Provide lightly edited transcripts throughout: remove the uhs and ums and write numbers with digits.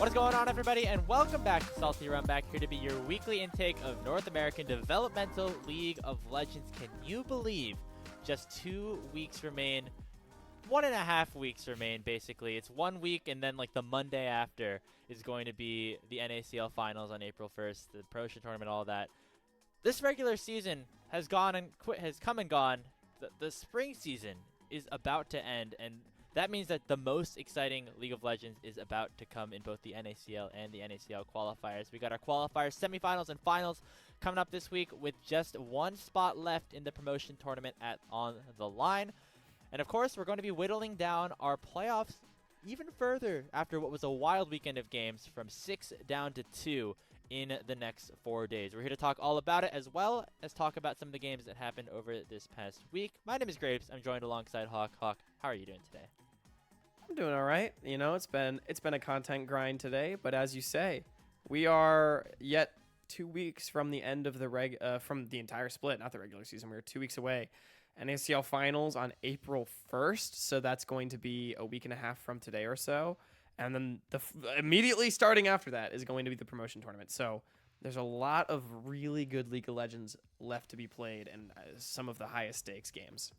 What is going on, everybody, and welcome back to Salty Runback, here to be your weekly intake of North American Developmental League of Legends. Can you believe just 2 weeks remain? 1.5 weeks remain, basically. It's 1 week, and then like the Monday after is going to be the NACL finals on April 1st, the promotion tournament, all that. This regular season has come and gone. The spring season is about to end, and that means that the most exciting League of Legends is about to come in both the NACL and the NACL qualifiers. We got our qualifiers, semifinals, and finals coming up this week with just one spot left in the promotion tournament on the line. And of course, we're going to be whittling down our playoffs even further after what was a wild weekend of games, from 6 down to 2 in the next 4 days. We're here to talk all about it, as well as talk about some of the games that happened over this past week. My name is Graves. I'm joined alongside Hawk. Hawk, how are you doing today? I'm doing all right. You know, it's been a content grind today, but as you say, we are yet 2 weeks from the end of the from the entire split, not the regular season. We're 2 weeks away. NACL finals on April 1st, so that's going to be a week and a half from today or so. And then immediately starting after that is going to be the promotion tournament. So there's a lot of really good League of Legends left to be played, and some of the highest stakes games.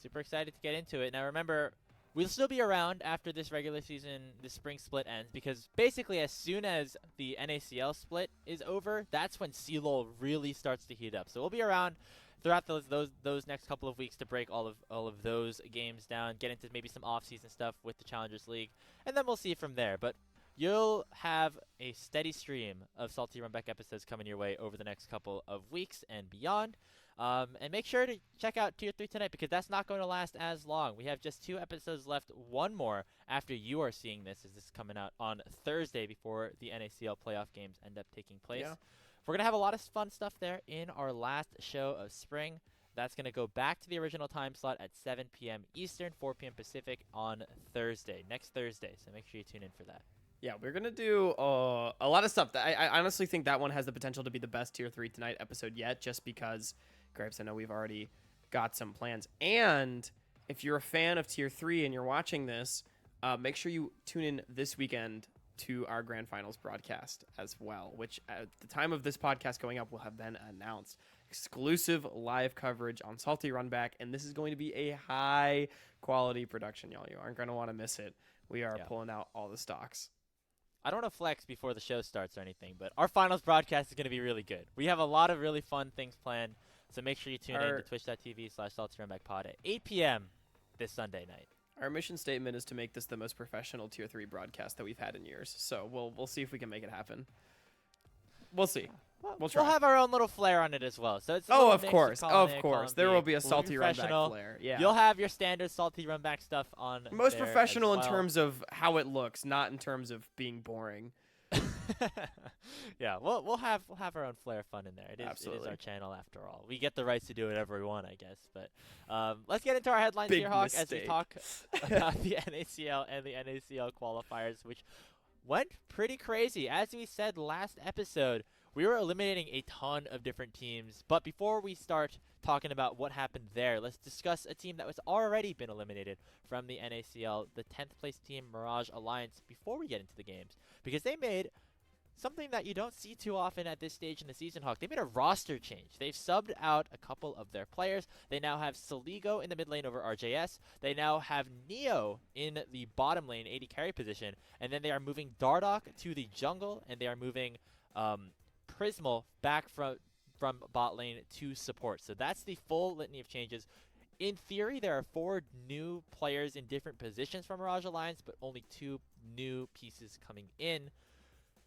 Super excited to get into it. Now remember, we'll still be around after this regular season, the spring split ends, because basically as soon as the NACL split is over, that's when CLOL really starts to heat up. So we'll be around throughout those next couple of weeks to break all of those games down, get into maybe some off-season stuff with the Challengers League, and then we'll see from there. But you'll have a steady stream of Salty Runback episodes coming your way over the next couple of weeks and beyond. And make sure to check out Tier 3 tonight, because that's not going to last as long. We have just 2 episodes left, one more after you are seeing this, as this is coming out on Thursday before the NACL playoff games end up taking place. Yeah. We're going to have a lot of fun stuff there in our last show of spring. That's going to go back to the original time slot at 7 p.m. Eastern, 4 p.m. Pacific on Thursday, next Thursday. So make sure you tune in for that. Yeah, we're going to do a lot of stuff. I honestly think that one has the potential to be the best Tier 3 Tonight episode yet, just because, Graves, I know we've already got some plans. And if you're a fan of Tier 3 and you're watching this, make sure you tune in this weekend to our Grand Finals broadcast as well, which at the time of this podcast going up will have been announced. Exclusive live coverage on Salty Runback, and this is going to be a high-quality production, y'all. You aren't going to want to miss it. We are pulling out all the stocks. I don't want to flex before the show starts or anything, but our finals broadcast is going to be really good. We have a lot of really fun things planned, so make sure you tune in to twitch.tv/saltyrunbackpod at 8 p.m. this Sunday night. Our mission statement is to make this the most professional Tier 3 broadcast that we've had in years, so we'll see if we can make it happen. We'll see. We'll try. We'll have our own little flair on it as well. So it's of course. There will be a Salty Runback flair. Yeah. You'll have your standard Salty Runback stuff on most there professional as well. In terms of how it looks, not in terms of being boring. Yeah, we'll have our own flair fun in there. It is our channel after all. We get the rights to do whatever we want, I guess. But let's get into our headlines here, Hawk, as we talk about the NACL and the NACL qualifiers, which went pretty crazy. As we said last episode, we were eliminating a ton of different teams. But before we start talking about what happened there, let's discuss a team that was already been eliminated from the NACL, the 10th place team, Mirage Alliance, before we get into the games, because they made something that you don't see too often at this stage in the season, Hawk. They made a roster change. They've subbed out a couple of their players. They now have Saligo in the mid lane over RJS. They now have Neo in the bottom lane, AD carry position. And then they are moving Dardoch to the jungle, and they are moving Prismal back from bot lane to support. So that's the full litany of changes. In theory, there are 4 new players in different positions from Mirage Alliance, but only 2 new pieces coming in.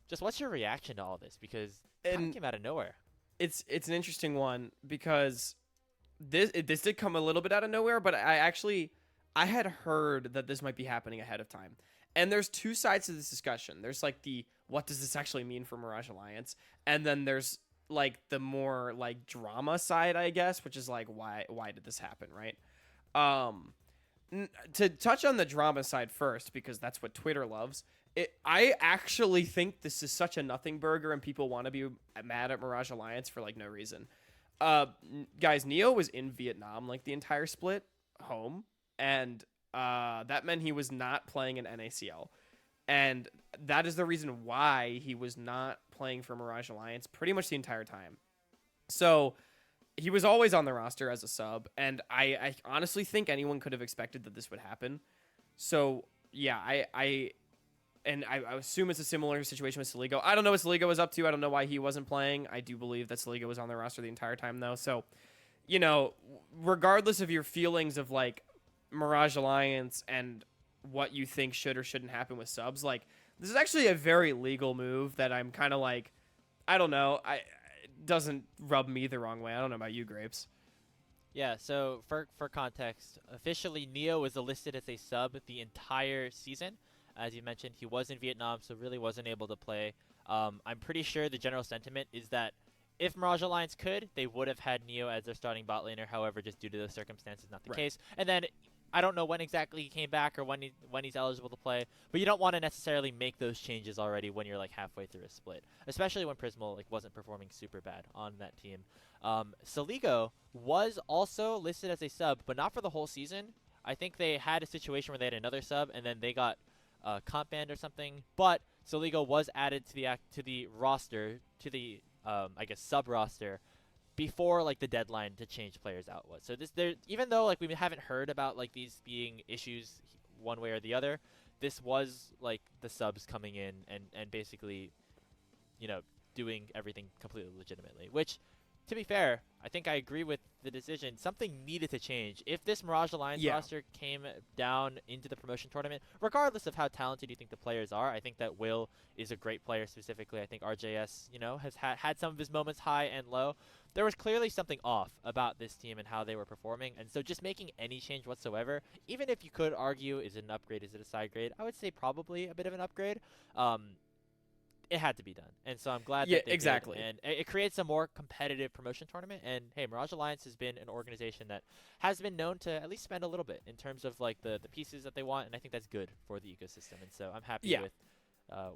Just what's your reaction to all this? Because it came out of nowhere. It's an interesting one, because this did come a little bit out of nowhere, but I had heard that this might be happening ahead of time. And there's 2 sides to this discussion. There's like the what does this actually mean for Mirage Alliance? And then there's like the more like drama side, I guess, which is like why did this happen, right? To touch on the drama side first, because that's what Twitter loves. I actually think this is such a nothing burger, and people want to be mad at Mirage Alliance for like no reason. Guys, Neo was in Vietnam like the entire split home, and that meant he was not playing in NACL. And that is the reason why he was not playing for Mirage Alliance pretty much the entire time. So he was always on the roster as a sub, and I honestly think anyone could have expected that this would happen. So yeah, I assume it's a similar situation with Saligo. I don't know what Saligo was up to. I don't know why he wasn't playing. I do believe that Saligo was on the roster the entire time, though. So, you know, regardless of your feelings of, like, Mirage Alliance and what you think should or shouldn't happen with subs, like, this is actually a very legal move that I'm kind of like, I don't know. It doesn't rub me the wrong way. I don't know about you, Grapes. Yeah, so for context, officially Neo was listed as a sub the entire season. As you mentioned, he was in Vietnam, so really wasn't able to play. I'm pretty sure the general sentiment is that if Mirage Alliance could, they would have had Neo as their starting bot laner. However, just due to the circumstances, not the case. And then I don't know when exactly he came back or when he's eligible to play, but you don't want to necessarily make those changes already when you're like halfway through a split, especially when Prismal like wasn't performing super bad on that team. Saligo was also listed as a sub, but not for the whole season. I think they had a situation where they had another sub, and then they got comp banned or something. But Saligo was added to the roster, to the I guess sub roster, before like the deadline to change players out was. So even though like we haven't heard about like these being issues one way or the other, this was like the subs coming in and basically, you know, doing everything completely legitimately, which, to be fair, I think I agree with the decision. Something needed to change. If this Mirage Alliance roster came down into the promotion tournament, regardless of how talented you think the players are, I think that Will is a great player specifically. I think RJS, you know, has had some of his moments high and low. There was clearly something off about this team and how they were performing, and so just making any change whatsoever, even if you could argue, is it an upgrade, is it a side grade, I would say probably a bit of an upgrade. It had to be done, and so I'm glad that they exactly did. And it creates a more competitive promotion tournament. And hey, Mirage Alliance has been an organization that has been known to at least spend a little bit in terms of like the pieces that they want, and I think that's good for the ecosystem. And so I'm happy with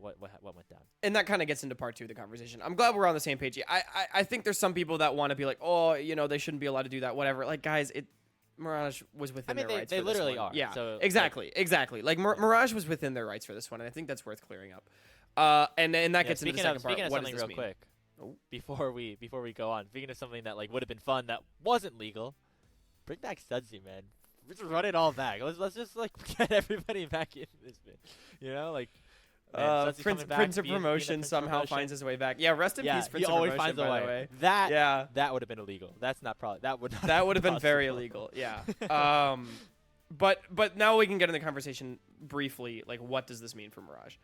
what went down. And that kind of gets into part 2 of the conversation. I'm glad we're on the same page. I think there's some people that want to be like, oh, you know, they shouldn't be allowed to do that, whatever. Like, guys, Mirage was within their rights. They literally are. Yeah, so, exactly. Like Mirage was within their rights for this one, and I think that's worth clearing up. And that gets into the second part. Speaking of something real quick, before we go on, speaking of something that like would have been fun that wasn't legal, bring back Sudsy, man. Let's run it all back. Let's just like get everybody back in this bit. You know, like Prince of Promotion somehow finds his way back. Yeah, rest in peace, Prince of Promotion. Finds a way. By the way. That would have been illegal. That's not probably that would have been very illegal. Yeah. But now we can get in the conversation briefly. Like, what does this mean for Mirage?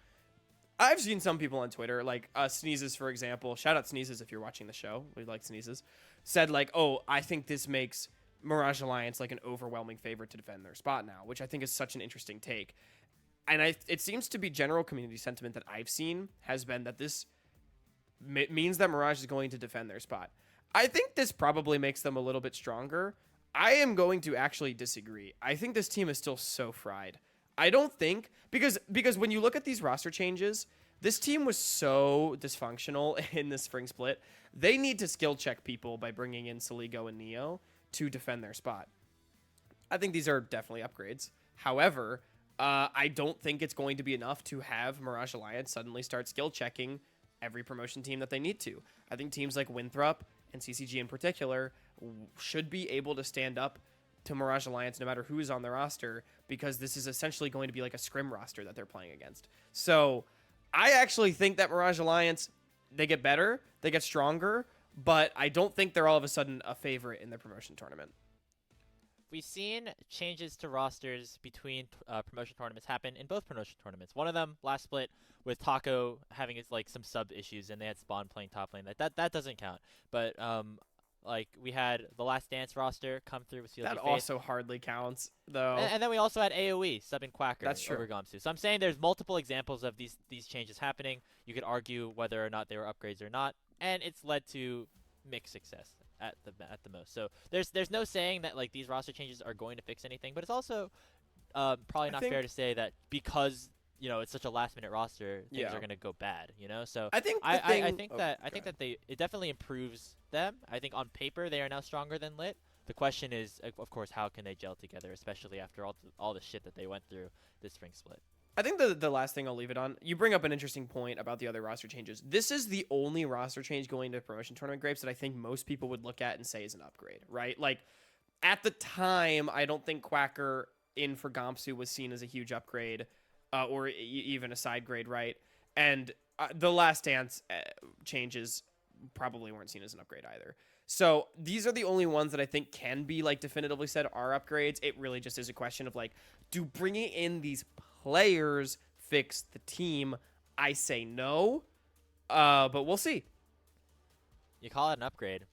I've seen some people on Twitter, like Sneezes, for example. Shout out Sneezes if you're watching the show. We like Sneezes. Said like, oh, I think this makes Mirage Alliance like an overwhelming favorite to defend their spot now, which I think is such an interesting take. And it seems to be general community sentiment that I've seen has been that this means that Mirage is going to defend their spot. I think this probably makes them a little bit stronger. I am going to actually disagree. I think this team is still so fried. I don't think because when you look at these roster changes, this team was so dysfunctional in the spring split. They need to skill check people by bringing in Saligo and Neo to defend their spot. I think these are definitely upgrades. However, I don't think it's going to be enough to have Mirage Alliance suddenly start skill checking every promotion team that they need to. I think teams like Winthrop and CCG in particular should be able to stand up to Mirage Alliance no matter who is on the roster, because this is essentially going to be like a scrim roster that they're playing against. So I actually think that Mirage Alliance, they get better, they get stronger, but I don't think they're all of a sudden a favorite in the promotion tournament. We've seen changes to rosters between promotion tournaments happen in both promotion tournaments. One of them last split with Taco having his like some sub issues, and they had Spawn playing top lane. That doesn't count. But like we had the Last Dance roster come through with CLG That Faith. Also hardly counts though. And then we also had AOE subbing Quacker. That's true. Over Gomsu. So I'm saying there's multiple examples of these changes happening. You could argue whether or not they were upgrades or not, and it's led to mixed success at the most. So there's no saying that like these roster changes are going to fix anything, but it's also probably not fair to say that because you know it's such a last minute roster, things are going to go bad. You know, so I think I think that it definitely improves them. I think on paper they are now stronger than Lit. The question is, of course, how can they gel together, especially after all the shit that they went through this spring split. I think the last thing I'll leave it on, you bring up an interesting point about the other roster changes. This is the only roster change going to promotion tournament, Grapes, that I think most people would look at and say is an upgrade, right? Like, at the time, I don't think Quacker in for Gompsu was seen as a huge upgrade or even a side grade, right? And the Last Dance changes probably weren't seen as an upgrade either. So these are the only ones that I think can be like definitively said are upgrades. It really just is a question of like, do bringing in these players fix the team? I say no, but we'll see. You call it an upgrade.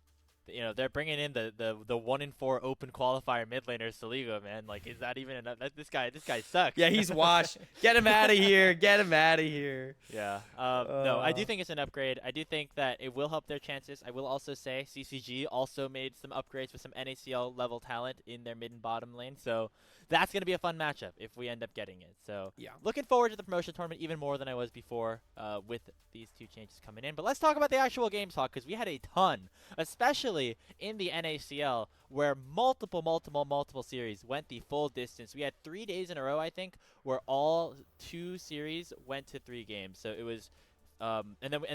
You know, they're bringing in the 1-in-4 open qualifier mid laner Saligo, man. Like, is that even enough? This guy sucks. Yeah, he's washed. Get him out of here. Get him out of here. Yeah. No, I do think it's an upgrade. I do think that it will help their chances. I will also say CCG also made some upgrades with some NACL level talent in their mid and bottom lane. So that's going to be a fun matchup if we end up getting it. So yeah, looking forward to the promotion tournament even more than I was before with these two changes coming in. But let's talk about the actual game talk, because we had a ton, especially in the NACL, where multiple series went the full distance. We had 3 days in a row, I think, where all 2 series went to 3 games. So it was, and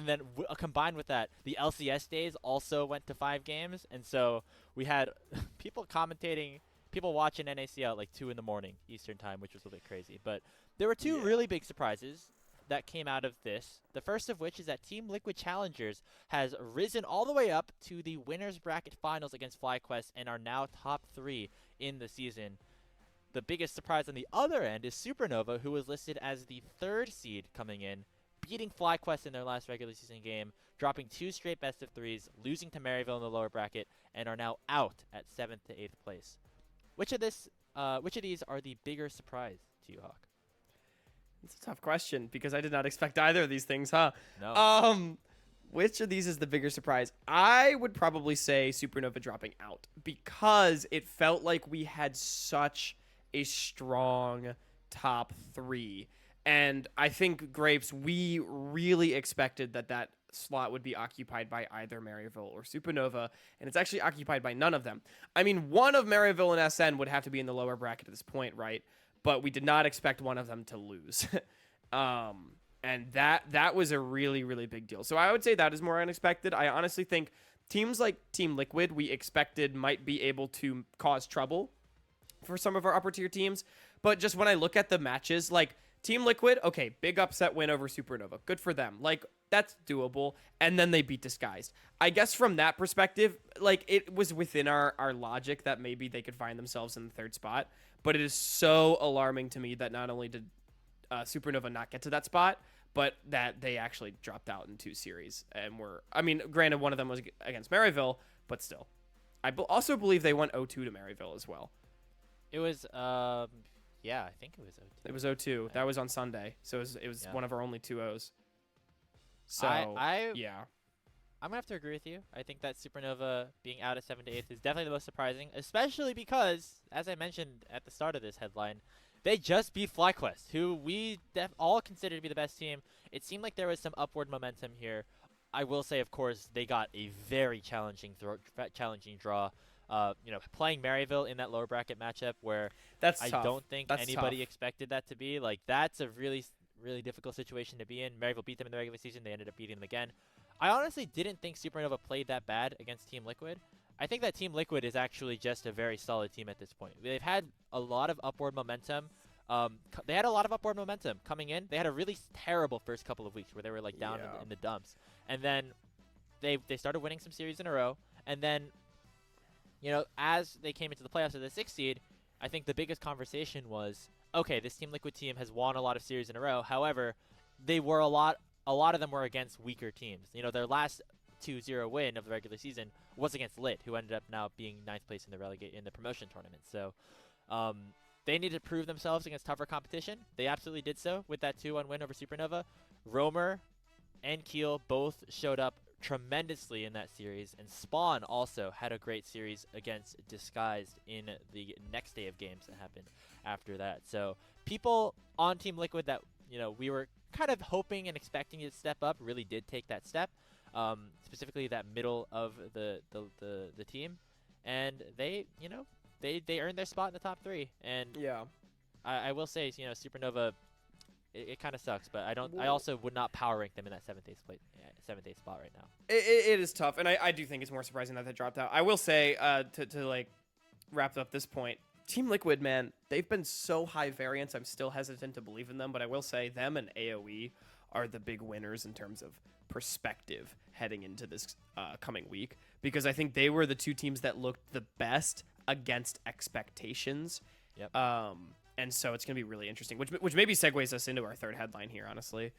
then combined with that, the LCS days also went to 5 games, and so we had people commentating, people watching NACL at like 2 in the morning Eastern time, which was a bit crazy. But there were 2 really big surprises that came out of this. The first of which is that Team Liquid Challengers has risen all the way up to the winners bracket finals against FlyQuest and are now top 3 in the season. The biggest surprise on the other end is Supernova, who was listed as the 3rd seed coming in, beating FlyQuest in their last regular season game, dropping 2 straight best of 3s, losing to Maryville in the lower bracket, and are now out at 7th to 8th place. Which of these are the bigger surprise to you, Hawk? It's a tough question because I did not expect either of these things, huh? No. Which of these is the bigger surprise? I would probably say Supernova dropping out because it felt like we had such a strong top 3. And I think, Grapes, we really expected that slot would be occupied by either Maryville or Supernova, and it's actually occupied by none of them. I mean, one of Maryville and SN would have to be in the lower bracket at this point, right? But we did not expect one of them to lose. And that was a really, really big deal. So I would say that is more unexpected. I honestly think teams like Team Liquid we expected might be able to cause trouble for some of our upper tier teams. But just when I look at the matches, like Team Liquid, okay, big upset win over Supernova. Good for them. Like, that's doable. And then they beat Disguised. I guess from that perspective, like, it was within our logic that maybe they could find themselves in the 3rd spot. But it is so alarming to me that not only did Supernova not get to that spot, but that they actually dropped out in 2 series. And granted, one of them was against Maryville, but still. I also believe they went 0-2 to Maryville as well. It was, yeah, I think it was 0-2. It was 0-2. That was on Sunday. So it was one of our only 2-0s. So, yeah. I'm going to have to agree with you. I think that Supernova being out at 7 to 8th is definitely the most surprising, especially because, as I mentioned at the start of this headline, they just beat FlyQuest, who we all consider to be the best team. It seemed like there was some upward momentum here. I will say, of course, they got a very challenging draw. Playing Maryville in that lower bracket matchup where I don't think anybody expected that to be. Like, that's a really, really difficult situation to be in. Maryville beat them in the regular season. They ended up beating them again. I honestly didn't think Supernova played that bad against Team Liquid. I think that Team Liquid is actually just a very solid team at this point. They've had a lot of upward momentum. They had a lot of upward momentum coming in. They had a really terrible first couple of weeks where they were like down in the dumps. And then they started winning some series in a row. And then, as they came into the playoffs of the 6th seed, I think the biggest conversation was, okay, this Team Liquid team has won a lot of series in a row. However, they were a lot of them were against weaker teams. Their last 2-0 win of the regular season was against Lit, who ended up now being 9th place in the promotion tournament. So they needed to prove themselves against tougher competition. They absolutely did so with that 2-1 win over Supernova. Romer and Keel both showed up tremendously in that series, and Spawn also had a great series against Disguised in the next day of games that happened after that. So people on Team Liquid that we were kind of hoping and expecting to step up really did take that step, specifically that middle of the team, and they earned their spot in the top 3. And yeah, I will say, Supernova, it kind of sucks. But I also would not power rank them in that 7th spot right now. It is tough, and I do think it's more surprising that they dropped out. I will say to like wrap up this point, Team Liquid, man, they've been so high variance. I'm still hesitant to believe in them, but I will say them and AoE are the big winners in terms of perspective heading into this coming week, because I think they were the two teams that looked the best against expectations. Yep. And so it's going to be really interesting, which maybe segues us into our third headline here, honestly.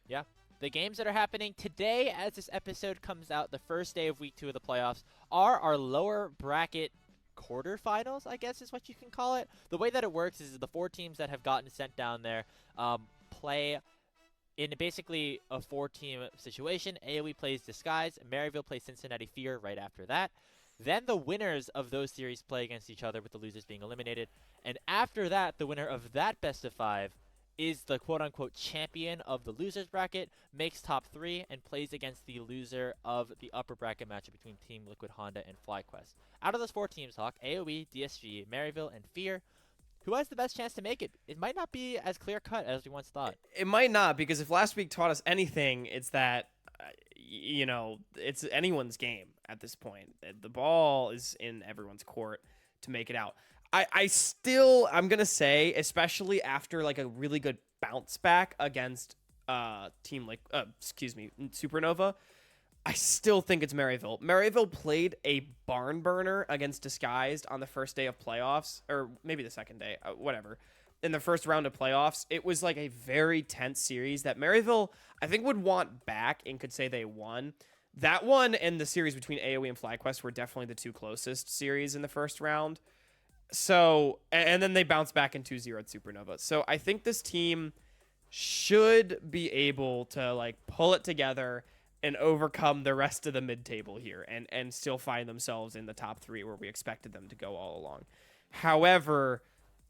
Yeah. The games that are happening today as this episode comes out, the first day of week 2 of the playoffs, are our lower bracket quarterfinals, I guess is what you can call it. The way that it works is the 4 teams that have gotten sent down there play in basically a 4-team situation. AoE plays Disguise, Maryville plays Cincinnati Fear right after that. Then the winners of those series play against each other, with the losers being eliminated. And after that, the winner of that best of 5 is the quote-unquote champion of the losers bracket, makes top 3, and plays against the loser of the upper bracket matchup between Team Liquid Honda and FlyQuest. Out of those 4 teams, Hawk, AoE, DSG, Maryville, and Fear, who has the best chance to make it? It might not be as clear-cut as we once thought. It might not, because if last week taught us anything, it's that, it's anyone's game at this point. The ball is in everyone's court to make it out. I'm going to say, especially after like a really good bounce back against Supernova, I still think it's Maryville. Maryville played a barn burner against Disguised on the first day of playoffs, or maybe the second day, whatever. In the first round of playoffs, it was like a very tense series that Maryville, I think, would want back and could say they won. That one and the series between AoE and FlyQuest were definitely the 2 closest series in the first round. So, and then they bounced back in 2-0 at Supernova. So I think this team should be able to like pull it together and overcome the rest of the mid-table here and still find themselves in the top 3 where we expected them to go all along. However,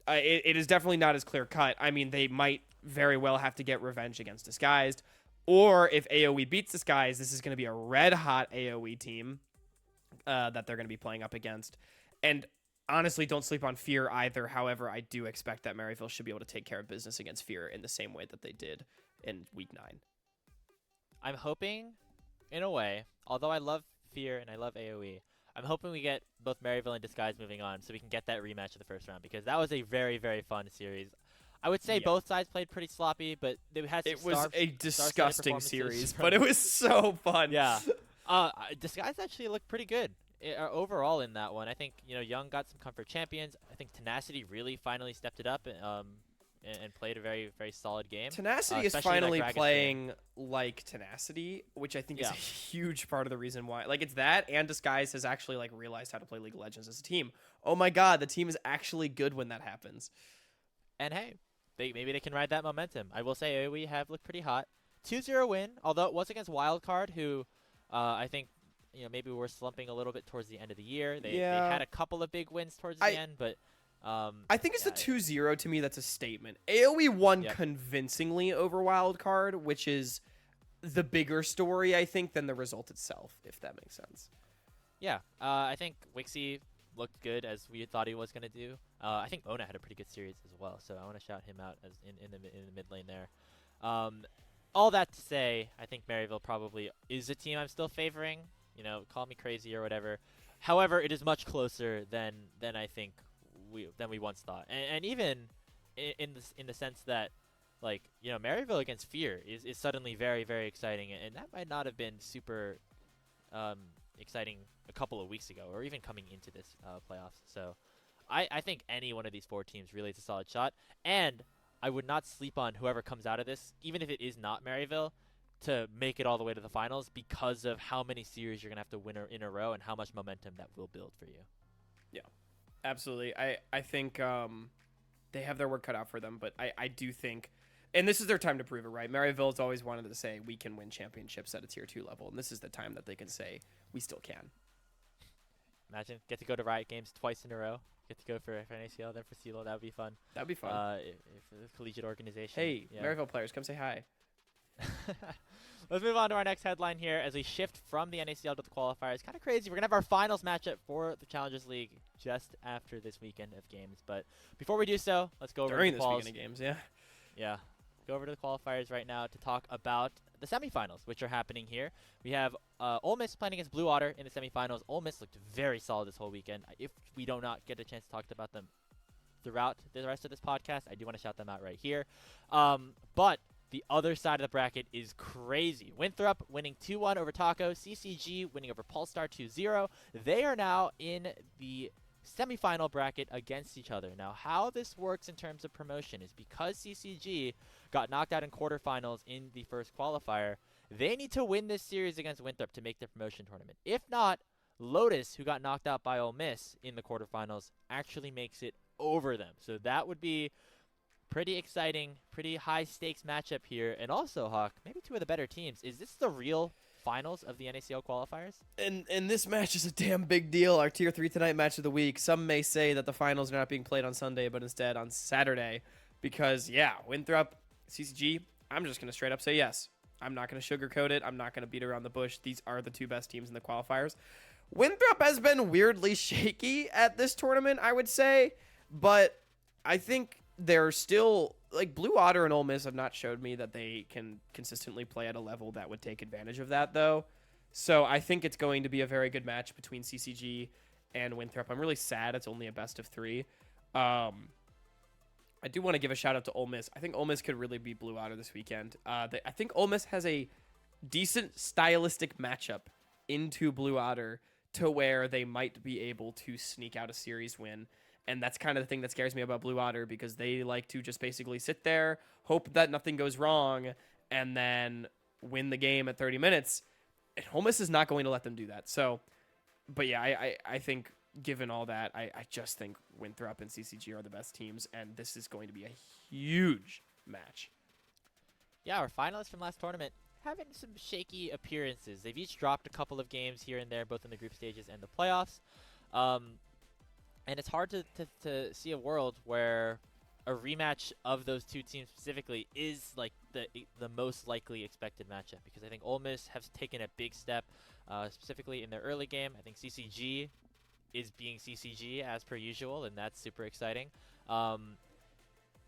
it is definitely not as clear-cut. I mean, they might very well have to get revenge against Disguised, or if AoE beats Disguised, this is going to be a red-hot AoE team that they're going to be playing up against. And honestly, don't sleep on Fear either. However, I do expect that Maryville should be able to take care of business against Fear in the same way that they did in Week 9. I'm hoping, in a way, although I love Fear and I love AoE, I'm hoping we get both Maryville and Disguise moving on so we can get that rematch of the first round, because that was a very, very fun series. I would say both sides played pretty sloppy, but they had some was a disgusting series, but it was so fun. Yeah. Disguise actually looked pretty good overall in that one. I think, Young got some comfort champions. I think Tenacity really finally stepped it up and played a very, very solid game. Tenacity is finally playing like Tenacity, which I think is a huge part of the reason why. Like, it's that, and Disguise has actually like realized how to play League of Legends as a team. Oh my god, the team is actually good when that happens. And hey, maybe they can ride that momentum. I will say AoE have looked pretty hot. 2-0 win, although it was against Wildcard, who I think maybe we're slumping a little bit towards the end of the year. They had a couple of big wins towards the end, but I think it's the 2-0 to me that's a statement. AoE won convincingly over Wildcard, which is the bigger story, I think, than the result itself, if that makes sense. Yeah, I think Wixie looked good as we thought he was going to do. I think Ona had a pretty good series as well, so I want to shout him out as in the mid lane there. All that to say, I think Maryville probably is a team I'm still favoring. Call me crazy or whatever. However, it is much closer than I think we once thought, and even in the sense that, like, Maryville against Fear is suddenly very, very exciting, and that might not have been super exciting a couple of weeks ago or even coming into this playoffs. So I think any one of these 4 teams really is a solid shot, and I would not sleep on whoever comes out of this, even if it is not Maryville, to make it all the way to the finals, because of how many series you're going to have to win in a row and how much momentum that will build for you. Yeah, absolutely. I think they have their work cut out for them, but I do think, and this is their time to prove it, right? Maryville's always wanted to say we can win championships at a tier 2 level, and this is the time that they can say we still can. Imagine, get to go to Riot Games twice in a row. Get to go for NACL, then for CeeLo. That would be fun. That would be fun. For the collegiate organization. Hey, Maryville players, come say hi. Let's move on to our next headline here as we shift from the NACL to the qualifier. It's kind of crazy. We're going to have our finals matchup for the Challengers League just after this weekend of games. But before we do so, let's go over during the this quals. weekend of games, yeah. Yeah. go over to the qualifiers right now to talk about the semifinals, which are happening here. We have Ole Miss playing against Blue Water in the semifinals. Ole Miss looked very solid this whole weekend. If we do not get a chance to talk about them throughout the rest of this podcast, I do want to shout them out right here. But the other side of the bracket is crazy. Winthrop winning 2-1 over Taco. CCG winning over Pulstar 2-0. They are now in the semifinal bracket against each other. Now, how this works in terms of promotion is because CCG got knocked out in quarterfinals in the first qualifier, they need to win this series against Winthrop to make their promotion tournament. If not, Lotus, who got knocked out by Ole Miss in the quarterfinals, actually makes it over them. So that would be pretty exciting, pretty high-stakes matchup here. And also, Hawk, maybe two of the better teams. Is this the real finals of the NACL qualifiers? And this match is a damn big deal. Our Tier 3 tonight match of the week. Some may say that the finals are not being played on Sunday, but instead on Saturday. Because, yeah, Winthrop, CCG, I'm just going to straight up say yes. I'm not going to sugarcoat it. I'm not going to beat around the bush. These are the two best teams in the qualifiers. Winthrop has been weirdly shaky at this tournament, I would say. But I think they're still, like, Blue Otter and Ole Miss have not showed me that they can consistently play at a level that would take advantage of that, though. So I think it's going to be a very good match between CCG and Winthrop. I'm really sad it's only a best of 3. I do want to give a shout out to Ole Miss. I think Ole Miss could really beat Blue Otter this weekend. I think Ole Miss has a decent stylistic matchup into Blue Otter to where they might be able to sneak out a series win. And that's kind of the thing that scares me about Blue Otter, because they like to just basically sit there, hope that nothing goes wrong, and then win the game at 30 minutes. And Ole Miss is not going to let them do that. So, but yeah, I think given all that, I just think Winthrop and CCG are the best teams, and this is going to be a huge match. Yeah, our finalists from last tournament having some shaky appearances. They've each dropped a couple of games here and there, both in the group stages and the playoffs. And it's hard to see a world where a rematch of those two teams specifically is like the most likely expected matchup, because I think Ole Miss has taken a big step, specifically in their early game. I think CCG is being CCG as per usual, and that's super exciting.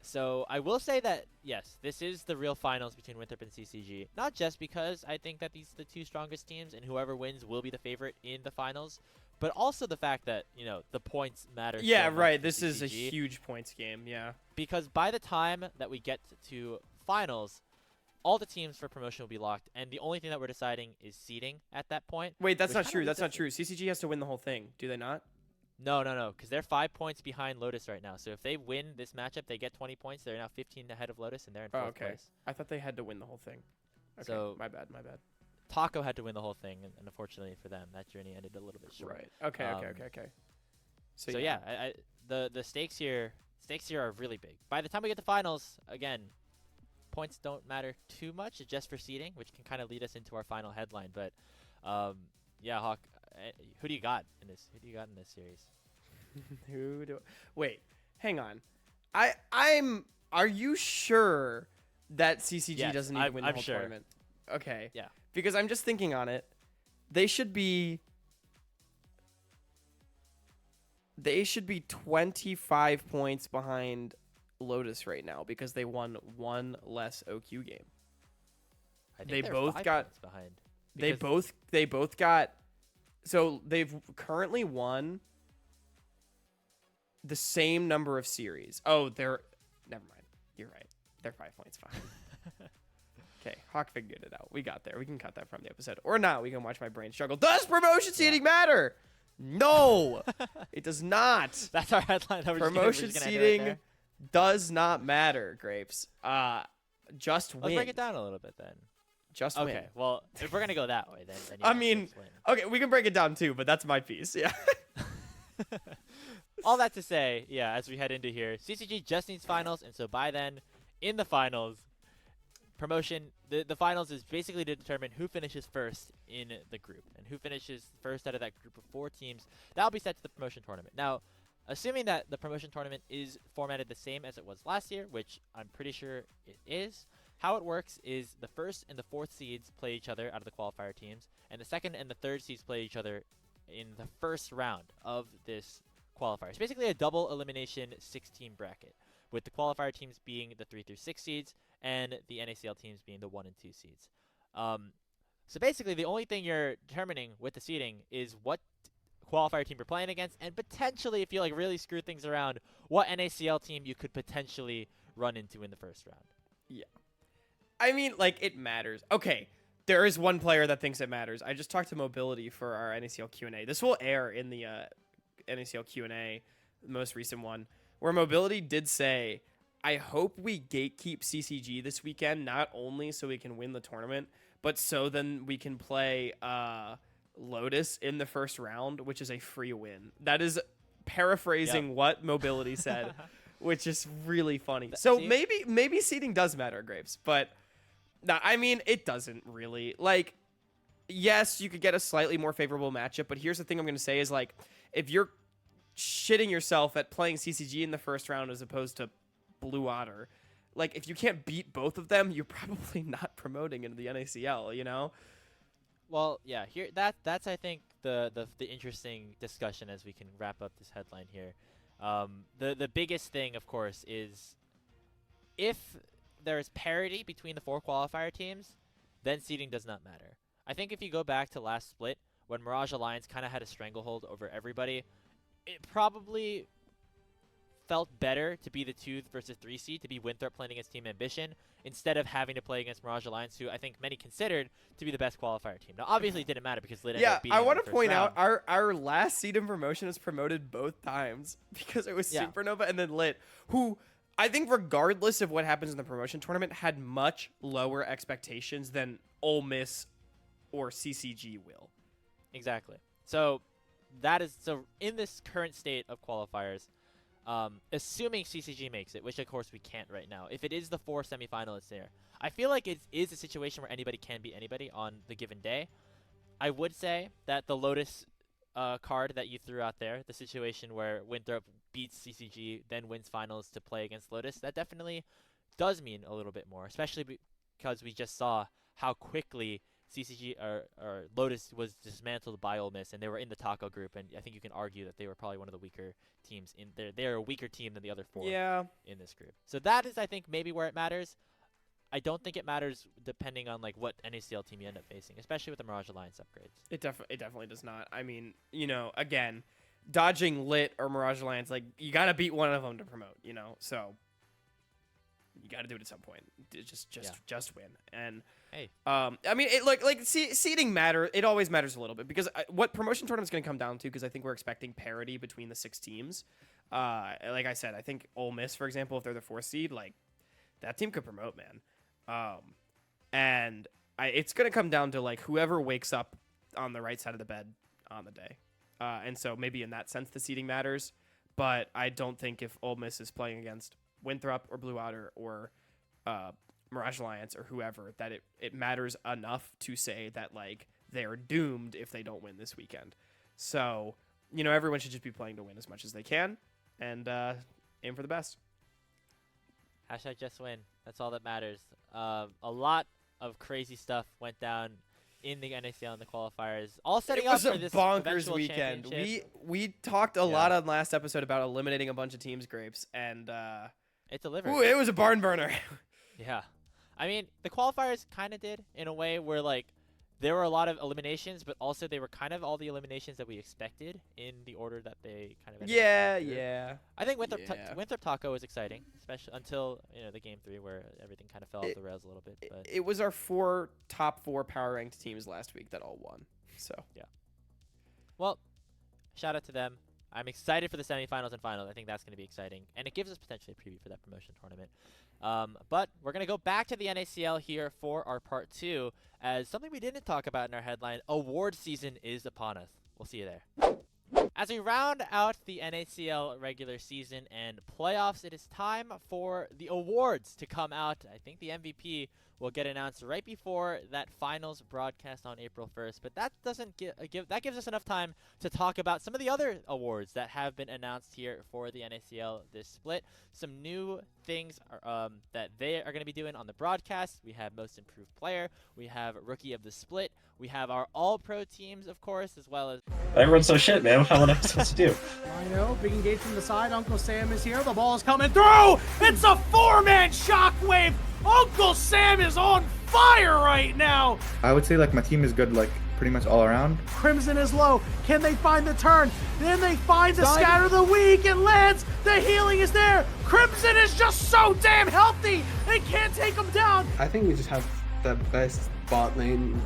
So I will say that, yes, this is the real finals between Winthrop and CCG. Not just because I think that these are the two strongest teams, and whoever wins will be the favorite in the finals, but also the fact that, you know, the points matter. Yeah, so right. This is a huge points game, yeah. Because by the time that we get to finals, all the teams for promotion will be locked, and the only thing that we're deciding is seeding at that point. Wait, that's not true. That's not true. CCG has to win the whole thing. Do they not? No, because they're 5 points behind Lotus right now. So if they win this matchup, they get 20 points. They're now 15 ahead of Lotus, and they're in fourth place. I thought they had to win the whole thing. Okay, so my bad. Taco had to win the whole thing, and unfortunately for them, that journey ended a little bit short. Right. Okay. So yeah, the stakes here are really big. By the time we get to finals, again, points don't matter too much. It's just for seeding, which can kind of lead us into our final headline. But yeah, Hawk, who do you got in this? Who do you got in this series? Wait, hang on. Are you sure that CCG doesn't need to win the whole tournament? Okay. Yeah. Because I'm just thinking on it. They should be 25 points behind Lotus right now because they won one less OQ game. I think they both got behind. They both got. So they've currently won the same number of series. Oh, never mind. You're right. They're 5 points behind. Okay, Hawk figured it out. We got there. We can cut that from the episode. Or not. We can watch my brain struggle. Does promotion seeding matter? No, it does not. That's our headline. Promotion seeding does not matter, Grapes. Just win. Let's break it down a little bit then. Just win. Okay, well, if we're going to go that way, then I mean, okay, we can break it down too, but that's my piece. Yeah. All that to say, yeah, as we head into here, CCG just needs finals, and so by then, in the finals, promotion, the finals is basically to determine who finishes first in the group, and who finishes first out of that group of 4 teams. That'll be set to the promotion tournament. Now, assuming that the promotion tournament is formatted the same as it was last year, which I'm pretty sure it is, how it works is the first and the 4th seeds play each other out of the qualifier teams, and the 2nd and the 3rd seeds play each other in the first round of this qualifier. It's basically a double elimination 6-team bracket. with the qualifier teams being the 3 through 6 seeds and the NACL teams being the 1 and 2 seeds. So basically, the only thing you're determining with the seeding is what qualifier team you're playing against, and potentially, if you like really screw things around, what NACL team you could potentially run into in the first round. Yeah. I mean, like, it matters. Okay, there is one player that thinks it matters. I just talked to Mobility for our NACL Q&A. This will air in the NACL Q&A, the most recent one, where Mobility did say, I hope we gatekeep CCG this weekend, not only so we can win the tournament, but so then we can play Lotus in the first round, which is a free win. That is paraphrasing what Mobility said, which is really funny. So maybe seeding does matter, Grapes, but no, I mean, it doesn't really. Like, yes, you could get a slightly more favorable matchup, but here's the thing I'm going to say is, like, if you're shitting yourself at playing CCG in the first round as opposed to Blue Otter, like, if you can't beat both of them, you're probably not promoting into the NACL, you know? Well, yeah, here that's I think the interesting discussion as we can wrap up this headline here. The biggest thing, of course, is if there's parity between the 4 qualifier teams, then seeding does not matter. I think if you go back to last split, when Mirage Alliance kind of had a stranglehold over everybody, it probably felt better to be the 2 versus 3 seed, to be Winthrop playing against Team Ambition, instead of having to play against Mirage Alliance, who I think many considered to be the best qualifier team. Now, obviously, it didn't matter because Lit ended up beating I want to point out our last seed in promotion was promoted both times because it was Supernova and then Lit, who I think regardless of what happens in the promotion tournament had much lower expectations than Ole Miss or CCG will. Exactly. So in this current state of qualifiers, assuming CCG makes it, which of course we can't right now, if it is the 4 semifinalists there, I feel like it is a situation where anybody can beat anybody on the given day. I would say that the Lotus card that you threw out there, the situation where Winthrop beats CCG, then wins finals to play against Lotus, that definitely does mean a little bit more, especially because we just saw how quickly CCG or Lotus was dismantled by Ole Miss, and they were in the Taco group, and I think you can argue that they were probably one of the weaker teams in there. They're a weaker team than the other 4 in this group. So that is, I think, maybe where it matters. I don't think it matters depending on like what NACL team you end up facing, especially with the Mirage Alliance upgrades. It definitely does not. I mean, you know, again, dodging Lit or Mirage Alliance, like, you got to beat one of them to promote, you know? So you got to do it at some point. Just win. And hey, I mean, it seeding matter. It always matters a little bit because what promotion tournament's going to come down to, because I think we're expecting parity between the 6 teams. Like I said, I think Ole Miss, for example, if they're the 4th seed, like, that team could promote, man. And it's going to come down to, like, whoever wakes up on the right side of the bed on the day. And so maybe in that sense the seeding matters, but I don't think if Ole Miss is playing against Winthrop or Blue Otter or Mirage Alliance or whoever, that it matters enough to say that, like, they're doomed if they don't win this weekend. So, you know, everyone should just be playing to win as much as they can and aim for the best. Hashtag just win. That's all that matters. A lot of crazy stuff went down in the NACL and the qualifiers, all setting up for this bonkers weekend. We talked a lot on last episode about eliminating a bunch of teams, Grapes, and it delivered. Ooh, it was a barn burner. Yeah, I mean, the qualifiers kind of did in a way where, like, there were a lot of eliminations, but also they were kind of all the eliminations that we expected in the order that they kind of ended up. Yeah. I think Winthrop Taco was exciting, especially until, you know, the game 3 where everything kind of fell off the rails a little bit. But it was our top 4 power ranked teams last week that all won. So yeah. Well, shout out to them. I'm excited for the semifinals and finals. I think that's going to be exciting, and it gives us potentially a preview for that promotion tournament. But we're going to go back to the NACL here for our part 2, as something we didn't talk about in our headline, award season is upon us. We'll see you there. As we round out the NACL regular season and playoffs, it is time for the awards to come out. I think the MVP will get announced right before that finals broadcast on April 1st, but that doesn't that gives us enough time to talk about some of the other awards that have been announced here for the NACL this split. Some new things that they are going to be doing on the broadcast. We have Most Improved Player, we have Rookie of the Split, we have our All-Pro teams, of course, as well as... Everyone's so shit, man. How what I'm supposed to do. I know, big engage from the side. Uncle Sam is here. The ball is coming through. It's a 4-man shockwave. Uncle Sam is on fire right now. I would say like my team is good, like pretty much all around. Crimson is low. Can they find the turn? Then they find the scatter the weak. It lands. The healing is there. Crimson is just so damn healthy. They can't take him down. I think we just have the best bot lane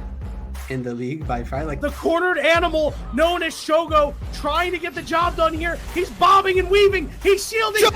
in the league by far. Like the cornered animal known as Shogo trying to get the job done here. He's bobbing and weaving. He's shielding. He's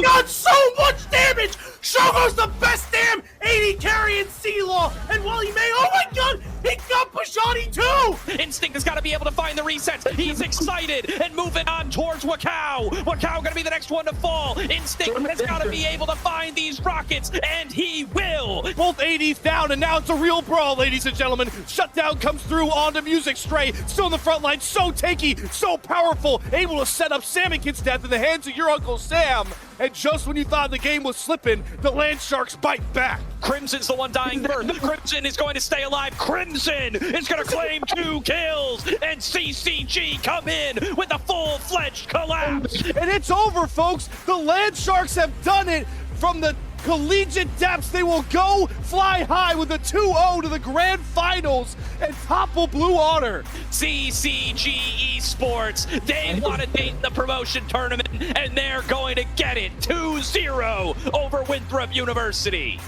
got so much damage. Shogo's the best damn AD carry in C-Law. And while he may, oh my god, he got Pashani too. Instinct has got to be able to find the resets. He's excited and moving on towards Wakao. Wakao going to be the next one to fall. Instinct has got to be able to find these rockets, and he will. Both ADs down, and now it's a real brawl, ladies and gentlemen. Shutdown comes through onto Music Stray. Still in the front line, so tanky, so powerful, able to set up Salmonkin's death in the hands of your Uncle Sam. And just when you thought the game was slipping, the Land Sharks bite back. Crimson's the one dying first. Crimson is going to stay alive. Crimson is going to claim 2 kills. And CCG come in with a full-fledged collapse. And it's over, folks. The Land Sharks have done it. From the collegiate depths, they will go fly high with a 2-0 to the grand finals and topple Blue Otter. CCG Esports, they want to date the promotion tournament, and they're going to get it 2-0 over Winthrop University.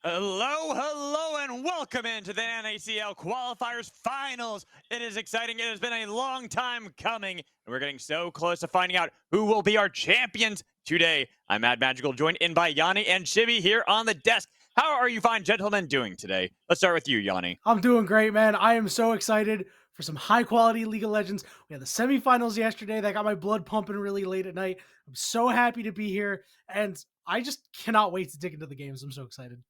Hello, and welcome into the NACL Qualifiers Finals. It is exciting. It has been a long time coming, and we're getting so close to finding out who will be our champions today. I'm Mad Magical, joined in by Yanni and Chibi here on the desk. How are you fine gentlemen doing today? Let's start with you, Yanni. I'm doing great, man. I am so excited for some high-quality League of Legends. We had the semifinals yesterday. That got my blood pumping really late at night. I'm so happy to be here, and I just cannot wait to dig into the games. I'm so excited.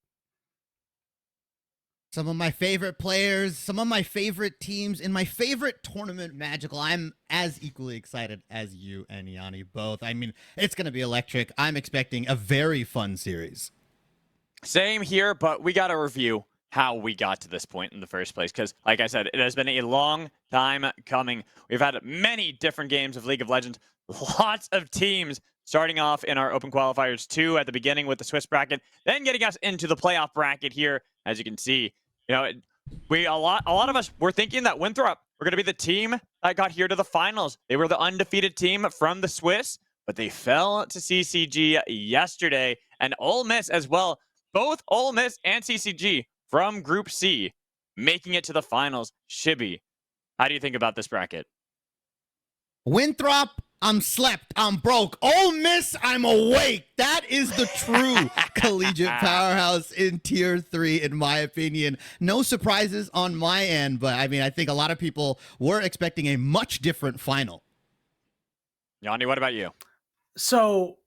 Some of my favorite players, some of my favorite teams, in my favorite tournament, Magical. I'm as equally excited as you and Yanni both. I mean, it's going to be electric. I'm expecting a very fun series. Same here, but we got to review how we got to this point in the first place, because, like I said, it has been a long time coming. We've had many different games of League of Legends, lots of teams starting off in our Open Qualifiers 2 at the beginning with the Swiss bracket, then getting us into the playoff bracket here, as you can see. You know, a lot of us were thinking that Winthrop were going to be the team that got here to the finals. They were the undefeated team from the Swiss, but they fell to CCG yesterday, and Ole Miss as well. Both Ole Miss and CCG from Group C making it to the finals. Shibby, how do you think about this bracket? Winthrop, I'm slept, I'm broke. Ole Miss, I'm awake. That is the true collegiate powerhouse in Tier 3, in my opinion. No surprises on my end, but I mean, I think a lot of people were expecting a much different final. Yanni, what about you? So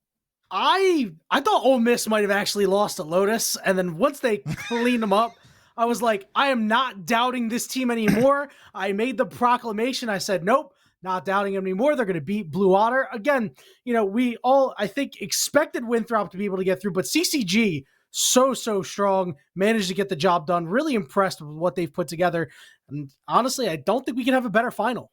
I thought Ole Miss might have actually lost to Lotus, and then once they cleaned them up, I was like, I am not doubting this team anymore. I made the proclamation. I said, nope. Not doubting them anymore. They're going to beat Blue Otter. Again, you know, we all, I think, expected Winthrop to be able to get through, but CCG, so strong, managed to get the job done. Really impressed with what they've put together. And honestly, I don't think we can have a better final.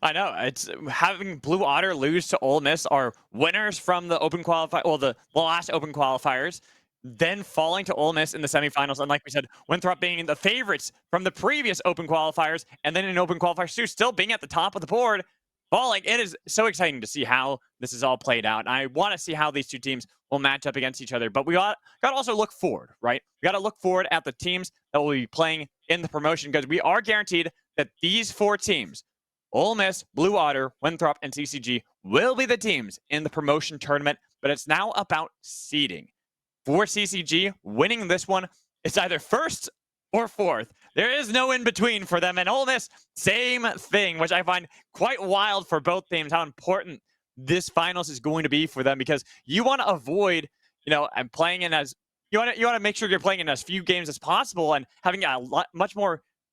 I know. It's having Blue Otter lose to Ole Miss, our winners from the Open Qualifier, well, the last Open Qualifiers, then falling to Ole Miss in the semifinals. And like we said, Winthrop being the favorites from the previous Open Qualifiers, and then in Open Qualifiers 2 still being at the top of the board. Falling. It is so exciting to see how this is all played out. And I want to see how these two teams will match up against each other. But we got to also look forward, right? We got to look forward at the teams that will be playing in the promotion, because we are guaranteed that these 4 teams, Ole Miss, Blue Otter, Winthrop, and CCG, will be the teams in the promotion tournament. But it's now about seeding. For CCG, winning this one, it's either first or fourth. There is no in between for them. And Ole Miss, same thing, which I find quite wild for both teams, how important this finals is going to be for them, because you want to avoid, you know, and playing in as you want to make sure you're playing in as few games as possible and having a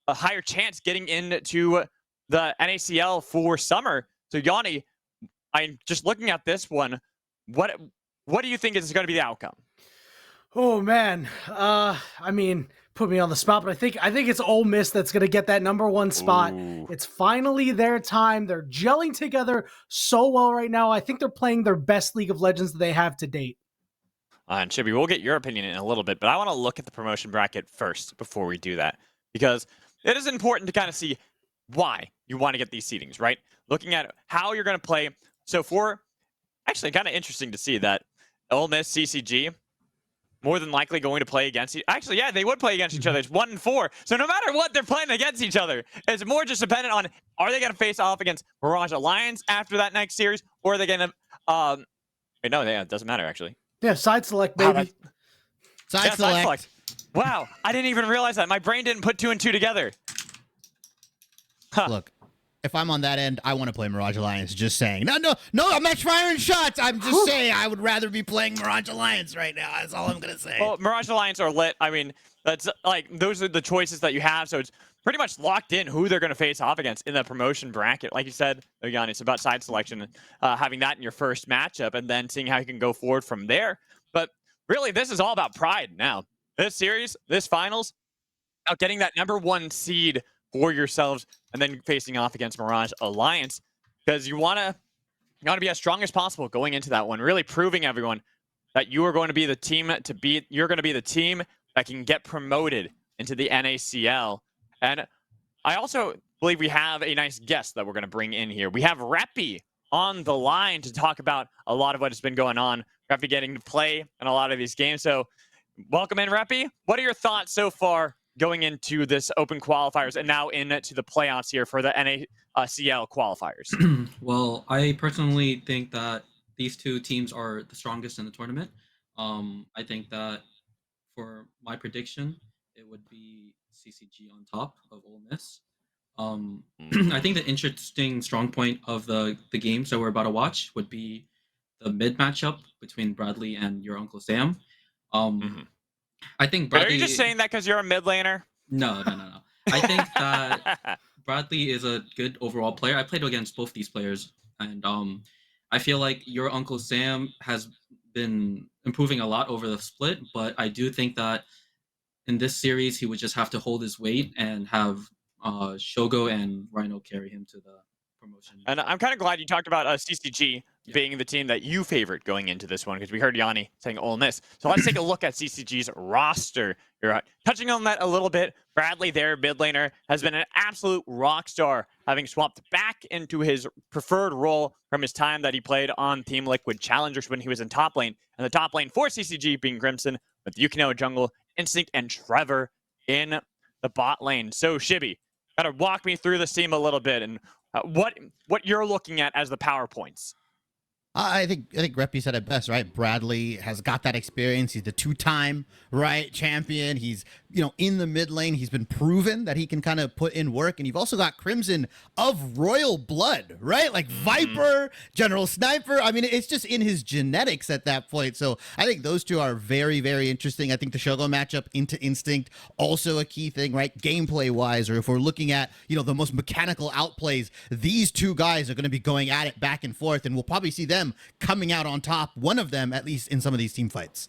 higher chance getting into the NACL for summer. So Yanni, I'm just looking at this one. What do you think is going to be the outcome? Oh man, I mean, put me on the spot, but I think it's Ole Miss that's going to get that #1 spot. Ooh. It's finally their time. They're gelling together so well right now. I think they're playing their best League of Legends that they have to date. And Chibi, we'll get your opinion in a little bit, but I want to look at the promotion bracket first before we do that, because it is important to kind of see why you want to get these seedings, right? Looking at how you're going to play. So actually kind of interesting to see that Ole Miss, CCG, more than likely going to play against actually, yeah, they would play against each other. It's 1 and 4. So no matter what, they're playing against each other. It's more just dependent on, are they going to face off against Mirage Alliance after that next series, or are they going to wait, no, it doesn't matter actually. Yeah, side select, baby. Side select. Wow, I didn't even realize that. My brain didn't put 2 and 2 together. Huh. Look, if I'm on that end, I want to play Mirage Alliance. Just saying. No, I'm not firing shots. I'm just saying I would rather be playing Mirage Alliance right now. That's all I'm going to say. Well, Mirage Alliance are lit. I mean, that's like, those are the choices that you have. So it's pretty much locked in who they're going to face off against in the promotion bracket. Like you said, again, it's about side selection and having that in your first matchup and then seeing how you can go forward from there. But really, this is all about pride now. This series, this finals, about getting that #1 seed for yourselves and then facing off against Mirage Alliance, because you want to be as strong as possible going into that one, really proving everyone that you are going to be the team to beat. You're going to be the team that can get promoted into the NACL. And I also believe we have a nice guest that we're going to bring in here. We have Reppy on the line to talk about a lot of what has been going on. Reppy getting to play in a lot of these games. So welcome in, Reppy. What are your thoughts so far going into this open qualifiers and now into the playoffs here for the NACL qualifiers? Well, I personally think that these two teams are the strongest in the tournament. I think that for my prediction, it would be CCG on top of Ole Miss. I think the interesting strong point of the games that we're about to watch would be the mid matchup between Bradley and your Uncle Sam. I think Bradley... Are you just saying that because you're a mid laner? No. I think that Bradley is a good overall player. I played against both these players, and I feel like your Uncle Sam has been improving a lot over the split, but I do think that in this series, he would just have to hold his weight and have Shogo and Rhino carry him to the promotion. And I'm kind of glad you talked about CCG being the team that you favored going into this one, because we heard Yanni saying Ole Miss. So let's take a look at CCG's roster. You're touching on that a little bit. Bradley, their mid laner, has been an absolute rock star, having swapped back into his preferred role from his time that he played on Team Liquid Challengers when he was in top lane. And the top lane for CCG being Crimson, with Yukino jungle, Instinct, and Trevor in the bot lane. So Shibby, gotta walk me through this team a little bit and what you're looking at as the power points. I think Reppy said it best, right? Bradley has got that experience. He's the 2-time, right, champion. He's, in the mid lane. He's been proven that he can kind of put in work. And you've also got Crimson of royal blood, right? Like Viper, General Sniper. I mean, it's just in his genetics at that point. So I think those two are very, very interesting. I think the Shogo matchup into Instinct, also a key thing, right? Gameplay-wise, or if we're looking at, the most mechanical outplays, these two guys are going to be going at it back and forth, and we'll probably see them coming out on top, one of them at least, in some of these team fights.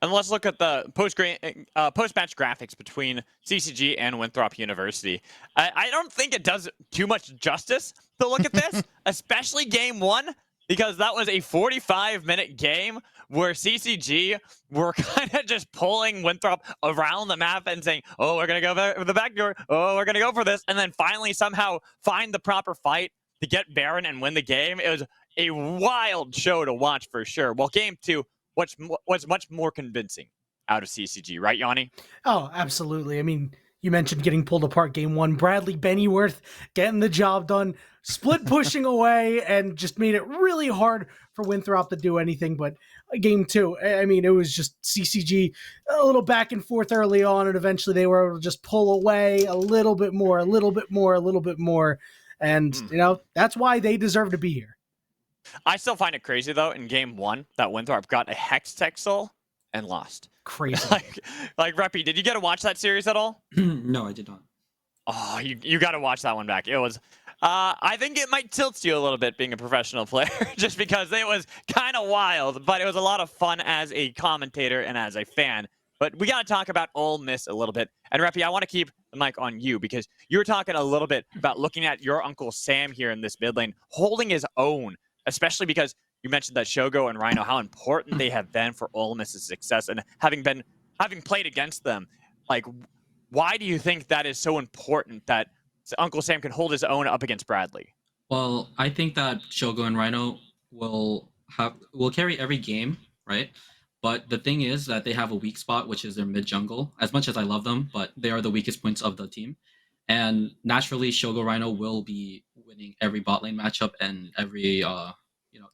And let's look at the post-match graphics between CCG and Winthrop University. I don't think it does too much justice to look at this, especially game 1, because that was a 45-minute game where CCG were kind of just pulling Winthrop around the map and saying, oh, we're going to go for the back door. Oh, we're going to go for this. And then finally somehow find the proper fight to get Baron and win the game. It was a wild show to watch for sure. Well, game 2 was much more convincing out of CCG, right, Yanni? Oh, absolutely. I mean, you mentioned getting pulled apart game 1. Bradley Bennyworth getting the job done, split pushing away, and just made it really hard for Winthrop to do anything. But game 2, I mean, it was just CCG a little back and forth early on, and eventually they were able to just pull away a little bit more. And, that's why they deserve to be here. I still find it crazy, though, in game 1 that Winthrop got a Hextech Soul and lost. Crazy. like Reppy, did you get to watch that series at all? No, I did not. Oh, you got to watch that one back. It was I think it might tilt you a little bit being a professional player, just because it was kind of wild, but it was a lot of fun as a commentator and as a fan. But we got to talk about Ole Miss a little bit. And Reppy, I want to keep the mic on you because you were talking a little bit about looking at your Uncle Sam here in this mid lane, holding his own, especially because you mentioned that Shogo and Rhino, how important they have been for Ole Miss's success, and having played against them, like, why do you think that is so important that Uncle Sam can hold his own up against Bradley? Well, I think that Shogo and Rhino will carry every game, right? But the thing is that they have a weak spot, which is their mid jungle. As much as I love them, but they are the weakest points of the team. And naturally, Shogo Rhino will be winning every bot lane matchup and every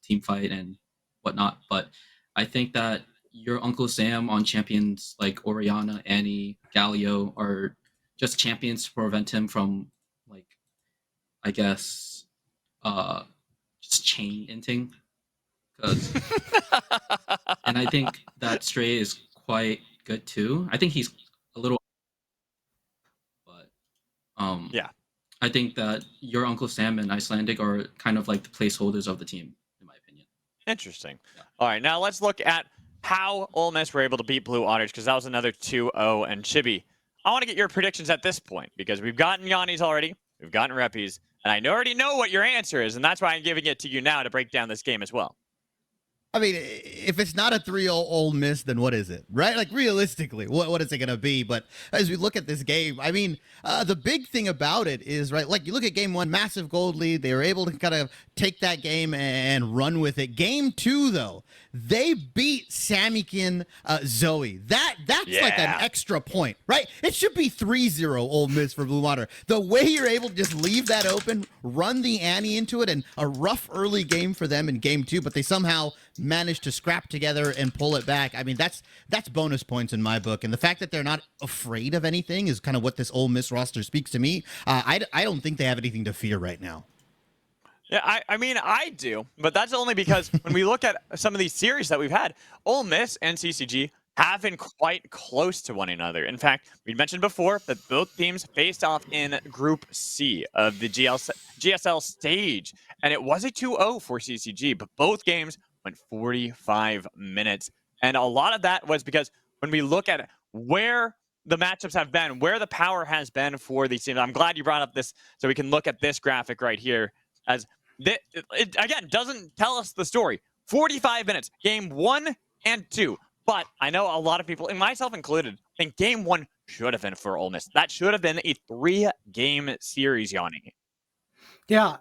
team fight and whatnot. But I think that your Uncle Sam on champions like Orianna, Annie, Galio are just champions to prevent him from, like, I guess, just chain inting. And I think that Stray is quite good too. I think he's a little, but yeah. I think that your Uncle Sam and Icelandic are kind of like the placeholders of the team, in my opinion. Interesting. Yeah. All right, now let's look at how Ole Miss were able to beat Blue Otters, because that was another 2-0. And Chibi, I want to get your predictions at this point, because we've gotten Yanni's already, we've gotten Reppy's, and I already know what your answer is, and that's why I'm giving it to you now to break down this game as well. I mean, if it's not a 3-0 Ole Miss, then what is it, right? Like, realistically, what is it going to be? But as we look at this game, I mean, the big thing about it is, right, like, you look at game one, massive gold lead. They were able to kind of take that game and run with it. Game two, though, they beat Samikin Zoe. That's like an extra point, right? It should be 3-0 Ole Miss for Blue Water. The way you're able to just leave that open, run the Annie into it, and a rough early game for them in game two, but they somehow managed to scrap together and pull it back. I mean, that's bonus points in my book. And the fact that they're not afraid of anything is kind of what this Ole Miss roster speaks to me. I don't think they have anything to fear right now. Yeah, I mean, I do, but that's only because when we look at some of these series that we've had, Ole Miss and CCG have been quite close to one another. In fact, we mentioned before that both teams faced off in Group C of the GSL stage, and it was a 2-0 for CCG, but both games went 45 minutes. And a lot of that was because when we look at where the matchups have been, where the power has been for these teams, I'm glad you brought up this so we can look at this graphic right here, as it again doesn't tell us the story. 45 minutes, game 1 and 2. But I know a lot of people, and myself included, think game 1 should have been for Ole Miss. That should have been a 3-game series, Yanni. Yeah,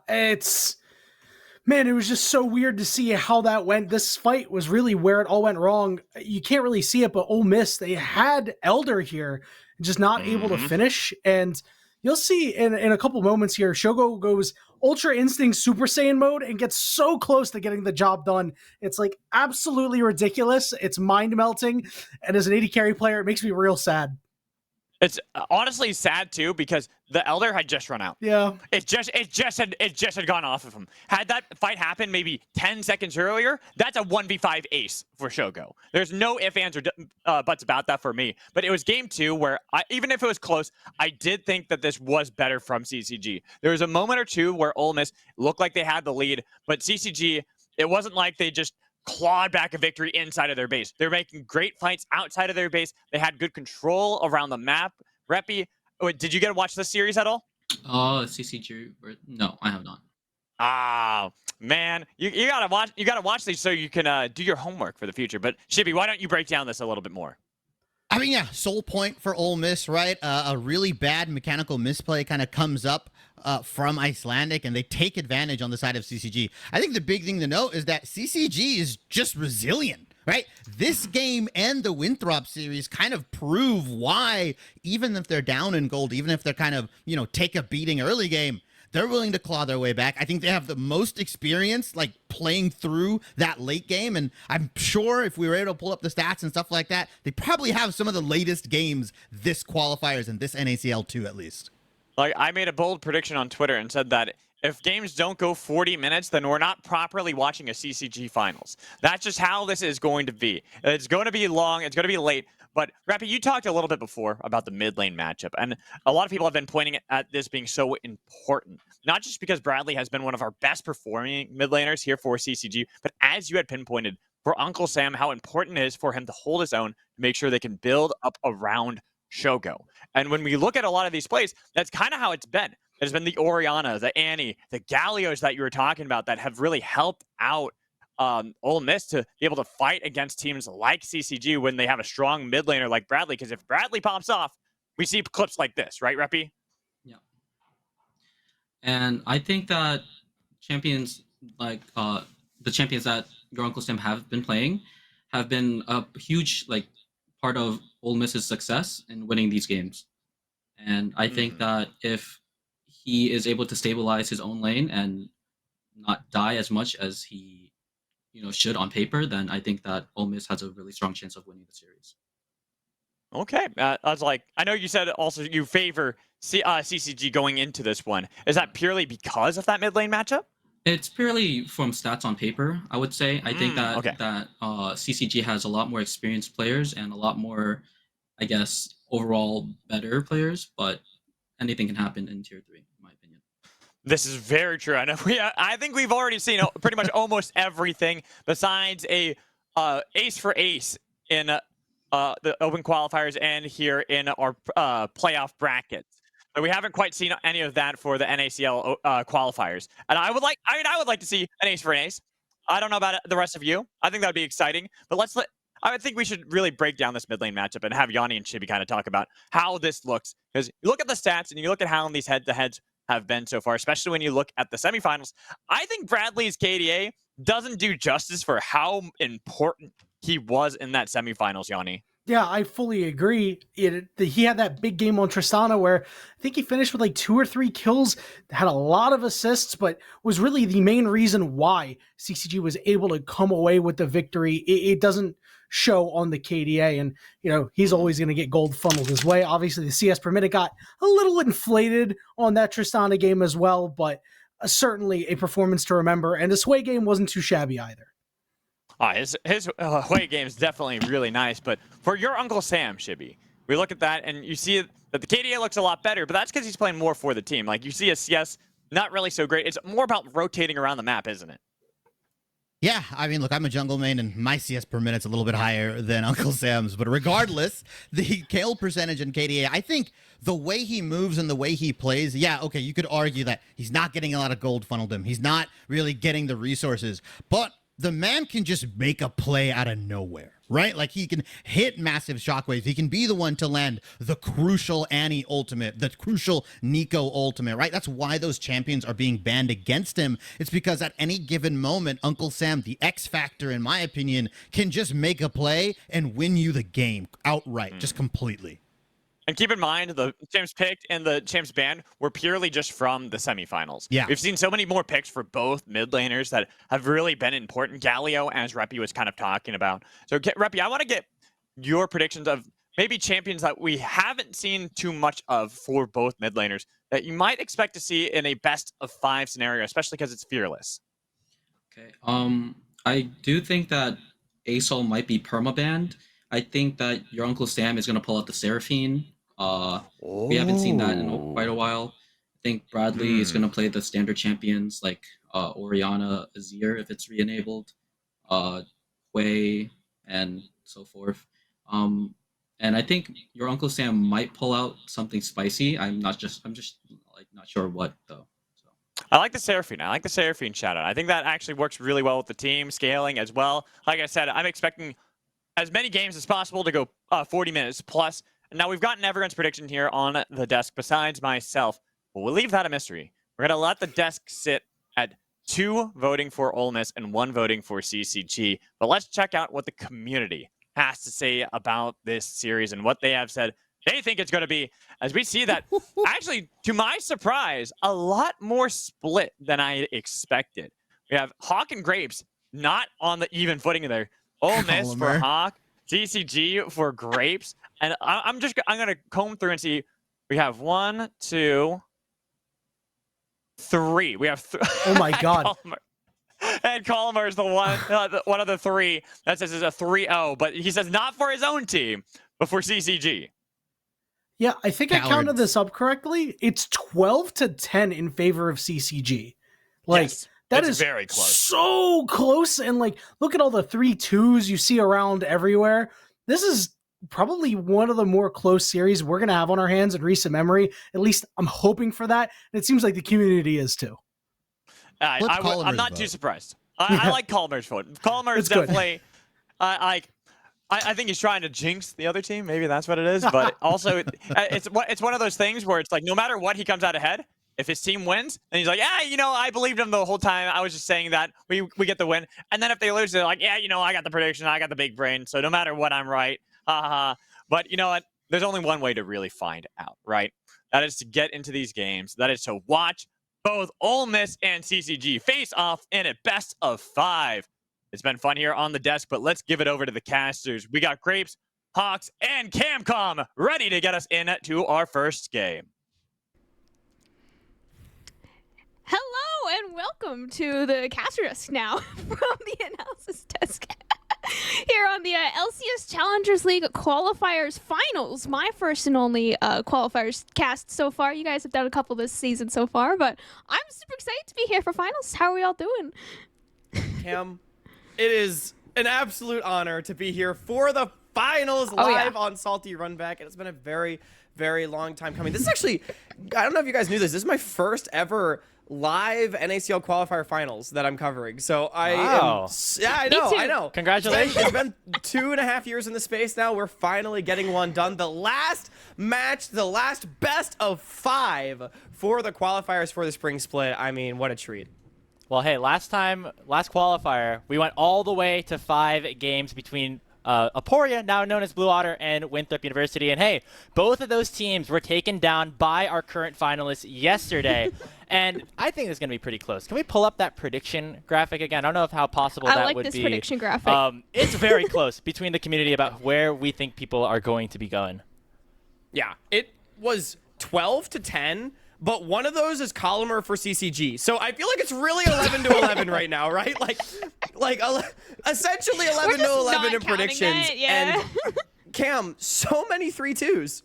man, it was just so weird to see how that went. This fight was really where it all went wrong. You can't really see it, but Ole Miss, they had Elder here, just not able to finish. And you'll see in a couple moments here, Shogo goes Ultra Instinct Super Saiyan mode and gets so close to getting the job done. It's like absolutely ridiculous. It's mind melting. And as an AD carry player, it makes me real sad. It's honestly sad too, because the Elder had just run out. Yeah. It just had gone off of him. Had that fight happened maybe 10 seconds earlier, that's a 1v5 ace for Shogo. There's no ifs, ands, or buts about that for me. But it was game 2 where, even if it was close, I did think that this was better from CCG. There was a moment or two where Ole Miss looked like they had the lead, but CCG, it wasn't like they just clawed back a victory inside of their base. They're making great fights outside of their base. They had good control around the map. Reppy, did you get to watch this series at all? CCG? No, I have not. Ah, man, you gotta watch. You gotta watch these so you can do your homework for the future. But Shibi, why don't you break down this a little bit more? I mean, yeah, soul point for Ole Miss, right? A really bad mechanical misplay kind of comes up from Icelandic, and they take advantage on the side of CCG. I think the big thing to note is that CCG is just resilient, right? This game and the Winthrop series kind of prove why, even if they're down in gold, even if they're kind of, take a beating early game, they're willing to claw their way back. I think they have the most experience, like, playing through that late game. And I'm sure if we were able to pull up the stats and stuff like that, they probably have some of the latest games this qualifiers and this NACL too, at least. Like, I made a bold prediction on Twitter and said that if games don't go 40 minutes, then we're not properly watching a CCG finals. That's just how this is going to be. It's going to be long. It's going to be late. But, Rappy, you talked a little bit before about the mid lane matchup, and a lot of people have been pointing at this being so important, not just because Bradley has been one of our best performing mid laners here for CCG, but as you had pinpointed for Uncle Sam, how important it is for him to hold his own to make sure they can build up around Shogo. And when we look at a lot of these plays, that's kind of how it's been. There's been the Orianna, the Annie, the Gallios that you were talking about that have really helped out Ole Miss to be able to fight against teams like CCG when they have a strong mid laner like Bradley. Because if Bradley pops off, we see clips like this, right, Reppy? Yeah. And I think that champions like the champions that your Uncle Sam have been playing have been a huge part of Ole Miss's success in winning these games. And I think that if he is able to stabilize his own lane and not die as much as he should on paper, then I think that Ole Miss has a really strong chance of winning the series. Okay. I was like, I know you said also you favor CCG going into this one. Is that purely because of that mid lane matchup? It's purely from stats on paper, I would say. I think that okay. that CCG has a lot more experienced players and a lot more, I guess, overall better players, but anything can happen in Tier 3, in my opinion. This is very true. I know. I think we've already seen pretty much almost everything besides a ace for ace in the open qualifiers and here in our playoff brackets. But we haven't quite seen any of that for the NACL qualifiers. And I would like to see an ace for an ace. I don't know about the rest of you. I think that'd be exciting. But I think we should really break down this mid lane matchup and have Yanni and Chibi kind of talk about how this looks. Because you look at the stats and you look at how these head-to-heads have been so far, especially when you look at the semifinals. I think Bradley's KDA doesn't do justice for how important he was in that semifinals, Yanni. Yeah, I fully agree. He had that big game on Tristana where I think he finished with 2 or 3 kills, had a lot of assists, but was really the main reason why CCG was able to come away with the victory. It doesn't show on the KDA, and he's always going to get gold funneled his way. Obviously, the CS per minute got a little inflated on that Tristana game as well, but certainly a performance to remember, and the Sway game wasn't too shabby either. His away game is definitely really nice, but for your Uncle Sam, Shibby, we look at that and you see that the KDA looks a lot better, but that's because he's playing more for the team. Like, you see a CS not really so great. It's more about rotating around the map, isn't it? Yeah, I mean, look, I'm a jungle main, and my CS per minute's a little bit higher than Uncle Sam's, but regardless, the kill percentage in KDA, I think the way he moves and the way he plays, yeah, okay, you could argue that he's not getting a lot of gold funneled him. He's not really getting the resources, but the man can just make a play out of nowhere, right? Like, he can hit massive shockwaves. He can be the one to land the crucial Annie ultimate, the crucial Nico ultimate, right? That's why those champions are being banned against him. It's because at any given moment, Uncle Sam, the X factor, in my opinion, can just make a play and win you the game outright, just completely. And keep in mind, the champs picked and the champs banned were purely just from the semifinals. Yeah. We've seen so many more picks for both mid laners that have really been important. Galio, as Reppy was kind of talking about. So, Reppy, I want to get your predictions of maybe champions that we haven't seen too much of for both mid laners that you might expect to see in a best of 5 scenario, especially because it's fearless. Okay. I do think that ASOL might be permabanned. I think that your Uncle Sam is going to pull out the Seraphine. We haven't seen that in quite a while. I think Bradley is going to play the standard champions like Orianna, Azir if it's re-enabled, Wei, and so forth. And I think your Uncle Sam might pull out something spicy. I'm just not sure what though. I like the Seraphine. I like the Seraphine shout out. I think that actually works really well with the team scaling as well. Like I said, I'm expecting as many games as possible to go 40 minutes plus. Now, we've gotten everyone's prediction here on the desk besides myself, but we'll leave that a mystery. We're going to let the desk sit at 2 voting for Ole Miss and 1 voting for CCG. But let's check out what the community has to say about this series and what they have said they think it's going to be, as we see that, actually, to my surprise, a lot more split than I expected. We have Hawk and Grapes not on the even footing there. Ole Miss for Hawk, CCG for Grapes. And I'm going to comb through and see. We have 1, 2, 3. We have Oh my God. And Collimer is the one of the 3 that says it's a 3-0, but he says not for his own team, but for CCG. Yeah, I think Cowards. I counted this up correctly. It's 12-10 in favor of CCG. Like, Yes, that it's is very close. So close. And like, look at all the 3-2s you see around everywhere. This is probably one of the more close series we're going to have on our hands in recent memory. At least I'm hoping for that. And it seems like the community is too. I'm not too surprised. I like Collimer's vote. Collimer is definitely, I think he's trying to jinx the other team. Maybe that's what it is. But also, it's one of those things where it's like no matter what, he comes out ahead. If his team wins, then he's like, yeah, you know, I believed him the whole time. I was just saying that we get the win. And then if they lose, they're like, yeah, you know, I got the prediction. I got the big brain. So no matter what, I'm right. But you know what? There's only one way to really find out, right? That is to get into these games. That is to watch both Ole Miss and CCG face off in a best of 5. It's been fun here on the desk, but let's give it over to the casters. We got Grapes, Hawks, and Camcom ready to get us into our first game. Hello and welcome to the caster desk now from the analysis desk. Here on the LCS Challengers League Qualifiers Finals, my first and only Qualifiers cast so far. You guys have done a couple this season so far, but I'm super excited to be here for Finals. How are we all doing? Cam, it is an absolute honor to be here for the Finals live on Salty Runback, and it's been a very, very long time coming. This is actually, I don't know if you guys knew this is my first ever live NACL qualifier finals that I'm covering. So I I know. Congratulations. It's been 2.5 years in the space now. We're finally getting one done. The last match, the last best of 5 for the qualifiers for the spring split. I mean, what a treat. Well, hey, last qualifier, we went all the way to 5 games between Aporia, now known as Blue Otter, and Winthrop University. And hey, both of those teams were taken down by our current finalists yesterday. And I think it's going to be pretty close. Can we pull up that prediction graphic again? I don't know how possible that would be. I like this prediction graphic. It's very close between the community about where we think people are going to be going. Yeah, it was 12-10. But one of those is Collimer for CCG. So I feel like it's really 11-11 right now, right? Like essentially 11-11 in predictions. It, yeah. And Cam, so many 3-2s.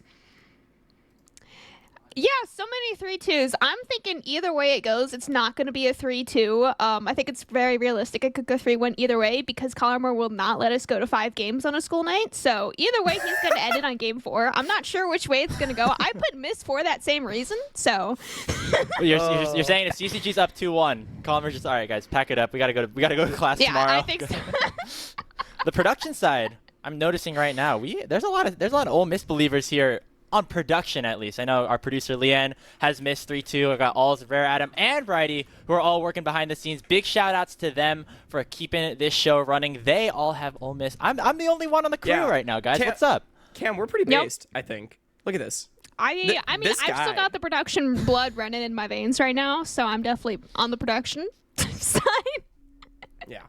Yeah, so many 3-2s. I'm thinking either way it goes, it's not going to be a 3-2. I think it's very realistic. It could go 3-1 either way because Collimer will not let us go to 5 games on a school night. So either way, he's going to end it on game 4. I'm not sure which way it's going to go. I put Miss for that same reason. So you're saying if CCG's up 2-1, Collimer's just all right, guys, pack it up. We gotta go to class tomorrow. Yeah, I think so. The production side, I'm noticing right now, there's a lot of Ole Miss believers here. On production, at least. I know our producer, Leanne, has missed 3-2. I got Alls, Rare Adam, and Brighty, who are all working behind the scenes. Big shout-outs to them for keeping this show running. They all have Ole Miss. I'm the only one on the crew right now, guys. What's up? Cam, we're pretty based, I think. Look at this. I mean, I've still got the production blood running in my veins right now, so I'm definitely on the production side. Yeah.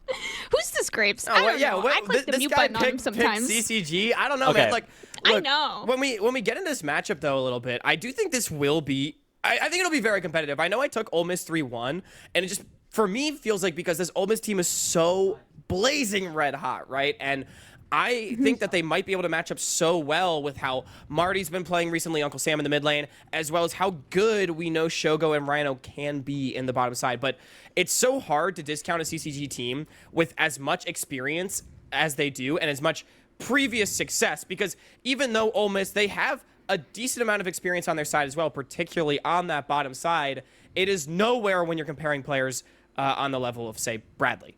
Who's this Grapes? Oh, I don't know. I click the mute button on him sometimes. CCG. I don't know, man. Like, look, I know. When we get into this matchup though a little bit, I do think this will be. I think it'll be very competitive. I know I took Ole Miss 3-1, and it just for me feels like because this Ole Miss team is so blazing red hot, right? And I think that they might be able to match up so well with how Marty's been playing recently, Uncle Sam in the mid lane, as well as how good we know Shogo and Rhino can be in the bottom side. But it's so hard to discount a CCG team with as much experience as they do and as much previous success, because even though Ole Miss, they have a decent amount of experience on their side as well, particularly on that bottom side, it is nowhere when you're comparing players on the level of, say, Bradley.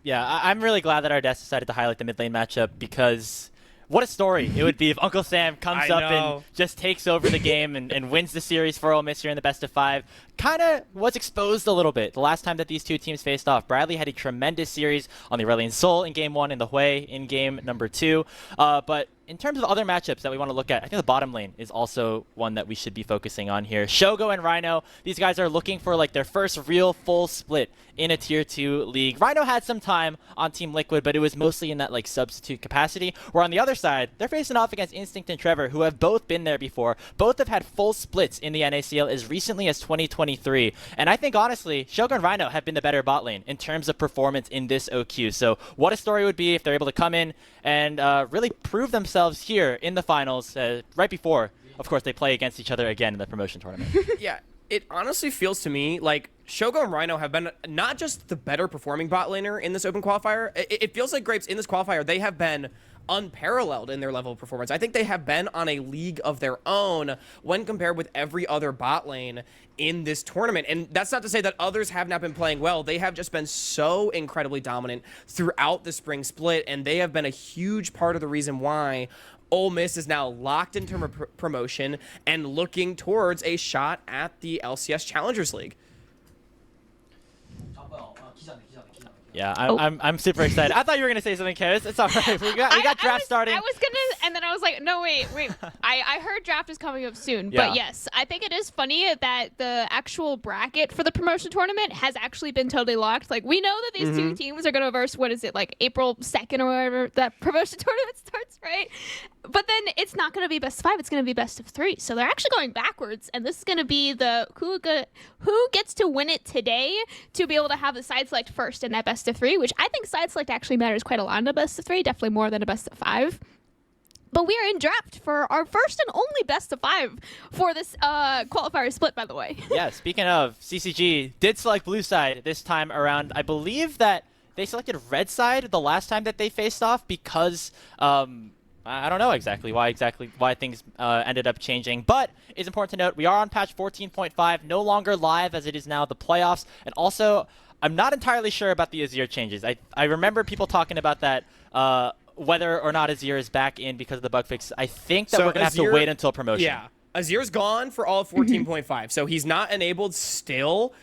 Yeah, I'm really glad that our desk decided to highlight the mid lane matchup because what a story it would be if Uncle Sam comes up and just takes over the game and wins the series for Ole Miss here in the best of 5. Kind of was exposed a little bit the last time that these two teams faced off. Bradley had a tremendous series on the Aurelion Sol in game 1 and the Hui in game number 2. But in terms of other matchups that we want to look at, I think the bottom lane is also one that we should be focusing on here. Shogo and Rhino, these guys are looking for like their first real full split in a tier 2 league. Rhino had some time on Team Liquid, but it was mostly in that like substitute capacity. Where on the other side, they're facing off against Instinct and Trevor, who have both been there before. Both have had full splits in the NACL as recently as 2023. And I think honestly, Shogo and Rhino have been the better bot lane in terms of performance in this OQ. So what a story would be if they're able to come in and really prove themselves here in the finals right before, of course, they play against each other again in the promotion tournament. Yeah, it honestly feels to me like Shogo and Rhino have been not just the better performing bot laner in this open qualifier. It feels like Grapes in this qualifier, they have been unparalleled in their level of performance. I think they have been on a league of their own when compared with every other bot lane in this tournament. And that's not to say that others have not been playing well. They have just been so incredibly dominant throughout the spring split, and they have been a huge part of the reason why Ole Miss is now locked into promotion and looking towards a shot at the LCS Challengers League. Yeah, I'm super excited. I thought you were gonna say something, Karis. It's all right. We got draft starting. I was gonna, and then I was like, no, wait. I heard draft is coming up soon. Yeah. But yes, I think it is funny that the actual bracket for the promotion tournament has actually been totally locked. Like, we know that these two teams are gonna verse, what is it, like April 2nd or whatever that promotion tournament starts, right? But then it's not gonna be best of 5. It's gonna be best of 3. So they're actually going backwards, and this is gonna be the who gets to win it today to be able to have the side select first in that best of 3, which I think side select actually matters quite a lot in a best of 3, definitely more than a best of 5. But we are in draft for our first and only best of 5 for this qualifier split, by the way. Yeah, speaking of, CCG did select blue side this time around. I believe that they selected red side the last time that they faced off because I don't know exactly why things ended up changing, but it's important to note we are on patch 14.5, no longer live as it is now the playoffs, and also I'm not entirely sure about the Azir changes. I remember people talking about that, whether or not Azir is back in because of the bug fix. I think that we're going to have to wait until promotion. Yeah, Azir's gone for all of 14.5, so he's not enabled still,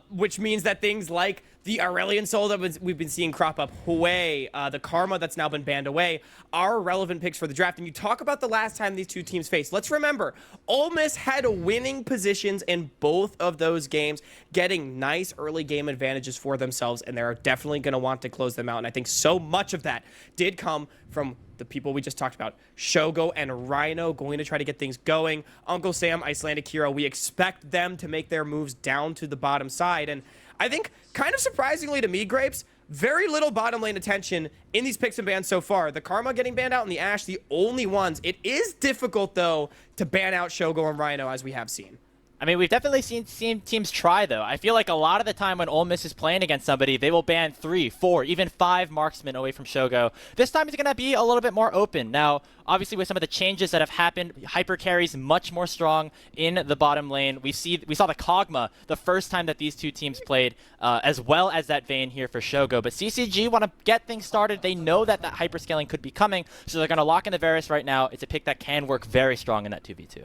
which means that things like the Aurelion Soul that we've been seeing crop up, Hue, the Karma that's now been banned away, are relevant picks for the draft. And you talk about the last time these two teams faced. Let's remember, Ole Miss had winning positions in both of those games, getting nice early game advantages for themselves, and they're definitely going to want to close them out. And I think so much of that did come from the people we just talked about, Shogo and Rhino going to try to get things going. Uncle Sam, Icelandic Hero, we expect them to make their moves down to the bottom side. And I think, kind of surprisingly to me, Grapes, very little bottom lane attention in these picks and bans so far. The Karma getting banned out and the Ashe, the only ones. It is difficult, though, to ban out Shogo and Rhino, as we have seen. I mean, we've definitely seen teams try, though. I feel like a lot of the time when Ole Miss is playing against somebody, they will ban 3, 4, even 5 marksmen away from Shogo. This time he's going to be a little bit more open. Now, obviously, with some of the changes that have happened, Hyper carries much more strong in the bottom lane. We saw the Kog'Maw the first time that these two teams played, as well as that Vayne here for Shogo. But CCG want to get things started. They know that hyper scaling could be coming, so they're going to lock in the Varus right now. It's a pick that can work very strong in that 2v2.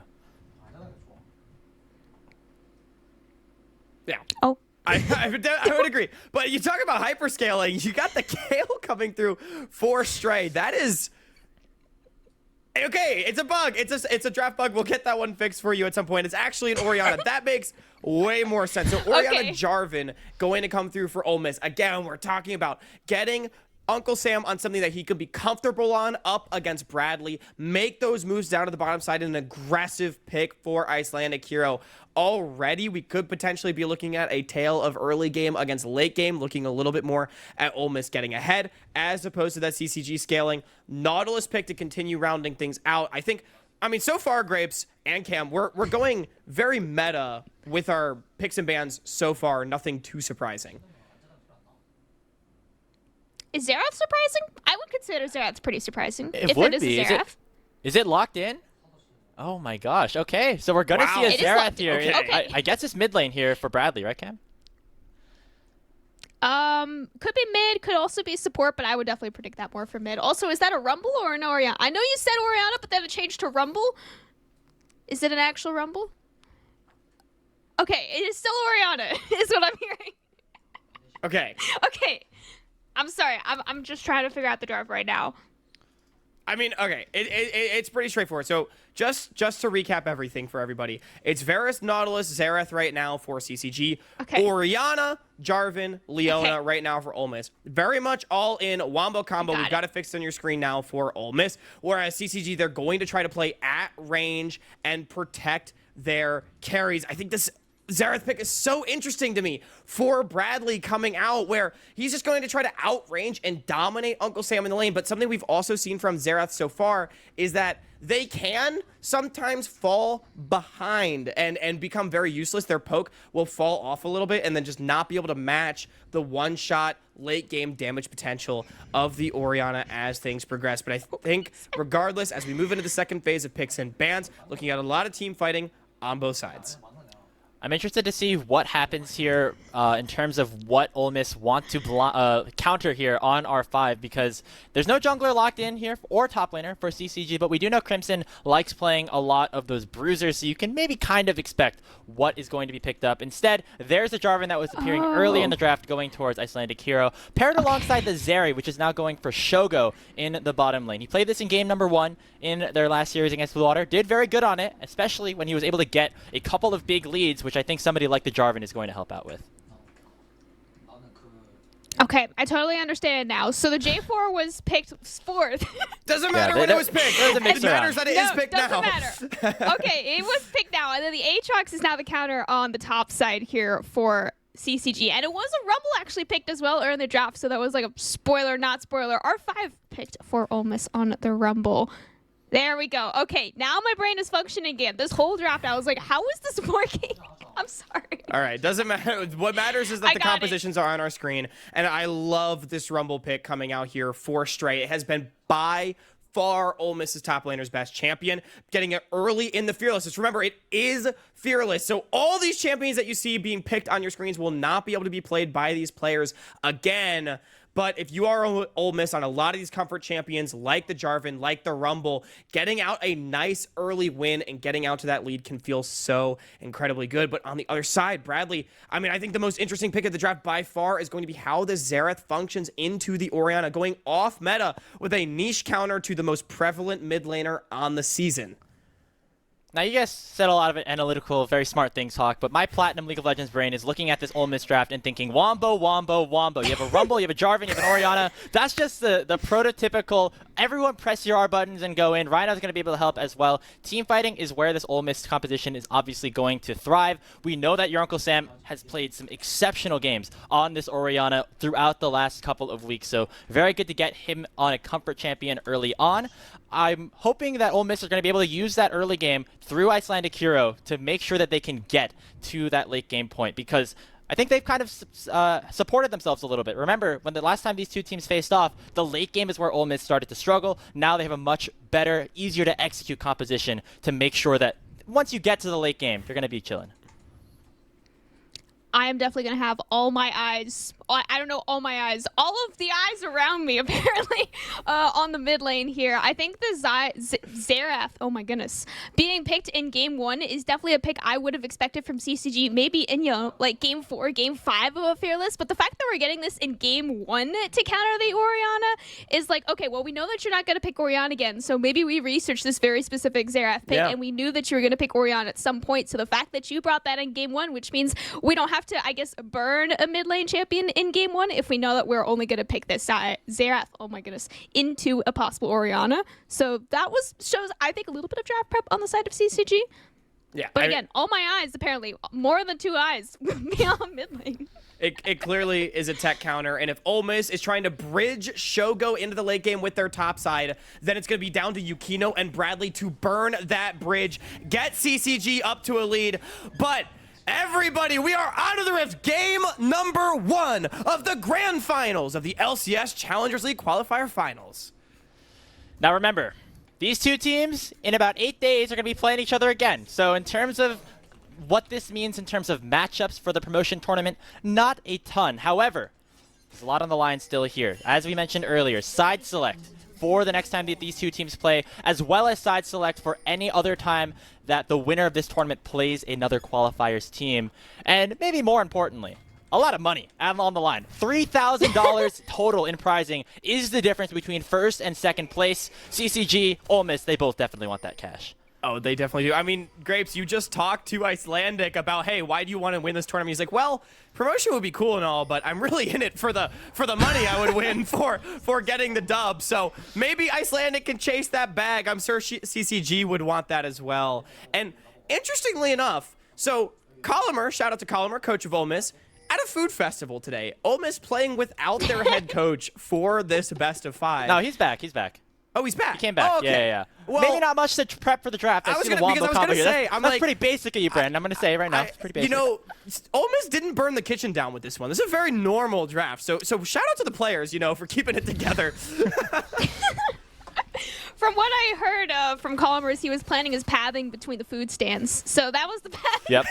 Yeah. Oh. I would agree. But you talk about hyperscaling, you got the Kale coming through for Stray. That is... Okay, it's a bug. It's a draft bug. We'll get that one fixed for you at some point. It's actually an Orianna. That makes way more sense. So Orianna Jarvan going to come through for Ole Miss. Again, we're talking about getting Uncle Sam on something that he could be comfortable on up against Bradley. Make those moves down to the bottom side. An aggressive pick for Icelandic Hero. Already, we could potentially be looking at a tale of early game against late game, looking a little bit more at Ole Miss getting ahead, as opposed to that CCG scaling. Nautilus pick to continue rounding things out. I mean, so far, Grapes and Cam, we're going very meta with our picks and bans so far. Nothing too surprising. Is Xerath surprising? I would consider Xerath pretty surprising. It would be. Is it locked in? Oh my gosh. Okay, so we're gonna see a Xerath here. Okay. I guess it's mid lane here for Bradley, right, Cam? Could be mid, could also be support, but I would definitely predict that more for mid. Also, is that a Rumble or an Orianna? I know you said Orianna, but then it changed to Rumble. Is it an actual Rumble? Okay, it is still Orianna, is what I'm hearing. Okay. Okay. I'm sorry. I'm just trying to figure out the draft right now. I mean, okay, it's pretty straightforward. So just to recap everything for everybody, it's Varus, Nautilus, Xerath right now for CCG, Orianna, Jarvan, Leona right now for Ole Miss. Very much all in wombo combo. We've got it fixed on your screen now for Ole Miss. Whereas CCG, they're going to try to play at range and protect their carries. I think this Xerath pick is so interesting to me for Bradley coming out, where he's just going to try to outrange and dominate Uncle Sam in the lane. But something we've also seen from Xerath so far is that they can sometimes fall behind and become very useless. Their poke will fall off a little bit and then just not be able to match the one-shot late game damage potential of the Orianna as things progress. But I think regardless, as we move into the second phase of picks and bans, looking at a lot of team fighting on both sides. I'm interested to see what happens here in terms of what Ole Miss want to counter here on R5, because there's no jungler locked in here or top laner for CCG, but we do know Crimson likes playing a lot of those bruisers, so you can maybe kind of expect what is going to be picked up. Instead, there's a Jarvan that was appearing early in the draft going towards Icelandic Hero, paired alongside the Zeri, which is now going for Shogo in the bottom lane. He played this in game number 1 in their last series against Blue Water, did very good on it, especially when he was able to get a couple of big leads, which I think somebody like the Jarvan is going to help out with. Okay, I totally understand now. So the J4 was picked 4th. Doesn't matter when it was picked. It matters that it is picked now. Doesn't matter. Okay, it was picked now. And then the Aatrox is now the counter on the top side here for CCG. And it was a Rumble actually picked as well early in the draft. So that was like a spoiler, not spoiler. R5 picked for Ole Miss on the Rumble. There we go. Okay, now my brain is functioning again. This whole draft, I was like, how is this working? I'm sorry. All right, doesn't matter. What matters is that the compositions are on our screen, and I love this Rumble pick coming out here for Stray. It has been by far Ole Miss's top laner's best champion, getting it early in the Fearless. Just remember, it is Fearless, so all these champions that you see being picked on your screens will not be able to be played by these players again. But if you are Ole Miss on a lot of these comfort champions, like the Jarvan, like the Rumble, getting out a nice early win and getting out to that lead can feel so incredibly good. But on the other side, Bradley, I mean, I think the most interesting pick of the draft by far is going to be how the Xerath functions into the Orianna, going off meta with a niche counter to the most prevalent mid laner on the season. Now, you guys said a lot of analytical, very smart things, Hawk, but my Platinum League of Legends brain is looking at this Ole Miss draft and thinking, wombo, wombo, wombo. You have a Rumble, you have a Jarvan, you have an Orianna. That's just the prototypical, everyone press your R buttons and go in. Rhino's going to be able to help as well. Team fighting is where this Ole Miss composition is obviously going to thrive. We know that your Uncle Sam has played some exceptional games on this Orianna throughout the last couple of weeks, so very good to get him on a comfort champion early on. I'm hoping that Ole Miss is going to be able to use that early game through Icelandic Hero to make sure that they can get to that late game point, because I think they've kind of supported themselves a little bit. Remember, when the last time these two teams faced off, the late game is where Ole Miss started to struggle. Now they have a much better, easier to execute composition to make sure that once you get to the late game, you're going to be chilling. I am definitely going to have all my eyes, I don't know, all my eyes, all of the eyes around me, apparently, on the mid lane here. I think the Xerath, oh my goodness, being picked in game 1 is definitely a pick I would have expected from CCG, maybe in, you know, like game 4, game 5 of a Fearless, but the fact that we're getting this in game 1 to counter the Orianna is like, okay, well, we know that you're not going to pick Orianna again, so maybe we researched this very specific Xerath pick, and we knew that you were going to pick Orianna at some point, so the fact that you brought that in game 1, which means we don't have to, I guess, burn a mid lane champion in game 1 if we know that we're only going to pick this Xerath, oh my goodness, into a possible Orianna. So that shows, I think, a little bit of draft prep on the side of CCG. Yeah. But again, all my eyes, apparently, more than 2 eyes beyond mid lane. It clearly is a tech counter, and if Ole Miss is trying to bridge Shogo into the late game with their top side, then it's going to be down to Yukino and Bradley to burn that bridge, get CCG up to a lead. But everybody, we are out of the rift. Game number 1 of the grand finals of the LCS Challengers League Qualifier Finals. Now remember, these two teams in about 8 days are going to be playing each other again. So in terms of what this means in terms of matchups for the promotion tournament, not a ton. However, there's a lot on the line still here. As we mentioned earlier, side select for the next time that these two teams play, as well as side select for any other time that the winner of this tournament plays another qualifiers team. And maybe more importantly, a lot of money on the line. $3,000 total in prizing is the difference between first and second place. CCG, Ole Miss, they both definitely want that cash. Oh, they definitely do. I mean, Grapes, you just talked to Icelandic about, hey, why do you want to win this tournament? He's like, well, promotion would be cool and all, but I'm really in it for the money I would win for getting the dub. So maybe Icelandic can chase that bag. I'm sure CCG would want that as well. And interestingly enough, so Colomer, shout out to Colomer, coach of Ole Miss, at a food festival today. Ole Miss playing without their head coach for this best of 5. No, he's back. Oh, he's back. He came back. Oh, okay. Yeah. Well, maybe not much to prep for the draft. I see the Wombo combo here. That's like, pretty basic of you, Brandon. I'm going to say right now. It's pretty basic. You know, Ole Miss didn't burn the kitchen down with this one. This is a very normal draft. So shout out to the players, for keeping it together. From what I heard from Colomer, he was planning his pathing between the food stands. So that was the pathing. Yep.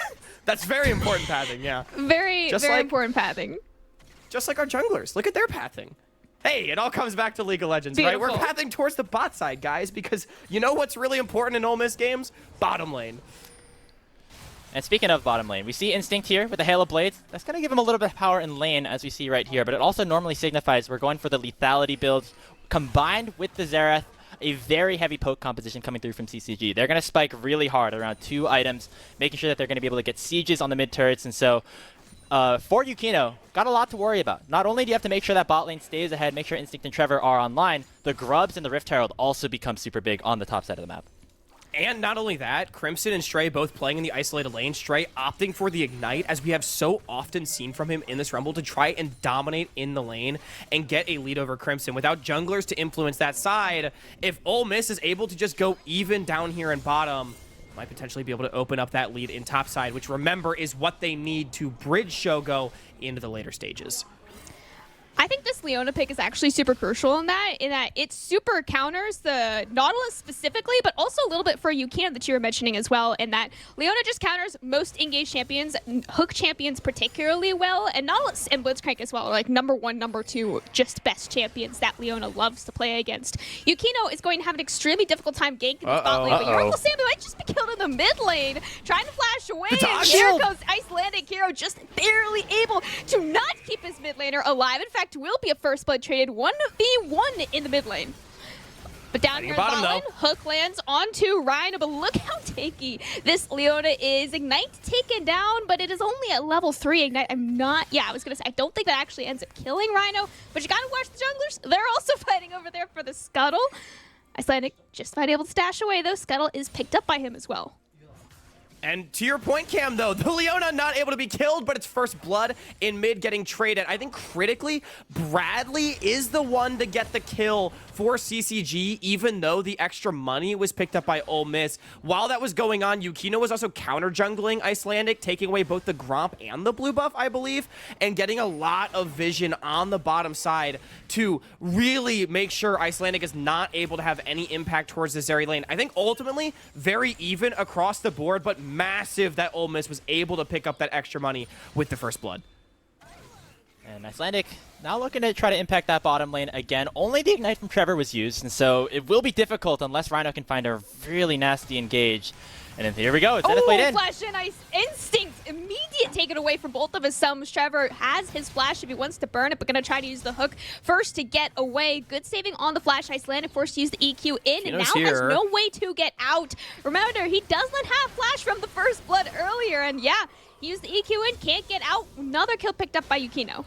That's very important pathing, yeah. Very important pathing. Just like our junglers. Look at their pathing. Hey, it all comes back to League of Legends, Beautiful. right? We're pathing towards the bot side, guys, because you know what's really important in Ole Miss games? Bottom lane. And speaking of bottom lane, we see Instinct here with the Hail of Blades. That's going to give him a little bit of power in lane, as we see right here, but it also normally signifies we're going for the lethality builds combined with the Xerath, a very heavy poke composition coming through from CCG. They're going to spike really hard around 2 items, making sure that they're going to be able to get sieges on the mid turrets, and so for Yukino, got a lot to worry about. Not only do you have to make sure that bot lane stays ahead, make sure Instinct and Trevor are online, the Grubs and the Rift Herald also become super big on the top side of the map. And not only that, Crimson and Stray both playing in the isolated lane. Stray opting for the Ignite, as we have so often seen from him in this Rumble, to try and dominate in the lane and get a lead over Crimson. Without junglers to influence that side, if Ole Miss is able to just go even down here in bottom, might potentially be able to open up that lead in top side, which, remember, is what they need to bridge Shogo into the later stages. I think this Leona pick is actually super crucial in that it super counters the Nautilus specifically, but also a little bit for Yukino that you were mentioning as well, in that Leona just counters most engaged champions, hook champions particularly well, and Nautilus and Blitzcrank as well are like number 1, number 2, just best champions that Leona loves to play against. Yukino is going to have an extremely difficult time ganking the spot lane, but your Uncle Sam might just be killed in the mid lane, trying to flash away, and here goes Icelandic Hero, just barely able to not keep his mid laner alive. In fact, will be a first blood traded 1v1 in the mid lane. But down here in the bottom lane, hook lands onto Rhino, but look how tanky this Leona is. Ignite taken down, but it is only at level 3 Ignite. I was gonna say, I don't think that actually ends up killing Rhino, but you gotta watch the junglers. They're also fighting over there for the Scuttle. Icelandic just not able to stash away, though. Scuttle is picked up by him as well. And to your point, Cam, though, the Leona not able to be killed, but it's first blood in mid getting traded. I think critically, Bradley is the one to get the kill for CCG, even though the extra money was picked up by Ole Miss. While that was going on, Yukino was also counter-jungling Icelandic, taking away both the Gromp and the blue buff, I believe, and getting a lot of vision on the bottom side to really make sure Icelandic is not able to have any impact towards this area lane. I think ultimately, very even across the board, but massive that Ole Miss was able to pick up that extra money with the first blood. And Icelandic now looking to try to impact that bottom lane again. Only the Ignite from Trevor was used, and so it will be difficult unless Rhino can find a really nasty engage. And then here we go. Zenith played in. Flash in, Instinct. Immediate taken away from both of his thumbs. Trevor has his flash if he wants to burn it, but going to try to use the hook first to get away. Good saving on the flash. Icelandic forced to use the EQ in, and now has no way to get out. Remember, he does not have flash from the first blood earlier, and yeah, he used the EQ in, can't get out. Another kill picked up by Yukino.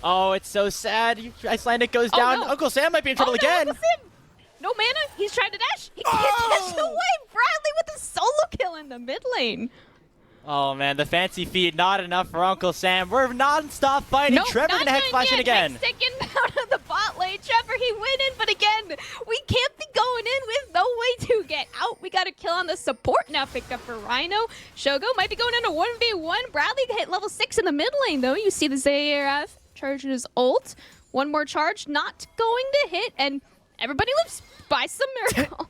Oh, it's so sad. Icelandic goes down. No. Uncle Sam might be in trouble again. Uncle Sam. No mana. He's trying to dash. He can't dash away. Bradley with a solo kill in the mid lane. Oh, man. The fancy feet, not enough for Uncle Sam. We're non-stop fighting. Nope, Trevor going to hex flash in again. Second out of the bot lane. Trevor, he went in, but again, we can't be going in with no way to get out. We got a kill on the support now picked up for Rhino. Shogo might be going into 1v1. Bradley hit level 6 in the mid lane, though. You see the Xerath charging his ult. One more charge, not going to hit, and everybody lives by some miracle.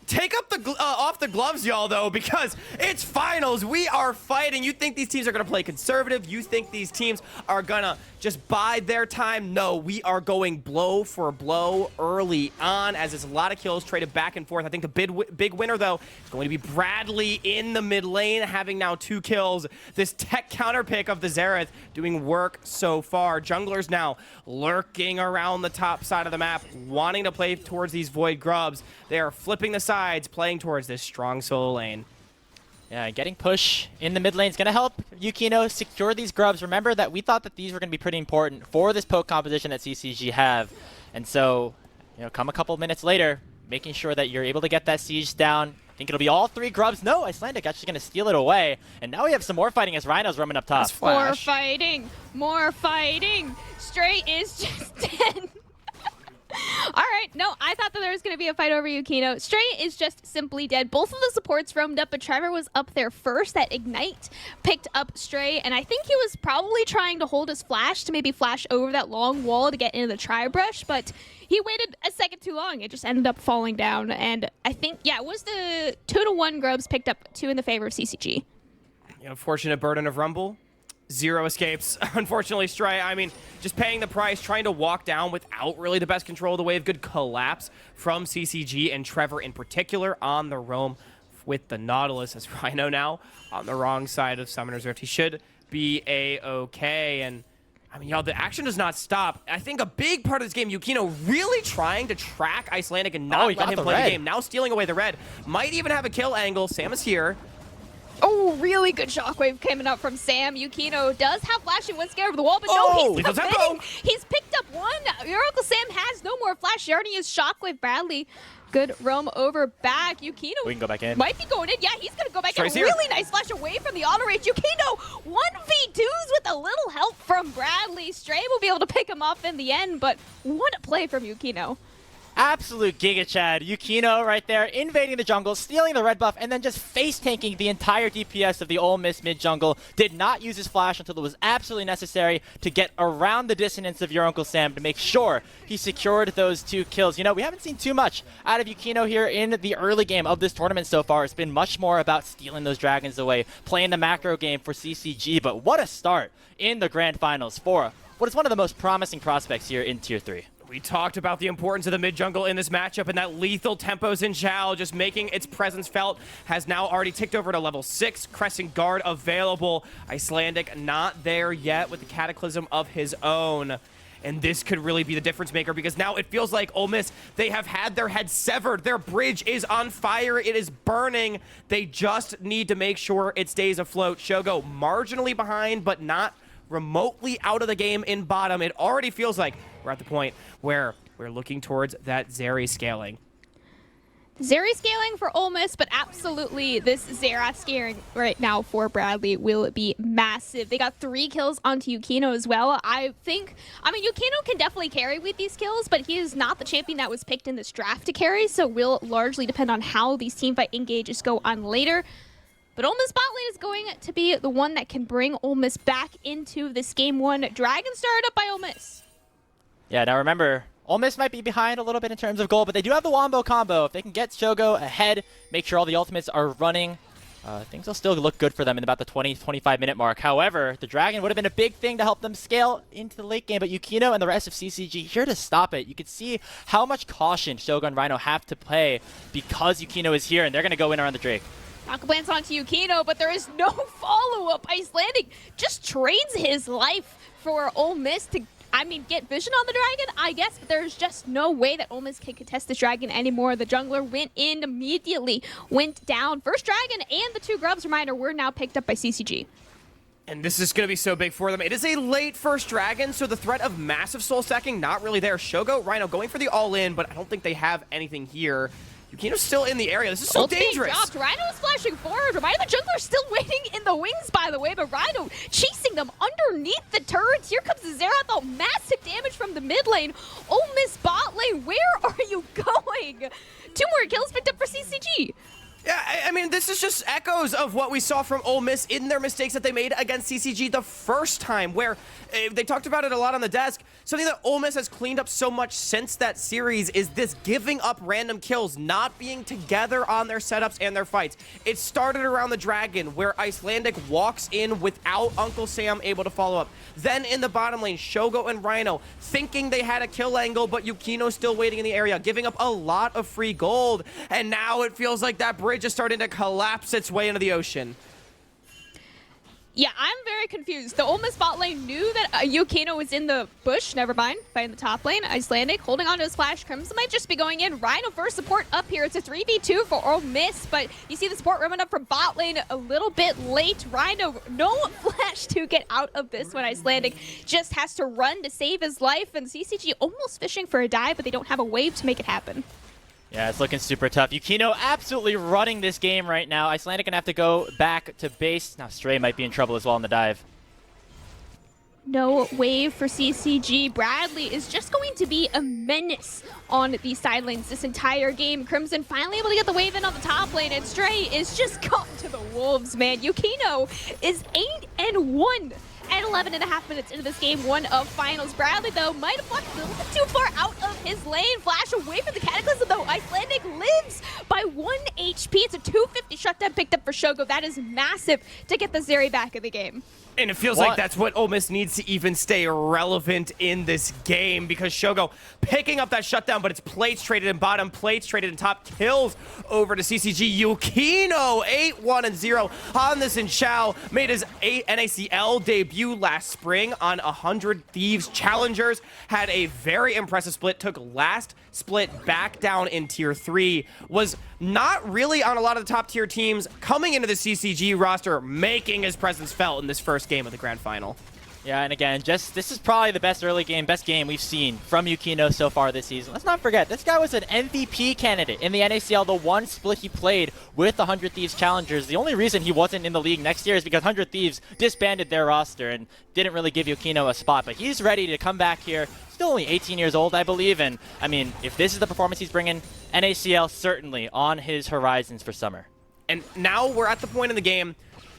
Take up the off the gloves, y'all, though, because it's finals. We are fighting. You think these teams are going to play conservative? You think these teams are going to just bide their time? No, we are going blow for blow early on, as there's a lot of kills traded back and forth. I think the big winner, though, is going to be Bradley in the mid lane, having now 2 kills. This tech counter pick of the Xerath doing work so far. Junglers now lurking around the top side of the map, wanting to play towards these Void Grubs. They are flipping the sides, playing towards this strong solo lane. Yeah, getting push in the mid lane is going to help Yukino secure these grubs. Remember that we thought that these were going to be pretty important for this poke composition that CCG have. And so, come a couple minutes later, making sure that you're able to get that siege down. I think it'll be all 3 grubs. No, Icelandic actually going to steal it away. And now we have some more fighting as Rhino's roaming up top. More fighting. More fighting. Stray is just dead. All right, no, I thought that there was going to be a fight over Yukino. Stray is just simply dead. Both of the supports roamed up, but Trevor was up there first. That Ignite picked up Stray, and I think he was probably trying to hold his flash to maybe flash over that long wall to get into the tri-brush, but he waited a second too long. It just ended up falling down, and I think, yeah, it was the 2-1 grubs picked up 2 in the favor of CCG. The unfortunate burden of Rumble. 0 escapes. Unfortunately, Stray, I mean, just paying the price, trying to walk down without really the best control of the wave. Good collapse from CCG and Trevor in particular on the roam with the Nautilus, as Rhino now on the wrong side of Summoner's Rift. He should be A-okay, and I mean, y'all, the action does not stop. I think a big part of this game, Yukino really trying to track Icelandic and not let him play the game. Now stealing away the red. Might even have a kill angle. Sam is here. Oh, really good shockwave coming up from Sam. Yukino does have flash and Windscare over the wall, but no, he's committing. He's picked up 1. Your Uncle Sam has no more flash. She already used shockwave. Bradley, good roam over back. Yukino we can go back in. Might be going in. Yeah, he's going to go back in. Really nice flash away from the auto rage. Yukino 1v2s with a little help from Bradley. Stray will be able to pick him off in the end, but what a play from Yukino. Absolute Giga Chad. Yukino right there, invading the jungle, stealing the red buff, and then just face-tanking the entire DPS of the Ole Miss mid-jungle. Did not use his flash until it was absolutely necessary to get around the dissonance of your Uncle Sam to make sure he secured those 2 kills. We haven't seen too much out of Yukino here in the early game of this tournament so far. It's been much more about stealing those dragons away, playing the macro game for CCG, but what a start in the grand finals for what is one of the most promising prospects here in Tier 3. We talked about the importance of the mid-jungle in this matchup, and that lethal tempos in Zhao just making its presence felt has now already ticked over to level 6. Crescent Guard available. Icelandic not there yet with the Cataclysm of his own. And this could really be the difference maker, because now it feels like Ole Miss, they have had their head severed. Their bridge is on fire. It is burning. They just need to make sure it stays afloat. Shogo marginally behind, but not remotely out of the game in bottom. It already feels like we're at the point where we're looking towards that Zeri scaling. Zeri scaling for Ole Miss, but absolutely this Xerath scaling right now for Bradley will be massive. They got 3 kills onto Yukino as well. I mean, Yukino can definitely carry with these kills, but he is not the champion that was picked in this draft to carry, so will largely depend on how these teamfight engages go on later. But Ole Miss bot lane is going to be the one that can bring Ole Miss back into this game 1. Dragon started up by Ole Miss. Yeah, now remember, Ole Miss might be behind a little bit in terms of gold, but they do have the Wombo combo. If they can get Shogo ahead, make sure all the ultimates are running, things will still look good for them in about the 20-25 minute mark. However, the Dragon would have been a big thing to help them scale into the late game, but Yukino and the rest of CCG here to stop it. You can see how much caution Shogo and Rhino have to play because Yukino is here, and they're going to go in around the Drake. Plants onto Yukino, but there is no follow-up. Icelandic just trades his life for Ole Miss to, get vision on the Dragon, I guess, but there's just no way that Ole Miss can contest this Dragon anymore. The jungler went in immediately, went down. First Dragon and the 2 grubs, reminder, were now picked up by CCG. And this is going to be so big for them. It is a late first Dragon, so the threat of massive soul stacking not really there. Shogo, Rhino going for the all-in, but I don't think they have anything here. Yukino's still in the area. This is so dangerous. Rhino is flashing forward. Reminder, the jungler still waiting in the wings, by the way, but Rhino chasing them underneath the turrets. Here comes the Xerath. Oh, massive damage from the mid lane. Ole Miss bot lane, where are you going? 2 more kills picked up for CCG. Yeah, I mean, this is just echoes of what we saw from Ole Miss in their mistakes that they made against CCG the first time, where they talked about it a lot on the desk. Something that Ole Miss has cleaned up so much since that series is this giving up random kills, not being together on their setups and their fights. It started around the Dragon, where Icelandic walks in without Uncle Sam able to follow up. Then in the bottom lane, Shogo and Rhino thinking they had a kill angle, but Yukino still waiting in the area, giving up a lot of free gold. And now it feels like that bridge is starting to collapse its way into the ocean. Yeah, I'm very confused. The Ole Miss bot lane knew that Yukino was in the bush. Never mind. Fighting the top lane. Icelandic holding on to his flash. Crimson might just be going in. Rhino first support up here. It's a 3v2 for Ole Miss, but you see the support running up from bot lane a little bit late. Rhino, no flash to get out of this one. Icelandic just has to run to save his life, and CCG almost fishing for a dive, but they don't have a wave to make it happen. Yeah, it's looking super tough. Yukino absolutely running this game right now. Icelandic gonna have to go back to base. Now Stray might be in trouble as well in the dive. No wave for CCG. Bradley is just going to be a menace on the side lanes this entire game. Crimson finally able to get the wave in on the top lane, and Stray is just gone to the wolves, man. Yukino is 8-1 at 11.5 minutes into this game one of finals. Bradley, though, might have walked a little bit too far out of his lane. Flash away from the Cataclysm, though. Icelandic lives by 1 HP. It's a 250 shutdown picked up for Shogo. That is massive to get the Zeri back in the game. And it feels like that's what Ole Miss needs to even stay relevant in this game, because Shogo picking up that shutdown, but it's plates traded in bottom, plates traded in top, kills over to CCG. Yukino 8-1-0 on this, and Chao made his NACL debut last spring on 100 Thieves Challengers. Had a very impressive split, took last split back down in Tier 3, was not really on a lot of the top tier teams, coming into the CCG roster, making his presence felt in this first game of the Grand Final. Yeah, and again, this is probably the best game we've seen from Yukino so far this season. Let's not forget, this guy was an MVP candidate in the NACL, the one split he played with the 100 Thieves Challengers. The only reason he wasn't in the league next year is because 100 Thieves disbanded their roster and didn't really give Yukino a spot, but he's ready to come back here. Still only 18 years old, I believe, and I mean, if this is the performance he's bringing, NACL certainly on his horizons for summer. And now we're at the point in the game,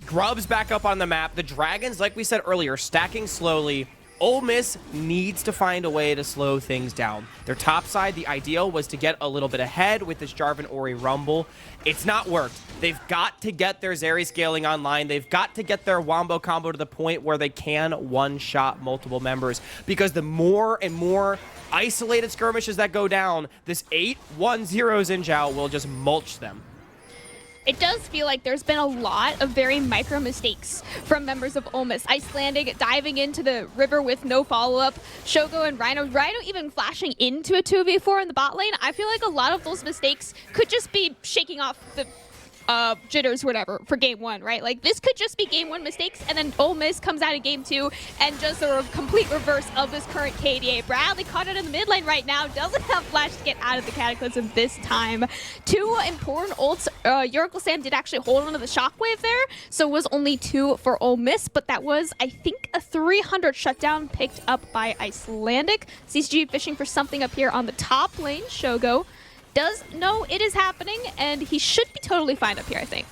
Grub's back up on the map. The Dragons, like we said earlier, stacking slowly. Ole Miss needs to find a way to slow things down. Their top side, the ideal was to get a little bit ahead with this Jarvan Ori Rumble. It's not worked. They've got to get their Zeri scaling online. They've got to get their Wombo combo to the point where they can one-shot multiple members, because the more and more isolated skirmishes that go down, this 8-1-0 Xin will just mulch them. It does feel like there's been a lot of very micro mistakes from members of Ole Miss. Icelandic diving into the river with no follow-up. Shogo and Rhino even flashing into a 2v4 in the bot lane. I feel like a lot of those mistakes could just be shaking off the jitters, whatever, for game one, right? Like, this could just be game one mistakes, and then Ole Miss comes out of game two and just a complete reverse of this current KDA. Bradley caught it in the mid lane right now, doesn't have flash to get out of the Cataclysm this time. Two important ults. Uncle Sam did actually hold onto the shockwave there, so it was only 2 for Ole Miss, but that was, I think, a 300 shutdown picked up by Icelandic. CCG fishing for something up here on the top lane. Shogo does know it is happening, and he should be totally fine up here, I think.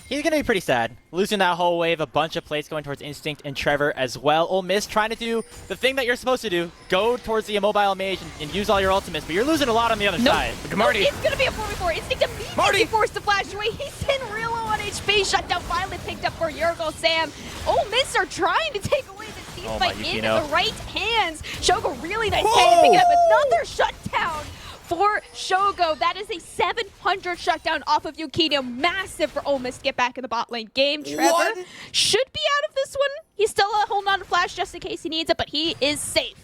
He's going to be pretty sad. Losing that whole wave, a bunch of plays going towards Instinct and Trevor as well. Ole Miss trying to do the thing that you're supposed to do, go towards the immobile mage and use all your ultimates, but you're losing a lot on the other side. Marty. It's going to be a 4v4. Instinct immediately forced to flash away. He's in real low on HP. Shutdown finally picked up for Uncle Sam. Ole Miss are trying to take away this team fight in the right hands. Shogo really nice hand picking up another shutdown for Shogo. That is a 700 shutdown off of Yukino. Massive for Ole Miss to get back in the bot lane game. Trevor should be out of this one. He's still holding on to flash just in case he needs it, but he is safe.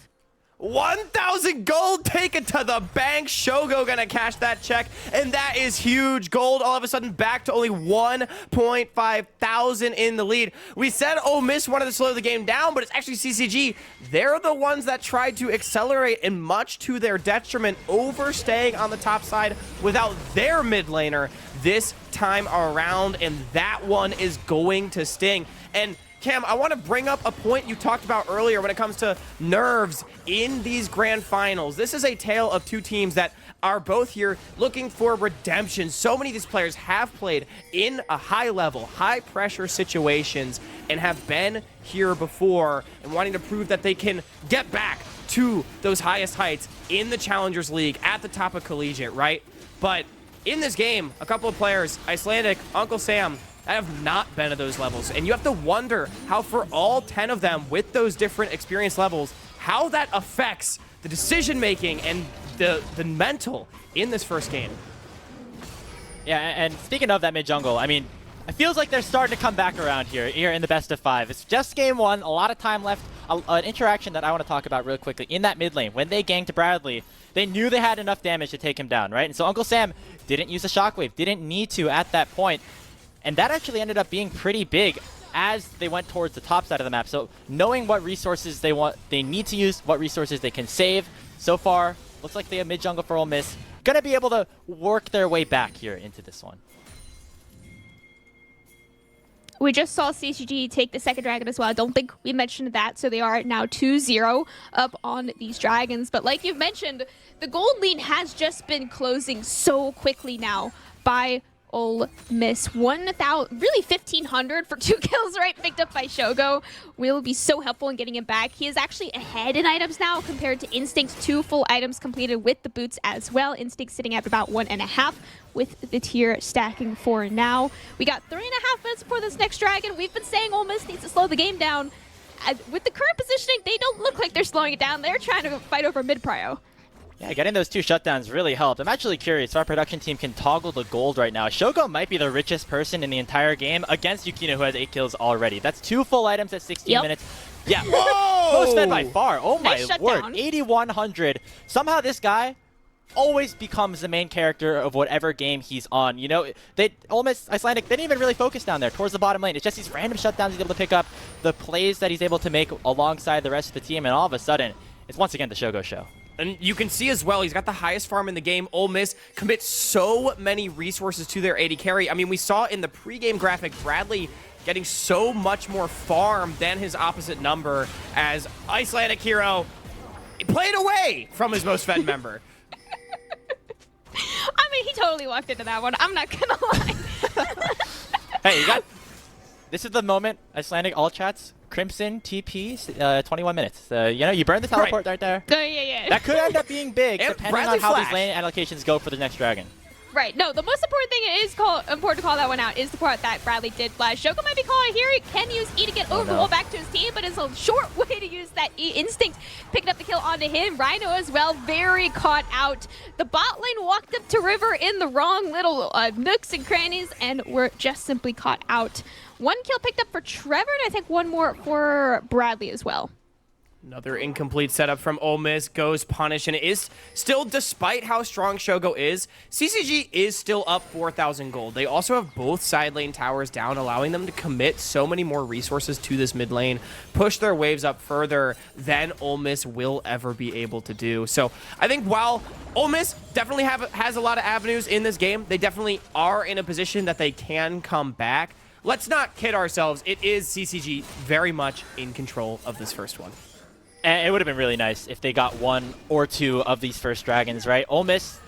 1,000 gold taken to the bank. Shogo gonna cash that check, and that is huge. Gold all of a sudden back to only 1.5 thousand in the lead. We said Ole Miss wanted to slow the game down, but it's actually CCG. They're the ones that tried to accelerate, and much to their detriment, overstaying on the top side without their mid laner this time around, and that one is going to sting. And Cam, I want to bring up a point you talked about earlier when it comes to nerves in these grand finals. This is a tale of two teams that are both here looking for redemption. So many of these players have played in a high-level, high-pressure situations and have been here before and wanting to prove that they can get back to those highest heights in the Challengers League at the top of Collegiate, right? But in this game, a couple of players, Icelandic, Uncle Sam, have not been at those levels. And you have to wonder how for all 10 of them with those different experience levels, how that affects the decision-making and the mental in this first game. Yeah, and speaking of that mid-jungle, I mean, it feels like they're starting to come back around here in the best of 5. It's just game 1, a lot of time left. An interaction that I want to talk about real quickly. In that mid lane, when they ganked Bradley, they knew they had enough damage to take him down, right? And so Uncle Sam didn't use a shockwave, didn't need to at that point. And that actually ended up being pretty big as they went towards the top side of the map. So knowing what resources they need to use, what resources they can save, so far, looks like they have mid-jungle for Ole Miss. Gonna be able to work their way back here into this one. We just saw CCG take the second dragon as well. I don't think we mentioned that, so they are now 2-0 up on these dragons. But like you've mentioned, the gold lead has just been closing so quickly now by Ole Miss. 1,500 for 2 kills, right? Picked up by Shogo. Will be so helpful in getting him back. He is actually ahead in items now compared to Instinct. 2 full items completed with the boots as well. Instinct sitting at about 1.5 with the tier stacking for now. We got 3.5 minutes for this next dragon. We've been saying Ole Miss needs to slow the game down. With the current positioning, they don't look like they're slowing it down. They're trying to fight over mid-prio. Yeah, getting those 2 shutdowns really helped. I'm actually curious if our production team can toggle the gold right now. Shogo might be the richest person in the entire game against Yukino, who has 8 kills already. That's 2 full items at 16 minutes. Yeah, most fed by far. Oh my word, 8,100. Somehow this guy always becomes the main character of whatever game he's on. You know, Ole Miss Icelandic, they didn't even really focus down there towards the bottom lane. It's just these random shutdowns he's able to pick up, the plays that he's able to make alongside the rest of the team, and all of a sudden, it's once again the Shogo show. And you can see as well, he's got the highest farm in the game. Ole Miss commits so many resources to their AD carry. I mean, we saw in the pregame graphic, Bradley getting so much more farm than his opposite number as Icelandic hero played away from his most fed member. I mean, he totally walked into that one. I'm not gonna lie. Hey, you got... This is the moment, Icelandic all chats. Crimson, TP, 21 minutes. You know, you burn the teleport right there. Oh, yeah. That could end up being big, and depending Bradley on how Flash. these lane allocations go for the next dragon. Right. No, the most important thing important to call that one out is the part that Bradley did flash. Shogo might be calling here. He can use E to get over the wall back to his team, but it's a short way to use that E. Instinct picking up the kill onto him. Rhino as well, very caught out. The bot lane walked up to River in the wrong little nooks and crannies, and were just simply caught out. 1 kill picked up for Trevor, and I think 1 more for Bradley as well. Another incomplete setup from Ole Miss goes punish, and it is still, despite how strong Shogo is, CCG is still up 4,000 gold. They also have both side lane towers down, allowing them to commit so many more resources to this mid lane, push their waves up further than Ole Miss will ever be able to do. So I think while Ole Miss definitely has a lot of avenues in this game, they definitely are in a position that they can come back. Let's not kid ourselves. It is CCG very much in control of this first one. And it would have been really nice if they got 1 or 2 of these first dragons, right? Ole Miss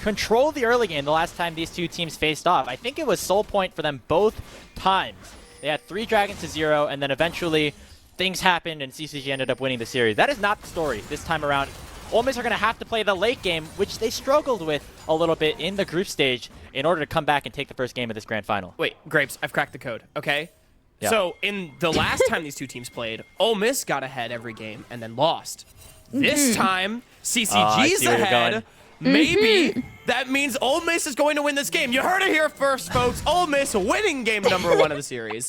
controlled the early game the last time these two teams faced off. I think it was Soul Point for them both times. They had 3 dragons to 0, and then eventually things happened and CCG ended up winning the series. That is not the story this time around. Ole Miss are going to have to play the late game, which they struggled with a little bit in the group stage in order to come back and take the first game of this grand final. Wait, Grapes, I've cracked the code, okay? Yeah. So, in the last time these two teams played, Ole Miss got ahead every game and then lost. This time, CCG's ahead. Maybe that means Ole Miss is going to win this game. You heard it here first, folks. Ole Miss winning game number 1 of the series.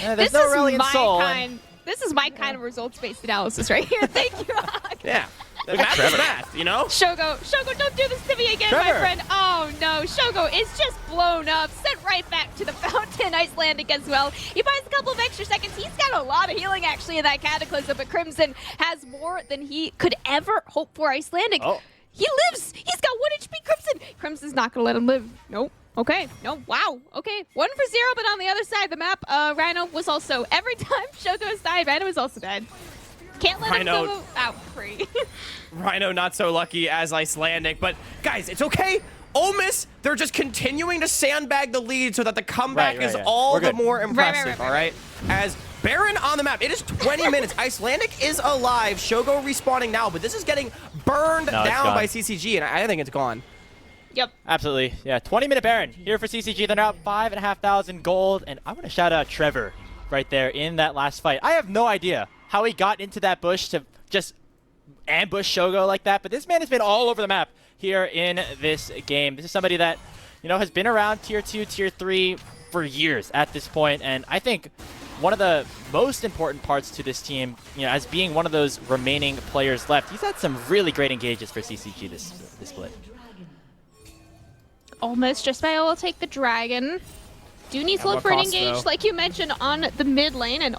Yeah, there's no Aurelian Soul. This is my kind of results-based analysis right here. Thank you, Hawk. Yeah. Math is math, you know? Shogo, don't do this to me again, my friend. Oh, no. Shogo is just blown up. Sent right back to the fountain. Icelandic as well. He buys a couple of extra seconds. He's got a lot of healing, actually, in that Cataclysm, but Crimson has more than he could ever hope for. Icelandic, he lives. He's got 1 HP. Crimson's not going to let him live. Nope. Okay, no, wow. Okay, 1 for 0, but on the other side of the map, Rhino was also, every time Shogo's died, Rhino was also dead. Can't let him go out free. Rhino not so lucky as Icelandic, but guys, it's okay. Ole Miss, they're just continuing to sandbag the lead so that the comeback is all the more impressive, all right? As Baron on the map, it is 20 minutes. Icelandic is alive. Shogo respawning now, but this is getting burned down by CCG, and I think it's gone. Yep. Absolutely. Yeah, 20-minute Baron here for CCG. They're now 5,500 gold, and I want to shout out Trevor right there in that last fight. I have no idea how he got into that bush to just ambush Shogo like that, but this man has been all over the map here in this game. This is somebody that, you know, has been around tier 2, tier 3 for years at this point, and I think one of the most important parts to this team, you know, as being one of those remaining players left, he's had some really great engages for CCG this split. Almost just by will take the dragon. Do need to look for an engage, like you mentioned, on the mid lane. And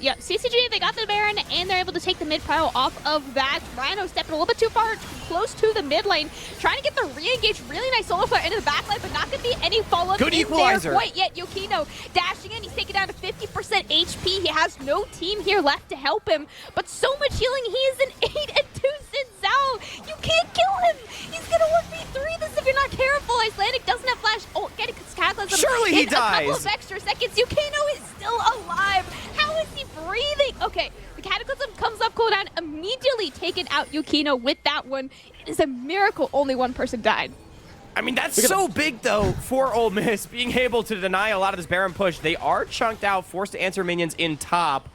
yeah, CCG, they got the Baron, and they're able to take the mid pile off of that. Rhino stepping a little bit too far, close to the mid lane, trying to get the re-engage. Really nice solo flare into the back line, but not going to be any follow-up in there quite yet. Yukino dashing in, he's taken down to 50% HP. He has no team here left to help him, but so much healing. He is an 8 and 2 Sin Zhao. You can't kill him. He's going to 1v3 this if you're not careful. Icelandic doesn't have flash. Oh, get it, Cataclysm. Surely he dies. A couple of extra seconds. Yukino is still alive. How is he breathing? Okay, the Cataclysm comes up cooldown, immediately taken out Yukino with that one. It is a miracle only one person died. I mean, that's so big, though, for Ole Miss, being able to deny a lot of this Baron push. They are chunked out, forced to answer minions in top,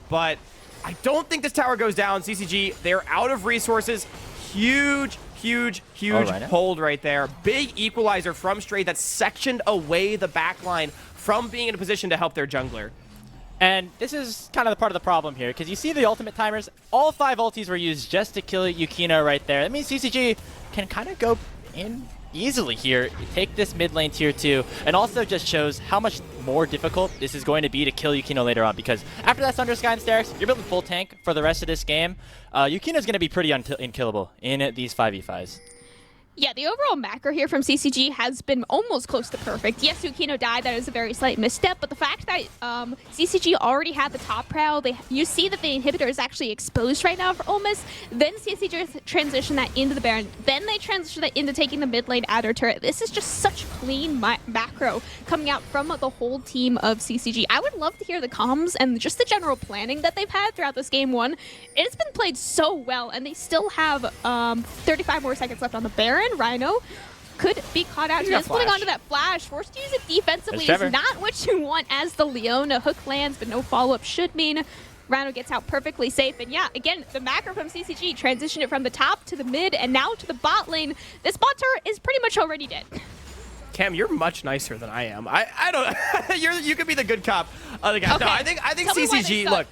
but I don't think this tower goes down. CCG, they're out of resources. Huge hold right there. Big equalizer from Stray that sectioned away the backline from being in a position to help their jungler. And this is kind of the part of the problem here, because you see the ultimate timers, all 5 ultis were used just to kill Yukino right there. That means CCG can kind of go in easily here, take this mid lane tier 2, and also just shows how much more difficult this is going to be to kill Yukino later on, because after that Thunder Sky and Sterix, you're building full tank for the rest of this game. Yukino's going to be pretty unkillable in these 5v5s. Yeah, the overall macro here from CCG has been almost close to perfect. Yes, Yukino died. That is a very slight misstep, but the fact that CCG already had the top prow, you see that the inhibitor is actually exposed right now for Ole Miss. Then CCG transition that into the Baron. Then they transition that into taking the mid lane adder turret. This is just such clean macro coming out from the whole team of CCG. I would love to hear the comms and just the general planning that they've had throughout this game 1. It's been played so well, and they still have 35 more seconds left on the Baron. Rhino could be caught out. He's holding onto that flash. Forced to use it defensively is not what you want as the Leona. Hook lands, but no follow-up should mean Rhino gets out perfectly safe. And yeah, again, the macro from CCG transitioned it from the top to the mid and now to the bot lane. This bot turret is pretty much already dead. Cam, you're much nicer than I am. I don't. You could be the good cop. Okay. No, I think CCG. Look.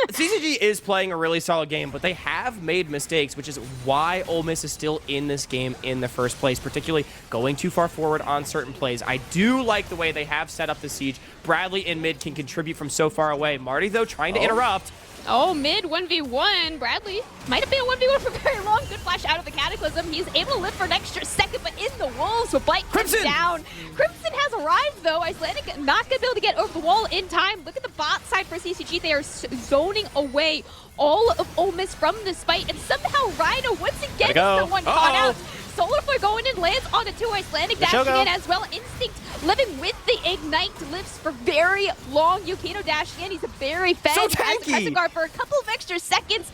CCG is playing a really solid game, but they have made mistakes, which is why Ole Miss is still in this game in the first place, particularly going too far forward on certain plays. I do like the way they have set up the siege. Bradley in mid can contribute from so far away. Marty, though, trying to interrupt. Oh, mid 1v1. Bradley might have been a 1v1 for very long. Good flash out of the Cataclysm. He's able to live for an extra second, but in the wolves with Blight comes down. Crimson has arrived, though. Icelandic not going to be able to get over the wall in time. Look at the bot side for CCG. They are zoning away all of Ole Miss from this fight, and somehow Rhino once again is the one caught out. Solar Flare going in, lands on the 2. Icelandic dashing in as well. Instinct living with the Ignite, lives for very long. Yukino dashing in, he's a very fast. So tanky! Guard for a couple of extra seconds.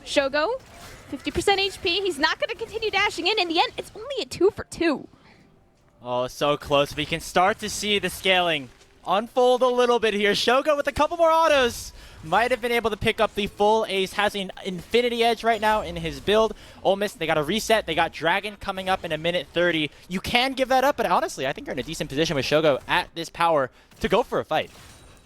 Shogo, 50% HP. He's not going to continue dashing in. In the end, it's only a 2 for 2. Oh, so close. We can start to see the scaling unfold a little bit here. Shogo with a couple more autos might have been able to pick up the full ace. Has an infinity edge right now in his build. Ole Miss, they got a reset. They got Dragon coming up in a minute 30. You can give that up, but honestly, I think you're in a decent position with Shogo at this power to go for a fight.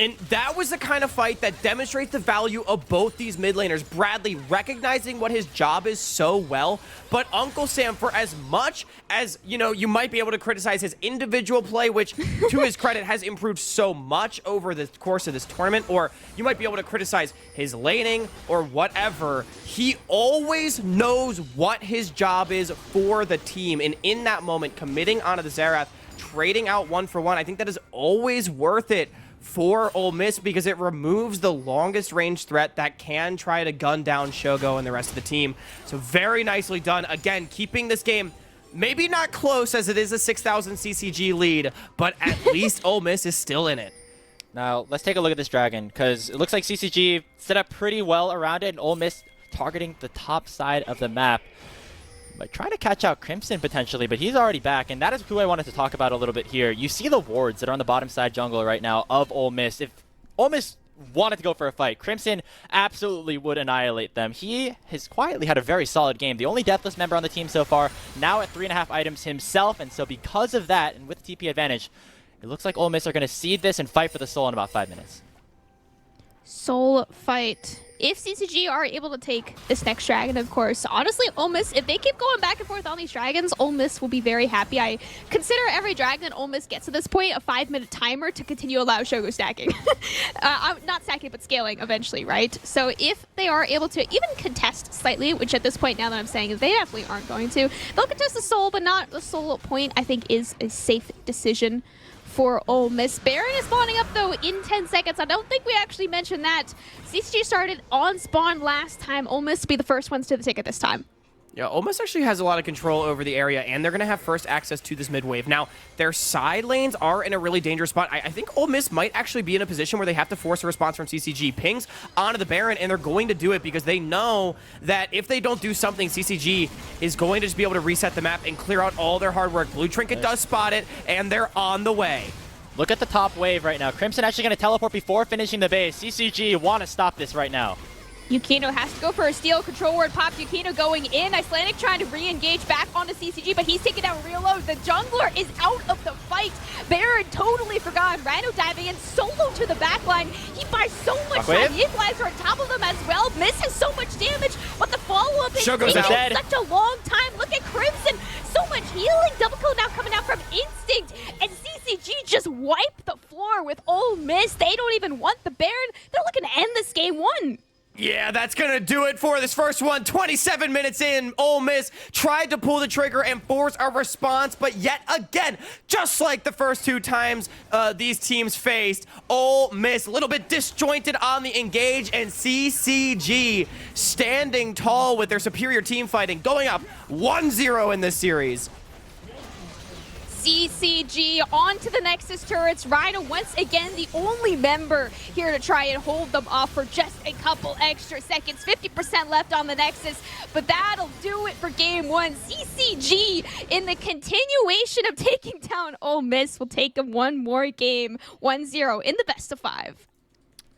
And that was the kind of fight that demonstrates the value of both these mid laners. Bradley recognizing what his job is so well, but Uncle Sam, for as much as, you know, you might be able to criticize his individual play, which to his credit has improved so much over the course of this tournament, or you might be able to criticize his laning or whatever, he always knows what his job is for the team. And in that moment, committing onto the Xerath, trading out 1-for-1, I think that is always worth it for Ole Miss, because it removes the longest range threat that can try to gun down Shogo and the rest of the team. So very nicely done. Again, keeping this game maybe not close as it is a 6,000 CCG lead, but at least Ole Miss is still in it. Now, let's take a look at this dragon, because it looks like CCG set up pretty well around it, and Ole Miss targeting the top side of the map. But trying to catch out Crimson potentially, but he's already back, and that is who I wanted to talk about a little bit here. You see the wards that are on the bottom side jungle right now of Ole Miss. If Ole Miss wanted to go for a fight, Crimson absolutely would annihilate them. He has quietly had a very solid game. The only deathless member on the team so far, now at 3.5 items himself, and so because of that, and with TP advantage, it looks like Ole Miss are going to seed this and fight for the soul in about 5 minutes. Soul fight. If CCG are able to take this next dragon, of course, honestly, Ole Miss, if they keep going back and forth on these dragons, Ole Miss will be very happy. I consider every dragon Ole Miss gets to this point a 5-minute timer to continue allow Shogo stacking. Not stacking, but scaling eventually, right? So if they are able to even contest slightly, which at this point, now that I'm saying, they definitely aren't going to, they'll contest the soul, but not the soul point, I think is a safe decision for Ole Miss. Baron is spawning up, though, in 10 seconds. I don't think we actually mentioned that. CCG started on spawn last time. Ole Miss will be the first ones to the ticket this time. Yeah, Ole Miss actually has a lot of control over the area, and they're going to have first access to this mid wave. Now, their side lanes are in a really dangerous spot. I think Ole Miss might actually be in a position where they have to force a response from CCG. Pings onto the Baron, and they're going to do it because they know that if they don't do something, CCG is going to just be able to reset the map and clear out all their hard work. Blue Trinket does spot it, and they're on the way. Look at the top wave right now. Crimson actually going to teleport before finishing the base. CCG want to stop this right now. Yukino has to go for a steal. Control word popped. Yukino going in. Icelandic trying to re-engage back onto CCG, but he's taking down real low. The jungler is out of the fight. Baron totally forgot. Rhino diving in solo to the backline. He buys so much time. The equalizer on top of them as well. Misses so much damage, but the follow-up is taking such a long time. Look at Crimson. So much healing. Double kill now coming out from Instinct. And CCG just wipe the floor with Ole Miss. They don't even want the Baron. They're looking to end this game 1. Yeah, that's going to do it for this first one. 27 minutes in, Ole Miss tried to pull the trigger and force a response, but yet again, just like the first 2 times these teams faced, Ole Miss a little bit disjointed on the engage, and CCG standing tall with their superior team fighting, going up 1-0 in this series. CCG onto the Nexus turrets. Rhino once again the only member here to try and hold them off for just a couple extra seconds. 50% left on the Nexus, but that'll do it for game 1. CCG in the continuation of taking down Ole Miss will take them one more game. 1-0 in the best of 5.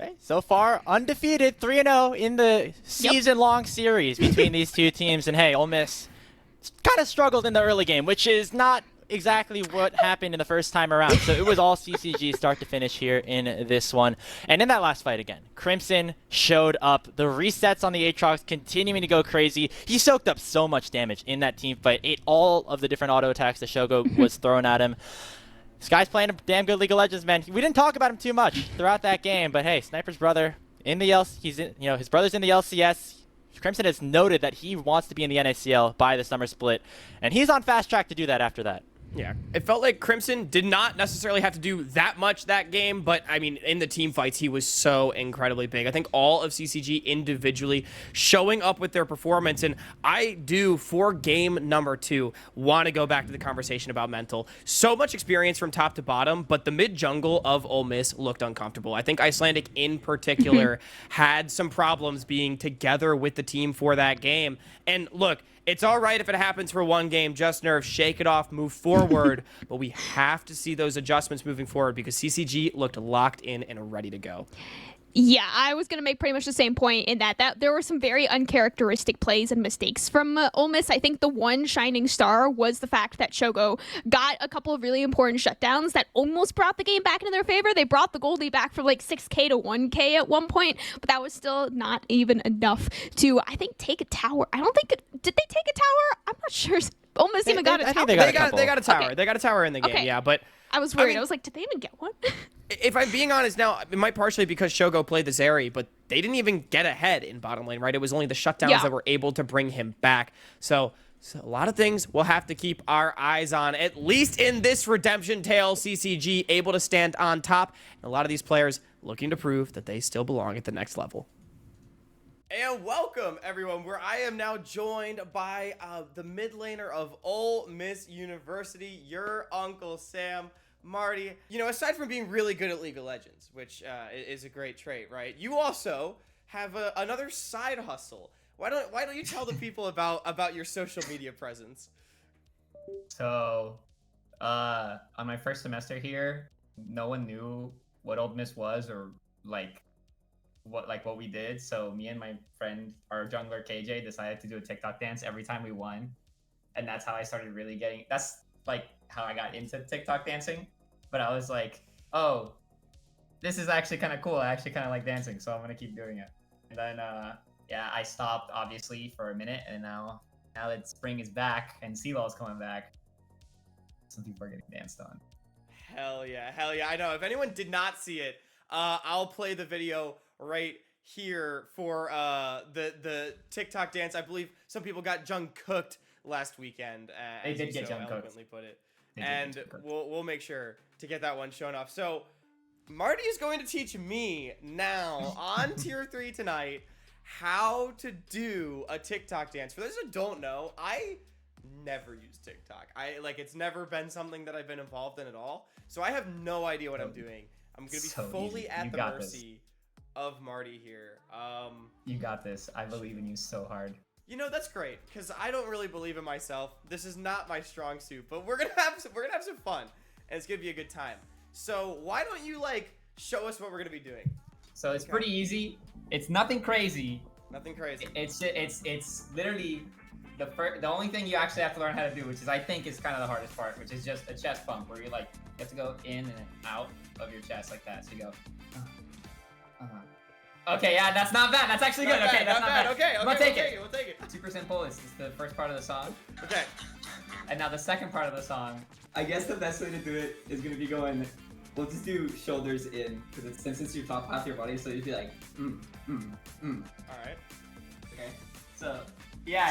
Okay, so far undefeated, 3-0 in the season-long series between these two teams. And hey, Ole Miss kind of struggled in the early game, which is not exactly what happened in the first time around. So it was all CCG start to finish here in this one. And in that last fight again, Crimson showed up. The resets on the Aatrox continuing to go crazy. He soaked up so much damage in that team fight. Ate all of the different auto attacks that Shogo was throwing at him. This guy's playing a damn good League of Legends, man. We didn't talk about him too much throughout that game, but hey, Sniper's brother in the his brother's in the LCS. Crimson has noted that he wants to be in the NACL by the summer split, and he's on fast track to do that after that. Yeah, it felt like Crimson did not necessarily have to do that much that game, but I mean, in the team fights, he was so incredibly big. I think all of CCG individually showing up with their performance, and I do, for game number 2, want to go back to the conversation about mental. So much experience from top to bottom, but the mid-jungle of Ole Miss looked uncomfortable. I think Icelandic in particular had some problems being together with the team for that game. And look, it's all right if it happens for one game, just nerve, shake it off, move forward, but we have to see those adjustments moving forward because CCG looked locked in and ready to go. Yeah, I was going to make pretty much the same point in that there were some very uncharacteristic plays and mistakes from Ole Miss. I think the one shining star was the fact that Shogo got a couple of really important shutdowns that almost brought the game back into their favor. They brought the goalie back from like 6K to 1K at one point, but that was still not even enough to, I think, take a tower. I don't think, did they take a tower? I'm not sure. Ole Miss even got a tower. They got a tower. Okay. They got a tower in the game, yeah, but I was worried. I was like, did they even get one? If I'm being honest now, it might partially because Shogo played the Zeri, but they didn't even get ahead in bottom lane, right? It was only the shutdowns that were able to bring him back. So a lot of things we'll have to keep our eyes on, at least in this redemption tale. CCG able to stand on top, and a lot of these players looking to prove that they still belong at the next level. And welcome, everyone, where I am now joined by the mid laner of Ole Miss University, your Uncle Sam. Marty, you know, aside from being really good at League of Legends, which is a great trait, right? You also have another side hustle. Why don't you tell the people about your social media presence? So, on my first semester here, no one knew what Ole Miss was or what we did. So me and my friend, our jungler KJ, decided to do a TikTok dance every time we won, and that's how I started really getting. That's like how I got into TikTok dancing. But I was like, oh, this is actually kind of cool. I actually kind of like dancing, so I'm going to keep doing it. And then, yeah, I stopped, obviously, for a minute. And now that spring is back and CLOL is coming back, some people are getting danced on. Hell yeah. Hell yeah. I know. If anyone did not see it, I'll play the video right here for the TikTok dance. I believe some people got junk cooked last weekend. They did get junk cooked. Put it. And we'll make sure to get that one shown off. So Marty is going to teach me now on tier 3 tonight how to do a TikTok dance. For those who don't know, I never use TikTok. It's never been something that I've been involved in at all. So I have no idea what I'm doing. I'm going to be fully at the mercy of Marty here. You got this. I believe in you so hard. You know, that's great, because I don't really believe in myself. This is not my strong suit, but we're gonna have some fun, and it's gonna be a good time. So why don't you show us what we're gonna be doing? So it's pretty easy. It's nothing crazy. Nothing crazy. It's literally the only thing you actually have to learn how to do, which is I think is kind of the hardest part, which is just a chest bump where you have to go in and out of your chest like that. So you go. Okay, yeah, that's not bad. That's actually good. Okay, that's not bad. Okay, we'll take it. We'll take it. Super simple. It's the first part of the song. Okay. And now the second part of the song. I guess the best way to do it is gonna be going. We'll just do shoulders in, because it's since your top half of your body, so you'd be like, All right. Okay. So yeah.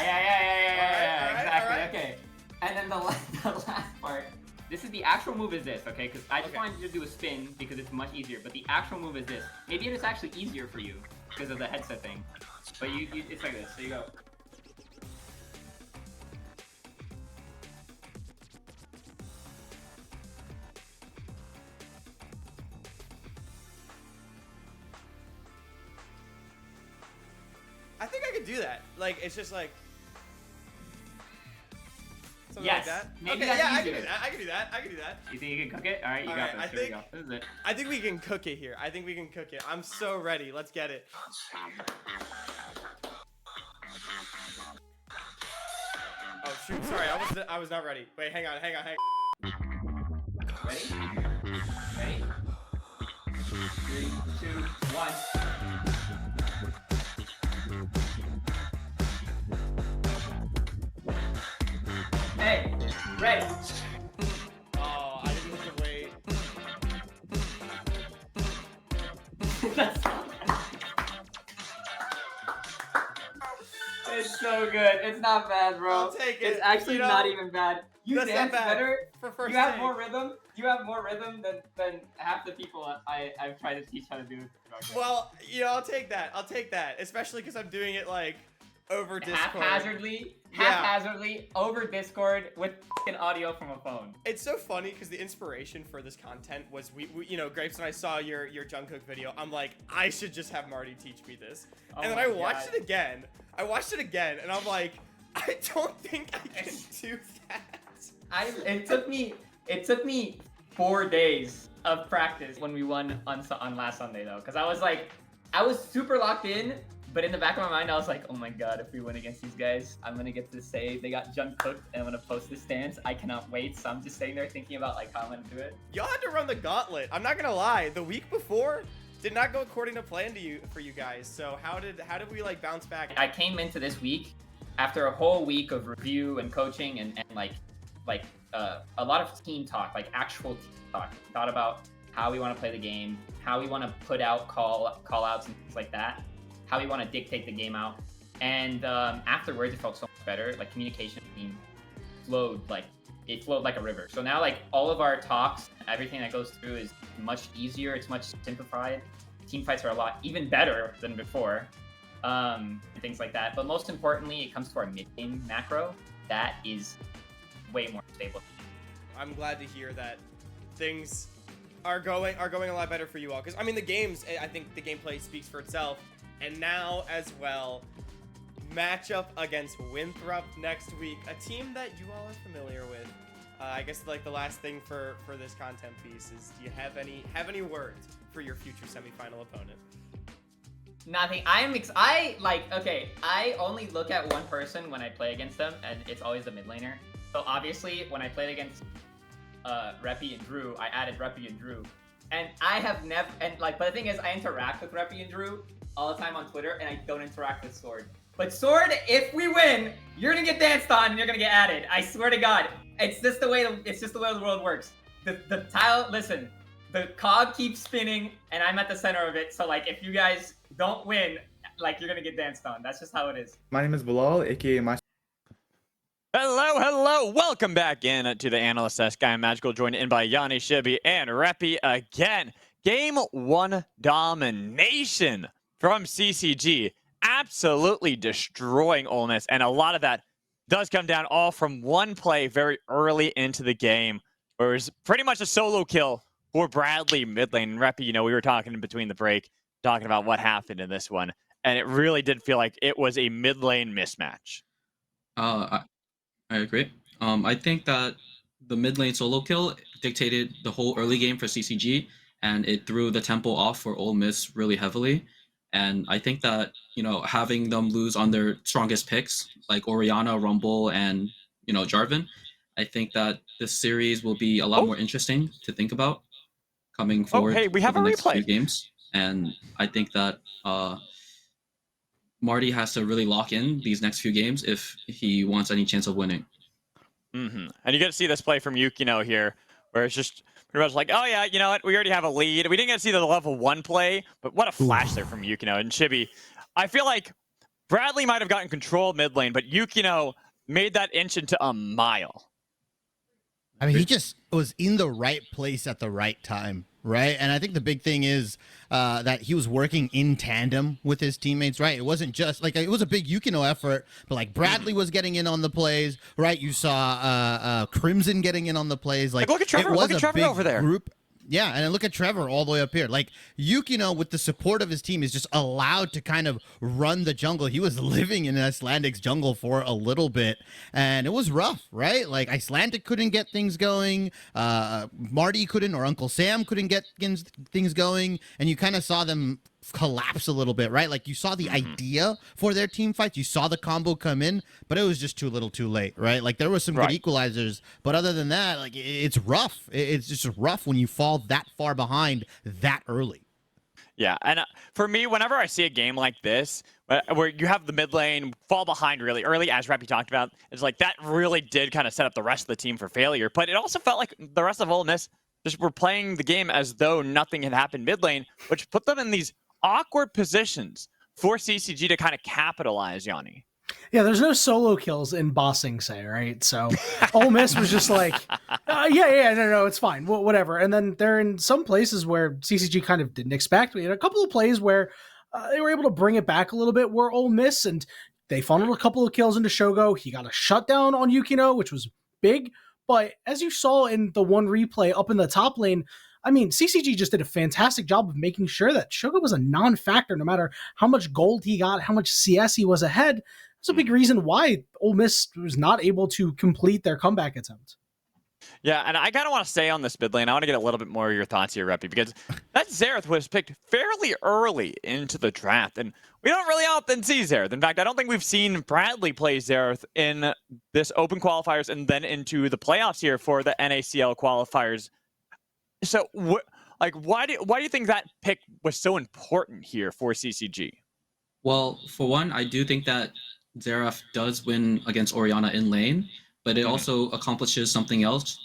Exactly. All right. Okay. And then the last part. This is the actual move is this, okay? Because I just wanted you to do a spin because it's much easier. But the actual move is this. Maybe it's actually easier for you because of the headset thing. But it's like this. So you go. I think I could do that. It's just something yes. like that. Maybe okay, that's yeah, easier. I can do that. You think you can cook it? All right, you got this. Here we go. This is it. I think we can cook it here. I'm so ready. Let's get it. Oh shoot! Sorry, I was not ready. Wait, hang on. Ready? 3, 2, 1. Hey, ready. Oh, I didn't have to wait. It's so good. It's not bad, bro. I'll take it. It's actually not even bad. You dance better. For first you have take. more rhythm. You have more rhythm than half the people I've tried to teach how to do it. Well, I'll take that. Especially because I'm doing it over Discord. Haphazardly over Discord with f***ing audio from a phone. It's so funny because the inspiration for this content was we Grapes, and I saw your Jungkook video. I'm like, I should just have Marty teach me this. And then I watched it again. And I'm like, I don't think I can do that. It took me 4 days of practice when we won on last Sunday though, because I was like, I was super locked in, but in the back of my mind, I was like, oh my god, if we win against these guys, I'm gonna get to say they got junk cooked, and I'm gonna post this stance. I cannot wait. So I'm just sitting there thinking about like how I'm gonna do it. Y'all had to run the gauntlet. I'm not gonna lie. The week before did not go according to plan for you guys. So how did we like bounce back? I came into this week after a whole week of review and coaching and like a lot of team talk, like actual team talk. Thought about how we want to play the game, how we want to put out call outs and things like that, how we want to dictate the game out. And afterwards, it felt so much better. Like communication flowed like a river. So now like all of our talks, everything that goes through is much easier. It's much simplified. Team fights are a lot even better than before. Things like that. But most importantly, it comes to our mid game macro. That is way more stable. I'm glad to hear that things are going a lot better for you all. Because I mean, the games, I think the gameplay speaks for itself. And now as well, matchup against Winthrop next week, a team that you all are familiar with. I guess like the last thing for this content piece is, do you have any words for your future semifinal opponent? Nothing. I only look at one person when I play against them, and it's always the mid laner. So obviously, when I played against Reppy and Drew, I added Reppy and Drew, and I have never but the thing is, I interact with Reppy and Drew all the time on Twitter, and I don't interact with Sword. But Sword, if we win, you're gonna get danced on and you're gonna get added. I swear to God, it's just the way the world works. The tile, listen, the cog keeps spinning, and I'm at the center of it. So like, if you guys don't win, like you're gonna get danced on. That's just how it is. My name is Bilal, aka my. Hello. Welcome back in to the Analyst Desk. I'm Magical, joined in by Yanni, Shibi, and Reppy again. Game 1 domination from CCG. Absolutely destroying Ole Miss, and a lot of that does come down all from one play very early into the game, where it was pretty much a solo kill for Bradley mid lane. And Reppy, we were talking in between the break, talking about what happened in this one, and it really did feel like it was a mid lane mismatch. I agree. I think that the mid lane solo kill dictated the whole early game for CCG, and it threw the tempo off for Ole Miss really heavily. And I think that, having them lose on their strongest picks, like Oriana, Rumble, and, Jarvan, I think that this series will be a lot more interesting to think about coming forward we have for the a next replay. few games. And I think that Marty has to really lock in these next few games if he wants any chance of winning. And you get to see this play from Yukino here, where it's just pretty much like, oh yeah, you know what? We already have a lead. We didn't get to see the level 1 play, but what a flash there from Yukino. And Chibi, I feel like Bradley might have gotten control mid lane, but Yukino made that inch into a mile. I mean, he just was in the right place at the right time, right? And I think the big thing is that he was working in tandem with his teammates, right? It wasn't just like, it was a big Yukino effort, but like Bradley was getting in on the plays, right? You saw Crimson getting in on the plays. Like look at Trevor, it was look at Trevor over there. Group. Yeah, and then look at Trevor all the way up here. Like, Yukino, with the support of his team, is just allowed to kind of run the jungle. He was living in Icelandic's jungle for a little bit, and it was rough, right? Like, Icelandic couldn't get things going. Marty couldn't, or Uncle Sam couldn't get things going, and you kind of saw them collapse a little bit, right? Like, you saw the idea for their team fights. You saw the combo come in, but it was just too little too late, right? Like, there were some good equalizers, but other than that, like, it's rough. It's just rough when you fall that far behind that early. Yeah, and for me, whenever I see a game like this, where you have the mid lane fall behind really early, as Reppy talked about, it's like that really did kind of set up the rest of the team for failure. But it also felt like the rest of Ole Miss just were playing the game as though nothing had happened mid lane, which put them in these awkward positions for CCG to kind of capitalize, Yanni. Yeah, there's no solo kills in Bossing Say, right? So Ole Miss was just like, no, it's fine, whatever. And then they're in some places where CCG kind of didn't expect. We had a couple of plays where they were able to bring it back a little bit, where Ole Miss, and they funneled a couple of kills into Shogo. He got a shutdown on Yukino, which was big. But as you saw in the one replay up in the top lane, I mean, CCG just did a fantastic job of making sure that Shogo was a non-factor, no matter how much gold he got, how much CS he was ahead. That's a big reason why Ole Miss was not able to complete their comeback attempt. Yeah, and I kind of want to stay on this mid lane. I want to get a little bit more of your thoughts here, Reppy, because that Xerath was picked fairly early into the draft, and we don't really often see Xerath. In fact, I don't think we've seen Bradley play Xerath in this open qualifiers and then into the playoffs here for the NACL qualifiers. So, why do you think that pick was so important here for CCG? Well, for one, I do think that Xerath does win against Orianna in lane, but it also accomplishes something else,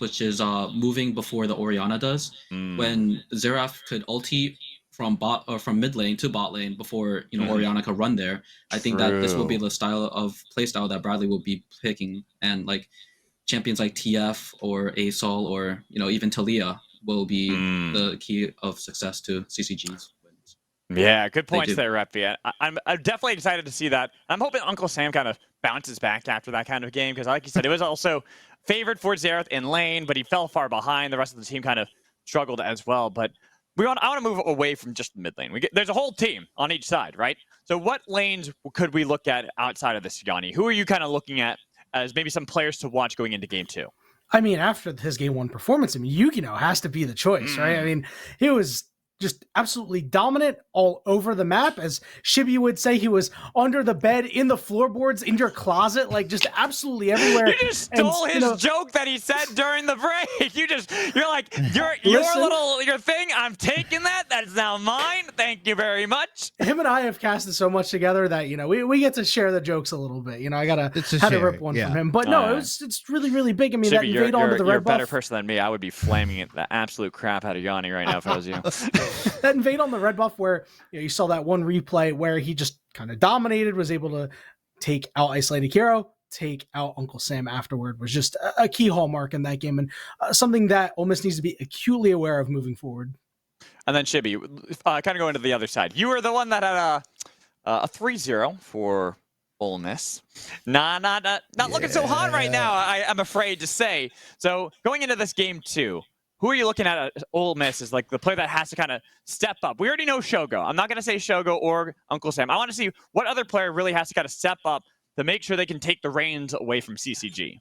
which is moving before the Orianna does. When Xerath could ulti from bot or from mid lane to bot lane before Orianna could run there, I think that this will be the style of playstyle that Bradley will be picking, and like champions like TF or ASOL or even Talia will be the key of success to CCG's. Yeah, good points there, Reppy. I'm definitely excited to see that. I'm hoping Uncle Sam kind of bounces back after that kind of game, because like you said, it was also favored for Xerath in lane, but he fell far behind. The rest of the team kind of struggled as well. But I want to move away from just the mid lane. There's a whole team on each side, right? So what lanes could we look at outside of this, Yanni? Who are you kind of looking at as maybe some players to watch going into game 2? I mean, after his game 1 performance, Yukino has to be the choice, right? I mean, he was just absolutely dominant all over the map. As Shibby would say, he was under the bed, in the floorboards, in your closet, like just absolutely everywhere. You just stole his joke that he said during the break. You're like, your thing, I'm taking that. That is now mine. Thank you very much. Him and I have casted so much together that, we get to share the jokes a little bit. I gotta had to rip one from him. But no, it's really, really big. I mean, Shibby, that invade onto the red You're a buff. better person than me. I would be flaming the absolute crap out of Yanni right now if I was you. That invade on the red buff where you saw that one replay where he just kind of dominated, was able to take out Isolated Hero, take out Uncle Sam afterward, was just a key hallmark in that game, and something that Ole Miss needs to be acutely aware of moving forward. And then Shibby, kind of going to the other side. You were the one that had a 3-0 for Ole Miss. Not looking so hot right now, I'm afraid to say. So going into this game 2, who are you looking at Ole Miss as like the player that has to kind of step up? We already know Shogo. I'm not going to say Shogo or Uncle Sam. I want to see what other player really has to kind of step up to make sure they can take the reins away from CCG.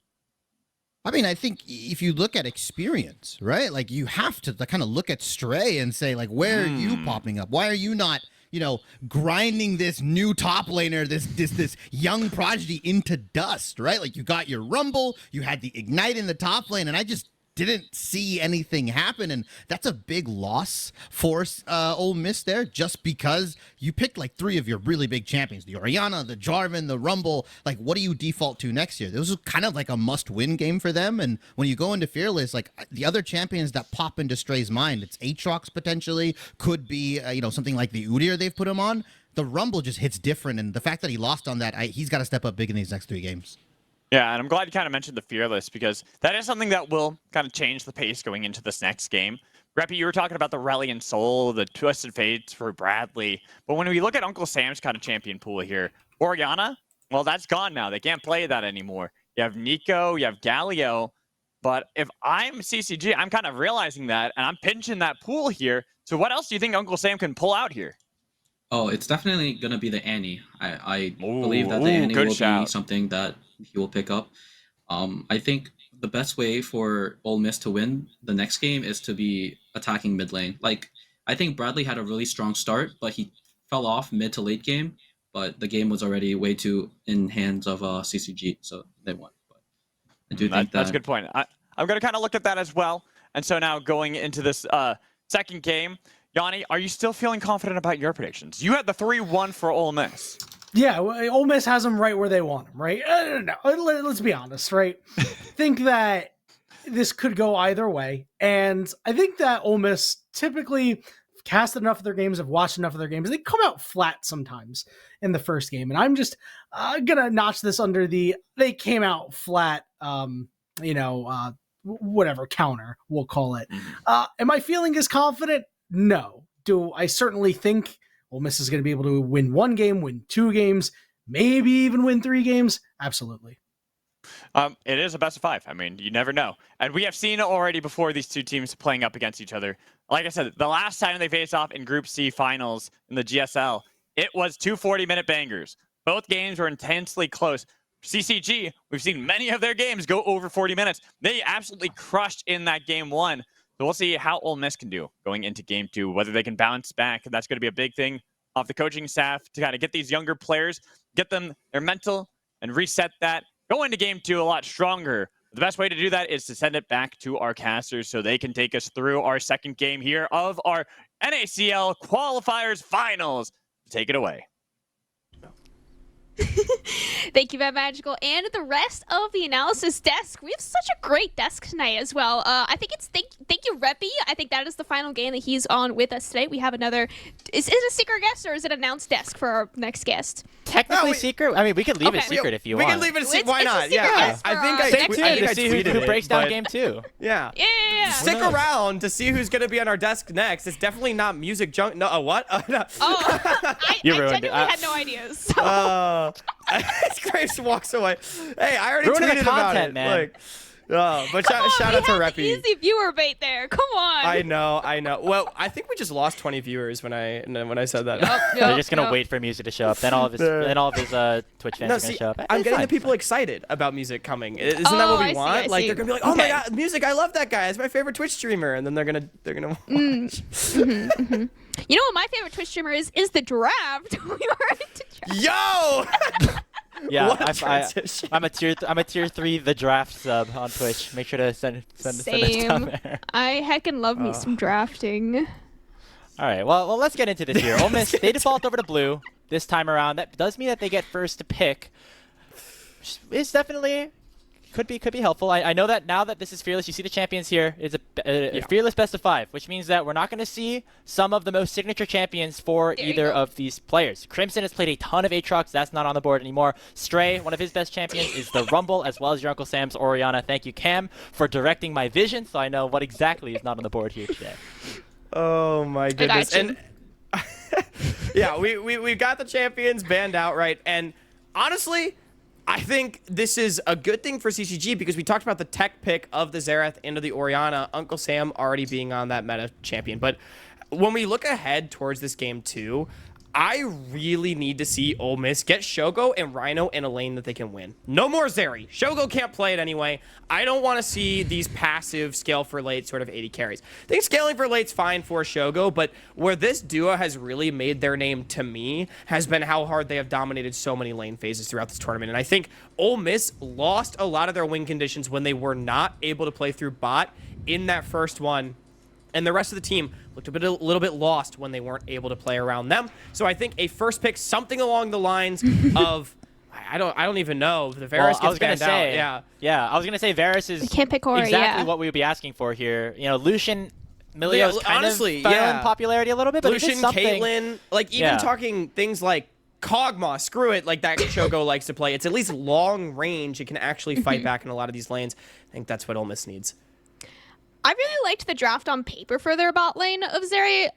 I mean, I think if you look at experience, right? Like you have to kind of look at Stray and say, like, where are you popping up? Why are you not, grinding this new top laner, this young prodigy into dust, right? Like you got your Rumble, you had the Ignite in the top lane, and I just didn't see anything happen, and that's a big loss for Ole Miss there, just because you picked like 3 of your really big champions, the Orianna, the Jarvan, the Rumble. Like, what do you default to next year? This was kind of like a must-win game for them, and when you go into Fearless, like the other champions that pop into Stray's mind, it's Aatrox potentially, could be something like the Udyr they've put him on. The Rumble just hits different, and the fact that he lost on that, he's got to step up big in these next 3 games. Yeah, and I'm glad you kind of mentioned the Fearless, because that is something that will kind of change the pace going into this next game. Reppy, you were talking about the Reliant Soul, the Twisted Fates for Bradley, but when we look at Uncle Sam's kind of champion pool here, Orianna, well, that's gone now. They can't play that anymore. You have Nico, you have Galio, but if I'm CCG, I'm kind of realizing that, and I'm pinching that pool here. So what else do you think Uncle Sam can pull out here? Oh, it's definitely going to be the Annie. I believe that the Annie will be something that he will pick up. I think the best way for Ole Miss to win the next game is to be attacking mid lane. Like, I think Bradley had a really strong start, but he fell off mid to late game. But the game was already way too in hands of CCG, so they won. But I do think that's a good point. I'm going to kind of look at that as well. And so now going into this second game, Yanni, are you still feeling confident about your predictions? You had the 3-1 for Ole Miss. Yeah, Ole Miss has them right where they want them, right? No, let's be honest, right? Think that this could go either way, and I think that Ole Miss typically cast enough of their games, have watched enough of their games, they come out flat sometimes in the first game, and I'm just gonna notch this under the they came out flat, whatever counter we'll call it. Am I feeling as confident? No. Do I certainly think Ole Miss is going to be able to win 1 game, win 2 games, maybe even win 3 games? Absolutely. It is a best of 5. I mean, you never know. And we have seen it already before, these two teams playing up against each other. Like I said, the last time they faced off in Group C finals in the GSL, it was 2 40-minute bangers. Both games were intensely close. CCG, we've seen many of their games go over 40 minutes. They absolutely crushed in that game 1. So we'll see how Ole Miss can do going into game 2, whether they can bounce back. That's going to be a big thing off the coaching staff to kind of get these younger players, get them their mental, and reset that. Go into game 2 a lot stronger. The best way to do that is to send it back to our casters so they can take us through our second game here of our NACL Qualifiers Finals. Take it away. Thank you, Matt Magical, and the rest of the analysis desk. We have such a great desk tonight as well. I think it's thank you, Reppy. I think that is the final game that he's on with us today. We have another. Is it a secret guest or is it announced desk for our next guest? Technically secret. I mean, we could leave it secret if you want. We can leave it secret. Why not? Yeah, I think I see who breaks down game 2. Yeah. Yeah. Stick around to see who's going to be on our desk next. It's definitely not music junk. No, what? No. Oh, I ruined it. had no ideas. So. Graves walks away. Hey, I already Ruining tweeted the about content, it. man. Look. But shout out to Reppy. Easy viewer bait there. Come on. I know. Well, I think we just lost 20 viewers when I said that. They're just gonna wait for music to show up. Then all of his Twitch fans are gonna show up. I'm getting the people excited about music coming. Isn't that what we want? Like they're gonna be like, oh my god, music! I love that guy. It's my favorite Twitch streamer, and then they're gonna watch. You know what my favorite Twitch streamer is the draft. We are into draft. Yo. Yeah, I'm a tier 3 the draft sub on Twitch. Make sure to send it down there. I heckin' love me some drafting. All right, well let's get into this here. Ole Miss, they default over to blue this time around. That does mean that they get first to pick. It's definitely could be helpful. I know that now that this is Fearless, you see the champions here. It's a Fearless best of 5, which means that we're not going to see some of the most signature champions for either of these players. Crimson has played a ton of Aatrox. That's not on the board anymore. Stray, one of his best champions, is the Rumble, as well as your Uncle Sam's Orianna. Thank you, Cam, for directing my vision, so I know what exactly is not on the board here today. Oh my goodness! And yeah, we got the champions banned outright, and honestly, I think this is a good thing for CCG because we talked about the tech pick of the Xerath into the Orianna, Uncle Sam already being on that meta champion. But when we look ahead towards this game 2, I really need to see Ole Miss get Shogo and Rhino in a lane that they can win. No more Zeri. Shogo can't play it anyway. I don't want to see these passive scale for late sort of 80 carries. I think scaling for late's fine for Shogo, but where this duo has really made their name to me has been how hard they have dominated so many lane phases throughout this tournament. And I think Ole Miss lost a lot of their win conditions when they were not able to play through bot in that first one. And the rest of the team looked a little bit lost when they weren't able to play around them. So I think a first pick, something along the lines of, I don't even know. The Varus gets banned out. Yeah, I was gonna say Varus is can't pick Ori, exactly what we would be asking for here. You know, Lucian, Milio's kind of fell in popularity a little bit, but Lucian, Caitlyn, like even talking things like Kog'Maw, screw it, like that Shogo likes to play. It's at least long range. It can actually fight back in a lot of these lanes. I think that's what Ole Miss needs. I really liked the draft on paper for their bot lane of Zeri,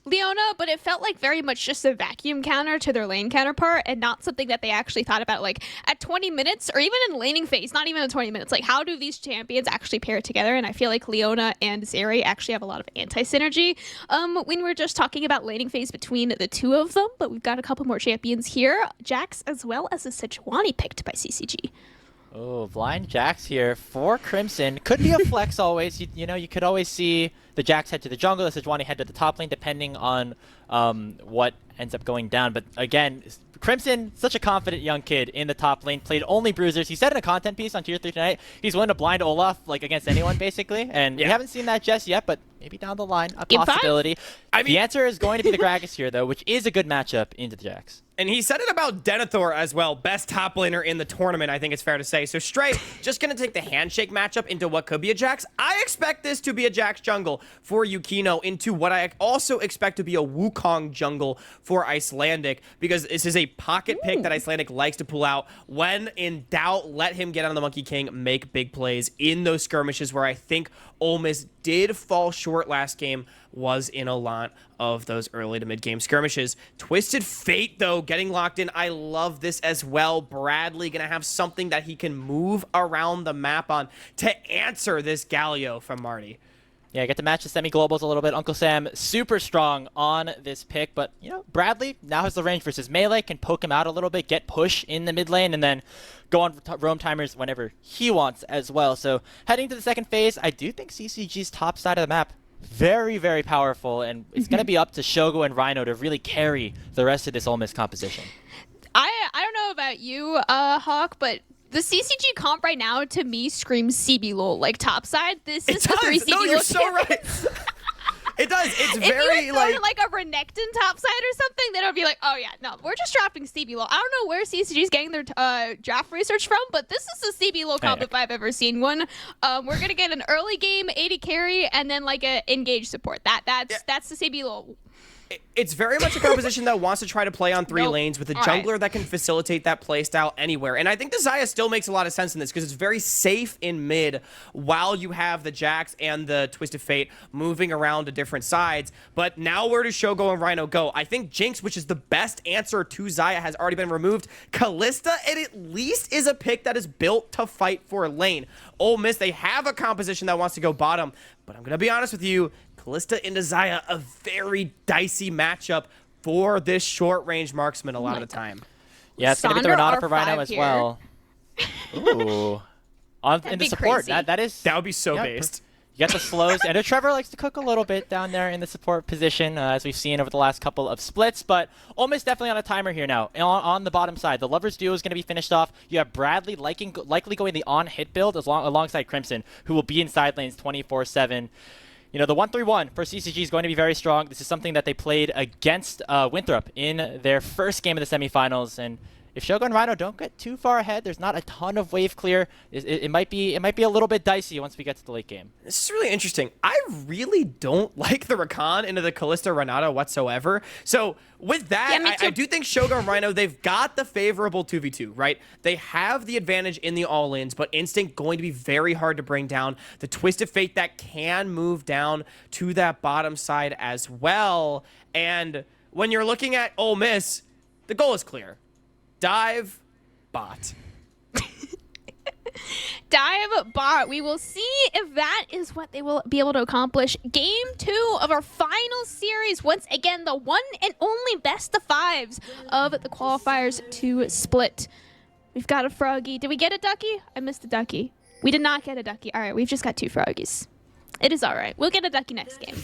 Leona, but it felt like very much just a vacuum counter to their lane counterpart and not something that they actually thought about, like, at 20 minutes or even in laning phase, not even at 20 minutes. Like, how do these champions actually pair together? And I feel like Leona and Zeri actually have a lot of anti-synergy when we're just talking about laning phase between the two of them, but we've got a couple more champions here. Jax as well as a Sejuani picked by CCG. Oh, blind Jax here for Crimson. Could be a flex always. You know, you could always see the Jax head to the jungle, the Sejuani head to the top lane, depending on what ends up going down. But again, Crimson, such a confident young kid in the top lane, played only bruisers. He said in a content piece on Tier 3 tonight, he's willing to blind Olaf like against anyone, basically. And we haven't seen that just yet, but maybe down the line, a possibility. I mean, the answer is going to be the Gragas here, though, which is a good matchup into the Jax. And he said it about Denethor as well. Best top laner in the tournament, I think it's fair to say. So Stray, just going to take the handshake matchup into what could be a Jax. I expect this to be a Jax jungle for Yukino into what I also expect to be a Wukong jungle for Icelandic, because this is a pocket pick that Icelandic likes to pull out. When in doubt, let him get on the Monkey King, make big plays in those skirmishes where I think Ole Miss did fall short last game, was in a lot of those early to mid-game skirmishes. Twisted Fate, though, getting locked in. I love this as well. Bradley going to have something that he can move around the map on to answer this Galio from Marty. Yeah, get to match the semi-globals a little bit. Uncle Sam super strong on this pick, but Bradley now has the range versus Melee, can poke him out a little bit, get push in the mid lane, and then go on roam timers whenever he wants as well. So heading to the second phase, I do think CCG's top side of the map very, very powerful, and it's going to be up to Shogo and Rhino to really carry the rest of this Ole Miss composition. I don't know about you, Hawk, but the CCG comp right now to me screams CB-LOL. Like topside, this is the 3 CB-LOL. No, you're so right. It does. It's if very you had like a Renekton topside or something, then it would be like, oh yeah, no, we're just drafting CB-LOL. I don't know where CCG is getting their draft research from, but this is a CB-LOL comp if I've ever seen one. We're gonna get an early game 80 carry and then like a engage support. That's the CB-LOL. It's very much a composition that wants to try to play on 3 lanes with a jungler that can facilitate that playstyle anywhere. And I think the Xayah still makes a lot of sense in this because it's very safe in mid while you have the Jax and the Twisted Fate moving around to different sides. But now where does Shogo and Rhino go? I think Jinx, which is the best answer to Xayah, has already been removed. Kalista, it at least is a pick that is built to fight for lane. Ole Miss, they have a composition that wants to go bottom. But I'm going to be honest with you, Kalista into Xayah, a very dicey matchup for this short-range marksman a lot of the time. Yeah, it's going to be the Renata for Rhino as well. Ooh. In the support, that would be so based. You got the slows. I know Trevor likes to cook a little bit down there in the support position, as we've seen over the last couple of splits, but Ole Miss definitely on a timer here now. On the bottom side, the Lovers duo is going to be finished off. You have Bradley likely going the on-hit build alongside Crimson, who will be in side lanes 24/7. The 1-3-1 for CCG is going to be very strong. This is something that they played against Winthrop in their first game of the semifinals. And if Shogo and Rhino don't get too far ahead, there's not a ton of wave clear. It might be a little bit dicey once we get to the late game. This is really interesting. I really don't like the Rakan into the Kalista Renata whatsoever. So with that, I do think Shogo and Rhino, they've got the favorable 2v2, right? They have the advantage in the all-ins, but Instinct going to be very hard to bring down. The Twisted Fate that can move down to that bottom side as well. And when you're looking at Ole Miss, the goal is clear. Dive bot. Dive bot. We will see if that is what they will be able to accomplish. Game 2 of our final series. Once again, the one and only best of 5s of the qualifiers to split. We've got a Froggy. Did we get a Ducky? I missed a Ducky. We did not get a Ducky. All right, we've just got 2 Froggies. It is all right. We'll get a Ducky next game.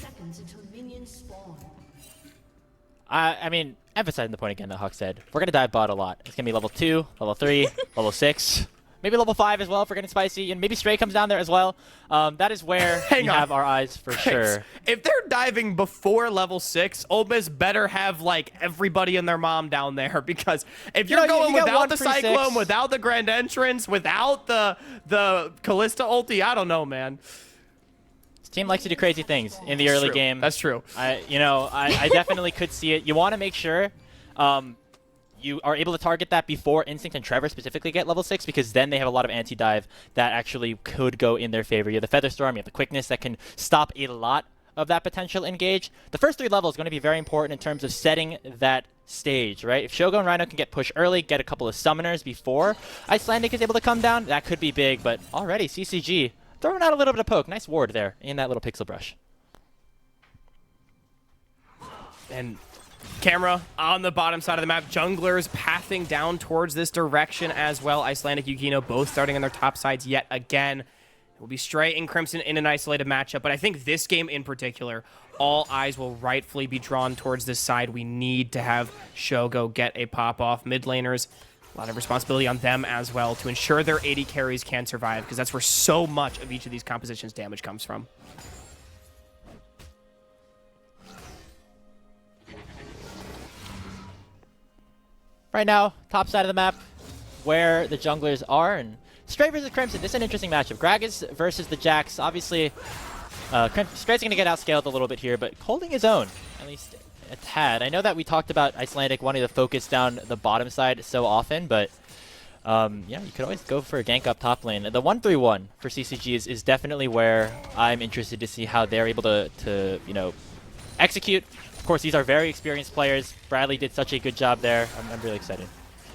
I mean, emphasizing the point again that Hawk said, we're going to dive bot a lot. It's going to be level 2, level 3, level 6, maybe level 5 as well if we're getting spicy, and maybe Stray comes down there as well. That is where we have our eyes for sure. If they're diving before level 6, Ole Miss better have, like, everybody and their mom down there, because if you're going without the Cyclone, without the Grand Entrance, without the Kalista ulti, I don't know, man. Team likes to do crazy things in the early game. That's true. I definitely could see it. You want to make sure you are able to target that before Instinct and Trevor specifically get level 6, because then they have a lot of anti-dive that actually could go in their favor. You have the Featherstorm, you have the quickness that can stop a lot of that potential engage. The first 3 levels are going to be very important in terms of setting that stage, right? If Shogo and Rhino can get push early, get a couple of summoners before Icelandic is able to come down, that could be big, but already CCG throwing out a little bit of poke. Nice ward there in that little pixel brush. And camera on the bottom side of the map. Junglers pathing down towards this direction as well. Icelandic, Yukino both starting on their top sides yet again. It will be Stray and Crimson in an isolated matchup, but I think this game in particular, all eyes will rightfully be drawn towards this side. We need to have Shogo get a pop-off. Mid laners, a lot of responsibility on them as well to ensure their 80 carries can survive, because that's where so much of each of these compositions' damage comes from. Right now, top side of the map, where the junglers are, and Stray versus Crimson. This is an interesting matchup. Gragas versus the Jax. Obviously, Stray's going to get outscaled a little bit here, but holding his own, at least a tad. I know that we talked about Icelandic wanting to focus down the bottom side so often, but you could always go for a gank up top lane. The 1-3-1 for CCG is definitely where I'm interested to see how they're able to execute. Of course, these are very experienced players. Bradley did such a good job there. I'm really excited.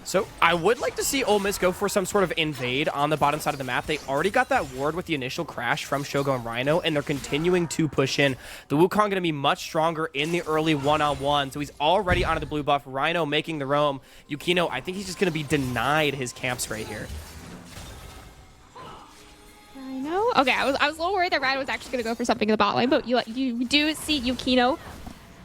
So I would like to see Ole Miss go for some sort of invade on the bottom side of the map. They already got that ward with the initial crash from Shogo and Rhino, and they're continuing to push in. The Wukong going to be much stronger in the early one-on-one, so he's already onto the blue buff. Rhino making the roam. Yukino, I think he's just going to be denied his camps right here. Rhino? Okay, I was a little worried that Rhino was actually going to go for something in the bot lane, but you do see Yukino.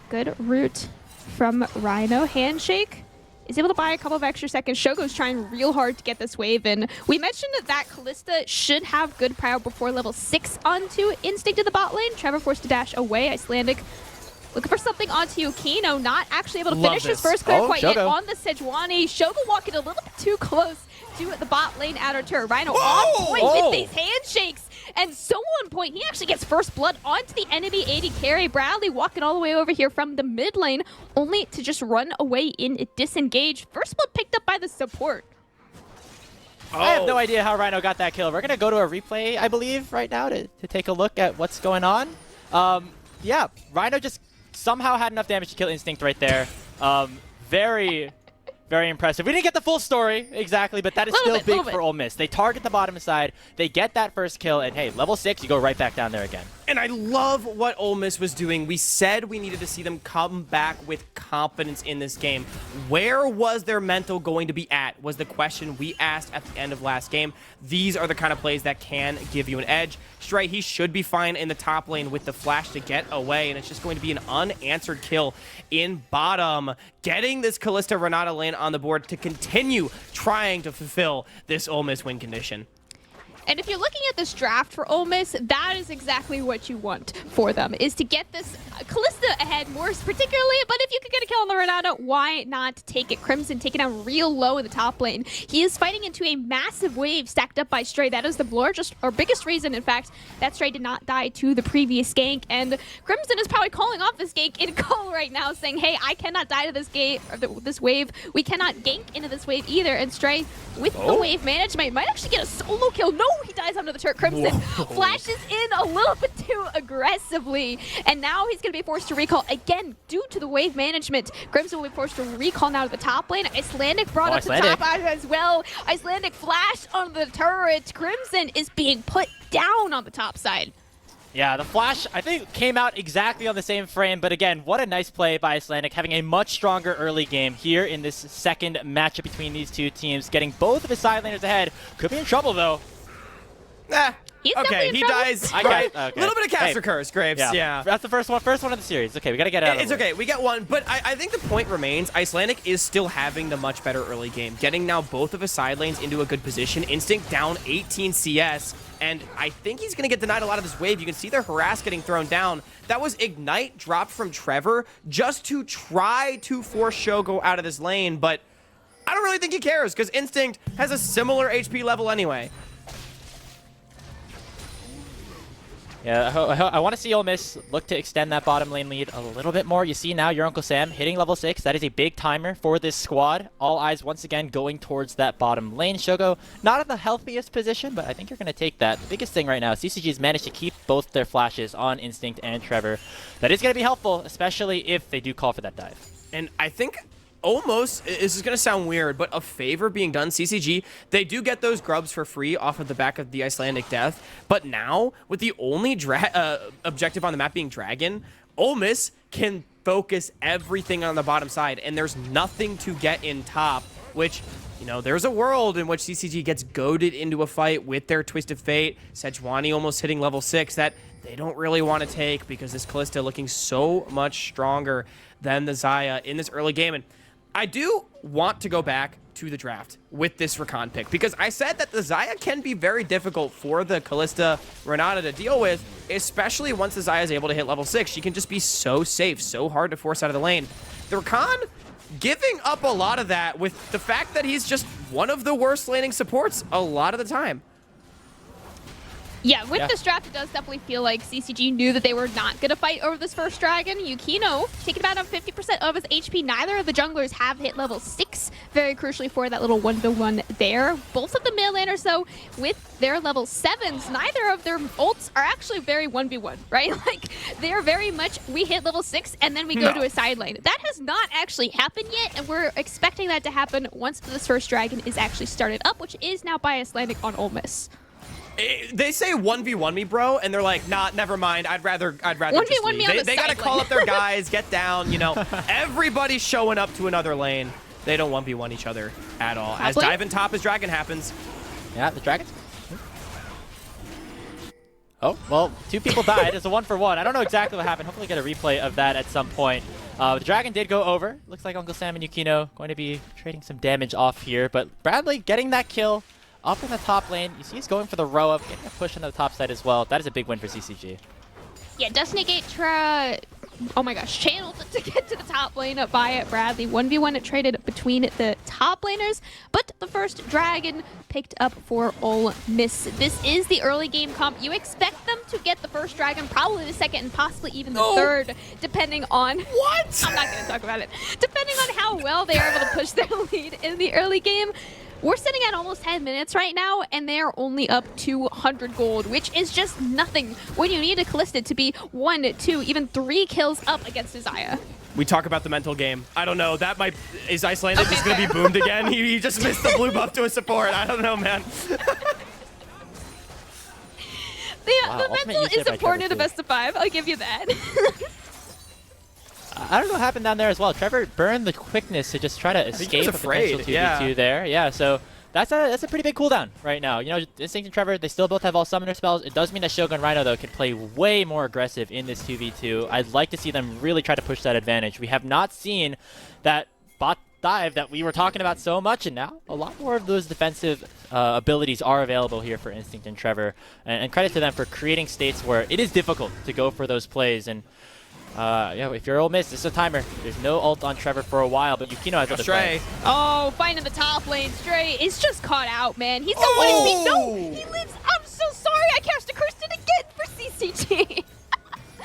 Good route from Rhino. Handshake. Is able to buy a couple of extra seconds. Shogo's trying real hard to get this wave in. We mentioned that Kalista should have good prio before level 6 onto Instinct in the bot lane. Trevor forced to dash away. Icelandic looking for something onto Yukino. Not actually able to finish his first clear quite yet on the Sejuani. Shogo walking a little bit too close to the bot lane outer turret. Rhino on point with these handshakes. And so on point, he actually gets first blood onto the enemy AD carry. Bradley walking all the way over here from the mid lane, only to just run away in disengage. First blood picked up by the support. I have no idea how Rhino got that kill. We're going to go to a replay, I believe, right now to take a look at what's going on. Yeah, Rhino just somehow had enough damage to kill Instinct right there. Very impressive. We didn't get the full story exactly, but that is still big for Ole Miss. They target the bottom side, they get that first kill, and hey, level 6, you go right back down there again. And I love what Ole Miss was doing. We said we needed to see them come back with confidence in this game. Where was their mental going to be at was the question we asked at the end of last game. These are the kind of plays that can give you an edge. Stray, he should be fine in the top lane with the flash to get away, and it's just going to be an unanswered kill in bottom, getting this Kalista Renata lane on the board to continue trying to fulfill this Ole Miss win condition. And if you're looking at this draft for Ole Miss, that is exactly what you want for them, is to get this Kalista ahead more particularly, but if you could get a kill on the Renata, why not take it? Crimson taking down real low in the top lane. He is fighting into a massive wave stacked up by Stray. That is the largest or biggest reason, in fact, that Stray did not die to the previous gank, and Crimson is probably calling off this gank in call right now, saying, hey, I cannot die to this game or this wave. We cannot gank into this wave either, and Stray, with the wave management, might actually get a solo kill. No, he dies under the turret. Crimson flashes in a little bit too aggressively, and now he's going to be forced to recall again due to the wave management. Crimson will be forced to recall now to the top lane. Icelandic brought up the top as well. Icelandic flash on the turret. Crimson is being put down on the top side. Yeah, the flash, I think, came out exactly on the same frame, but again, what a nice play by Icelandic, having a much stronger early game here in this second matchup between these two teams, getting both of his side laners ahead. Could be in trouble, though. Okay, he dies. A little bit of caster curse, Graves. Yeah. That's the first one of the series. Okay, we got to get it out. It's okay, we get one, but I think the point remains, Icelandic is still having the much better early game, getting now both of his side lanes into a good position. Instinct down 18 CS, and I think he's going to get denied a lot of this wave. You can see their harass getting thrown down. That was Ignite dropped from Trevor just to try to force Shogo out of this lane, but I don't really think he cares because Instinct has a similar HP level anyway. Yeah, I want to see Ole Miss look to extend that bottom lane lead a little bit more. You see now your Uncle Sam hitting level 6. That is a big timer for this squad. All eyes once again going towards that bottom lane. Shogo, not in the healthiest position, but I think you're going to take that. The biggest thing right now, CCG has managed to keep both their flashes on Instinct and Trevor. That is going to be helpful, especially if they do call for that dive. And I think almost, this is going to sound weird, but a favor being done, CCG, they do get those grubs for free off of the back of the Icelandic death, but now, with the only objective on the map being Dragon, Ole Miss can focus everything on the bottom side, and there's nothing to get in top, which, you know, there's a world in which CCG gets goaded into a fight with their Twisted Fate, Sejuani almost hitting level 6, that they don't really want to take because this Kalista looking so much stronger than the Xayah in this early game. And I do want to go back to the draft with this Rakan pick because I said that the Xayah can be very difficult for the Kalista Renata to deal with, especially once the Xayah is able to hit level 6. She can just be so safe, so hard to force out of the lane. The Rakan giving up a lot of that with the fact that he's just one of the worst laning supports a lot of the time. Yeah, with this draft, it does definitely feel like CCG knew that they were not going to fight over this first dragon. Yukino taking about 50% of his HP. Neither of the junglers have hit level 6, very crucially for that little 1v1 there. Both of the mid laners, though, with their level 7s, neither of their ults are actually very 1v1, right? Like, they're very much, we hit level 6 and then we go to a side lane. That has not actually happened yet, and we're expecting that to happen once this first dragon is actually started up, which is now by Icelandic on Ole Miss. They say 1v1 me, bro, and they're like, nah, never mind. I'd rather 1v1 me on the They gotta call up their guys, get down, you know. Everybody's showing up to another lane. They don't 1v1 each other at all. As dive in top as dragon happens. Yeah, the dragons. Oh, well, 2 people died. It's a 1-for-1. I don't know exactly what happened. Hopefully get a replay of that at some point. The dragon did go over. Looks like Uncle Sam and Yukino going to be trading some damage off here, but Bradley getting that kill. Up in the top lane, you see he's going for the row up, getting a push on the top side as well. That is a big win for CCG. Yeah, Destiny Gate, oh my gosh, channeled to get to the top lane by Bradley. 1v1 traded between the top laners, but the first dragon picked up for Ole Miss. This is the early game comp. You expect them to get the first dragon, probably the second, and possibly even the third, depending on... What? I'm not going to talk about it. Depending on how well they are able to push their lead in the early game. We're sitting at almost 10 minutes right now, and they're only up 200 gold, which is just nothing when you need a Callista to be 1, 2, even 3 kills up against Isaiah. We talk about the mental game. I don't know. That might... Is Icelandic just going to be boomed again? He just missed the blue buff to a support. I don't know, man. The mental is important in a best of 5. I'll give you that. I don't know what happened down there as well. Trevor burned the quickness to just try to escape a potential 2v2 there. Yeah, so that's a pretty big cooldown right now. You know, Instinct and Trevor, they still both have all summoner spells. It does mean that Shogun Rhino, though, can play way more aggressive in this 2v2. I'd like to see them really try to push that advantage. We have not seen that bot dive that we were talking about so much, and now a lot more of those defensive abilities are available here for Instinct and Trevor. And credit to them for creating states where it is difficult to go for those plays. And yeah, if you're Ole Miss, this is a timer. There's no ult on Trevor for a while, but Yukino has other plays. Oh, finding the top lane. Stray is just caught out, man. He's got 1 HP. No, he lives. I'm so sorry. I cast a Kirsten again for CCG.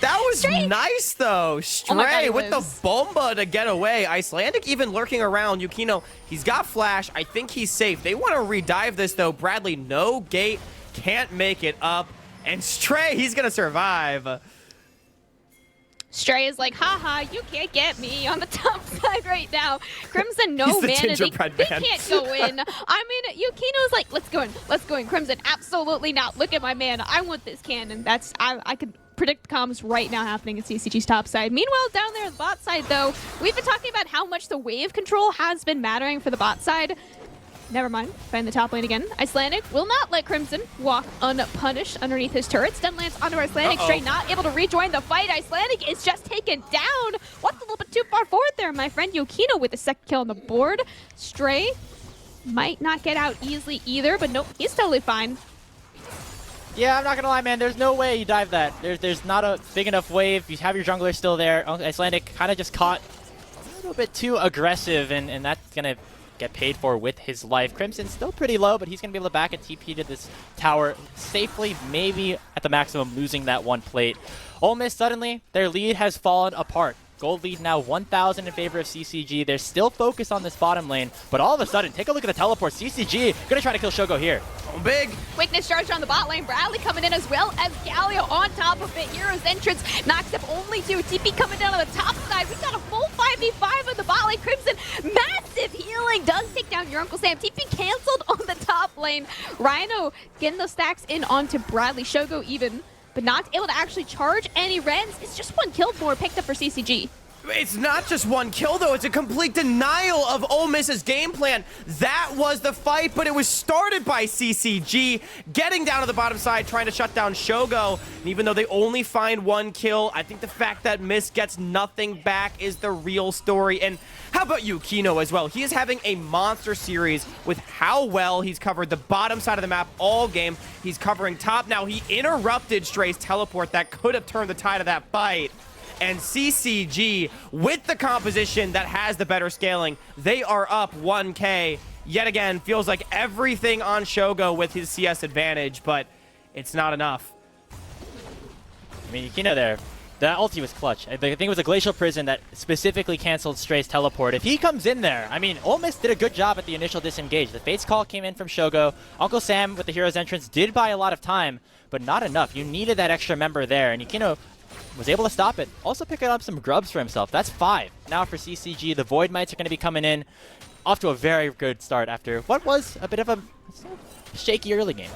That was nice, though. Stray with the bomba to get away. Icelandic even lurking around. Yukino, he's got flash. I think he's safe. They want to redive this, though. Bradley, no gate. Can't make it up. And Stray, he's going to survive. Stray is like, haha, you can't get me on the top side right now. Crimson, no mana. They can't go in. I mean, Yukino's like, let's go in. Crimson, absolutely not. Look at my mana. I want this cannon. That's, I could predict comms right now happening in CCG's top side. Meanwhile, down there on the bot side, though, we've been talking about how much the wave control has been mattering for the bot side. Never mind. Find the top lane again. Icelandic will not let Crimson walk unpunished underneath his turret. Stun lance onto Icelandic. Stray not able to rejoin the fight. Icelandic is just taken down. What's a little bit too far forward there, my friend. Yukino with the second kill on the board. Stray might not get out easily either, but nope, he's totally fine. Yeah, I'm not gonna lie, man. There's no way you dive that. There's not a big enough wave. You have your jungler still there. Icelandic kind of just caught a little bit too aggressive, and that's gonna get paid for with his life. Crimson's still pretty low, but he's going to be able to back a TP to this tower safely, maybe at the maximum losing that 1 plate. Ole Miss, suddenly, their lead has fallen apart. Gold lead now 1,000 in favor of CCG. They're still focused on this bottom lane, but all of a sudden, take a look at the teleport. CCG gonna try to kill Shogo here. Big. Quickness charge on the bot lane. Bradley coming in as well as Galio on top of it. Hero's entrance knocks up only 2. TP coming down on the top side. We got a full 5v5 on the bot lane. Crimson, massive healing, does take down your Uncle Sam. TP canceled on the top lane. Rhino getting those stacks in onto Bradley. Shogo even, but not able to actually charge any Rens. It's just 1 kill more picked up for CCG. It's not just 1 kill, though. It's a complete denial of Ole Miss's game plan. That was the fight, but it was started by CCG, getting down to the bottom side, trying to shut down Shogo. And even though they only find 1 kill, I think the fact that Miss gets nothing back is the real story. And how about Yukino as well? He is having a monster series with how well he's covered the bottom side of the map all game. He's covering top now. He interrupted Stray's teleport that could have turned the tide of that fight. And CCG, with the composition that has the better scaling, they are up 1K. Yet again, feels like everything on Shogo with his CS advantage, but it's not enough. I mean, Yukino there, that ulti was clutch. I think it was a Glacial Prison that specifically canceled Stray's teleport. If he comes in there, I mean, Ole Miss did a good job at the initial disengage. The Fate's Call came in from Shogo. Uncle Sam with the Hero's Entrance did buy a lot of time, but not enough. You needed that extra member there, and Yukino was able to stop it. Also picking up some grubs for himself. That's 5. Now for CCG, the Void Mites are going to be coming in. Off to a very good start after what was a bit of a shaky early game.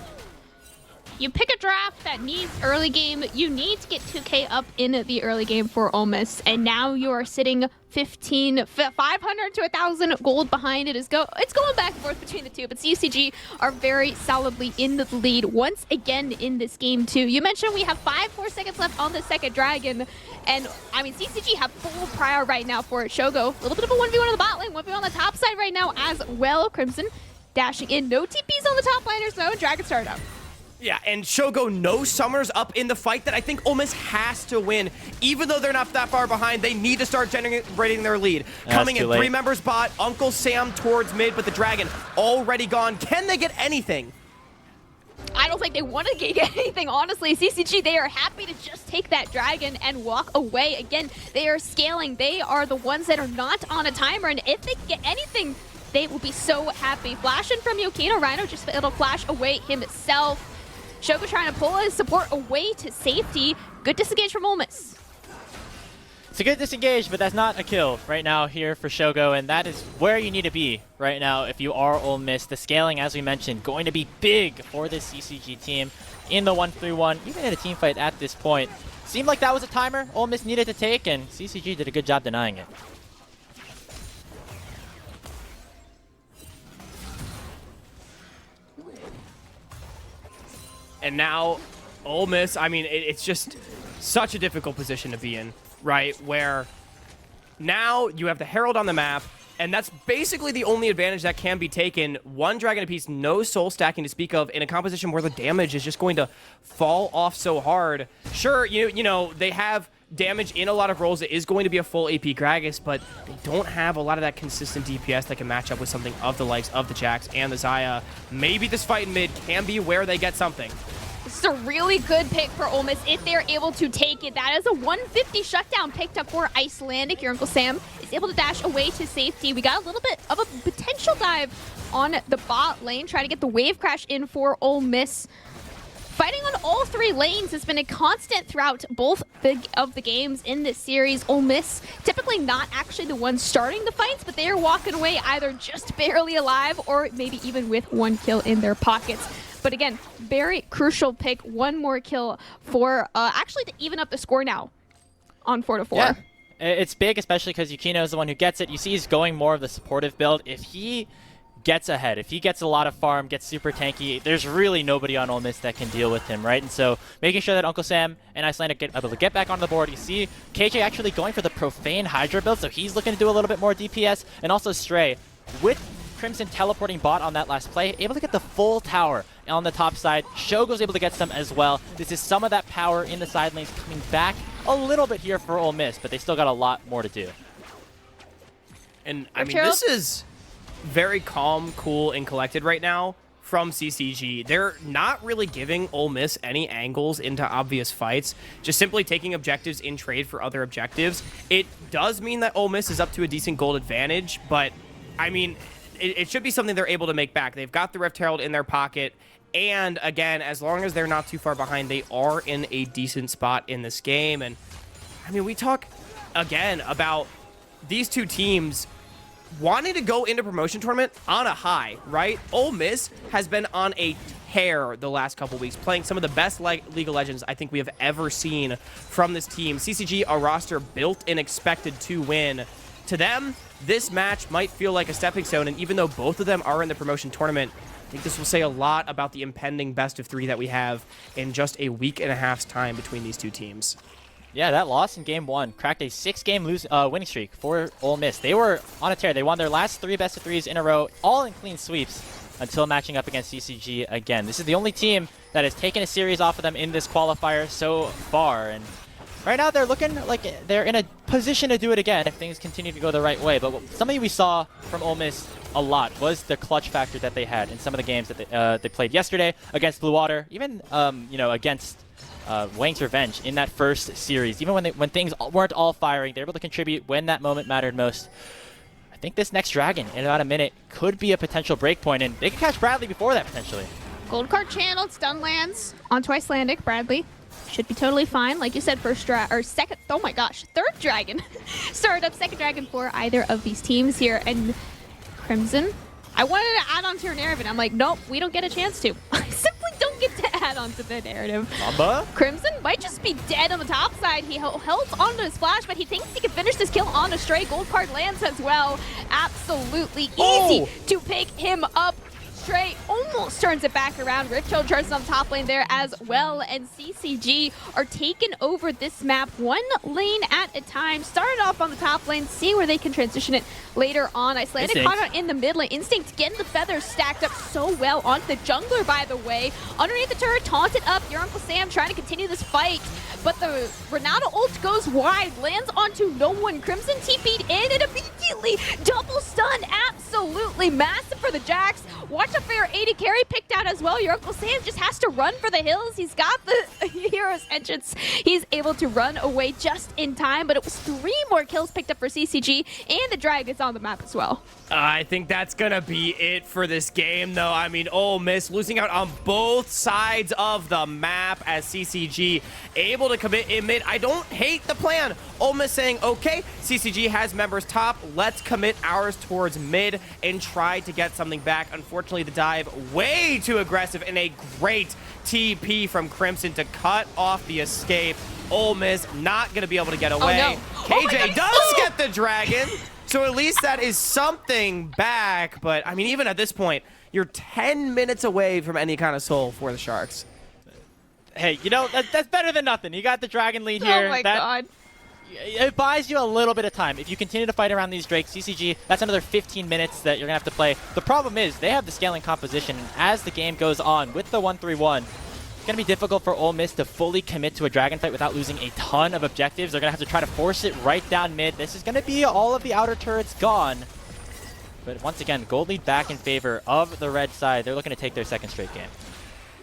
You pick a draft that needs early game. You need to get 2K up in the early game for Ole Miss, and now you are sitting 500 to 1,000 gold behind it. It's going back and forth between the two, but CCG are very solidly in the lead once again in this game too. You mentioned we have 5 more seconds left on the second dragon, and I mean CCG have full prior right now for it. Shogo, a little bit of a 1v1 on the bot lane, 1v1 on the top side right now as well. Crimson dashing in, no TPs on the top laners though. Dragon started out. Yeah, and Shogo no summoners up in the fight that I think Ole Miss has to win. Even though they're not that far behind, they need to start generating their lead. Coming in, 3 members bot, Uncle Sam towards mid, but the Dragon already gone. Can they get anything? I don't think they want to get anything, honestly. CCG, they are happy to just take that Dragon and walk away. Again, they are scaling. They are the ones that are not on a timer, and if they get anything, they will be so happy. Flashing from Yukino, Rhino just it'll flash away himself. Shogo trying to pull his support away to safety. Good disengage from Ole Miss. It's a good disengage, but that's not a kill right now here for Shogo, and that is where you need to be right now if you are Ole Miss. The scaling, as we mentioned, going to be big for this CCG team in the 1-3-1, even in a team fight at this point. Seemed like that was a timer Ole Miss needed to take, and CCG did a good job denying it. And now, Ole Miss, I mean, it's just such a difficult position to be in, right? Where now you have the Herald on the map, and that's basically the only advantage that can be taken. 1 Dragon apiece, no soul stacking to speak of, in a composition where the damage is just going to fall off so hard. Sure, you know, they have damage in a lot of roles. It is going to be a full AP Gragas, but they don't have a lot of that consistent DPS that can match up with something of the likes of the Jax and the Xayah. Maybe this fight in mid can be where they get something. This is a really good pick for Ole Miss if they're able to take it. That is a 150 shutdown picked up for Icelandic. Your Uncle Sam is able to dash away to safety. We got a little bit of a potential dive on the bot lane, trying to get the wave crash in for Ole Miss. Fighting on all 3 lanes has been a constant throughout both of the games in this series. Ole Miss typically not actually the ones starting the fights, but they are walking away either just barely alive or maybe even with 1 kill in their pockets. But again, very crucial pick. 1 more kill for actually to even up the score now on 4-4. Yeah. It's big, especially because Yukino is the one who gets it. You see he's going more of the supportive build. If he gets ahead, if he gets a lot of farm, gets super tanky, there's really nobody on Ole Miss that can deal with him, right? And so making sure that Uncle Sam and Icelandic get able to get back on the board. You see KJ actually going for the Profane Hydra build, so he's looking to do a little bit more DPS. And also Stray, with Crimson teleporting bot on that last play, able to get the full tower on the top side. Shogo's able to get some as well. This is some of that power in the side lanes coming back a little bit here for Ole Miss, but they still got a lot more to do. And I mean, this is very calm, cool, and collected right now from CCG. They're not really giving Ole Miss any angles into obvious fights, just simply taking objectives in trade for other objectives. It does mean that Ole Miss is up to a decent gold advantage, but I mean, it should be something they're able to make back. They've got the Rift Herald in their pocket, and again, as long as they're not too far behind, they are in a decent spot in this game. And I mean, we talk again about these two teams wanting to go into promotion tournament on a high, right? Ole Miss has been on a tear the last couple weeks, playing some of the best League of Legends I think we have ever seen from this team. CCG, a roster built and expected to win. To them, this match might feel like a stepping stone, and even though both of them are in the promotion tournament, I think this will say a lot about the impending best of 3 that we have in just a week and a half's time between these two teams. Yeah, that loss in Game 1 cracked a 6-game winning streak for Ole Miss. They were on a tear. They won their last 3 best of 3s in a row, all in clean sweeps, until matching up against CCG again. This is the only team that has taken a series off of them in this qualifier so far, and right now they're looking like they're in a position to do it again if things continue to go the right way. But something we saw from Ole Miss a lot was the clutch factor that they had in some of the games that they played yesterday against Blue Water, even against Wang's Revenge in that first series. Even when things weren't all firing, they were able to contribute when that moment mattered most. I think this next Dragon in about a minute could be a potential break point, and they could catch Bradley before that potentially. Gold card channeled, stun lands onto Icelandic. Bradley should be totally fine. Like you said, second, oh my gosh, third Dragon. Started up second Dragon for either of these teams here. And Crimson, I wanted to add on to your narrative, and I'm like, nope, we don't get a chance to. I simply don't get to add on to the narrative. Mamba? Crimson might just be dead on the top side. He held onto his flash, but he thinks he can finish this kill on a Stray. Gold card lands as well. Absolutely easy to pick him up. Stray almost turns it back around. Ripchill charges on top lane there as well, and CCG are taking over this map one lane at a time. Started off on the top lane, see where they can transition it later on. Icelandic caught out in the mid lane. Instinct getting the feathers stacked up so well onto the jungler, by the way. Underneath the turret, taunted up. Your Uncle Sam trying to continue this fight, but the Ronaldo ult goes wide, lands onto no one. Crimson TP'd in and immediately double stun. Absolutely massive for the Jax. Watch out for your AD carry picked out as well. Your Uncle Sam just has to run for the hills. He's got the hero's entrance. He's able to run away just in time, but it was 3 more kills picked up for CCG, and the Dragon's on the map as well. I think that's going to be it for this game, though. I mean, Ole Miss losing out on both sides of the map as CCG able to commit in mid. I don't hate the plan. Ole Miss saying, okay, CCG has members top. Let's commit ours towards mid and try to get something back. Unfortunately, the dive way too aggressive, and a great TP from Crimson to cut off the escape. Ole Miss not going to be able to get away. Oh, no. KJ does get the Dragon. So at least that is something back. But, I mean, even at this point, you're 10 minutes away from any kind of soul for the Sharks. Hey, that's better than nothing. You got the Dragon lead here. Oh, my God. It buys you a little bit of time. If you continue to fight around these Drakes, CCG, that's another 15 minutes that you're going to have to play. The problem is they have the scaling composition, and as the game goes on with the 1-3-1, it's going to be difficult for Ole Miss to fully commit to a Dragon fight without losing a ton of objectives. They're going to have to try to force it right down mid. This is going to be all of the outer turrets gone. But once again, gold lead back in favor of the red side. They're looking to take their second straight game.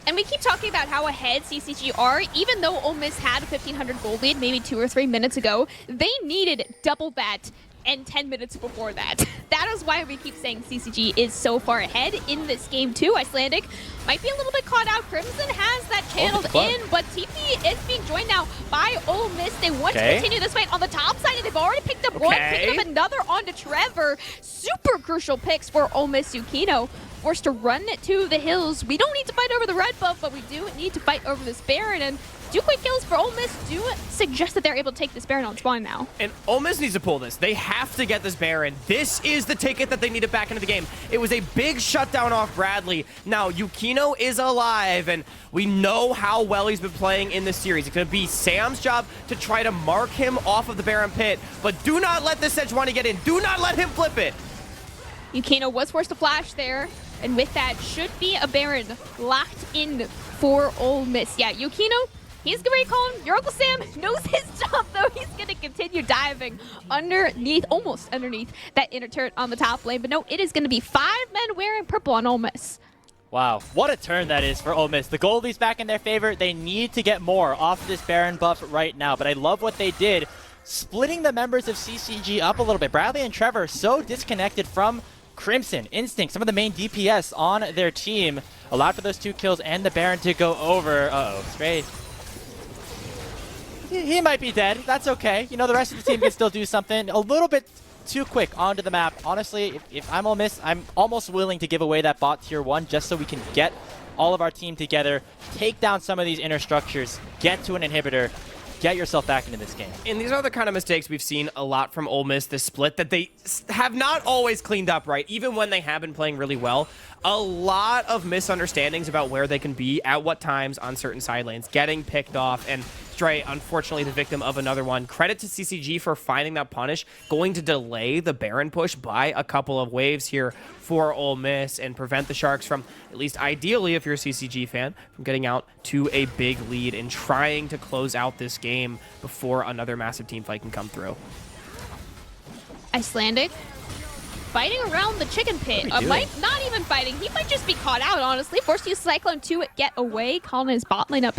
And we keep talking about how ahead CCG are. Even though Ole Miss had a 1,500 gold lead maybe 2 or 3 minutes ago, they needed double that and 10 minutes before that. That is why we keep saying CCG is so far ahead in this game too. Icelandic might be a little bit caught out. Crimson has that channeled in, but TP is being joined now by Ole Miss. They want to continue this fight on the top side, and they've already picked up one, picking up another onto Trevor. Super crucial picks for Ole Miss. Yukino forced to run it to the hills. We don't need to fight over the red buff, but we do need to fight over this Baron, and 2 quick kills for Ole Miss do suggest that they're able to take this Baron on spawn now. And Ole Miss needs to pull this. They have to get this Baron. This is the ticket that they needed back into the game. It was a big shutdown off Bradley. Now, Yukino is alive, and we know how well he's been playing in this series. It's going to be Sam's job to try to mark him off of the Baron pit, but do not let this Sejuani get in. Do not let him flip it. Yukino was forced to flash there, and with that, should be a Baron locked in for Ole Miss. Yeah, Yukino, he's going to be calling. Your Uncle Sam knows his job, though. He's going to continue diving underneath, almost underneath that inner turret on the top lane. But no, it is going to be 5 men wearing purple on Ole Miss. Wow, what a turn that is for Ole Miss. The goalie's back in their favor. They need to get more off this Baron buff right now, but I love what they did, splitting the members of CCG up a little bit. Bradley and Trevor so disconnected from Crimson. Instinct, some of the main DPS on their team, allowed for those 2 kills and the Baron to go over. Uh-oh, Stray. He might be dead. That's okay. The rest of the team can still do something. A little bit too quick onto the map. Honestly, if I'm Ole Miss, I'm almost willing to give away that bot tier 1 just so we can get all of our team together, take down some of these inner structures, get to an inhibitor, get yourself back into this game. And these are the kind of mistakes we've seen a lot from Ole Miss this split, that they have not always cleaned up, right? Even when they have been playing really well. A lot of misunderstandings about where they can be at what times on certain side lanes, getting picked off, and Stray, unfortunately, the victim of another one. Credit to CCG for finding that punish, going to delay the Baron push by a couple of waves here for Ole Miss and prevent the Sharks from, at least ideally, if you're a CCG fan, from getting out to a big lead and trying to close out this game before another massive team fight can come through. Icelandic fighting around the chicken pit. Might not even fighting. He might just be caught out, honestly. Forced to use Cyclone to get away, calling his bot lane up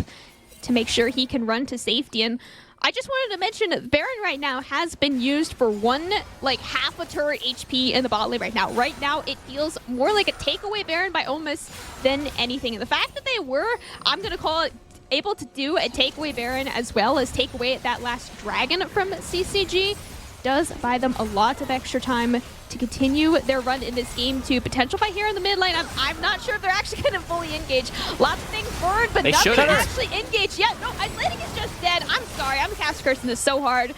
to make sure he can run to safety. And I just wanted to mention that Baron right now has been used for half a turret HP in the bot lane right now. Right now, it feels more like a takeaway Baron by Ole Miss than anything. And the fact that they were, I'm going to call it, able to do a takeaway Baron as well as take away that last dragon from CCG does buy them a lot of extra time to continue their run in this game to potential fight here in the mid lane. I'm not sure if they're actually going to fully engage. Lots of things forward, but nothing actually engaged yet. No, Icelandic is just dead. I'm sorry. I'm cast cursing this so hard.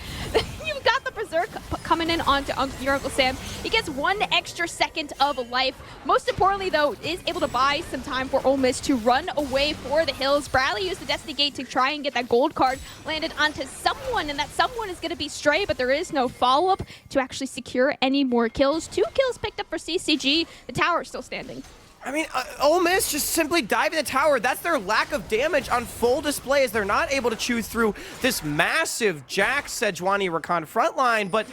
You've got the Berserk coming in onto your Uncle Sam. He gets 1 extra second of life. Most importantly, though, is able to buy some time for Ole Miss to run away for the hills. Bradley used the Destiny Gate to try and get that gold card landed onto someone, and that someone is going to be Stray, but there is no follow-up to actually secure any more kills. 2 kills picked up for CCG. The tower is still standing. I mean, Ole Miss just simply diving the tower. That's their lack of damage on full display as they're not able to chew through this massive Jack, Sejuani, Rakan front line. But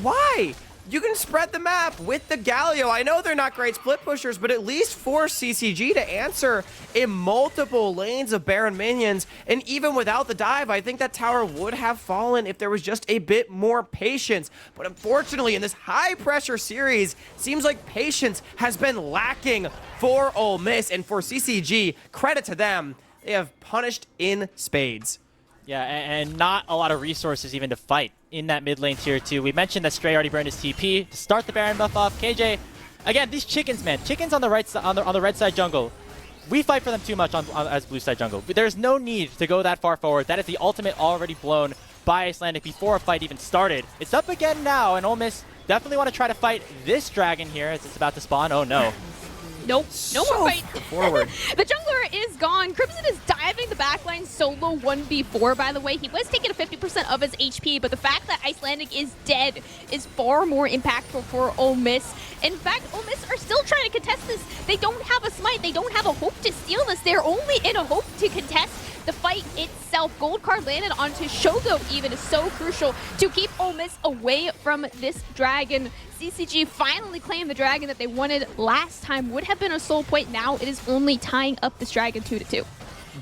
why? You can spread the map with the Galio. I know they're not great split pushers, but at least force CCG to answer in multiple lanes of Baron minions. And even without the dive, I think that tower would have fallen if there was just a bit more patience. But unfortunately, in this high-pressure series, seems like patience has been lacking for Ole Miss. And for CCG, credit to them, they have punished in spades. Yeah, and not a lot of resources even to fight in that mid lane tier 2. We mentioned that Stray already burned his TP to start the Baron buff off. KJ, again, these chickens, man. Chickens on the right side, on the red side jungle. We fight for them too much as blue side jungle. There's no need to go that far forward. That is the ultimate already blown by Icelandic before a fight even started. It's up again now, and Ole Miss definitely want to try to fight this dragon here as it's about to spawn. Oh no. Nope, no more fight. Forward. The jungler is gone. Crimson is diving the backline solo 1v4, by the way. He was taking a 50% of his HP, but the fact that Icelandic is dead is far more impactful for Ole Miss. In fact, Ole Miss are still trying to contest this. They don't have a smite. They don't have a hope to steal this. They're only in a hope to contest the fight itself. Gold card landed onto Shogo even is so crucial to keep Ole Miss away from this dragon. CCG finally claimed the dragon that they wanted last time. Would have been a soul point. Now it is only tying up this dragon 2-2.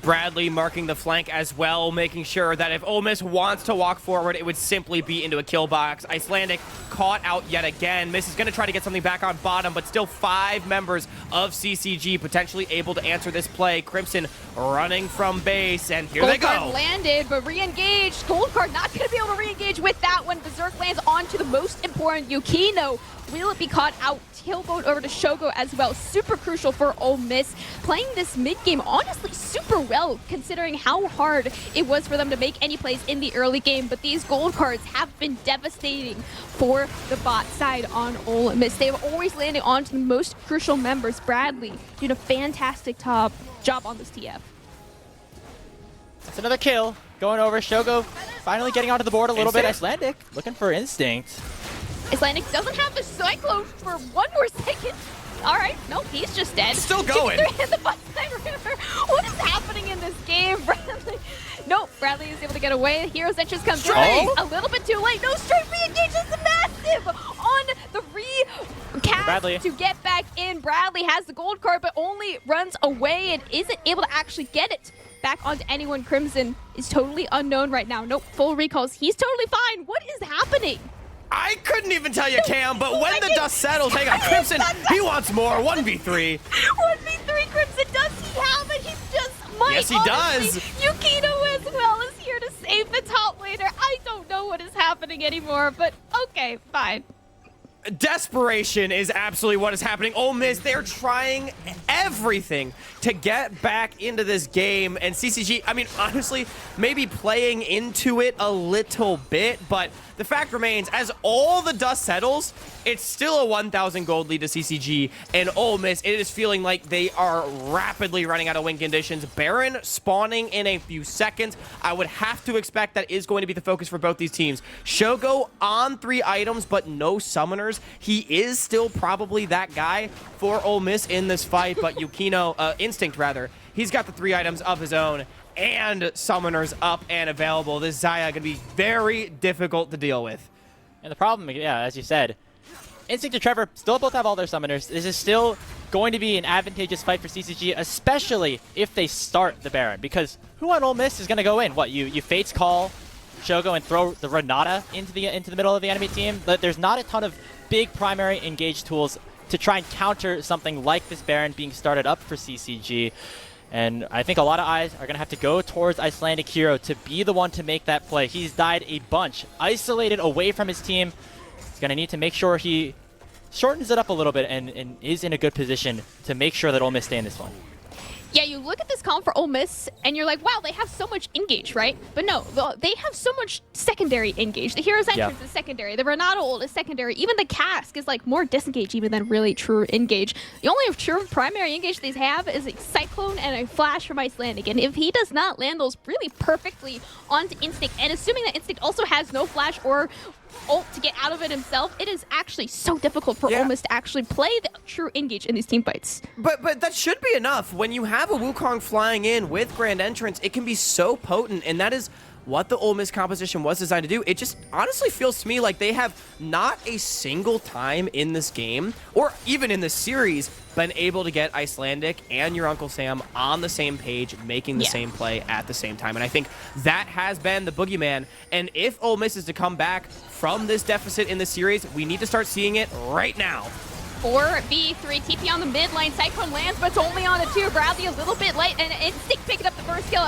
Bradley marking the flank as well, making sure that if Ole Miss wants to walk forward, it would simply be into a kill box. Icelandic caught out yet again. Miss is going to try to get something back on bottom, but still 5 members of CCG potentially able to answer this play. Crimson running from base, and here they go. Gold card landed, but re-engaged. Gold card not going to be able to re-engage with that one. Berserk lands onto the most important Yukino. Will it be caught out? Tailbone over to Shogo as well. Super crucial for Ole Miss. Playing this mid-game, honestly, super well, considering how hard it was for them to make any plays in the early game. But these gold cards have been devastating for the bot side on Ole Miss. They've always landed onto the most crucial members. Bradley did a fantastic job on this TF. That's another kill. Going over. Shogo finally getting onto the board a little bit. Icelandic looking for instinct. Icelandic doesn't have the Cyclone for 1 more second. All right, nope, he's just dead. Still going. What is happening in this game, Bradley? Nope, Bradley is able to get away. Hero's entrance comes through. A little bit too late. No, straight re-engage is massive on the recast to get back in. Bradley has the gold card, but only runs away and isn't able to actually get it back onto anyone. Crimson is totally unknown right now. Nope, full recalls. He's totally fine. What is happening? I couldn't even tell you, Cam, but when the dust settles, hang on, Crimson, he wants more. 1v3. 1v3, Crimson, does he have it? He just might. Yes, he does. Yukino as well is here to save the top laner. I don't know what is happening anymore, but okay, fine. Desperation is absolutely what is happening. Ole Miss, they're trying everything to get back into this game. And CCG, I mean, honestly, maybe playing into it a little bit, but the fact remains, as all the dust settles, it's still a 1,000 gold lead to CCG, and Ole Miss, it is feeling like they are rapidly running out of win conditions. Baron spawning in a few seconds. I would have to expect that is going to be the focus for both these teams. Shogo on 3 items, but no summoners. He is still probably that guy for Ole Miss in this fight, but Yukino, Instinct rather, he's got the 3 items of his own, and summoners up and available. This Xayah going to be very difficult to deal with. And the problem, yeah, as you said, Instinct and Trevor still both have all their summoners. This is still going to be an advantageous fight for CCG, especially if they start the Baron, because who on Ole Miss is going to go in? What, you Fates call Shogo and throw the Renata into the middle of the enemy team? But there's not a ton of big primary engage tools to try and counter something like this Baron being started up for CCG. And I think a lot of eyes are going to have to go towards Icelandic Hero to be the one to make that play. He's died a bunch, isolated away from his team. He's going to need to make sure he shortens it up a little bit and is in a good position to make sure that Ole Miss stay in this one. Yeah, you look at this column for Ole Miss, and you're like, wow, they have so much engage, right? But no, they have so much secondary engage. The Hero's Entrance is secondary. The Renata ult is secondary. Even the Cask is like more disengage even than really true engage. The only true primary engage they have is a Cyclone and a Flash from Icelandic. And if he does not land those really perfectly onto Instinct, and assuming that Instinct also has no Flash or ult to get out of it himself, it is actually so difficult for Ole Miss to actually play the true engage in these team fights. But that should be enough. When you have a Wukong flying in with Grand Entrance, it can be so potent, and that is what the Ole Miss composition was designed to do. It just honestly feels to me like they have not a single time in this game, or even in this series, been able to get Icelandic and your Uncle Sam on the same page, making the same play at the same time. And I think that has been the boogeyman. And if Ole Miss is to come back from this deficit in the series, we need to start seeing it right now. 4v3 TP on the mid lane. Cyclone lands, but it's only on the 2. Bradley a little bit late, and Instinct picking up the first kill.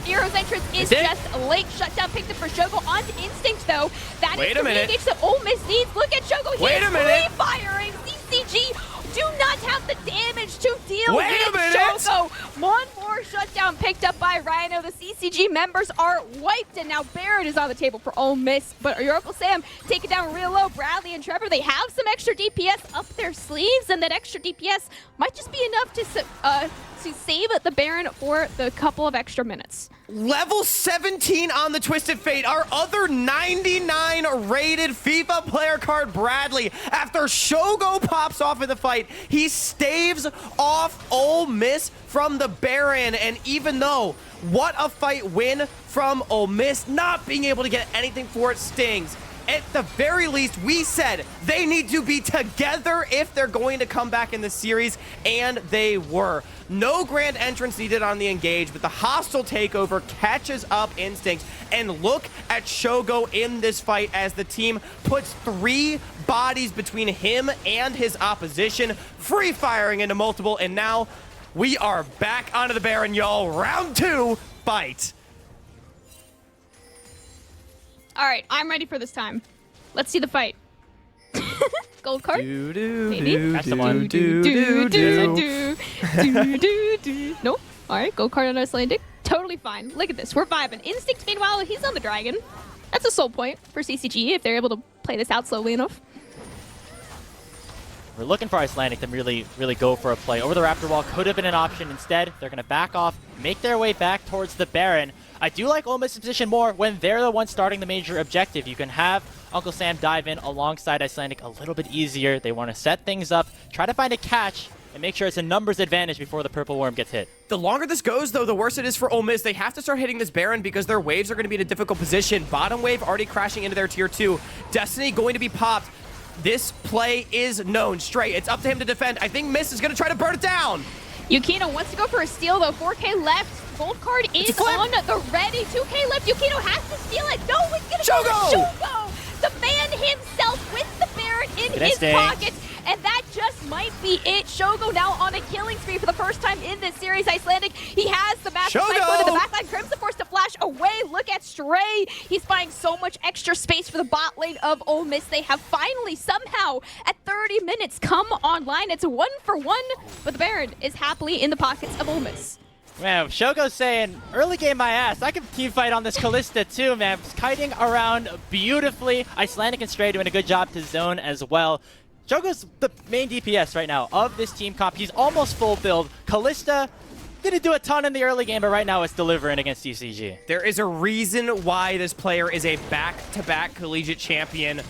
Hero's Entrance is just late. Shutdown picked up for Shogo onto Instinct, though. That is the engage that Ole Miss needs. Look at Shogo. He is free firing. CCG do not have the damage to deal with Shogo. One more shutdown picked up by Rhino. The CCG members are wiped, and now Barrett is on the table for Ole Miss. But your Uncle Sam take it down real low. Bradley and Trevor, they have some extra DPS up their sleeves, and that extra DPS might just be enough to save the Baron for the couple of extra minutes. Level 17 on the Twisted Fate. Our other 99 rated FIFA player card, Bradley. After Shogo pops off in the fight, he staves off Ole Miss from the Baron. And even though, what a fight win from Ole Miss, not being able to get anything for it stings. At the very least, we said they need to be together if they're going to come back in the series, and they were. No Grand Entrance needed on the engage, but the hostile takeover catches up Instinct. And look at Shogo in this fight as the team puts 3 bodies between him and his opposition, free firing into multiple, and now we are back onto the Baron, y'all. Round 2, fight. All right, I'm ready for this time. Let's see the fight. Gold card? Maybe? That's the one. Nope. All right, gold card on Icelandic. Totally fine. Look at this. We're vibing. Instinct, meanwhile, he's on the dragon. That's a soul point for CCG if they're able to play this out slowly enough. We're looking for Icelandic to really go for a play. Over the Raptor Wall could have been an option. Instead, they're going to back off, make their way back towards the Baron. I do like Ole Miss's position more when they're the ones starting the major objective. You can have Uncle Sam dive in alongside Icelandic a little bit easier. They want to set things up, try to find a catch, and make sure it's a numbers advantage before the Purple Worm gets hit. The longer this goes, though, the worse it is for Ole Miss. They have to start hitting this Baron because their waves are going to be in a difficult position. Bottom wave already crashing into their tier 2. Destiny going to be popped. This play is known. Stray, it's up to him to defend. I think Miss is going to try to burn it down. Yukino wants to go for a steal, though. 4K left. Gold card is on the ready. 2K left. Yukino has to steal it. No, it's going to go to Shogo. The man himself with the Baron in his pocket. And that just might be it. Shogo now on a killing spree for the first time in this series. Icelandic, he has the massive cyclone in the backline. Crimson forced to flash away. Look at Stray. He's buying so much extra space for the bot lane of Ole Miss. They have finally, somehow, at 30 minutes, come online. It's a 1-for-1, but the Baron is happily in the pockets of Ole Miss. Man, Shogo's saying, early game my ass. I can team fight on this Kalista too, man. Kiting around beautifully. Icelandic and Stray doing a good job to zone as well. Shogo's the main DPS right now of this team comp. He's almost full build. Kalista didn't do a ton in the early game, but right now it's delivering against CCG. There is a reason why this player is a back-to-back collegiate champion,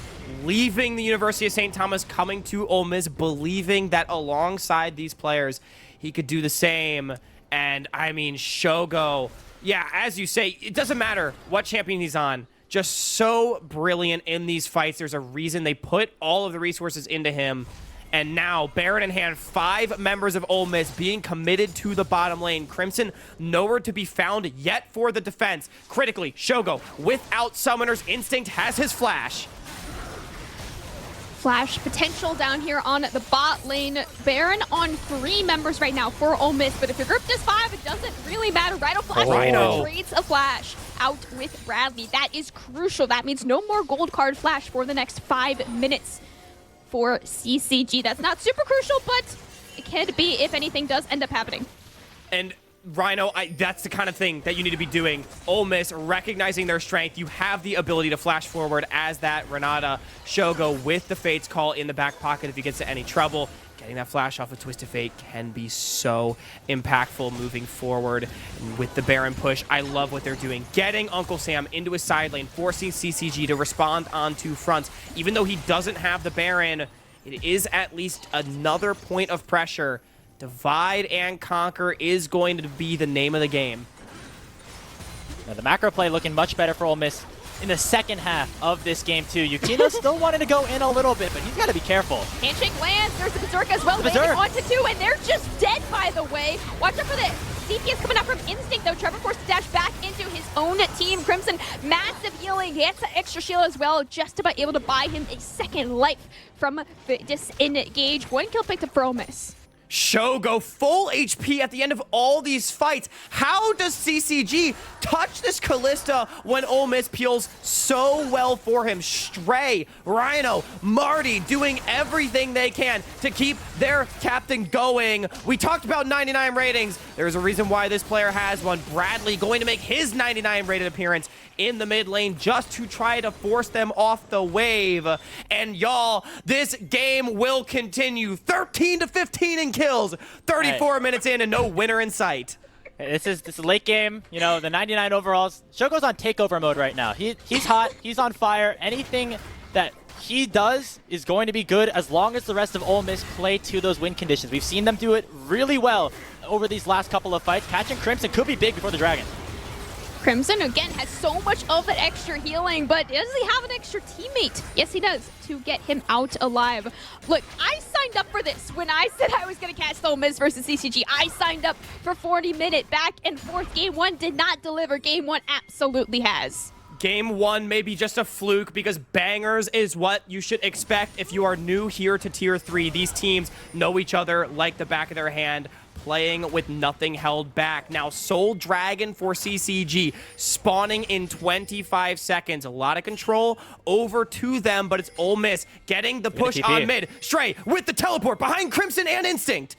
leaving the University of St. Thomas, coming to Ole Miss, believing that alongside these players, he could do the same. And, I mean, Shogo, yeah, as you say, it doesn't matter what champion he's on. Just so brilliant in these fights. There's a reason they put all of the resources into him. And now, Baron in hand, 5 members of Ole Miss being committed to the bottom lane. Crimson nowhere to be found yet for the defense. Critically, Shogo, without Summoner's Instinct, has his flash. Flash potential down here on the bot lane. Baron on 3 members right now for Ole Miss, but if you're grouped as 5, it doesn't really matter. Rhino flash trades a flash out with Bradley. That is crucial. That means no more gold card flash for the next 5 minutes for CCG. That's not super crucial, but it can be if anything does end up happening. And Rhino, that's the kind of thing that you need to be doing. Ole Miss, recognizing their strength. You have the ability to flash forward as that Renata. Shogo with the Fate's Call in the back pocket if he gets into any trouble. Getting that flash off of Twisted Fate can be so impactful moving forward. And with the Baron push, I love what they're doing. Getting Uncle Sam into his side lane, forcing CCG to respond on 2 fronts. Even though he doesn't have the Baron, it is at least another point of pressure. Divide and conquer is going to be the name of the game. Now the macro play looking much better for Ole Miss in the second half of this game too. Yukino still wanting to go in a little bit, but he's got to be careful. Handshake lands. There's the Berserk as well. Landing onto 2, and they're just dead, by the way. Watch out for the DPS coming out from Instinct, though. Trevor forced to dash back into his own team. Crimson, massive healing. He has the extra shield as well, just about able to buy him a second life from the disengage. 1 kill picked up for Ole Miss. Shogo full HP at the end of all these fights. How does CCG touch this Kalista when Ole Miss peels so well for him? Stray, Rhino, Marty doing everything they can to keep their captain going. We talked about 99 ratings. There's a reason why this player has one. Bradley going to make his 99 rated appearance in the mid lane just to try to force them off the wave. And y'all, this game will continue. 13-15 in kills, 34 minutes in and no winner in sight. This is late game, you know, the 99 overalls. Shogo's on takeover mode right now. He's hot, he's on fire. Anything that he does is going to be good as long as the rest of Ole Miss play to those win conditions. We've seen them do it really well over these last couple of fights. Catching Crimson could be big before the Dragon. Crimson, again, has so much of that extra healing, but does he have an extra teammate? Yes, he does, to get him out alive. Look, I signed up for this when I said I was going to catch Ole Miss versus CCG. I signed up for 40-minute back and forth. Game 1 did not deliver. Game 1 absolutely has. Game 1 may be just a fluke because bangers is what you should expect if you are new here to Tier 3. These teams know each other like the back of their hand, playing with nothing held back. Now, Soul Dragon for CCG, spawning in 25 seconds. A lot of control over to them, but it's Ole Miss getting the push on mid. Stray with the teleport behind Crimson and Instinct.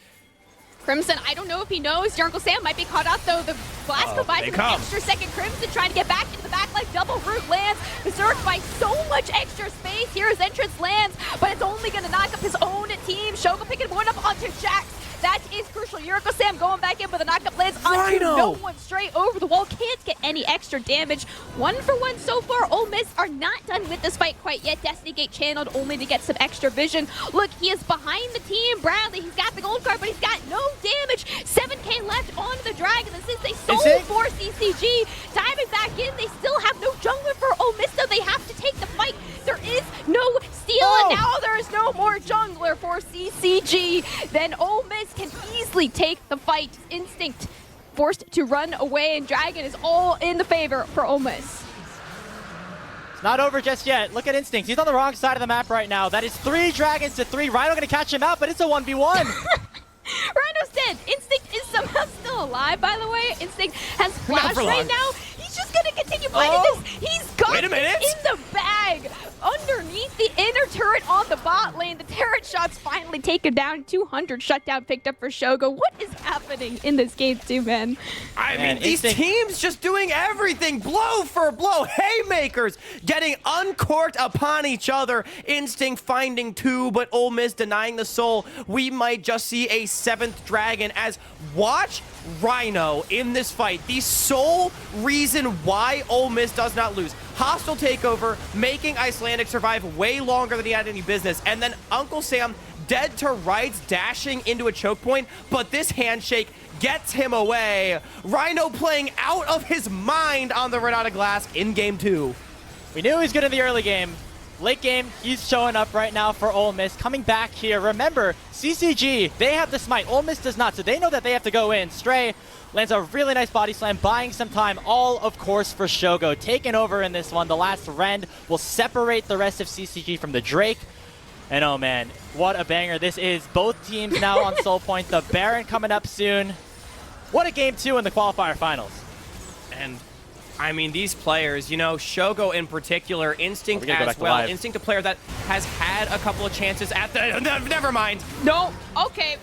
Crimson, I don't know if he knows. Your Uncle Sam might be caught up, though. The blast combines with an extra second. Crimson trying to get back into the backline. Double root lands. Berserk by so much extra space. Here his entrance lands, but it's only going to knock up his own team. Shogo picking one up onto Jax. That is crucial. Yuriko Sam going back in, but the knockup lands onto no one straight over the wall. Can't get any extra damage. 1-for-1 so far. Ole Miss are not done with this fight quite yet. Destiny Gate channeled only to get some extra vision. Look, he is behind the team. Bradley, he's got the gold card, but he's got no damage. 7k left on the Dragon. This is a soul for CCG. Diving back in, they still have no jungler for Ole Miss, so they have to take the fight. There is no steal, and now there is no more jungler for CCG. Then Ole Miss can easily take the fight. Instinct forced to run away, and Dragon is all in the favor for Ole Miss. Not over just yet. Look at Instinct. He's on the wrong side of the map right now. That is 3 dragons to 3. Rhino gonna catch him out, but it's a 1v1. Rhino's dead. Instinct is somehow still alive, by the way. Instinct has flash right now. He's just gonna continue fighting this. He's got it in the bag. Underneath the inner turret on the bot lane, the turret shots finally take him down. 200 shutdown picked up for Shogo. What is happening in this game too, man? I mean, these teams just doing everything, blow for blow, haymakers, getting uncorked upon each other. Instinct finding 2, but Ole Miss denying the soul. We might just see a 7th dragon as watch Rhino in this fight. The sole reason why Ole Miss does not lose. Hostile takeover, making Icelandic survive way longer than he had any business. And then Uncle Sam dead to rights, dashing into a choke point, but this handshake gets him away. Rhino playing out of his mind on the Renata Glass in game 2. We knew he was good in the early game. Late game, he's showing up right now for Ole Miss, coming back here. Remember, CCG, they have the smite. Ole Miss does not, so they know that they have to go in. Stray lands a really nice body slam, buying some time, all, of course, for Shogo. Taking over in this one. The last rend will separate the rest of CCG from the Drake. And oh man, what a banger this is. Both teams now on Soul Point. The Baron coming up soon. What a game 2 in the qualifier finals. And I mean, these players, you know, Shogo in particular, Instinct as well. Instinct, a player that has had a couple of chances at the... Never mind. No, okay.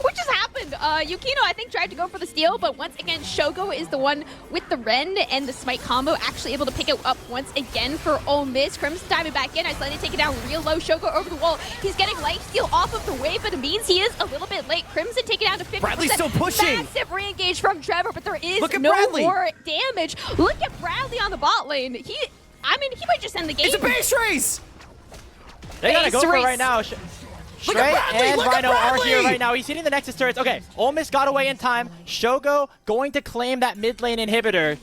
What just happened? Yukino, I think, tried to go for the steal, but once again, Shogo is the one with the Rend and the Smite combo, actually able to pick it up once again for Ole Miss. Crimson diving back in. Icelandic taking down real low. Shogo over the wall. He's getting life steal off of the wave, but it means he is a little bit late. Crimson taking down to 50%. Bradley's still pushing. Massive re-engage from Trevor, but there is no more damage. Look at Bradley on the bot lane. He might just end the game. It's a base race! They gotta go for it right now. Stray and Rhino are here right now. He's hitting the Nexus turrets. Okay, Ole Miss got away in time. Shogo going to claim that mid lane inhibitor.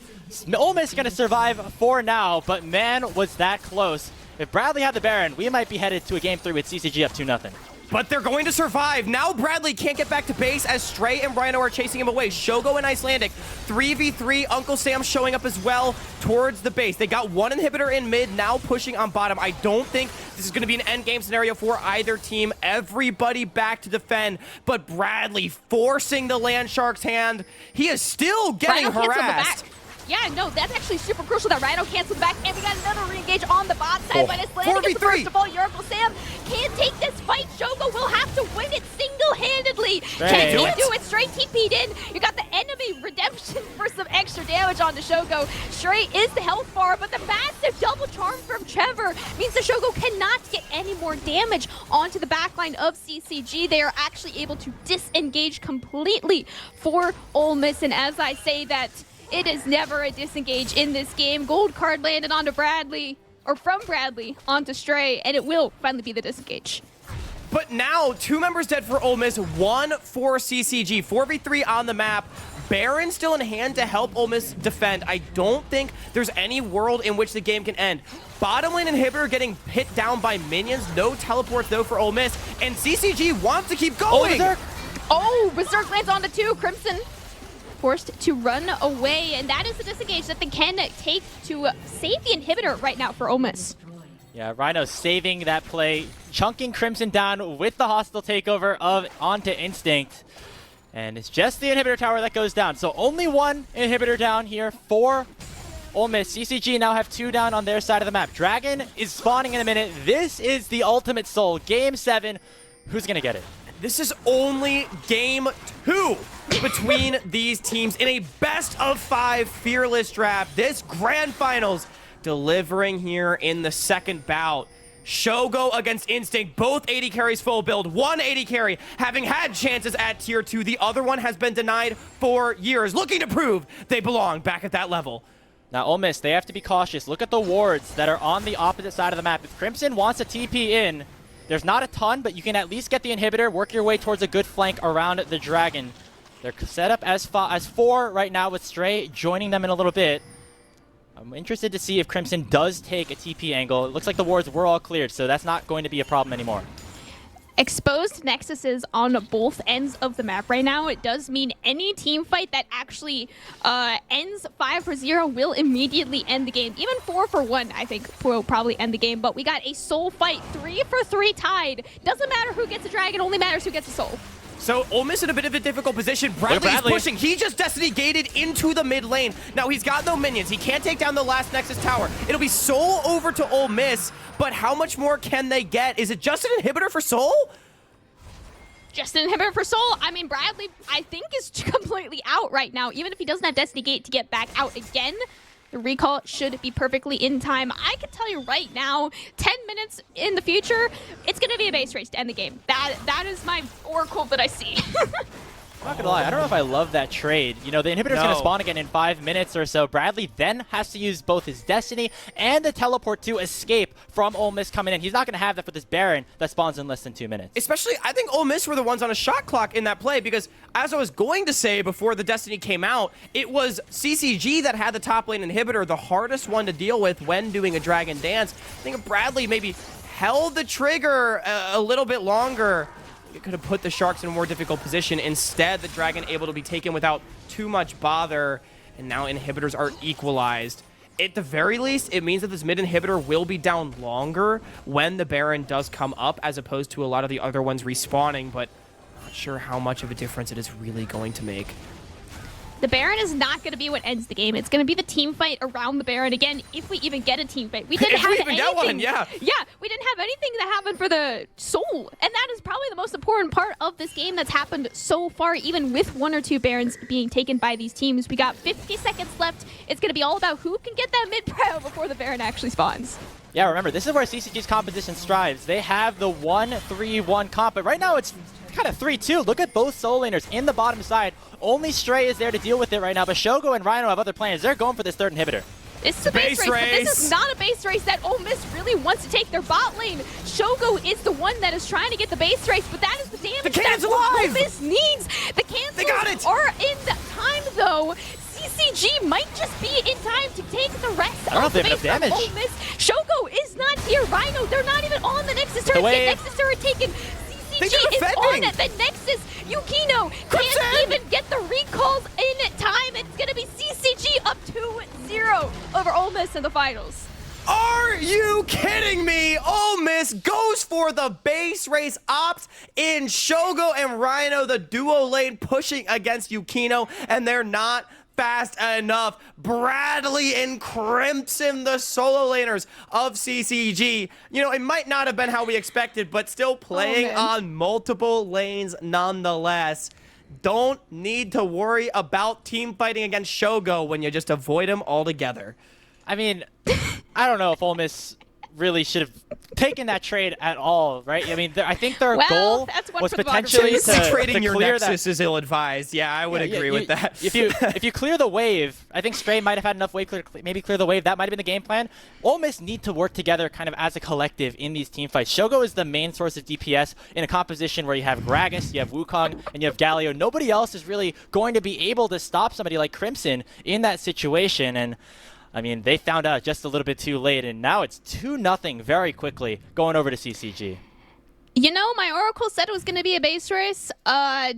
Ole Miss going to survive for now, but man, was that close. If Bradley had the Baron, we might be headed to a game 3 with CCG up 2-0. But they're going to survive. Now Bradley can't get back to base as Stray and Rhino are chasing him away. Shogo and Icelandic, 3v3. Uncle Sam showing up as well towards the base. They got one inhibitor in mid, now pushing on bottom. I don't think this is going to be an endgame scenario for either team. Everybody back to defend, but Bradley forcing the Land Shark's hand. He is still getting harassed. Yeah, no, that's actually super crucial that Rhino canceled back, and we got another re-engage on the bot side, but Icelandic is the first of all. Your Uncle Sam can't take this fight. Shogo will have to win it single-handedly. Can he do it? Straight TP'd in. You got the enemy redemption for some extra damage on the Shogo. Stray is the health bar, but the massive double charm from Trevor means the Shogo cannot get any more damage onto the backline of CCG. They are actually able to disengage completely for Ole Miss, and as I say that, it is never a disengage in this game. Gold card landed onto Bradley, or from Bradley onto Stray, and it will finally be the disengage. But now, 2 members dead for Ole Miss, 1 for CCG. 4v3 on the map. Baron still in hand to help Ole Miss defend. I don't think there's any world in which the game can end. Bottom lane inhibitor getting hit down by minions. No teleports, though, for Ole Miss. And CCG wants to keep going. Berserk lands onto 2. Crimson forced to run away, and that is the disengage that they can take to save the inhibitor right now for Ole Miss. Yeah, Rhino saving that play, chunking Crimson down with the hostile takeover onto Instinct. And it's just the inhibitor tower that goes down. So only 1 inhibitor down here for Ole Miss. CCG now have 2 down on their side of the map. Dragon is spawning in a minute. This is the ultimate soul. Game 7. Who's going to get it? This is only game 2 between these teams in a best-of-5 fearless draft. This grand finals delivering here in the second bout. Shogo against Instinct, both 80 carries full build. 1 80 carry having had chances at tier 2. The other one has been denied for years, looking to prove they belong back at that level. Now, Ole Miss, they have to be cautious. Look at the wards that are on the opposite side of the map. If Crimson wants a TP in, there's not a ton, but you can at least get the inhibitor, work your way towards a good flank around the Dragon. They're set up as 4 right now with Stray joining them in a little bit. I'm interested to see if Crimson does take a TP angle. It looks like the wards were all cleared, so that's not going to be a problem anymore. exposed nexuses on both ends of the map right now. It does mean any team fight that actually ends 5-0 will immediately end the game. Even 4-1, I think, will probably end the game. But we got a soul fight, 3-3 tied. Doesn't matter who gets a dragon, only matters who gets a soul. So Ole Miss in a bit of a difficult position. Bradley's pushing. He just Destiny gated into the mid lane. Now he's got no minions. He can't take down the last Nexus tower. It'll be Soul over to Ole Miss, but how much more can they get? Is it just an inhibitor for Soul? Just an inhibitor for Soul. I mean, Bradley, I think, is completely out right now. Even if he doesn't have Destiny Gate to get back out again, the recall should be perfectly in time. I can tell you right now, 10 minutes in the future, it's going to be a base race to end the game. That is my oracle that I see. I'm not gonna lie, I don't know if I love that trade. You know, the inhibitor's gonna spawn again in 5 minutes or so. Bradley then has to use both his Destiny and the teleport to escape from Ole Miss coming in. He's not gonna have that for this Baron that spawns in less than 2 minutes. Especially, I think Ole Miss were the ones on a shot clock in that play, because as I was going to say before the Destiny came out, it was CCG that had the top lane inhibitor, the hardest one to deal with when doing a Dragon Dance. I think if Bradley maybe held the trigger a little bit longer, it could have put the Sharks in a more difficult position. Instead, the Dragon able to be taken without too much bother, and now inhibitors are equalized. At the very least, it means that this mid inhibitor will be down longer when the Baron does come up, as opposed to a lot of the other ones respawning, but not sure how much of a difference it is really going to make. The Baron is not going to be what ends the game. It's going to be the team fight around the Baron again, if we even get a team fight. We didn't have anything. Get one, yeah. Yeah, we didn't have anything that happened for the Soul, and that is probably the most important part of this game that's happened so far, even with 1 or 2 Barons being taken by these teams. We got 50 seconds left. It's going to be all about who can get that mid-prio before the Baron actually spawns. Yeah, remember, this is where CCG's composition strives. They have the 1-3-1 comp, but right now it's kind of 3-2. Look at both soul laners in the bottom side. Only Stray is there to deal with it right now, but Shogo and Rhino have other plans. They're going for this third inhibitor. This is a base race, but this is not a base race that Ole Miss really wants to take their bot lane. Shogo is the one that is trying to get the base race, but that is the damage that Ole Miss needs. The cancels are in time, though. CCG might just be in time to take the rest of the base from Ole Miss. Shogo is not here. Rhino, they're not even on the Nexus turret. The Nexus turret taken. CCG is on the Nexus. Yukino can't even get the recalls in time. It's going to be CCG up 2-0 over Ole Miss in the finals. Are you kidding me? Ole Miss goes for the base race ops in Shogo and Rhino, the duo lane pushing against Yukino, and they're not fast enough. Bradley and Crimson, the solo laners of CCG. You know, it might not have been how we expected, but still playing on multiple lanes nonetheless. Don't need to worry about team fighting against Shogo when you just avoid him altogether. I mean, I don't know if Ole Miss really should have taken that trade at all, right? I mean, I think their goal was potentially to trading your clear Nexus is ill-advised. Yeah, I would agree with that. If you clear the wave, I think Stray might have had enough wave clear, maybe clear the wave. That might have been the game plan. Ole Miss need to work together kind of as a collective in these team fights. Shogo is the main source of DPS in a composition where you have Gragas, you have Wukong, and you have Galio. Nobody else is really going to be able to stop somebody like Crimson in that situation, and I mean, they found out just a little bit too late, and now it's 2-0 very quickly going over to CCG. You know, my oracle said it was going to be a base race. That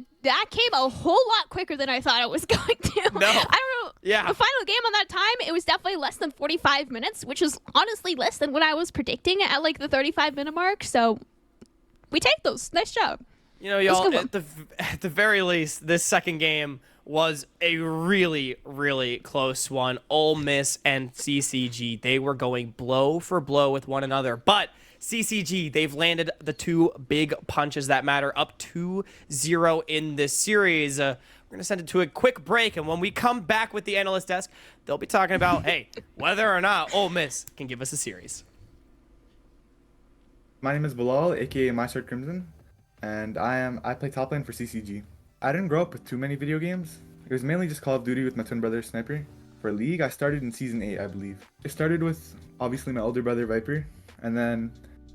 came a whole lot quicker than I thought it was going to. No. I don't know. Yeah. The final game on that time, it was definitely less than 45 minutes, which is honestly less than what I was predicting at like the 35-minute mark. So we take those. Nice job. You know, y'all, at the very least, this second game was a really, really close one. Ole Miss and CCG, they were going blow for blow with one another. But CCG, they've landed the 2 big punches that matter, up 2-0 in this series. We're going to send it to a quick break, and when we come back with the analyst desk, they'll be talking about, hey, whether or not Ole Miss can give us a series. My name is Bilal, aka My Sword Crimson, and I play top lane for CCG. I didn't grow up with too many video games. It was mainly just Call of Duty with my twin brother Sniper. For League, I started in Season 8, I believe. It started with, obviously, my older brother Viper, and then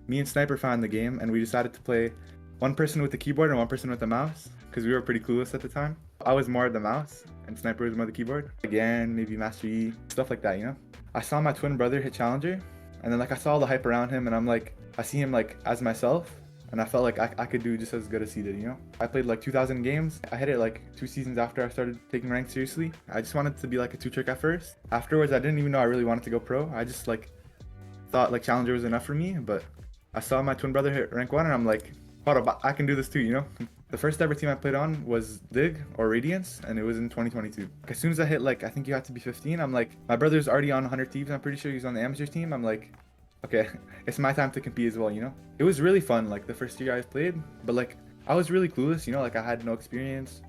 me and Sniper found the game, and we decided to play one person with the keyboard and one person with the mouse, because we were pretty clueless at the time. I was more the mouse, and Sniper was more the keyboard. Again, maybe Master E, stuff like that, you know? I saw my twin brother hit Challenger, and then I saw all the hype around him, and I see him as myself, and I felt like I could do just as good as he did, you know? I played like 2,000 games. I hit it like 2 seasons after I started taking ranked seriously. I just wanted to be like a 2-trick at first. Afterwards, I didn't even know I really wanted to go pro. I just like thought like Challenger was enough for me, but I saw my twin brother hit rank 1 and I'm like, hold up, I can do this too, you know? The first ever team I played on was Dig or Radiance, and it was in 2022. As soon as I hit like, I think you have to be 15, I'm like, my brother's already on 100 Thieves, I'm pretty sure he's on the amateur team. I'm like, okay, it's my time to compete as well, you know? It was really fun, like the first year I played, but like, I was really clueless, you know? Like I had no experience.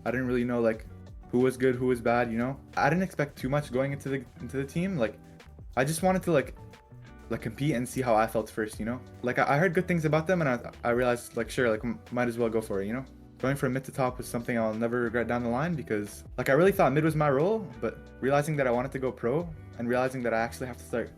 I didn't really know like who was good, who was bad, you know? I didn't expect too much going into the team. Like, I just wanted to like compete and see how I felt first, you know? Like I heard good things about them and I realized like, sure, like might as well go for it, you know? Going from mid to top was something I'll never regret down the line because like I really thought mid was my role, but realizing that I wanted to go pro and realizing that I actually have to start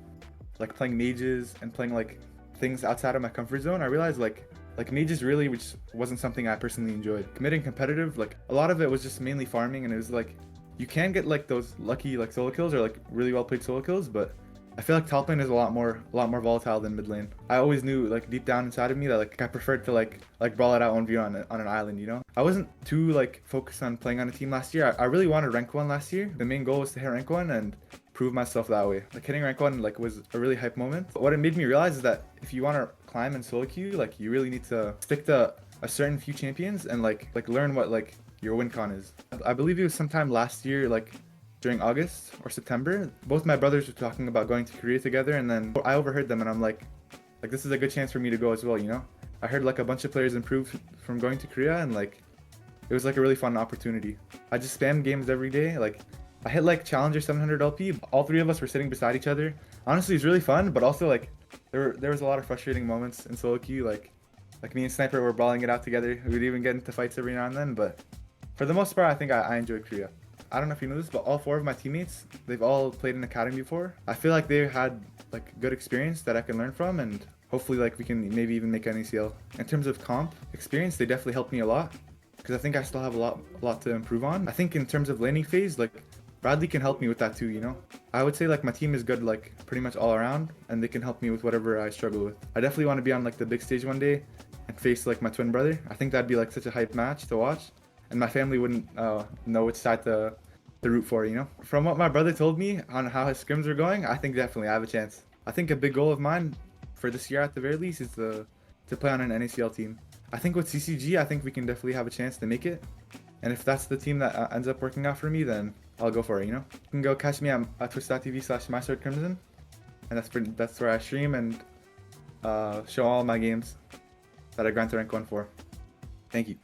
like playing mages and playing like things outside of my comfort zone, I realized like mages really which wasn't something I personally enjoyed. Committing competitive, like a lot of it was just mainly farming, and it was like you can get like those lucky like solo kills or like really well played solo kills, but I feel like top lane is a lot more volatile than mid lane. I always knew like deep down inside of me that like I preferred to like brawl it out 1v1 on an island, you know? I wasn't too like focused on playing on a team last year. I really wanted rank 1 last year. The main goal was to hit rank 1 and prove myself that way. Like hitting rank 1 like was a really hype moment. But what it made me realize is that if you want to climb in solo queue, like you really need to stick to a certain few champions and like learn what like your win con is. I believe it was sometime last year, like during August or September, both my brothers were talking about going to Korea together, and then I overheard them and I'm like this is a good chance for me to go as well, you know? I heard like a bunch of players improved from going to Korea, and like it was like a really fun opportunity. I just spammed games every day. Like I hit like Challenger 700 LP. All 3 of us were sitting beside each other. Honestly, it was really fun, but also like there was a lot of frustrating moments in solo queue. Like me and Sniper were brawling it out together. We'd even get into fights every now and then, but for the most part, I think I enjoyed Korea. I don't know if you know this, but all 4 of my teammates, they've all played in academy before. I feel like they had like good experience that I can learn from, and hopefully like we can maybe even make NACL. In terms of comp experience, they definitely helped me a lot because I think I still have a lot to improve on. I think in terms of laning phase, like Bradley can help me with that too, you know? I would say like my team is good like pretty much all around, and they can help me with whatever I struggle with. I definitely want to be on like the big stage one day and face like my twin brother. I think that'd be like such a hype match to watch, and my family wouldn't know which side to root for, you know? From what my brother told me on how his scrims are going, I think definitely I have a chance. I think a big goal of mine for this year at the very least is to play on an NACL team. I think with CCG, I think we can definitely have a chance to make it. And if that's the team that ends up working out for me, then I'll go for it, you know? You can go catch me at twitch.tv/myswordcrimson, and that's where I stream and show all my games that I grind to rank 1 for. Thank you.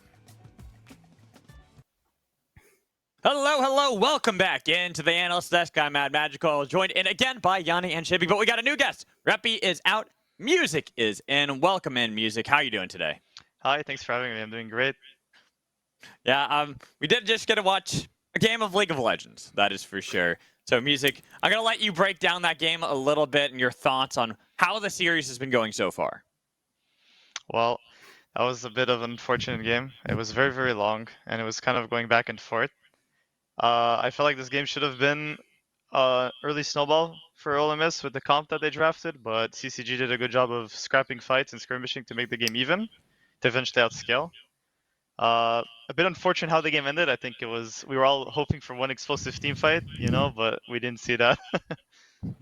Hello, welcome back into the analyst desk. I'm Mad Magical, joined in again by Yanni and Shippy, but we got a new guest. Reppy is out, Music is in. Welcome in, Music. How are you doing today? Hi, thanks for having me. I'm doing great. Yeah, we did just get to watch a game of League of Legends, that is for sure. So, Music, I'm going to let you break down that game a little bit and your thoughts on how the series has been going so far. Well, that was a bit of an unfortunate game. It was very, very long, and it was kind of going back and forth. I felt like this game should have been early snowball for Ole Miss with the comp that they drafted, but CCG did a good job of scrapping fights and skirmishing to make the game even, to eventually outscale. A bit unfortunate how the game ended. I think we were all hoping for one explosive team fight, you know, but we didn't see that.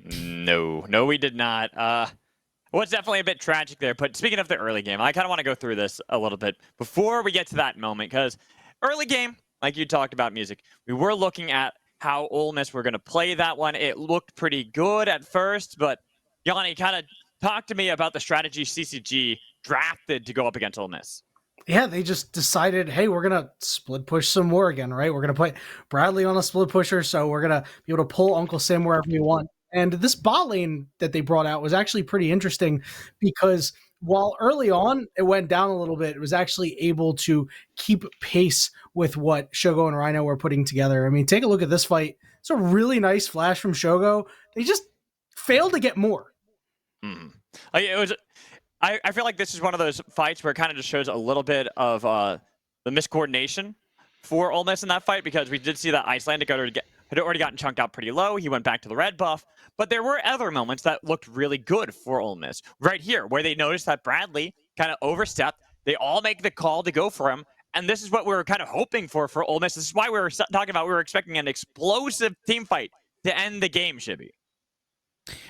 No, we did not. Well, it's definitely a bit tragic there, but speaking of the early game, I kind of want to go through this a little bit before we get to that moment, because early game, like you talked about, Music, we were looking at how Ole Miss were going to play that one. It looked pretty good at first, but Yanni, kind of talk to me about the strategy CCG drafted to go up against Ole Miss. Yeah, they just decided, hey, we're going to split push some more again, right? We're going to play Bradley on a split pusher, so we're going to be able to pull Uncle Sam wherever we want. And this bot lane that they brought out was actually pretty interesting because while early on it went down a little bit, it was actually able to keep pace with what Shogo and Rhino were putting together. I mean, take a look at this fight. It's a really nice flash from Shogo. They just failed to get more. I feel like this is one of those fights where it kind of just shows a little bit of the miscoordination for Ole Miss in that fight, because we did see that Icelandic had already gotten chunked out pretty low. He went back to the red buff, but there were other moments that looked really good for Ole Miss. Right here, where they noticed that Bradley kind of overstep. They all make the call to go for him. And this is what we were kind of hoping for Ole Miss. This is why we were talking about we were expecting an explosive team fight to end the game, Shibby.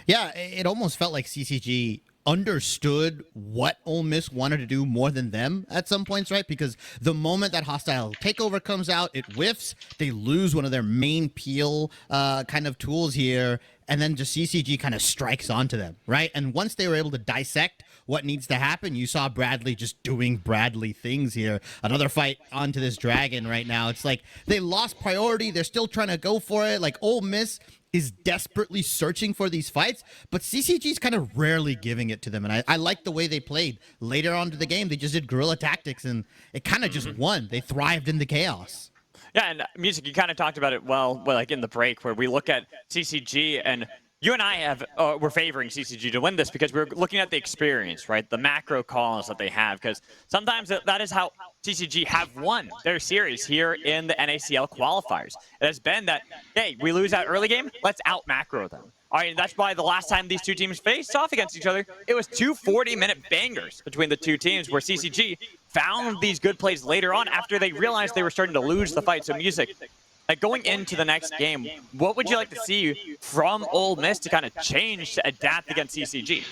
Yeah, it almost felt like CCG understood what Ole Miss wanted to do more than them at some points, right? Because the moment that hostile takeover comes out, it whiffs. They lose one of their main peel kind of tools here, and then just CCG kind of strikes onto them, right? And once they were able to dissect what needs to happen, you saw Bradley just doing Bradley things here. Another fight onto this dragon right now. It's like they lost priority. They're still trying to go for it. Like Ole Miss is desperately searching for these fights, but CCG's kind of rarely giving it to them. And I like the way they played. Later on to the game, they just did guerrilla tactics, and it kind of just won. They thrived in the chaos. Yeah, and Music, you kind of talked about it well, like in the break, where we look at CCG, and you and I we're favoring CCG to win this because we're looking at the experience, right? The macro calls that they have, because sometimes that is how CCG have won their series here in the NACL qualifiers. It has been that, hey, we lose that early game, let's out macro them. All right, that's why the last time these two teams faced off against each other, it was 2 40-minute bangers between the two teams where CCG found these good plays later on after they realized they were starting to lose the fight. So Music, like going into the next game, what would you like to see from Ole Miss to kind of change to adapt against CCG?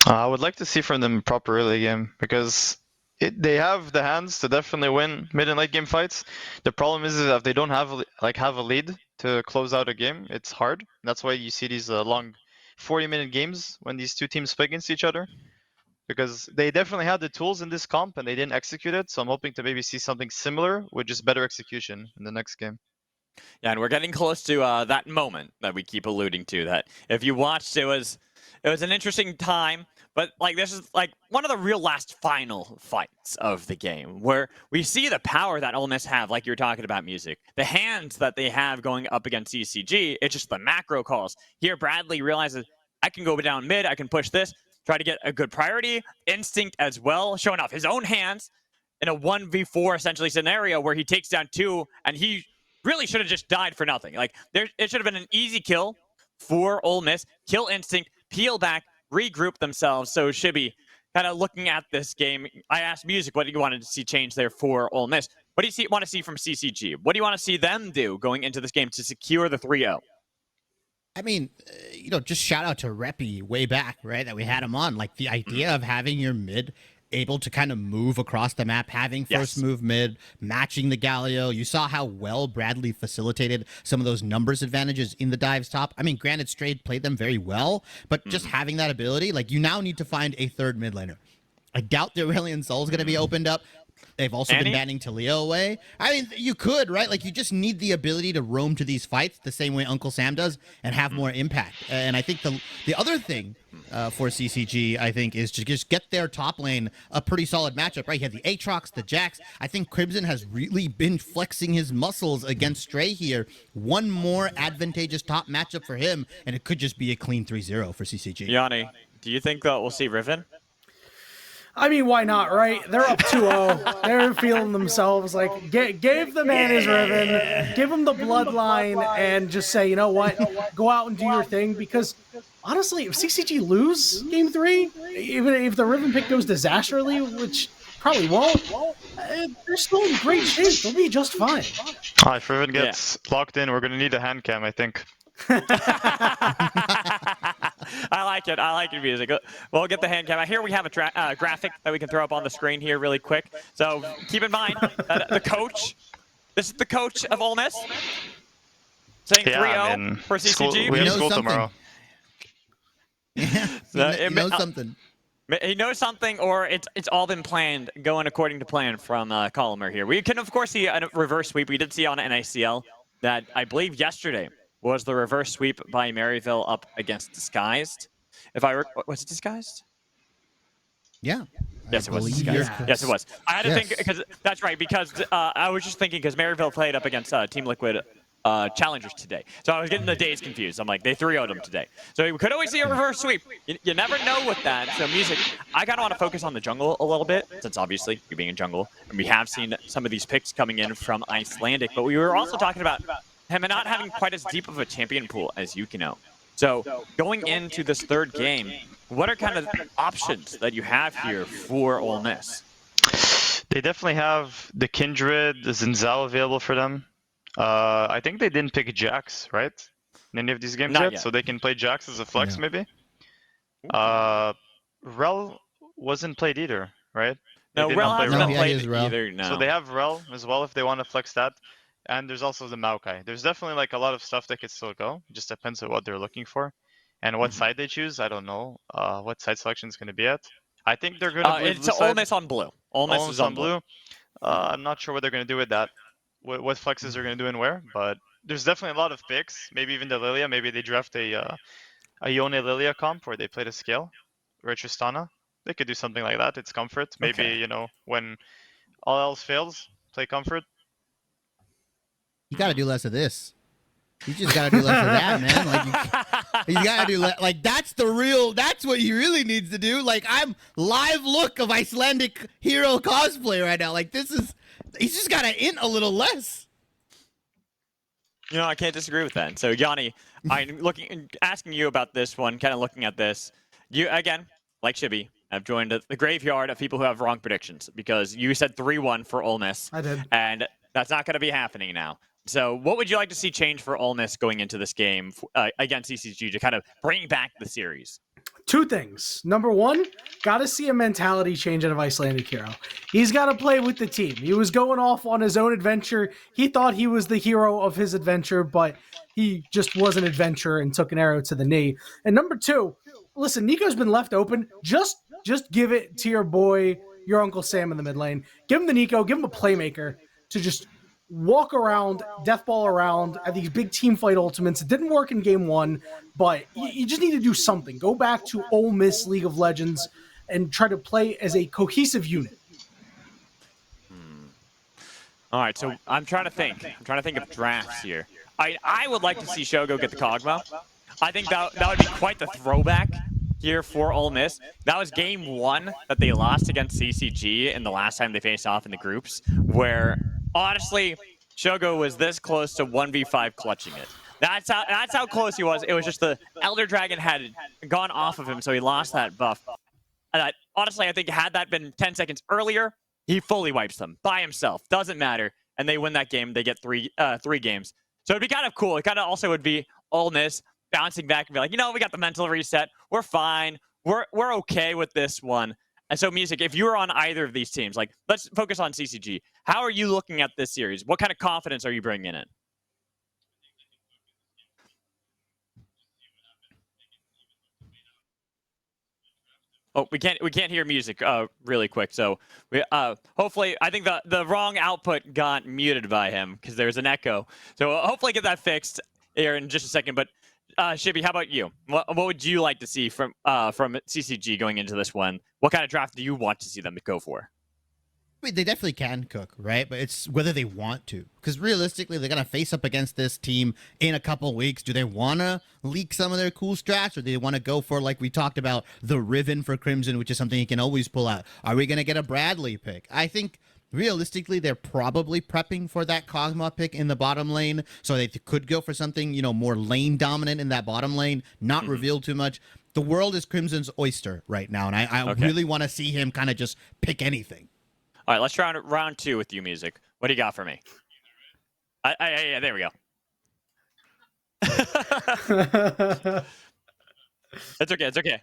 I would like to see from them proper early game because they have the hands to definitely win mid and late game fights. The problem is that if they don't have a lead to close out a game, it's hard. That's why you see these long 40-minute games when these two teams play against each other, because they definitely had the tools in this comp and they didn't execute it. So I'm hoping to maybe see something similar with just better execution in the next game. Yeah, and we're getting close to that moment that we keep alluding to. That if you watched, it was an interesting time. But like this is like one of the real last final fights of the game, where we see the power that Ole Miss have, like you're talking about, Music. The hands that they have going up against CCG, it's just the macro calls. Here, Bradley realizes, I can go down mid, I can push this, try to get a good priority. Instinct as well, showing off his own hands in a 1v4 essentially scenario where he takes down 2, and he really should have just died for nothing. Like it should have been an easy kill for Ole Miss. Kill Instinct, peel back, regroup themselves. So Shibby, kind of looking at this game, I asked Music what you wanted to see change there for Ole Miss. What do you want to see from CCG? What do you want to see them do going into this game to secure the 3-0? I mean, just shout out to Reppy way back, right, that we had him on. Like the idea of having your mid able to kind of move across the map, having first move mid, matching the Galio. You saw how well Bradley facilitated some of those numbers advantages in the dives top. I mean, granted, Strayed played them very well, but just having that ability, like you now need to find a third mid laner. I doubt the Aurelion Soul is going to be opened up. They've also been banning Talio away. I mean, you could, right? Like, you just need the ability to roam to these fights the same way Uncle Sam does and have more impact. And I think the other thing for CCG, I think, is to just get their top lane a pretty solid matchup, right? You have the Aatrox, the Jax. I think Crimson has really been flexing his muscles against Stray here. One more advantageous top matchup for him, and it could just be a clean 3-0 for CCG. Yanni, do you think that we'll see Riven? I mean, why not, right? They're up 2-0. They're feeling themselves. Like, give the man his Riven, give him the bloodline, and just say, you know what? Go out and do your thing. Because, honestly, if CCG lose Game 3, even if the Riven pick goes disastrously, which probably won't, they're still in great shape. They'll be just fine. If Riven gets locked in, we're going to need a hand cam, I think. I like it. I like your music. We'll get the hand cam. Here we have a graphic that we can throw up on the screen here really quick. So keep in mind that the coach, this is the coach of Ole Miss, saying 3-0 for CCG. We have school tomorrow. Yeah, he knows something. He knows something, or it's all been planned, going according to plan from Colomer here. We can, of course, see a reverse sweep. We did see on NACL that I believe yesterday was the reverse sweep by Maryville up against Disguised. Was it Disguised? Yeah. Yes, it was Disguised. Yes, it was. I had to think, because that's right, because I was just thinking, because Maryville played up against Team Liquid Challengers today. So I was getting the days confused. I'm like, they 3-0'd them today. So we could always see a reverse sweep. You never know with that. So Music, I kind of want to focus on the jungle a little bit, since obviously you being in jungle. And we have seen some of these picks coming in from Icelandic, but we were also talking about him not having quite as deep of a champion pool as Yukino. So going into this third game, what are kind of options that you have here for Ole Miss? They definitely have the Kindred, the Zinzal available for them. I think they didn't pick Jax, right? In any of these games Not yet, so they can play Jax as a flex Yeah. maybe. Rel wasn't played either, right? They No, did Rel not play hasn't Rel. been Yeah, he played is Rel. either. No. So they have Rel as well if they want to flex that. And there's also the Maokai. There's definitely like a lot of stuff that could still go. It just depends on what they're looking for. And what side they choose, I don't know what side selection is going to be at. I think they're going to blue It's Ole side. Miss on blue. Ole Miss is on blue. I'm not sure what they're going to do with that. What flexes they're going to do and where. But there's definitely a lot of picks. Maybe even the Lilia. Maybe they draft a Yone Lilia comp where they play to scale. Or Tristana. They could do something like that. It's comfort. Maybe, Okay. you know, when all else fails, play comfort. You got to do less of this. You just got to do less of that, man. Like you got to do like that's what he really needs to do. Like I'm live look of Icelandic hero cosplay right now. Like he's just got to int a little less. You know, I can't disagree with that. So Yanni, I'm asking you about this one, kind of looking at this. You again, like Shibby, have joined the graveyard of people who have wrong predictions because you said 3-1 for Ole Miss. I did. And that's not going to be happening now. So what would you like to see change for Ole Miss going into this game against CCG to kind of bring back the series? Two things. Number one, got to see a mentality change out of Icelandic Hero. He's got to play with the team. He was going off on his own adventure. He thought he was the hero of his adventure, but he just was an adventurer and took an arrow to the knee. And number two, listen, Nico's been left open. Just give it to your boy, your Uncle Sam in the mid lane. Give him the Nico. Give him a playmaker to just walk around, deathball around at these big team fight ultimates. It didn't work in game one, but you just need to do something. Go back to Ole Miss League of Legends and try to play as a cohesive unit. All right, so I'm trying to think. I'm trying to think of drafts here. I would like to see Shogo get the Kog'Maw. I think that would be quite the throwback here for Ole Miss. That was game one that they lost against CCG in the last time they faced off in the groups, where honestly, Shogo was this close to 1v5 clutching it. That's how close he was. It was just the Elder Dragon had gone off of him, so he lost that buff. And honestly, I think had that been 10 seconds earlier, he fully wipes them by himself. Doesn't matter. And they win that game. They get three games. So it'd be kind of cool. It kind of also would be Ole Miss bouncing back and be like, you know, we got the mental reset. We're fine. We're okay with this one. And so, Music, if you were on either of these teams, like, let's focus on CCG. How are you looking at this series? What kind of confidence are you bringing in? Oh, we can't hear Music really quick. So we hopefully, I think the wrong output got muted by him because there's an echo. So hopefully get that fixed here in just a second. But Shibby, how about you? What would you like to see from CCG going into this one? What kind of draft do you want to see them go for? I mean, they definitely can cook, right? But it's whether they want to. Because realistically, they're going to face up against this team in a couple weeks. Do they want to leak some of their cool strats? Or do they want to go for, like we talked about, the Riven for Crimson, which is something you can always pull out? Are we going to get a Bradley pick? I think realistically, they're probably prepping for that Kog'Maw pick in the bottom lane. So they could go for something, you know, more lane dominant in that bottom lane, not reveal too much. The world is Crimson's oyster right now. And I really want to see him kind of just pick anything. All right, let's try round two with you, Music. What do you got for me? Yeah, there we go. It's okay. It's okay.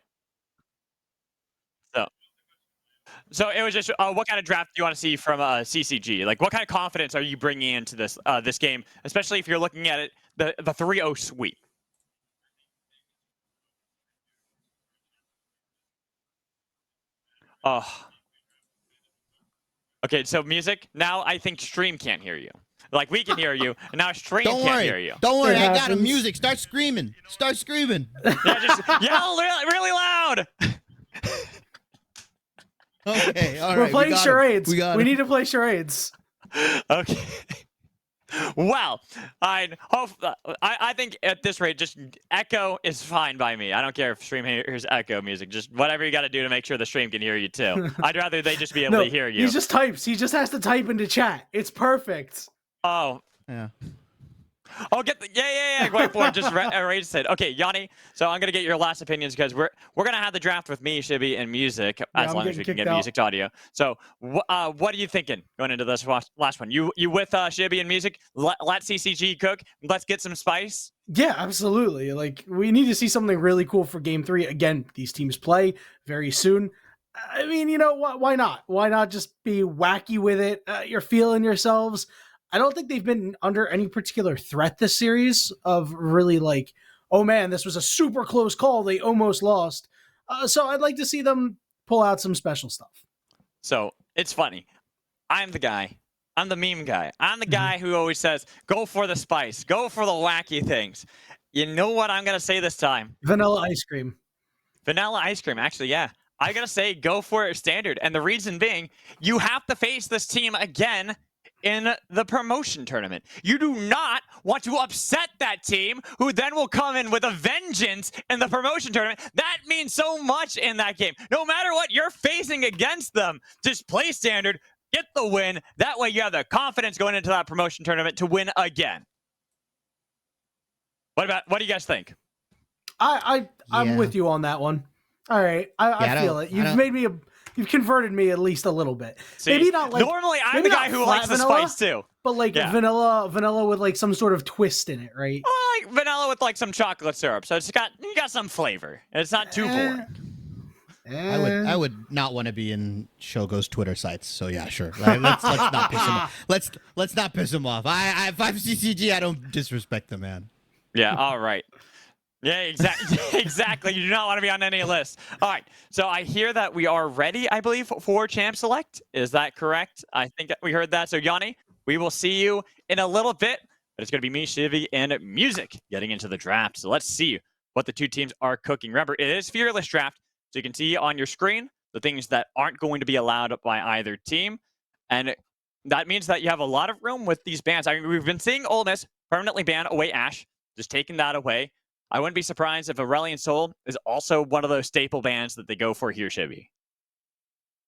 So it was just, what kind of draft do you want to see from CCG? Like, what kind of confidence are you bringing into this this game, especially if you're looking at it the 3-0 sweep? Oh. Okay, so Music, now I think Stream can't hear you. Like, we can hear you, and now Stream can't hear you. Don't worry, I got him. Music, start screaming. Start screaming. Yeah, just yell really loud. Okay, all right. We're playing charades. We need to play charades. Okay. Well, I think at this rate, just echo is fine by me. I don't care if Stream hears echo music. Just whatever you got to do to make sure the stream can hear you too. I'd rather they just be able to hear you. He just types. He just has to type into chat. It's perfect. Oh. Yeah. Oh, Wait for it. Just Rage said. Okay, Yanni. So I'm gonna get your last opinions because we're gonna have the draft with me, Shibby, and music as long as we can get music to audio. So what are you thinking going into this last one? You with Shibby and music? Let CCG cook. Let's get some spice. Yeah, absolutely. Like, we need to see something really cool for Game 3. Again, these teams play very soon. I mean, you know, why not? Why not just be wacky with it? You're feeling yourselves. I don't think they've been under any particular threat this series of really like, oh man, this was a super close call. They almost lost. So I'd like to see them pull out some special stuff. So it's funny. I'm the guy. I'm the meme guy. I'm the guy who always says, go for the spice. Go for the wacky things. You know what I'm going to say this time? Vanilla ice cream. Vanilla ice cream, actually, yeah. I got to say, go for it standard. And the reason being, you have to face this team again in the promotion tournament. You do not want to upset that team who then will come in with a vengeance in the promotion tournament. That means so much in that game. No matter what you're facing against them, just play standard, get the win. That way you have the confidence going into that promotion tournament to win again. What do you guys think? I'm with you on that one. All right. I feel it. You've converted me at least a little bit. See, maybe not like normally I'm the guy who likes the spice too. But like vanilla with like some sort of twist in it, right? Oh, like vanilla with like some chocolate syrup. So you got some flavor. It's not too boring. I would not want to be in Shogo's Twitter sites. So yeah, sure. Let's not piss him off. Let's not piss him off. If I'm CCG, I don't disrespect the man. Yeah, all right. Yeah, exactly. You do not want to be on any list. All right. So I hear that we are ready, I believe, for Champ Select. Is that correct? I think we heard that. So Yanni, we will see you in a little bit. But it's going to be me, Shivy, and music getting into the draft. So let's see what the two teams are cooking. Remember, it is Fearless Draft. So you can see on your screen the things that aren't going to be allowed by either team. And that means that you have a lot of room with these bans. I mean, we've been seeing Ole Miss permanently ban away Ash, just taking that away. I wouldn't be surprised if Aurelion Sol is also one of those staple bans that they go for here, Shibby.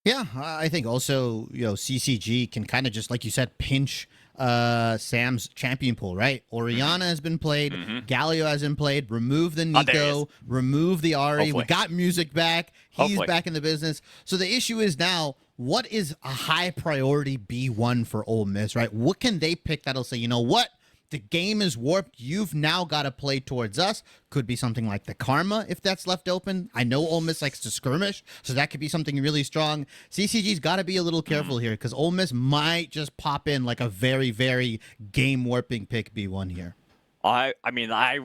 Yeah, I think also, CCG can kind of just, like you said, pinch Sam's champion pool, right? Orianna has been played, Galio has been played, remove the Nico, remove the Ari, Hopefully. We got music back, he's Hopefully. back in the business. So the issue is now, what is a high priority B1 for Ole Miss, right? What can they pick that'll say, you know what? The game is warped. You've now got to play towards us. Could be something like the Karma if that's left open. I know Ole Miss likes to skirmish, so that could be something really strong. CCG's got to be a little careful here because Ole Miss might just pop in like a very, very game warping pick B1 here. I mean, I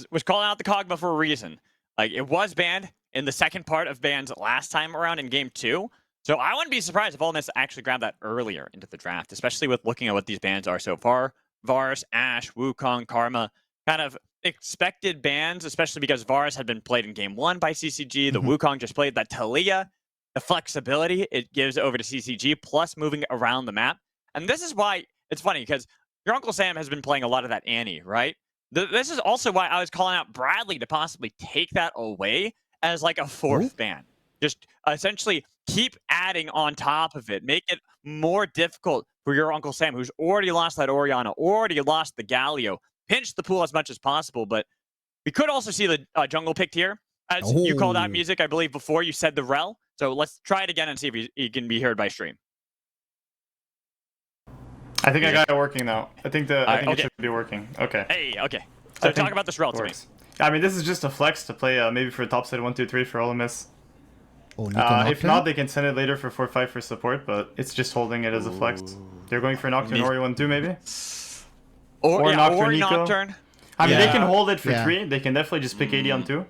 was calling out the Kog'Maw for a reason. Like, it was banned in the second part of bans last time around in Game 2. So I wouldn't be surprised if Ole Miss actually grabbed that earlier into the draft, especially with looking at what these bans are so far. Varus, Ash, Wukong, Karma, kind of expected bans, especially because Varus had been played in Game 1 by CCG. The Wukong just played that Talia, the flexibility it gives over to CCG, plus moving around the map. And this is why it's funny, because your Uncle Sam has been playing a lot of that Annie, right? This is also why I was calling out Bradley to possibly take that away as like a fourth ban. Just essentially keep adding on top of it. Make it more difficult for your Uncle Sam, who's already lost that Orianna, already lost the Galio. Pinch the pool as much as possible, but we could also see the jungle picked here. As you called out music, I believe, before you said the Rel. So let's try it again and see if he can be heard by stream. I think I got it working now. I think it should be working. Okay. Hey, okay. So talk about this Rel to me. I mean, this is just a flex to play maybe for top side 1, 2, 3 for Ole Miss. If not, they can send it later for 4-5 for support, but it's just holding it as a flex. They're going for Nocturne Ori 1-2 maybe? Or Nocturne. I mean, they can hold it for 3. They can definitely just pick 80 on 2.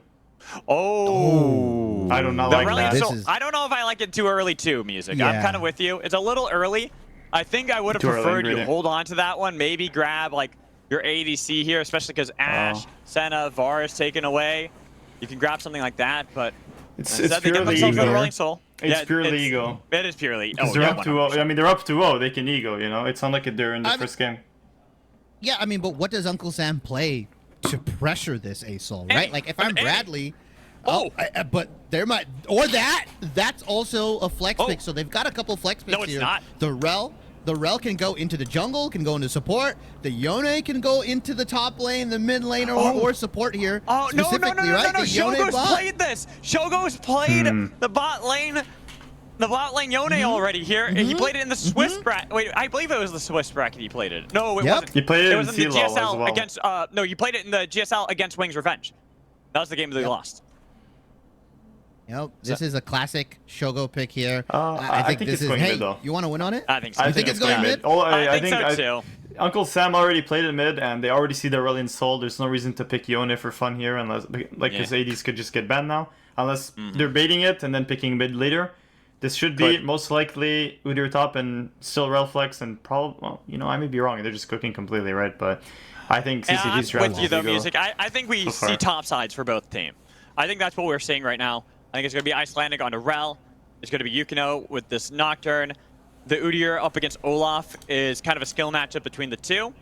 Oh. I do not like that. I don't know if I like it too early too, music. I'm kind of with you. It's a little early. I think I would have preferred you hold on to that one. Maybe grab like your ADC here, especially because Ash, Senna, Varus taken away. You can grab something like that, but it's purely ego. It's purely ego. It is purely. Because they're up 2-0. I mean, they're up 2-0. They can ego, you know? It's not like they're in the first game. Yeah, I mean, but what does Uncle Sam play to pressure this ASOL, right? Like, if I'm Bradley... but there might... Or that's also a flex pick. So they've got a couple flex picks here. No, it's not. The Rel, The Rel can go into the jungle, can go into support. The Yone can go into the top lane, the mid lane, or support here. Oh, no. Right? Shogo's played this. Shogo's played the bot lane. The bot lane Yone already here. He played it in the Swiss bracket. Wait, I believe it was the Swiss bracket he played it. No, it wasn't. He played it was in in the CLOL GSL as well. against. No, you played it in the GSL against Wings Revenge. That was the game that they lost. Yep, this is a classic Shogo pick here. I think this it's is. going Hey, mid though. you want to win on it? I think so. You think it's going mid? I think so too. Uncle Sam already played it mid, and they already see the Aurelion Soul. There's no reason to pick Yone for fun here, unless his ADs could just get banned now, unless they're baiting it and then picking mid later. This should be most likely Udyr top and still Rel Flex, and probably, well, I may be wrong. They're just cooking completely, right? But I think CCG's strategy. With you though, Music. I think we see top sides for both teams. I think that's what we're seeing right now. I think it's going to be Icelandic onto Rel. It's going to be Yukino with this Nocturne. The Udyr up against Olaf is kind of a skill matchup between the two.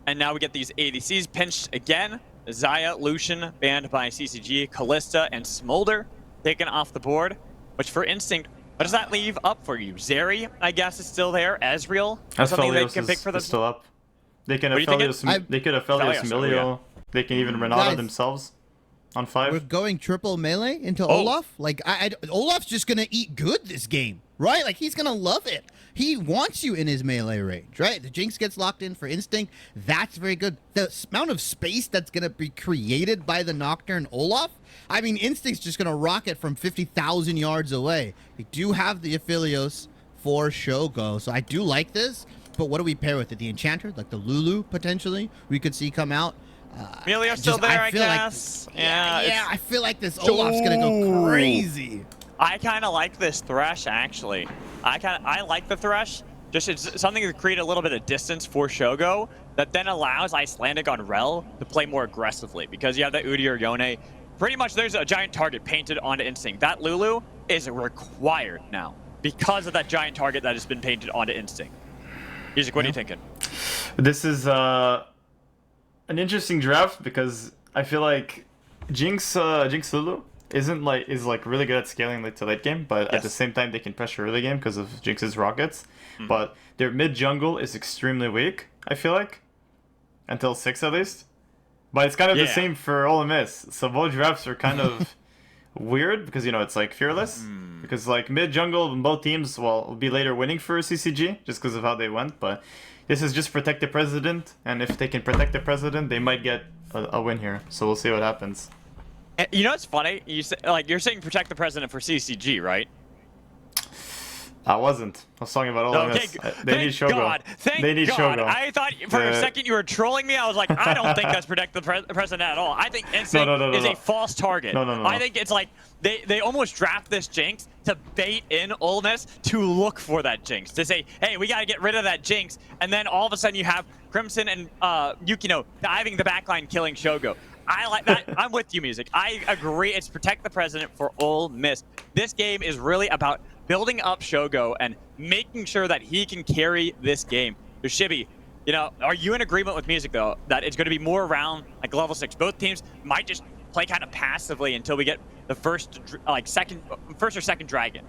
And now we get these ADCs pinched again. Xayah, Lucian banned by CCG, Kalista, and Smolder taken off the board. Which for Instinct, what does that leave up for you? Zeri, I guess, is still there. Ezreal, something they can pick for them. Is still up. They can Aphelios, they could Aphelios Emilio. They can even Renata themselves on 5. We're going triple melee into Olaf. Like Olaf's just gonna eat good this game, right? Like he's gonna love it. He wants you in his melee range, right? The Jinx gets locked in for Instinct. That's very good. The amount of space that's gonna be created by the Nocturne Olaf. I mean, Instinct's just gonna rocket from 50,000 yards away. We do have the Aphelios for Shogo, so I do like this. But what do we pair with it? The Enchanter, like the Lulu potentially we could see come out. Emilio's still there, I guess. Yeah, I feel like this Olaf's gonna go crazy. I kind of like this Thresh, actually. I like the Thresh. Just it's something to create a little bit of distance for Shogo that then allows Icelandic on Rel to play more aggressively because you have that Udyr or Yone. Pretty much there's a giant target painted onto Instinct. That Lulu is required now because of that giant target that has been painted onto Instinct. Music, what are you thinking? This is an interesting draft because I feel like Jinx Lulu is really good at scaling to late game, but at the same time they can pressure early game because of Jinx's rockets. But their mid jungle is extremely weak, I feel like, until 6 at least. But it's kind of the same for Ole Miss. So both drafts are kind of weird because it's like fearless. Because mid jungle in both teams will be later winning for CCG just because of how they went. But this is just protect the president, and if they can protect the president, they might get a win here. So we'll see what happens. You know what's funny? You're saying protect the president for CCG, right? I wasn't. I was talking about Ole Miss. They need Shogo. Thank they need God. Shogo. I thought for a second you were trolling me. I was like, I don't think that's protect the president at all. I think Instinct is a false target. No. I think it's like they almost draft this Jinx to bait in Ole Miss to look for that Jinx. To say, hey, we got to get rid of that Jinx. And then all of a sudden you have Crimson and Yukino diving the backline, killing Shogo. I like that. I'm with you, Music. I agree. It's protect the president for Ole Miss. This game is really about building up Shogo and making sure that he can carry this game. So Shibby, are you in agreement with Music though that it's going to be more around level 6? Both teams might just play kind of passively until we get the first or second dragon.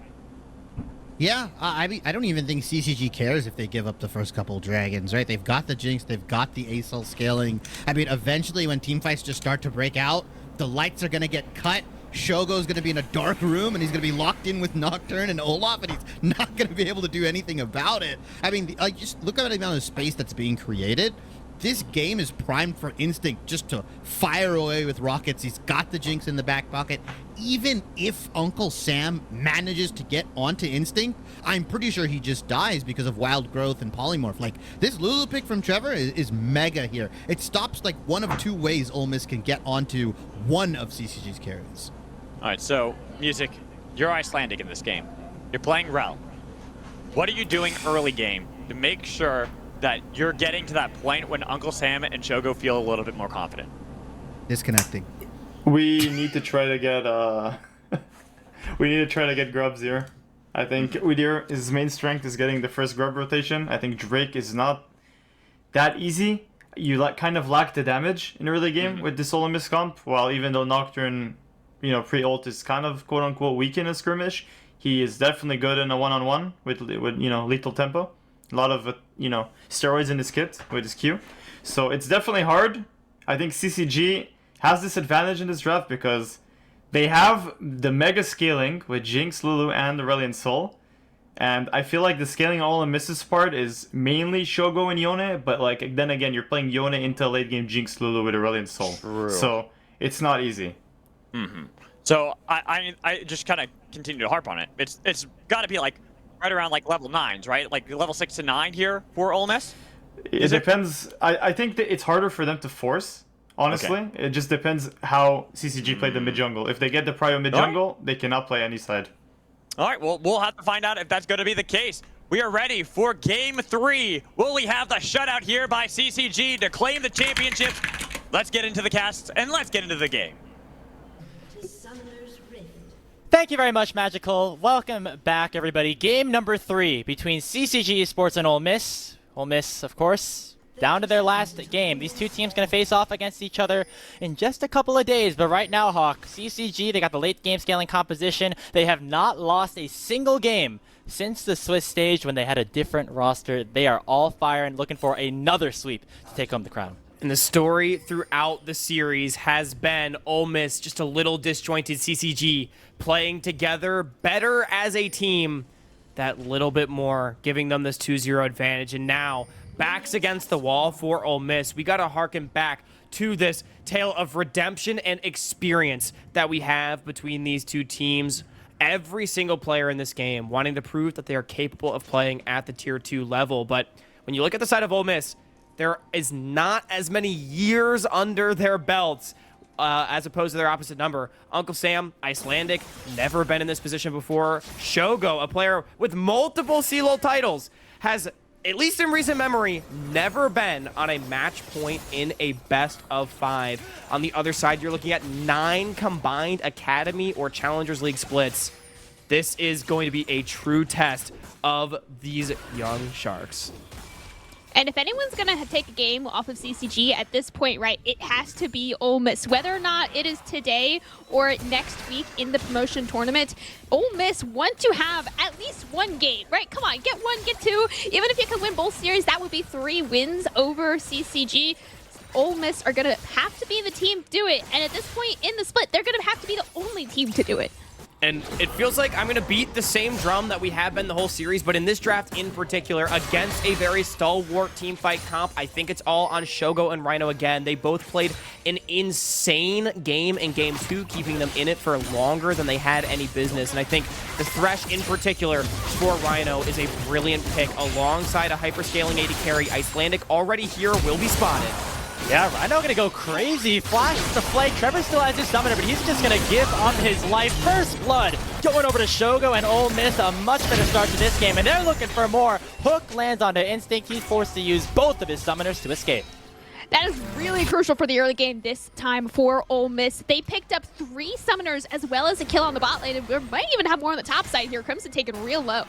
Yeah, I mean, I don't even think CCG cares if they give up the first couple dragons, right? They've got the Jinx, they've got the ASL scaling. I mean, eventually when teamfights just start to break out, the lights are going to get cut. Shogo's going to be in a dark room, and he's going to be locked in with Nocturne and Olaf, and he's not going to be able to do anything about it. I mean, just look at the amount of space that's being created. This game is primed for Instinct just to fire away with rockets. He's got the Jinx in the back pocket. Even if Uncle Sam manages to get onto Instinct, I'm pretty sure he just dies because of Wild Growth and Polymorph. This Lulu pick from Trevor is mega here. It stops one of 2 ways Ole Miss can get onto one of CCG's carries. All right, so Music, you're Icelandic in this game. You're playing Rel. What are you doing early game to make sure that you're getting to that point when Uncle Sam and Shogo feel a little bit more confident? Disconnecting. We need to try to get grubs here. I think Udyr, his main strength is getting the first grub rotation. I think Drake is not that easy. You kind of lack the damage in early game with the Ole Miss comp, while even though Nocturne, pre-ult is kind of quote unquote weak in a skirmish, he is definitely good in a one-on-one with lethal tempo. a lot of steroids in his kit with his Q. So it's definitely hard. I think CCG has this advantage in this draft because they have the mega scaling with Jinx, Lulu, and Aurelion Sol. And I feel like the scaling all and misses part is mainly Shogo and Yone, but like then again, you're playing Yone into late game Jinx, Lulu with Aurelion Sol. True. So it's not easy. So I just kind of continue to harp on it. It's got to be like right around like level 9s, right? Like level 6 to 9 here for Ole Miss? It depends. I think that it's harder for them to force, honestly. Okay. It just depends how CCG played the mid-jungle. If they get the prio mid-jungle, they cannot play any side. All right, well, we'll have to find out if that's going to be the case. We are ready for Game 3. Will we have the shutout here by CCG to claim the championship? Let's get into the casts, and let's get into the game. Thank you very much, Magical. Welcome back, everybody. Game number 3 between CCG Esports and Ole Miss. Ole Miss, of course, down to their last game. These two teams going to face off against each other in just a couple of days. But right now, Hawk, CCG, they got the late game scaling composition. They have not lost a single game since the Swiss stage when they had a different roster. They are all fire and looking for another sweep to take home the crown. And the story throughout the series has been Ole Miss, just a little disjointed CCG, playing together better as a team, that little bit more, giving them this 2-0 advantage. And now, backs against the wall for Ole Miss. We got to harken back to this tale of redemption and experience that we have between these two teams. Every single player in this game wanting to prove that they are capable of playing at the Tier 2 level. But when you look at the side of Ole Miss, there is not as many years under their belts as opposed to their opposite number. Uncle Sam, Icelandic, never been in this position before. Shogo, a player with multiple CLOL titles, has, at least in recent memory, never been on a match point in a best of 5. On the other side, you're looking at 9 combined Academy or Challengers League splits. This is going to be a true test of these young Sharks. And if anyone's going to take a game off of CCG at this point, right, it has to be Ole Miss. Whether or not it is today or next week in the promotion tournament, Ole Miss want to have at least one game, right? Come on, get 1, get 2. Even if you can win both series, that would be 3 wins over CCG. Ole Miss are going to have to be the team to do it. And at this point in the split, they're going to have to be the only team to do it. And it feels like I'm going to beat the same drum that we have been the whole series, but in this draft in particular, against a very stalwart team fight comp, I think it's all on Shogo and Rhino again. They both played an insane game in Game 2, keeping them in it for longer than they had any business. And I think the Thresh in particular for Rhino is a brilliant pick alongside a hyperscaling AD carry. Icelandic already here, will be spotted. Yeah, Rhino gonna go crazy. Flash the flank. Trevor still has his summoner, but he's just gonna give up his life. First blood going over to Shogo, and Ole Miss a much better start to this game, and they're looking for more. Hook lands onto Instinct. He's forced to use both of his summoners to escape. That is really crucial for the early game this time for Ole Miss. They picked up 3 summoners as well as a kill on the bot lane, and we might even have more on the top side here. Crimson taken real low.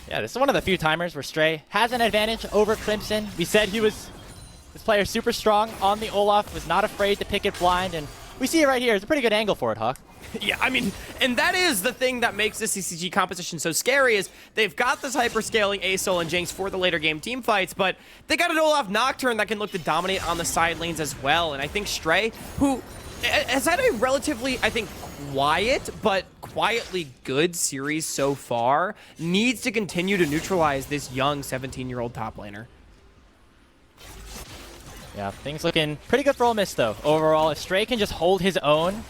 Yeah, this is one of the few timers where Stray has an advantage over Crimson. We said this player super strong on the Olaf, was not afraid to pick it blind, and we see it right here. It's a pretty good angle for it, Hawk. Yeah, I mean, and that is the thing that makes this CCG composition so scary is they've got this hyperscaling Asol and Jinx for the later game team fights, but they got an Olaf Nocturne that can look to dominate on the side lanes as well. And I think Stray, who has had a relatively, I think, quiet but quietly good series so far, needs to continue to neutralize this young 17-year-old top laner. Yeah, things looking pretty good for Ole Miss, though. Overall, if Stray can just hold his own,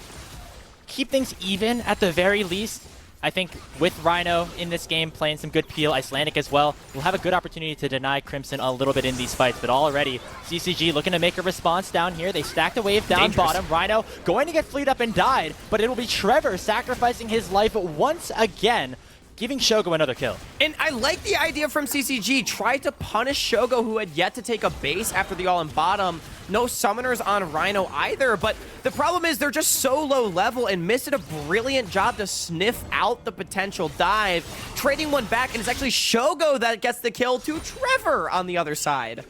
keep things even at the very least, I think with Rhino in this game playing some good peel, Icelandic as well, we'll have a good opportunity to deny Crimson a little bit in these fights. But already, CCG looking to make a response down here. They stacked a wave down bottom. Rhino going to get fleet up and died, but it'll be Trevor sacrificing his life once again, giving Shogo another kill. And I like the idea from CCG. Try to punish Shogo, who had yet to take a base after the all-in bottom. No summoners on Rhino either, but the problem is they're just so low level, and Miss did a brilliant job to sniff out the potential dive, trading one back, and it's actually Shogo that gets the kill to Trevor on the other side.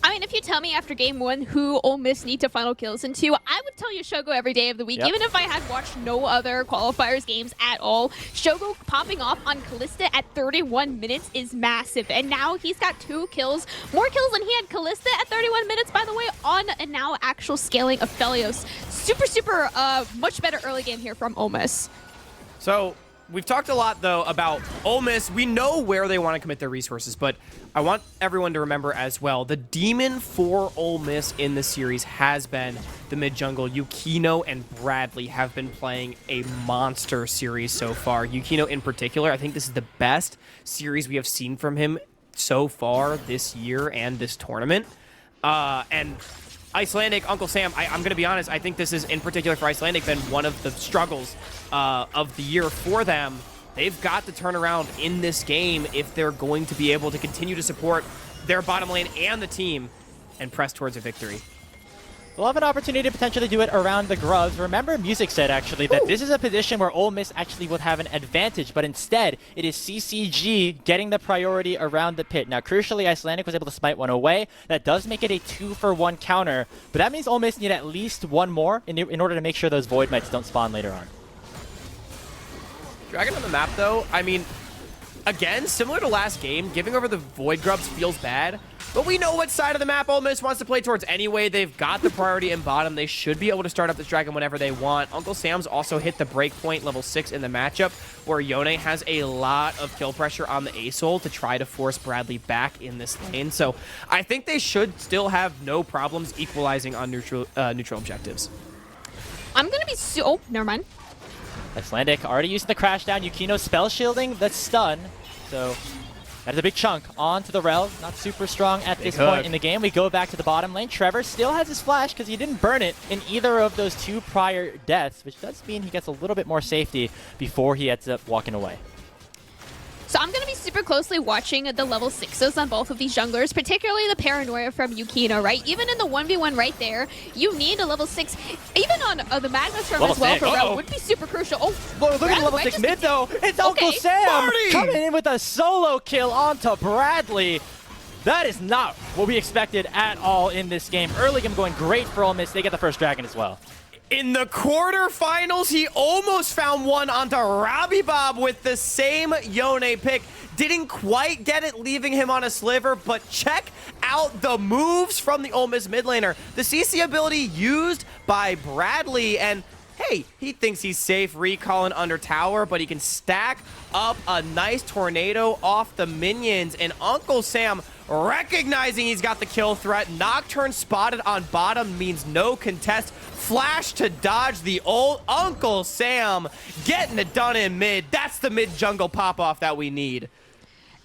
I mean, if you tell me after game 1 who Ole Miss need to final kills into, I would tell you Shogo every day of the week. Yep. Even if I had watched no other qualifiers games at all, Shogo popping off on Callista at 31 minutes is massive. And now he's got 2 kills, more kills than he had Callista at 31 minutes, by the way, on a now actual scaling of Felios. Super, much better early game here from Ole Miss. So we've talked a lot, though, about Ole Miss. We know where they want to commit their resources, but I want everyone to remember as well, the demon for Ole Miss in this series has been the mid-jungle. Yukino and Bradley have been playing a monster series so far. Yukino in particular, I think this is the best series we have seen from him so far this year and this tournament. And Icelandic, Uncle Sam, I'm going to be honest, I think this is, in particular for Icelandic, been one of the struggles of the year for them. They've got to turn around in this game if they're going to be able to continue to support their bottom lane and the team and press towards a victory. They'll have an opportunity to potentially do it around the Grubs. Remember, Music said actually that this is a position where Ole Miss actually would have an advantage, but instead it is CCG getting the priority around the pit. Now, crucially, Icelandic was able to smite one away. That does make it a 2-for-1 counter, but that means Ole Miss need at least one more in order to make sure those Void Mites don't spawn later on. Dragon on the map, though, I mean, again, similar to last game, giving over the Void Grubs feels bad. But we know what side of the map Ole Miss wants to play towards anyway. They've got the priority in bottom. They should be able to start up this Dragon whenever they want. Uncle Sam's also hit the breakpoint level 6 in the matchup, where Yone has a lot of kill pressure on the ASOL to try to force Bradley back in this lane. So I think they should still have no problems equalizing on neutral objectives. I'm going to be oh, never mind. Icelandic already using the crash down. Yukino spell shielding the stun. So that is a big chunk onto the Rel. Not super strong at this point in the game. We go back to the bottom lane. Trevor still has his flash because he didn't burn it in either of those 2 prior deaths, which does mean he gets a little bit more safety before he ends up walking away. So I'm going to be super closely watching the level 6s on both of these junglers, particularly the Paranoia from Yukino, right? Even in the 1v1 right there, you need a level 6. Even on the Magma Storm as well for Rel would be super crucial. Oh, look at the level 6 mid, though. It's Uncle Sam coming in with a solo kill onto Bradley. That is not what we expected at all in this game. Early game going great for Ole Miss. They get the first Dragon as well. In the quarterfinals, he almost found one onto Robbie Bob with the same Yone pick. Didn't quite get it, leaving him on a sliver, but check out the moves from the Ole Miss mid laner. The CC ability used by Bradley, and hey, he thinks he's safe recalling under tower, but he can stack up a nice tornado off the minions, and Uncle Sam recognizing he's got the kill threat. Nocturne spotted on bottom means no contest. Flash to dodge the old Uncle Sam, getting it done in mid. That's the mid jungle pop-off that we need.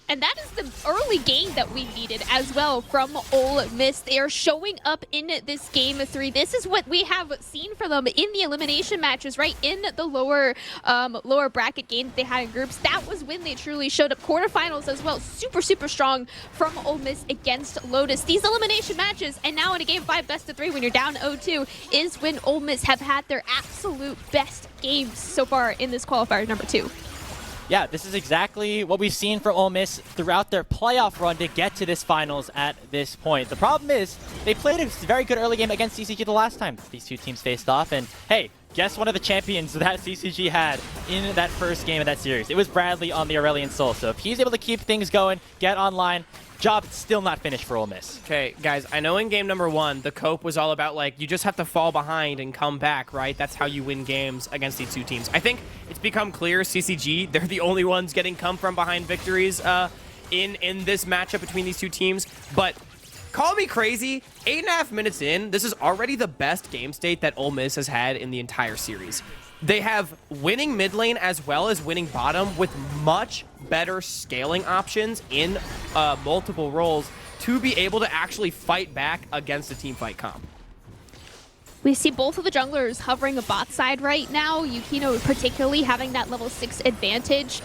And that is the early game that we needed as well from Ole Miss. They are showing up in this game 3. This is what we have seen for them in the elimination matches, right? In the lower bracket games they had in groups. That was when they truly showed up. Quarterfinals as well. Super strong from Ole Miss against Lotus. These elimination matches, and now in a game 5 best of 3 when you're down 0-2, is when Ole Miss have had their absolute best games so far in this qualifier number 2. Yeah, this is exactly what we've seen from Ole Miss throughout their playoff run to get to this finals at this point. The problem is they played a very good early game against CCG the last time these 2 teams faced off, and hey, guess one of the champions that CCG had in that first game of that series. It was Bradley on the Aurelion Soul, so if he's able to keep things going, get online, job still not finished for Ole Miss. Okay, guys, I know in game number 1, the cope was all about, like, you just have to fall behind and come back, right? That's how you win games against these 2 teams. I think it's become clear CCG, they're the only ones getting come from behind victories in this matchup between these 2 teams. But call me crazy, 8.5 minutes in, this is already the best game state that Ole Miss has had in the entire series. They have winning mid lane as well as winning bottom with much better scaling options in multiple roles to be able to actually fight back against a team fight comp. We see both of the junglers hovering a bot side right now. Yukino particularly having that level 6 advantage.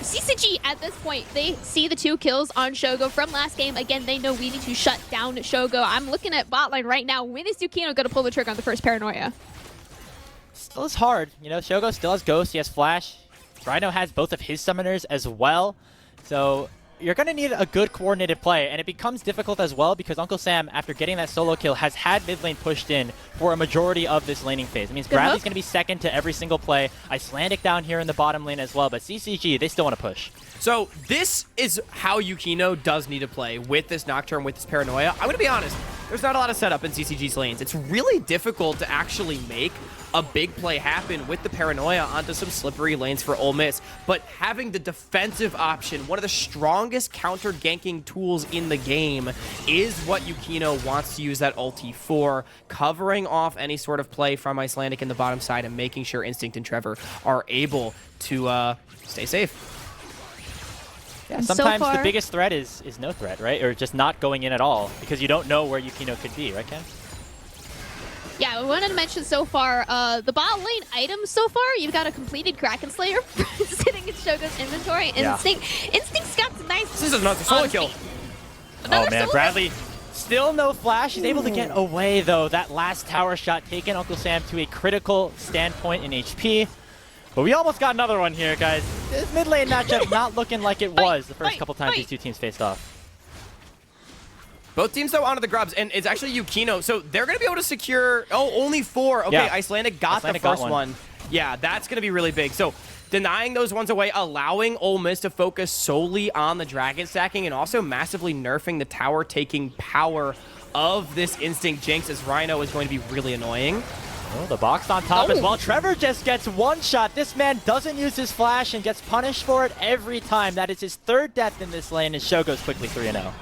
CCG at this point, they see the 2 kills on Shogo from last game. Again, they know we need to shut down Shogo. I'm looking at bot lane right now. When is Yukino going to pull the trigger on the first Paranoia? Still is hard. You know, Shogo still has Ghost, he has Flash. Rhino has both of his summoners as well. So you're going to need a good coordinated play, and it becomes difficult as well because Uncle Sam, after getting that solo kill, has had mid lane pushed in for a majority of this laning phase. It means Bradley's going to be second to every single play. Icelandic down here in the bottom lane as well, but CCG, they still want to push. So this is how Yukino does need to play with this Nocturne, with this Paranoia. I'm going to be honest, there's not a lot of setup in CCG's lanes. It's really difficult to actually make a big play happen with the Paranoia onto some slippery lanes for Ole Miss. But having the defensive option, one of the strongest counter ganking tools in the game, is what Yukino wants to use that ulti for, covering off any sort of play from Icelandic in the bottom side and making sure Instinct and Trevor are able to stay safe. Yeah, sometimes the biggest threat is no threat, right? Or just not going in at all, because you don't know where Yukino could be, right, Ken? Yeah, we wanted to mention so far, the bot lane items so far, you've got a completed Kraken Slayer sitting in Shogo's inventory. Instinct's got some nice... This is another solo kill. Oh man, Bradley, still no flash. He's able to get away, though. That last tower shot taking Uncle Sam to a critical standpoint in HP. But we almost got another one here, guys. This mid lane matchup not looking like it was the first couple times these two teams faced off. Both teams, though, onto the grubs, and it's actually Yukino, so they're going to be able to secure... Oh, only 4. Okay, yeah. Icelandic got the first one. Yeah, that's going to be really big. So denying those ones away, allowing Ole Miss to focus solely on the dragon stacking, and also massively nerfing the tower-taking power of this Instinct Jinx, as Rhino is going to be really annoying. Oh, the box on top as well. Trevor just gets one shot. This man doesn't use his flash and gets punished for it every time. That is his third death in this lane, and Show goes quickly 3-0.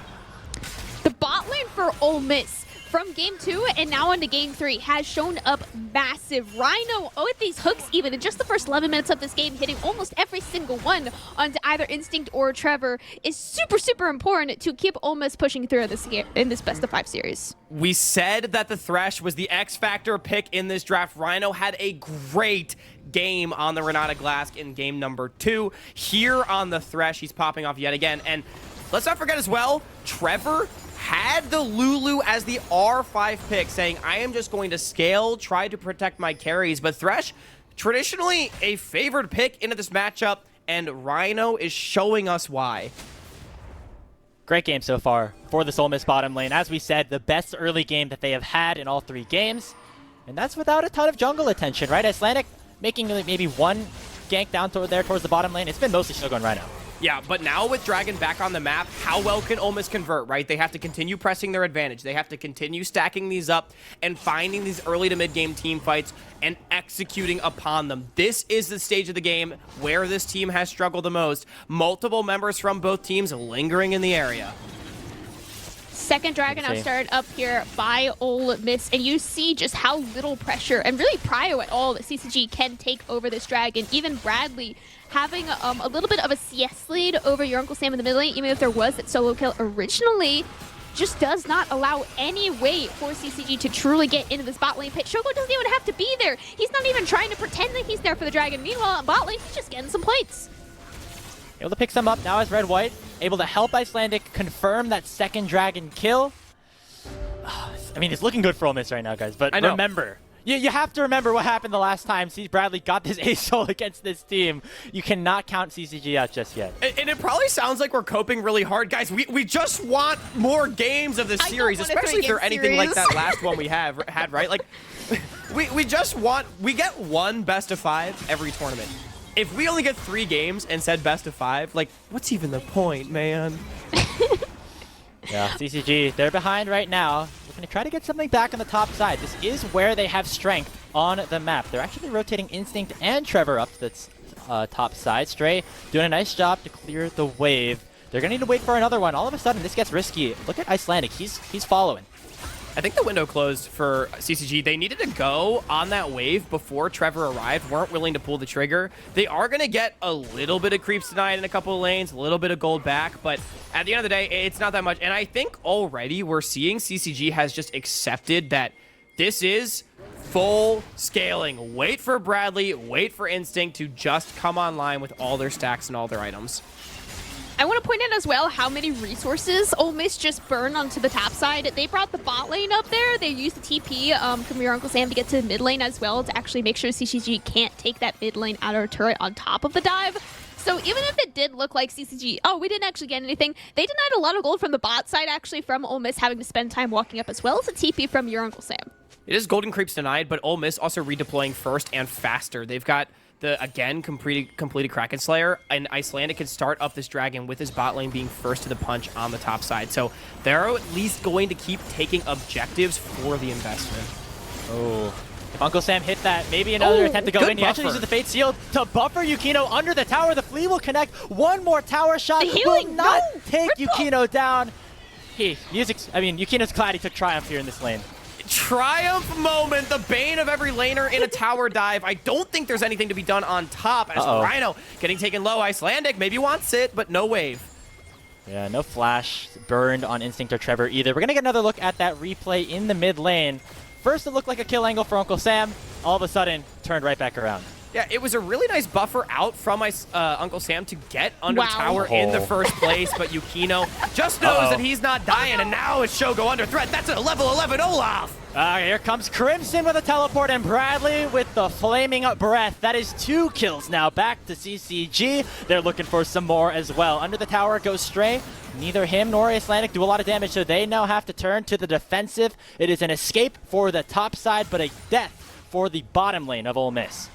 The bot lane for Ole Miss from game 2 and now into game 3 has shown up massive. Rhino with these hooks even in just the first 11 minutes of this game, hitting almost every single one onto either Instinct or Trevor, is super, super important to keep Ole Miss pushing through in this best of 5 series. We said that the Thresh was the X Factor pick in this draft. Rhino had a great game on the Renata Glask in game number 2. Here on the Thresh, he's popping off yet again. And let's not forget as well, Trevor had the Lulu as the R5 pick, saying, I am just going to scale, try to protect my carries. But Thresh, traditionally a favored pick into this matchup, and Rhino is showing us why. Great game so far for the Ole Miss bottom lane. As we said, the best early game that they have had in all 3 games. And that's without a ton of jungle attention, right? Icelandic making maybe one gank down towards the bottom lane. It's been mostly Shogo and Rhino. Yeah, but now with Dragon back on the map, how well can Ole Miss convert, right? They have to continue pressing their advantage. They have to continue stacking these up and finding these early to mid-game team fights and executing upon them. This is the stage of the game where this team has struggled the most. Multiple members from both teams lingering in the area. Second Dragon now started up here by Ole Miss, and you see just how little pressure and really prio at all that CCG can take over this Dragon. Even Bradley having a little bit of a CS lead over your Uncle Sam in the mid lane, even if there was that solo kill originally, just does not allow any way for CCG to truly get into this bot lane pit. Shogo doesn't even have to be there. He's not even trying to pretend that he's there for the Dragon. Meanwhile, on bot lane, he's just getting some plates. Able to pick some up now as Red-White, able to help Icelandic confirm that second Dragon kill. I mean, it's looking good for Ole Miss right now, guys, but remember, you have to remember what happened the last time Bradley got this ace-solo against this team. You cannot count CCG out just yet. And it probably sounds like we're coping really hard. Guys, we just want more games of this series, especially if they're anything like that last one we had, right? Like, we just want, we get one best of 5 every tournament. If we only get 3 games and said best of 5, like, what's even the point, man? Yeah, CCG, they're behind right now. We're going to try to get something back on the top side. This is where they have strength on the map. They're actually rotating Instinct and Trevor up to the top side. Stray doing a nice job to clear the wave. They're going to need to wait for another one. All of a sudden, this gets risky. Look at Icelandic. He's following. I think the window closed for CCG. They needed to go on that wave before Trevor arrived, weren't willing to pull the trigger. They are going to get a little bit of creeps tonight in a couple of lanes, a little bit of gold back, but at the end of the day, it's not that much. And I think already we're seeing CCG has just accepted that this is full scaling. Wait for Bradley, wait for Instinct to just come online with all their stacks and all their items. I want to point out as well how many resources Ole Miss just burned onto the top side. They brought the bot lane up there. They used the TP from your Uncle Sam to get to the mid lane as well to actually make sure CCG can't take that mid lane outer turret on top of the dive. So even if it did look like CCG, we didn't actually get anything, they denied a lot of gold from the bot side, actually, from Ole Miss having to spend time walking up, as well as a TP from your Uncle Sam. It is golden creeps denied, but Ole Miss also redeploying first and faster. They've got the, again, completed Kraken Slayer, and Icelandic can start up this dragon with his bot lane being first to the punch on the top side. So they're at least going to keep taking objectives for the investment. Oh. If Uncle Sam hit that, maybe another attempt to go in. He actually uses the Fate Seal to buffer Yukino under the tower. The Flea will connect. One more tower shot will not take Yukino down. Yukino's glad he took Triumph here in this lane. Triumph moment, the bane of every laner in a tower dive. I don't think there's anything to be done on top as Rhino getting taken low. Icelandic maybe wants it, but no wave. Yeah, no flash burned on Instinct or Trevor either. We're going to get another look at that replay in the mid lane. First, it looked like a kill angle for Uncle Sam. All of a sudden, turned right back around. Yeah, it was a really nice buffer out from Uncle Sam to get under the tower in the first place, but Yukino just knows that he's not dying, and now it's Shogo under threat. That's a level 11 Olaf. Here comes Crimson with a teleport, and Bradley with the flaming breath. That is 2 kills now. Back to CCG. They're looking for some more as well. Under the tower goes Stray. Neither him nor Icelandic do a lot of damage, so they now have to turn to the defensive. It is an escape for the top side, but a death for the bottom lane of Ole Miss.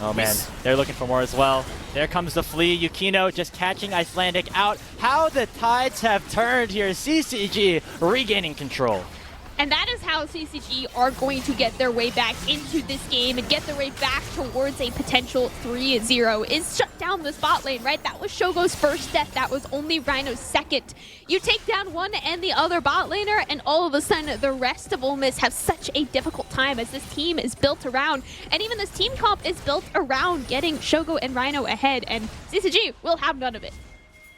Oh man, they're looking for more as well. There comes the Flea. Yukino just catching Icelandic out. How the tides have turned here. CCG regaining control. And that is how CCG are going to get their way back into this game and get their way back towards a potential 3-0. Is shut down the spot lane, right? That was Shogo's first death. That was only Rhino's second. You take down one and the other bot laner, and all of a sudden the rest of Ole Miss have such a difficult time as this team is built around, and even this team comp is built around getting Shogo and Rhino ahead, and CCG will have none of it.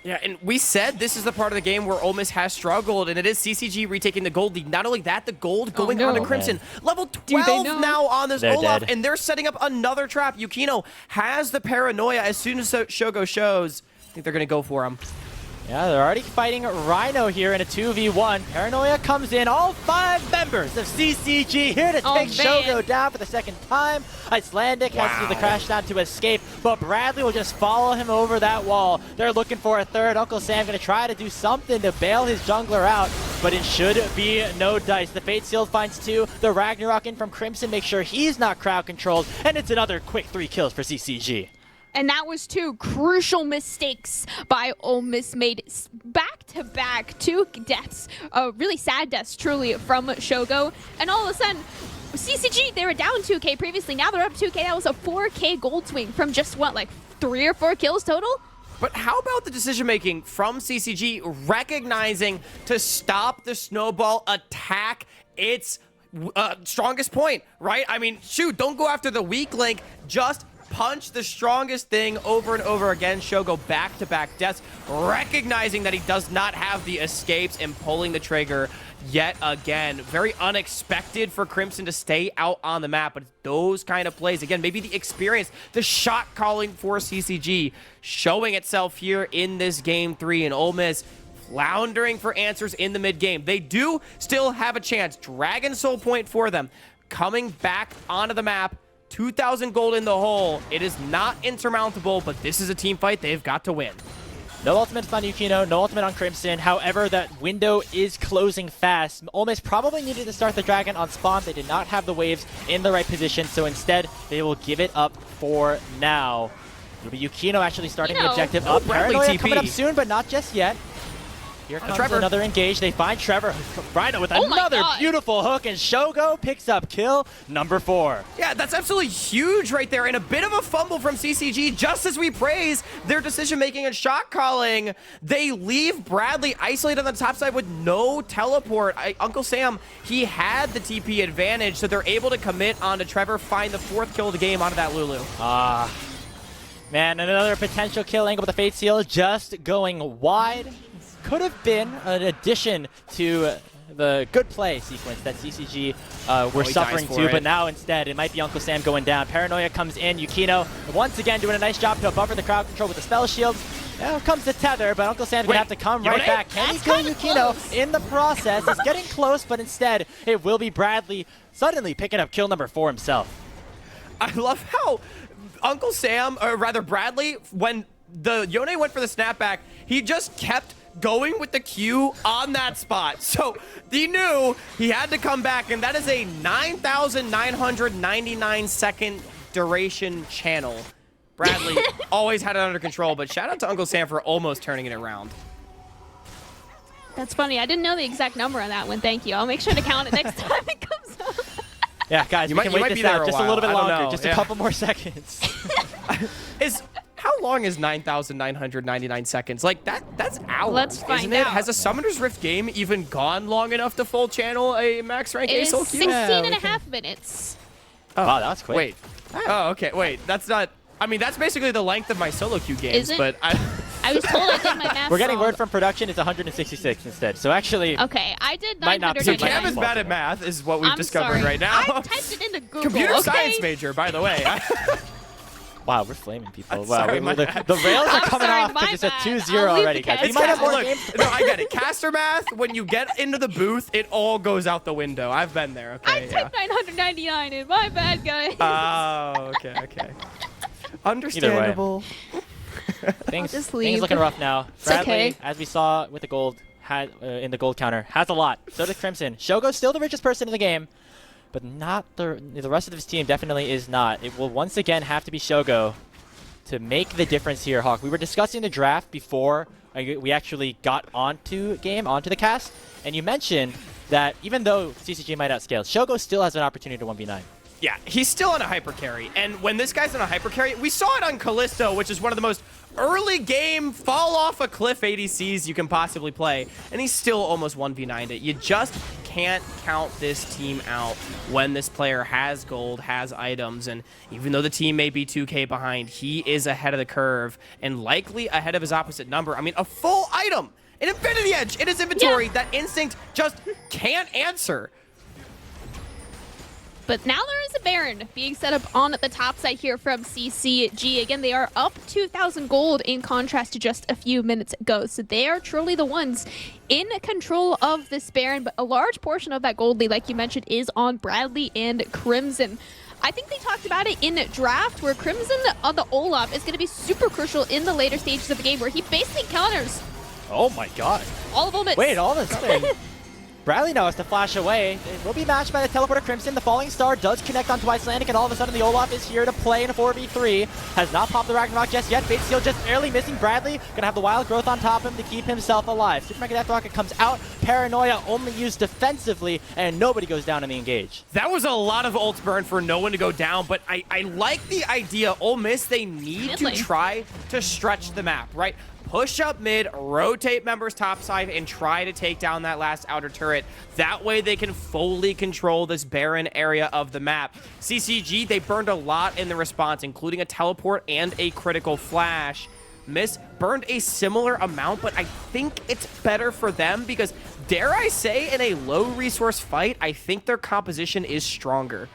Yeah, and we said this is the part of the game where Ole Miss has struggled, and it is CCG retaking the gold lead. Not only that, the gold going on to Crimson. Level 12 now on this Olaf, and they're setting up another trap. Yukino has the paranoia. As soon as Shogo shows, I think they're going to go for him. Yeah, they're already fighting Rhino here in a 2v1. Paranoia comes in. All 5 members of CCG here to take Shogo down for the second time. Icelandic has to do the crash down to escape, but Bradley will just follow him over that wall. They're looking for a third. Uncle Sam going to try to do something to bail his jungler out, but it should be no dice. The Fate Sealed finds 2. The Ragnarok in from Crimson makes sure he's not crowd controlled, and it's another quick 3 kills for CCG. And that was 2 crucial mistakes by Ole Miss, made back-to-back 2 deaths, really sad deaths, truly, from Shogo. And all of a sudden, CCG, they were down 2K previously. Now they're up 2K. That was a 4K gold swing from just, what, like 3 or 4 kills total? But how about the decision-making from CCG recognizing to stop the snowball attack its strongest point, right? I mean, shoot, don't go after the weak link, just punch the strongest thing over and over again. Shogo back-to-back deaths, recognizing that he does not have the escapes and pulling the trigger yet again. Very unexpected for Crimson to stay out on the map, but those kind of plays, again, maybe the experience, the shot calling for CCG showing itself here in this game 3, and Ole Miss floundering for answers in the mid-game. They do still have a chance. Dragon Soul point for them. Coming back onto the map, 2,000 gold in the hole. It is not insurmountable, but this is a team fight they've got to win. No ultimate on Yukino, no ultimate on Crimson. However, that window is closing fast. Ole Miss probably needed to start the dragon on spawn. They did not have the waves in the right position, so instead they will give it up for now. It'll be Yukino actually starting the objective up. Paranoia coming up soon, but not just yet. Here comes another engage. They find Trevor. Rhino with another beautiful hook, and Shogo picks up kill number 4. Yeah, that's absolutely huge right there, and a bit of a fumble from CCG. Just as we praise their decision-making and shot calling, they leave Bradley isolated on the top side with no teleport. Uncle Sam, he had the TP advantage, so they're able to commit onto Trevor, find the 4th kill of the game onto that Lulu. Man, another potential kill angle with the Fate Seal just going wide. Could have been an addition to the good play sequence that CCG were suffering to, but now instead it might be Uncle Sam going down. Paranoia comes in. Yukino once again doing a nice job to buffer the crowd control with the spell shield. Now comes the tether, but Uncle Sam's gonna have to come right back. Can he kill Yukino in the process? It's getting close, but instead it will be Bradley suddenly picking up kill number 4 himself. I love how Uncle Sam, or rather Bradley, when the Yone went for the snapback, he just kept going with the Q on that spot. So he knew he had to come back, and that is a 9,999 second duration channel. Bradley always had it under control, but shout out to Uncle Sam for almost turning it around. That's funny. I didn't know the exact number on that one. Thank you. I'll make sure to count it next time it comes up. Yeah, guys, we can wait this out just a little bit longer. Just a couple more seconds. How long is 9,999 seconds? Like, that's hours, Let's find isn't it? out. Has a Summoner's Rift game even gone long enough to full channel a max rank It is ASOL 16 queue? and a half minutes. Oh, wow, that's quick. Wait. Oh, okay. Wait, that's not... I mean, that's basically the length of my solo queue games, Is it? but I was told I did my math We're getting wrong. word from production. It's 166 instead. So actually, Okay, I did might not be. 999. So Cam is bad at math, is what we've I'm discovered sorry. right now. I typed it into Google. Computer okay? science major, by the way. wow, we're flaming people. I'm Wow, sorry, the rails are coming sorry, off my to just a bad. 2-0 I'll leave already, the guys. cast We might have more Look, games. no, I get it. Caster math, when you get into the booth, it all goes out the window. I've been there, okay? I typed 999 in. My bad, guys. Oh, okay. Understandable. Things just leave. looking rough now. It's Bradley, okay. as we saw with the gold, had in the gold counter, has a lot. So does Crimson. Shogo's still the richest person in the game, but not the rest of his team. Definitely is not. It will once again have to be Shogo to make the difference here, Hawk. We were discussing the draft before we actually got onto the cast, and you mentioned that even though CCG might outscale, Shogo still has an opportunity to 1v9. Yeah, he's still on a hyper carry, and when this guy's on a hyper carry, we saw it on Callisto, which is one of the most early game fall off a cliff ADCs you can possibly play, and he's still almost 1v9'd it. You just can't count this team out when this player has gold, has items, and even though the team may be 2k behind, he is ahead of the curve and likely ahead of his opposite number. I mean, a full item, an Infinity Edge in his inventory that Instinct just can't answer. But now there is a Baron being set up on the top side here from CCG. Again, they are up 2,000 gold in contrast to just a few minutes ago. So they are truly the ones in control of this Baron. But a large portion of that gold lead, like you mentioned, is on Bradley and Crimson. I think they talked about it in draft, where Crimson on the Olaf is going to be super crucial in the later stages of the game, where he basically counters Oh my god. all of them. Wait, all of a sudden, Bradley now has to flash away. It will be matched by the Teleporter Crimson. The Falling Star does connect onto Icelandic, and all of a sudden the Olaf is here to play in a 4v3. Has not popped the Ragnarok just yet. Fate Steel just barely missing Bradley. Gonna have the Wild Growth on top of him to keep himself alive. Super Mega Death Rocket comes out. Paranoia only used defensively, and nobody goes down in the engage. That was a lot of ults burn for no one to go down, but I like the idea. Ole Miss, they need to try to stretch the map, right? Push up mid, rotate members topside, and try to take down that last outer turret. That way they can fully control this barren area of the map. CCG, they burned a lot in the response, including a teleport and a critical flash. Miss burned a similar amount, but I think it's better for them because, dare I say, in a low resource fight, I think their composition is stronger.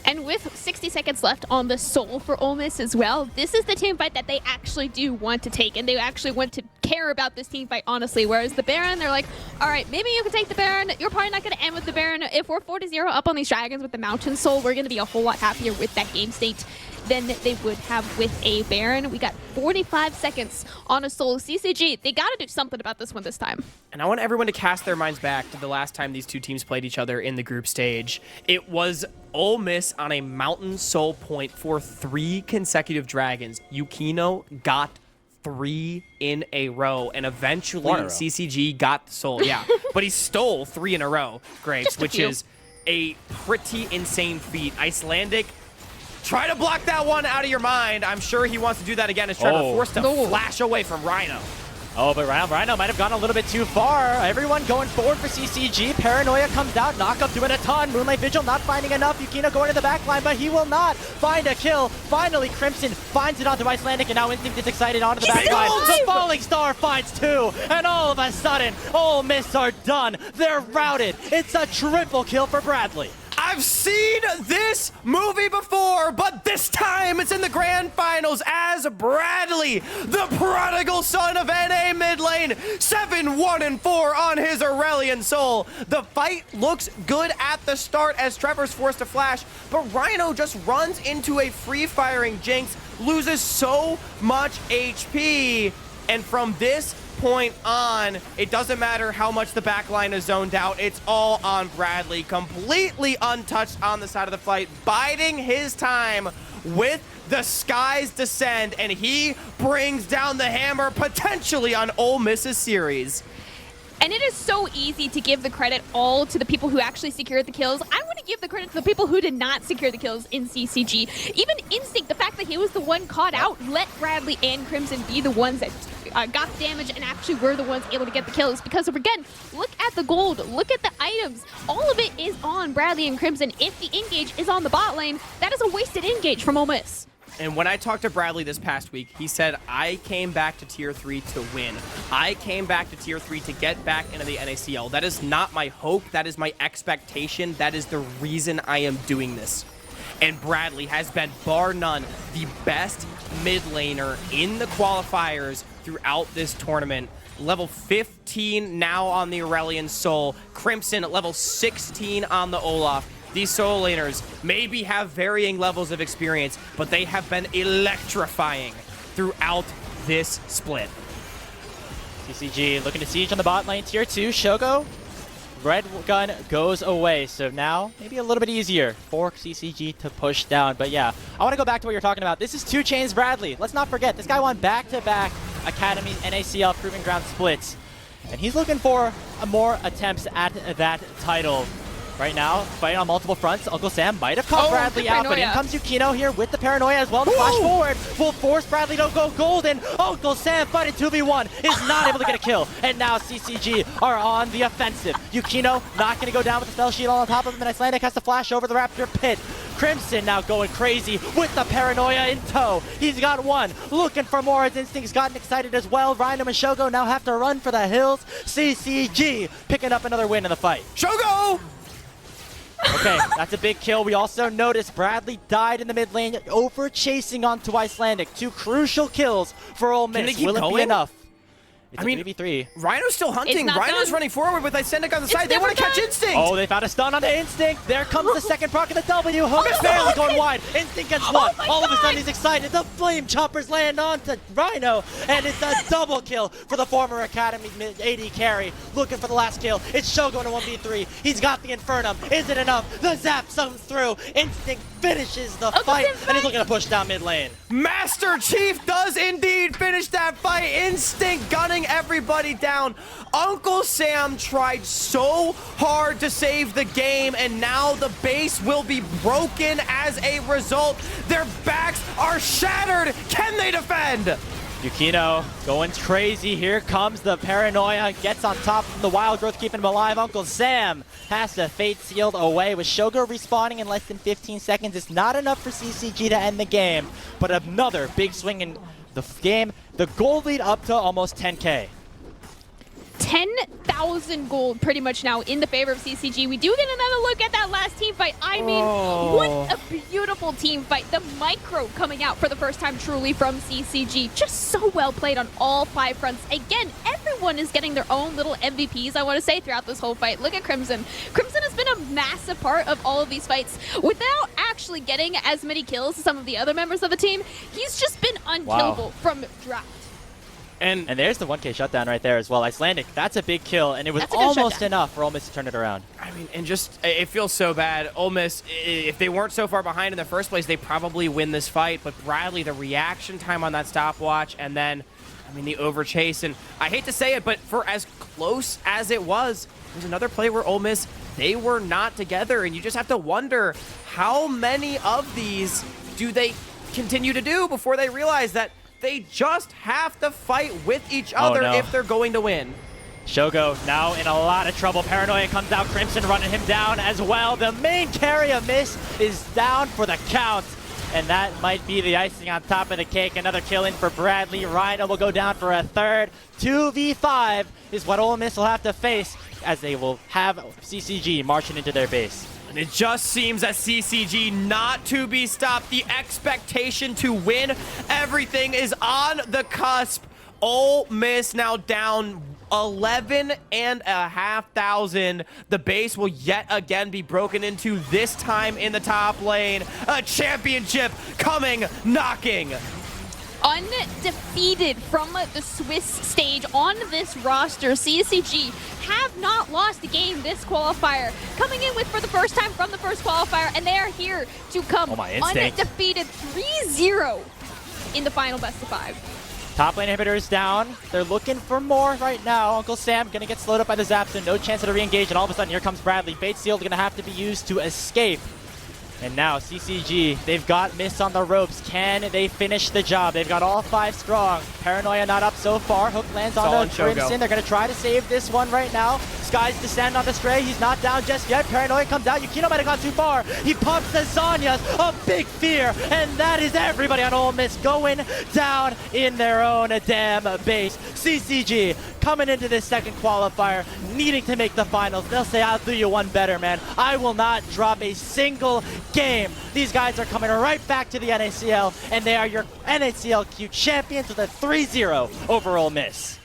And with 60 seconds left on the Soul for Ole Miss as well, this is the team fight that they actually do want to take, and they actually want to care about this team fight, honestly. Whereas the Baron, they're like, all right, maybe you can take the Baron. You're probably not going to end with the Baron. If we're 4-0 up on these Dragons with the Mountain Soul, we're going to be a whole lot happier with that game state than they would have with a Baron. We got 45 seconds on a Soul. CCG, they got to do something about this one this time. And I want everyone to cast their minds back to the last time these two teams played each other in the group stage. It was Ole Miss on a Mountain Soul point for 3 consecutive Dragons. Yukino got 3 in a row, and eventually CCG got the Soul. Yeah, but he stole 3 in a row, Graves, which is a pretty insane feat. Icelandic, try to block that one out of your mind. I'm sure he wants to do that again as Trevor forced to flash away from Rhino. Oh, but Rhino might have gone a little bit too far. Everyone going forward for CCG. Paranoia comes out. Knockup doing a ton. Moonlight Vigil not finding enough. Yukino going to the back line, but he will not find a kill. Finally, Crimson finds it onto Icelandic, and now Instinct is excited onto the back line. The Falling Star finds 2, and all of a sudden, Ole Miss are done. They're routed. It's a triple kill for Bradley. I I've seen this movie before, but this time it's in the grand finals as Bradley, the prodigal son of NA mid lane, 7-1-4 on his Aurelion Soul. The fight looks good at the start as Trevor's forced to flash, but Rhino just runs into a free-firing Jinx, loses so much HP, and from this point on, it doesn't matter how much the backline is zoned out, it's all on Bradley, completely untouched on the side of the fight, biding his time with the skies descend, and he brings down the hammer potentially on Ole Miss's series. And it is so easy to give the credit all to the people who actually secured the kills. I want to give the credit to the people who did not secure the kills in CCG. Even Instinct, the fact that he was the one caught out, let Bradley and Crimson be the ones that got the damage and actually were the ones able to get the kills. Because again, look at the gold, look at the items. All of it is on Bradley and Crimson. If the engage is on the bot lane, that is a wasted engage from Ole Miss. And when I talked to Bradley this past week, he said, I came back to Tier 3 to win. I came back to Tier 3 to get back into the NACL. That is not my hope. That is my expectation. That is the reason I am doing this. And Bradley has been, bar none, the best mid laner in the qualifiers throughout this tournament. Level 15 now on the Aurelion Soul. Crimson at level 16 on the Olaf. These solo laners maybe have varying levels of experience, but they have been electrifying throughout this split. CCG looking to siege on the bot lane, tier 2. Shogo, red gun goes away. So now maybe a little bit easier for CCG to push down. But yeah, I want to go back to what you're talking about. This is 2 Chainz Bradley. Let's not forget, this guy won back-to-back Academy NACL Proving Ground splits. And he's looking for more attempts at that title. Right now, fighting on multiple fronts. Uncle Sam might have caught Bradley out, but in comes Yukino here with the paranoia as well. The flash forward will force Bradley to go golden. Uncle Sam fighting 2v1 is not able to get a kill. And now CCG are on the offensive. Yukino not going to go down with the spell shield on top of him, and Icelandic has to flash over the Raptor pit. Crimson now going crazy with the paranoia in tow. He's got one, looking for more. His instinct's gotten excited as well. Rhino and Shogo now have to run for the hills. CCG picking up another win in the fight. Shogo! Okay, that's a big kill. We also noticed Bradley died in the mid lane, over chasing onto Icelandic. 2 crucial kills for Ole Miss. Will it be enough? It's a 3v3. Rhino's still hunting. Rhino's running forward with Icelandic on the side. They want to catch Instinct. Oh, they found a stun on the Instinct. There comes the second proc of the W. Hogan's barely going wide. Instinct gets one. All of a sudden, he's excited. The flame choppers land onto Rhino, and it's a double kill for the former Academy AD carry. Looking for the last kill. It's Shogo in a 1v3. He's got the Infernum. Is it enough? The zap comes through. Instinct finishes the fight, and he's looking to push down mid lane. Master Chief does indeed finish that fight. Instinct gunning everybody down. Uncle Sam tried so hard to save the game, and now the base will be broken as a result. Their backs are shattered. Can they defend? Yukino going crazy. Here comes the paranoia. Gets on top of the wild growth, keeping him alive. Uncle Sam has the fate sealed away. With Shogo respawning in less than 15 seconds, it's not enough for CCG to end the game. But another big swing in the game. The gold lead up to almost 10K. 10,000 gold pretty much now in the favor of CCG. We do get another look at that last team fight. I mean, what a beautiful team fight. The micro coming out for the first time truly from CCG. Just so well played on all 5 fronts. Again, everyone is getting their own little MVPs, I want to say, throughout this whole fight. Look at Crimson. Crimson has been a massive part of all of these fights. Without actually getting as many kills as some of the other members of the team, he's just been unkillable from draft. And there's the 1K shutdown right there as well. Icelandic, that's a big kill, and it was almost enough for Ole Miss to turn it around. I mean, and just, it feels so bad. Ole Miss, if they weren't so far behind in the first place, they probably win this fight. But Bradley, the reaction time on that stopwatch, and then, I mean, the overchase. And I hate to say it, but for as close as it was, there's another play where Ole Miss, they were not together. And you just have to wonder, how many of these do they continue to do before they realize that they just have to fight with each other if they're going to win? Shogo now in a lot of trouble. Paranoia comes out. Crimson running him down as well. The main carry of Miss is down for the count. And that might be the icing on top of the cake. Another kill in for Bradley. Rhino will go down for a third. 2v5 is what Ole Miss will have to face, as they will have CCG marching into their base. And it just seems that CCG not to be stopped. The expectation to win. Everything is on the cusp. Ole Miss now down 11,500. The base will yet again be broken into, this time in the top lane. A championship coming knocking. Undefeated from the Swiss stage on this roster, CCG have not lost a game this qualifier. Coming in with for the first time from the first qualifier, and they are here to come undefeated 3-0 in the final best of 5. Top lane inhibitor is down. They're looking for more right now. Uncle Sam gonna get slowed up by the zaps and no chance to re-engage, and all of a sudden here comes Bradley. Bait Seal gonna have to be used to escape. And now CCG, they've got Miss on the ropes. Can they finish the job? They've got all 5 strong. Paranoia not up so far. Hook lands on the Crimson. They're going to try to save this one right now. Skies descend on the Stray. He's not down just yet. Paranoia comes out. Yukino might have gone too far. He pops the Zanyas. A big fear. And that is everybody on Ole Miss going down in their own damn base. CCG coming into this second qualifier, needing to make the finals. They'll say, I'll do you one better, man. I will not drop a single game. These guys are coming right back to the NACL, and they are your NACL champions with a 3-0 over Ole Miss.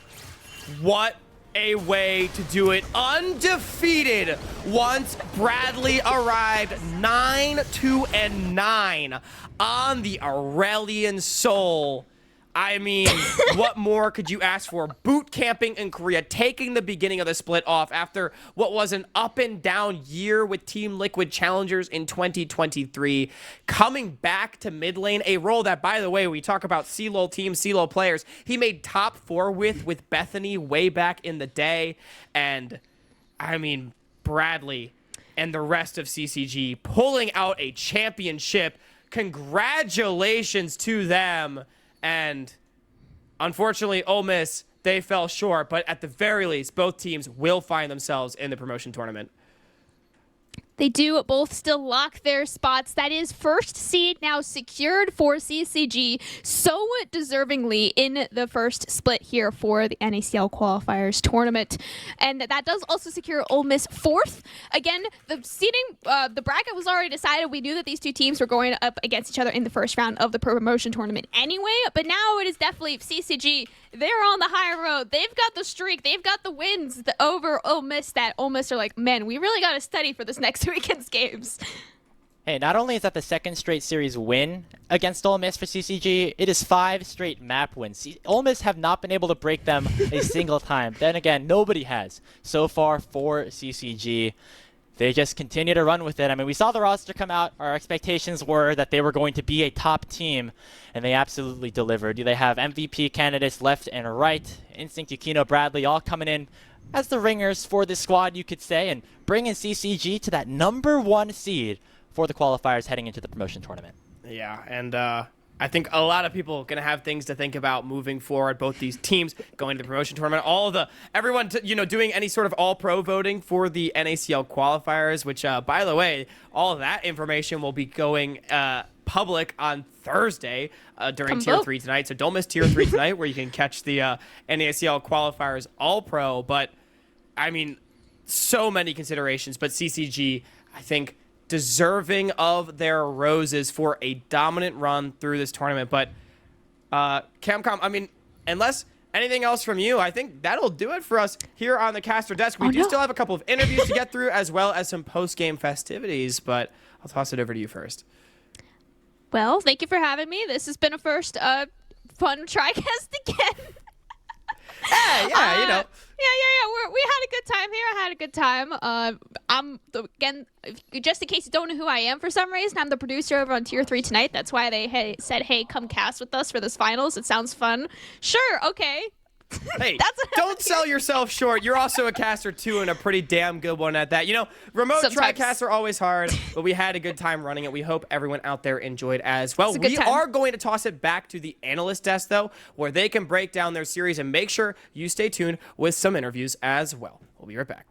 What a way to do it. Undefeated once Bradley arrived. 9-2-9 on the Aurelian Soul. I mean, what more could you ask for? Boot camping in Korea, taking the beginning of the split off after what was an up and down year with Team Liquid Challengers in 2023, coming back to mid lane, a role that, by the way, we talk about CLOL team, CLOL players, he made top 4 with Bethany way back in the day. And I mean, Bradley and the rest of CCG pulling out a championship. Congratulations to them. And unfortunately, Ole Miss, they fell short. But at the very least, both teams will find themselves in the promotion tournament. They do both still lock their spots. That is first seed now secured for CCG, so deservingly in the first split here for the NACL qualifiers tournament. And that does also secure Ole Miss 4th. Again, the seeding, the bracket was already decided. We knew that these two teams were going up against each other in the first round of the promotion tournament anyway, but now it is definitely CCG. They're on the high road. They've got the streak. They've got the wins over Ole Miss that Ole Miss are like, man, we really got to study for this next weekend's games. Hey, not only is that the second straight series win against Ole Miss for CCG, it is 5 straight map wins. Ole Miss have not been able to break them a single time. Then again, nobody has so far for CCG. They just continue to run with it. I mean, we saw the roster come out. Our expectations were that they were going to be a top team, and they absolutely delivered. They have MVP candidates left and right. Instinct, Yukino, Bradley, all coming in as the ringers for this squad, you could say, and bringing CCG to that #1 seed for the qualifiers heading into the promotion tournament. Yeah, and I think a lot of people are going to have things to think about moving forward. Both these teams going to the promotion tournament, everyone doing any sort of all-pro voting for the NACL qualifiers, which, by the way, all of that information will be going public on Thursday during Tier 3 tonight. So don't miss Tier 3 tonight, where you can catch the NACL qualifiers all-pro. But, I mean, so many considerations. But CCG, I think, deserving of their roses for a dominant run through this tournament. But Camcom, I mean, unless anything else from you, I think that'll do it for us here on the caster desk. We do still have a couple of interviews to get through, as well as some post-game festivities, but I'll toss it over to you first. Well, thank you for having me. This has been a first fun TriCast again. Hey, yeah, Yeah. We had a good time here. I had a good time. Again, just in case you don't know who I am for some reason, I'm the producer over on Tier 3 tonight. That's why they said, hey, come cast with us for this finals. It sounds fun. Sure, okay. Hey, don't sell yourself short. You're also a caster, too, and a pretty damn good one at that. You know, remote TriCasts are always hard, but we had a good time running it. We hope everyone out there enjoyed as well. We are going to toss it back to the analyst desk, though, where they can break down their series, and make sure you stay tuned with some interviews as well. We'll be right back.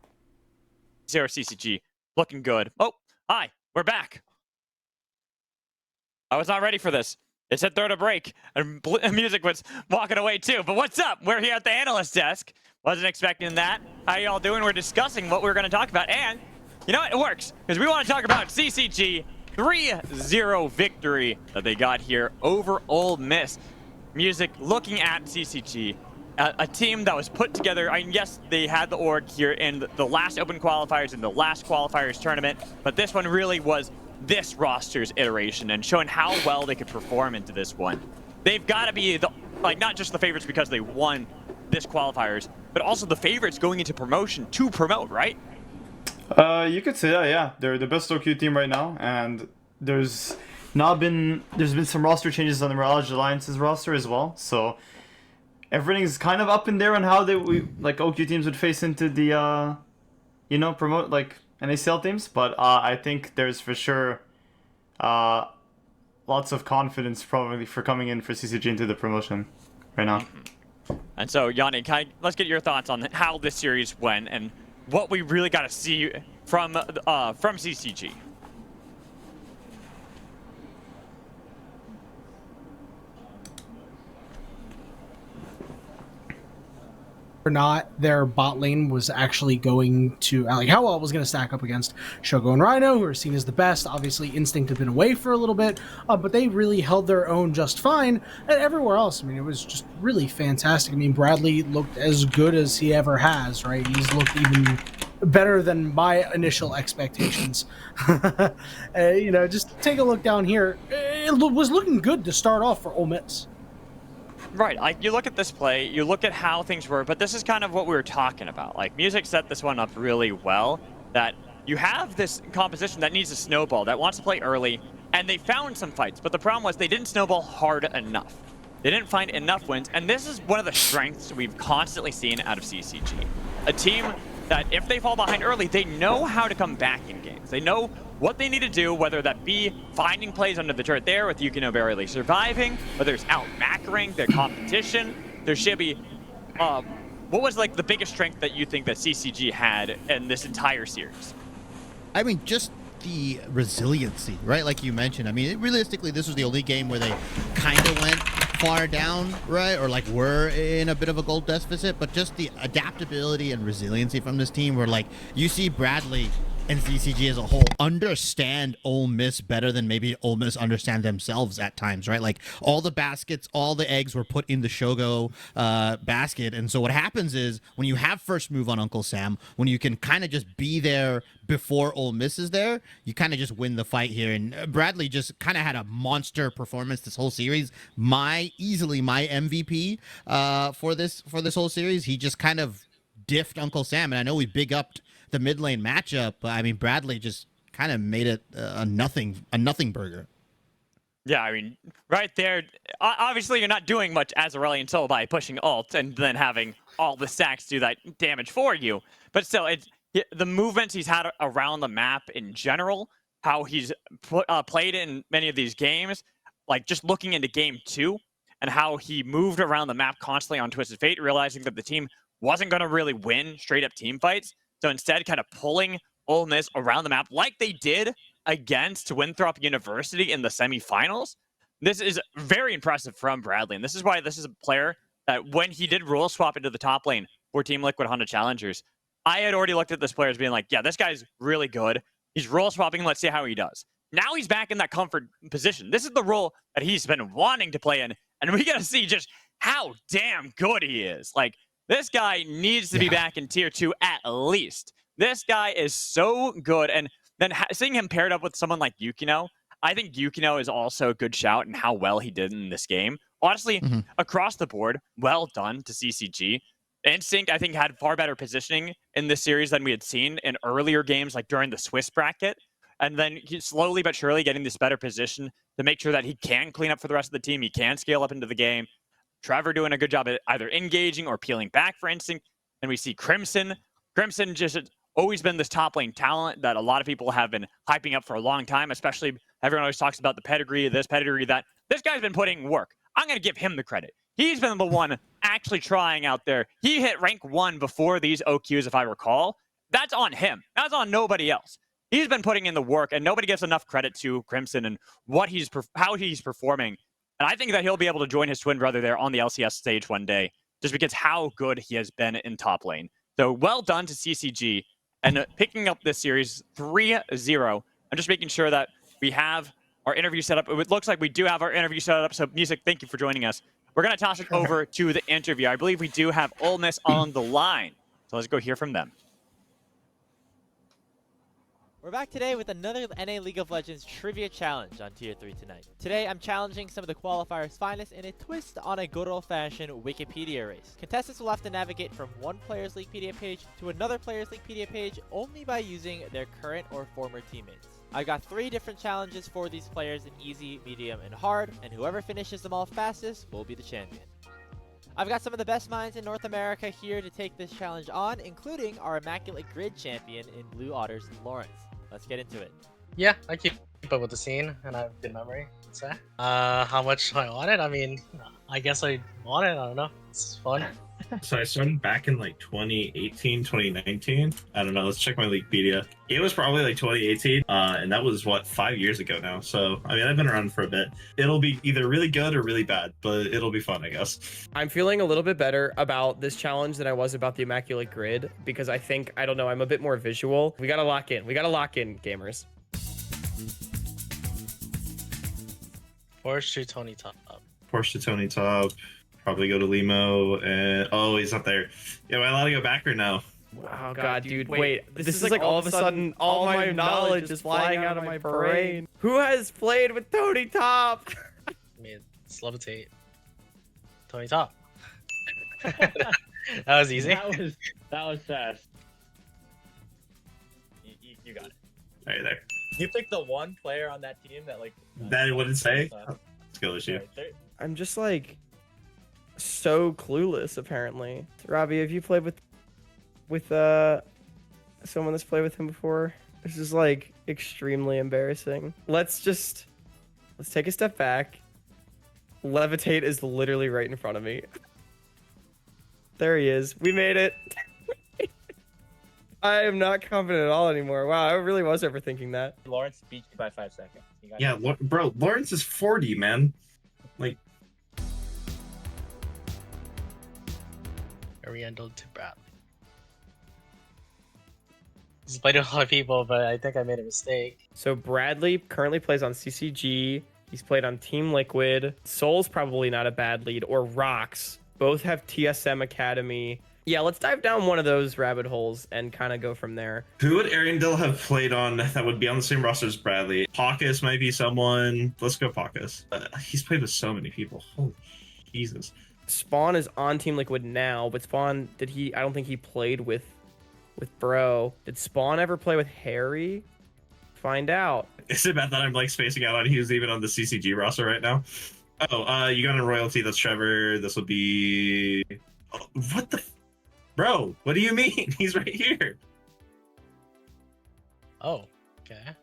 0 CCG, looking good. Oh, hi, we're back. I was not ready for this. It said throw to break, and music was walking away too. But what's up? We're here at the analyst desk. Wasn't expecting that. How y'all doing? We're discussing what we're going to talk about, and You know what? It works, because we want to talk about CCG 3-0 victory that they got here over Ole Miss. Music looking at CCG, a team that was put together. I mean, yes, they had the org here in the last open qualifiers and the last qualifiers tournament, but this one really was this roster's iteration and showing how well they could perform into this one. They've got to be not just the favorites because they won this qualifiers, but also the favorites going into promotion to promote, right? You could say that, yeah. They're the best OQ team right now, and there's been some roster changes on the Mirage Alliance's roster as well. So everything's kind of up in there on how OQ teams would face into the promote NACL teams. But I think there's for sure lots of confidence probably for coming in for CCG into the promotion right now. And so, Yanni, let's get your thoughts on how this series went and what we really got to see from CCG. Or not, their bot lane was actually going to how well it was going to stack up against Shogo and Rhino, who are seen as the best. Obviously, Instinct have been away for a little bit, but they really held their own just fine. And everywhere else, I mean, it was just really fantastic. I mean, Bradley looked as good as he ever has, right? He's looked even better than my initial expectations. Just take a look down here. It was looking good to start off for Ole Miss. Right, you look at this play, you look at how things were, but this is kind of what we were talking about. Music set this one up really well, that you have this composition that needs a snowball, that wants to play early, and they found some fights, but the problem was they didn't snowball hard enough. They didn't find enough wins, and this is one of the strengths we've constantly seen out of CCG. A team that if they fall behind early, they know how to come back in games. They know what they need to do, whether that be finding plays under the turret there with Yukino barely surviving, whether it's out-macroing their competition. There should be, what was the biggest strength that you think that CCG had in this entire series? I mean, just the resiliency, right? Like you mentioned. I mean, realistically, this was the only game where they kind of went far down, right? Or were in a bit of a goal deficit, but just the adaptability and resiliency from this team where you see Bradley and CCG as a whole understand Ole Miss better than maybe Ole Miss understand themselves at times, right? All the baskets, all the eggs were put in the Shogo basket. And so what happens is when you have first move on Uncle Sam, when you can kind of just be there before Ole Miss is there, you kind of just win the fight here. And Bradley just kind of had a monster performance this whole series. Easily my MVP for this whole series. He just kind of diffed Uncle Sam. And I know we big upped the mid lane matchup, but I mean, Bradley just kind of made it a nothing burger. Yeah, I mean, right there, obviously you're not doing much as Aurelion Sol by pushing ult and then having all the stacks do that damage for you. But still, it's the movements he's had around the map in general, how he's played in many of these games, just looking into game 2 and how he moved around the map constantly on Twisted Fate, realizing that the team wasn't going to really win straight up team fights. So instead, kind of pulling Ole Miss around the map like they did against Winthrop University in the semifinals. This is very impressive from Bradley. And this is why this is a player that when he did role swap into the top lane for Team Liquid Honda Challengers, I had already looked at this player as being yeah, this guy's really good. He's role swapping. Let's see how he does. Now he's back in that comfort position. This is the role that he's been wanting to play in. And we got to see just how damn good he is. This guy needs to be back in tier 2 at least. This guy is so good. And then seeing him paired up with someone like Yukino, I think Yukino is also a good shout in how well he did in this game. Honestly, across the board, well done to CCG. Instinct, I think, had far better positioning in this series than we had seen in earlier games, during the Swiss bracket. And then he's slowly but surely getting this better position to make sure that he can clean up for the rest of the team. He can scale up into the game. Trevor doing a good job at either engaging or peeling back for Instinct. And we see Crimson. Crimson just always been this top lane talent that a lot of people have been hyping up for a long time, especially everyone always talks about the pedigree, this pedigree, that. This guy's been putting work. I'm going to give him the credit. He's been the one actually trying out there. He hit rank 1 before these OQs, if I recall. That's on him. That's on nobody else. He's been putting in the work, and nobody gives enough credit to Crimson and how he's performing. And I think that he'll be able to join his twin brother there on the LCS stage one day, just because how good he has been in top lane. So well done to CCG. and picking up this series 3-0. I'm just making sure that we have our interview set up. It looks like we do have our interview set up, so Music, thank you for joining us. We're going to toss it over to the interview. I believe we do have Ole Miss on the line, so let's go hear from them. We're back today with another NA League of Legends Trivia Challenge on Tier 3 tonight. Today, I'm challenging some of the qualifiers' finest in a twist on a good old-fashioned Wikipedia race. Contestants will have to navigate from one player's Wikipedia page to another player's Wikipedia page only by using their current or former teammates. I've got 3 different challenges for these players in easy, medium, and hard, and whoever finishes them all fastest will be the champion. I've got some of the best minds in North America here to take this challenge on, including our Immaculate Grid champion in Blue Otters, Lawrence. Let's get into it. Yeah, I keep up with the scene, and I have good memory, I'd say. How much do I want it? I mean, I guess I want it. I don't know. It's fun. So I started back in like 2018, 2019. I don't know. Let's check my Wikipedia. It was probably like 2018, and that was what, 5 years ago now. So I mean, I've been around for a bit. It'll be either really good or really bad, but it'll be fun, I guess. I'm feeling a little bit better about this challenge than I was about the Immaculate Grid because I think, I don't know, I'm a bit more visual. We gotta lock in. We gotta lock in, gamers. Porsche to Tony Top. Porsche to Tony Top. Probably go to Limo, and oh, he's not there. Yeah, am I allowed to go back or no? Oh god, dude, wait. This is like all of a sudden, all my knowledge is flying out of my brain. Who has played with Tony Top? I mean, it's levitate. Tony Top. That was easy. That was fast. You got it. Right there. You picked the one player on that team that like... That wouldn't say? Skill issue. I'm just like... so clueless, apparently. Robbie, have you played with someone that's played with him before? This is like extremely embarrassing. Let's take a step back. Levitate is literally right in front of me. There he is. We made it. I am not confident at all anymore. Wow, I really was overthinking that. Lawrence beat you by 5 seconds. Yeah, bro, Lawrence is 40, man. Like, Ariandel to Bradley. He's played with a lot of people, but I think I made a mistake. So Bradley currently plays on CCG. He's played on Team Liquid. Soul's probably not a bad lead, or Rocks. Both have TSM Academy. Yeah, let's dive down one of those rabbit holes and kind of go from there. who would Ariandel have played on that would be on the same roster as Bradley? Pacus might be someone. Let's go Pacus. He's played with so many people. Holy Jesus. Spawn is on Team Liquid now, but Spawn, I don't think he played with Bro. Did Spawn ever play with Harry? Find out. Is it bad that I'm like spacing out on who's even on the CCG roster right now? Oh, you got a royalty. That's Trevor. This would be... Oh, what the... Bro, what do you mean? He's right here. Oh, okay.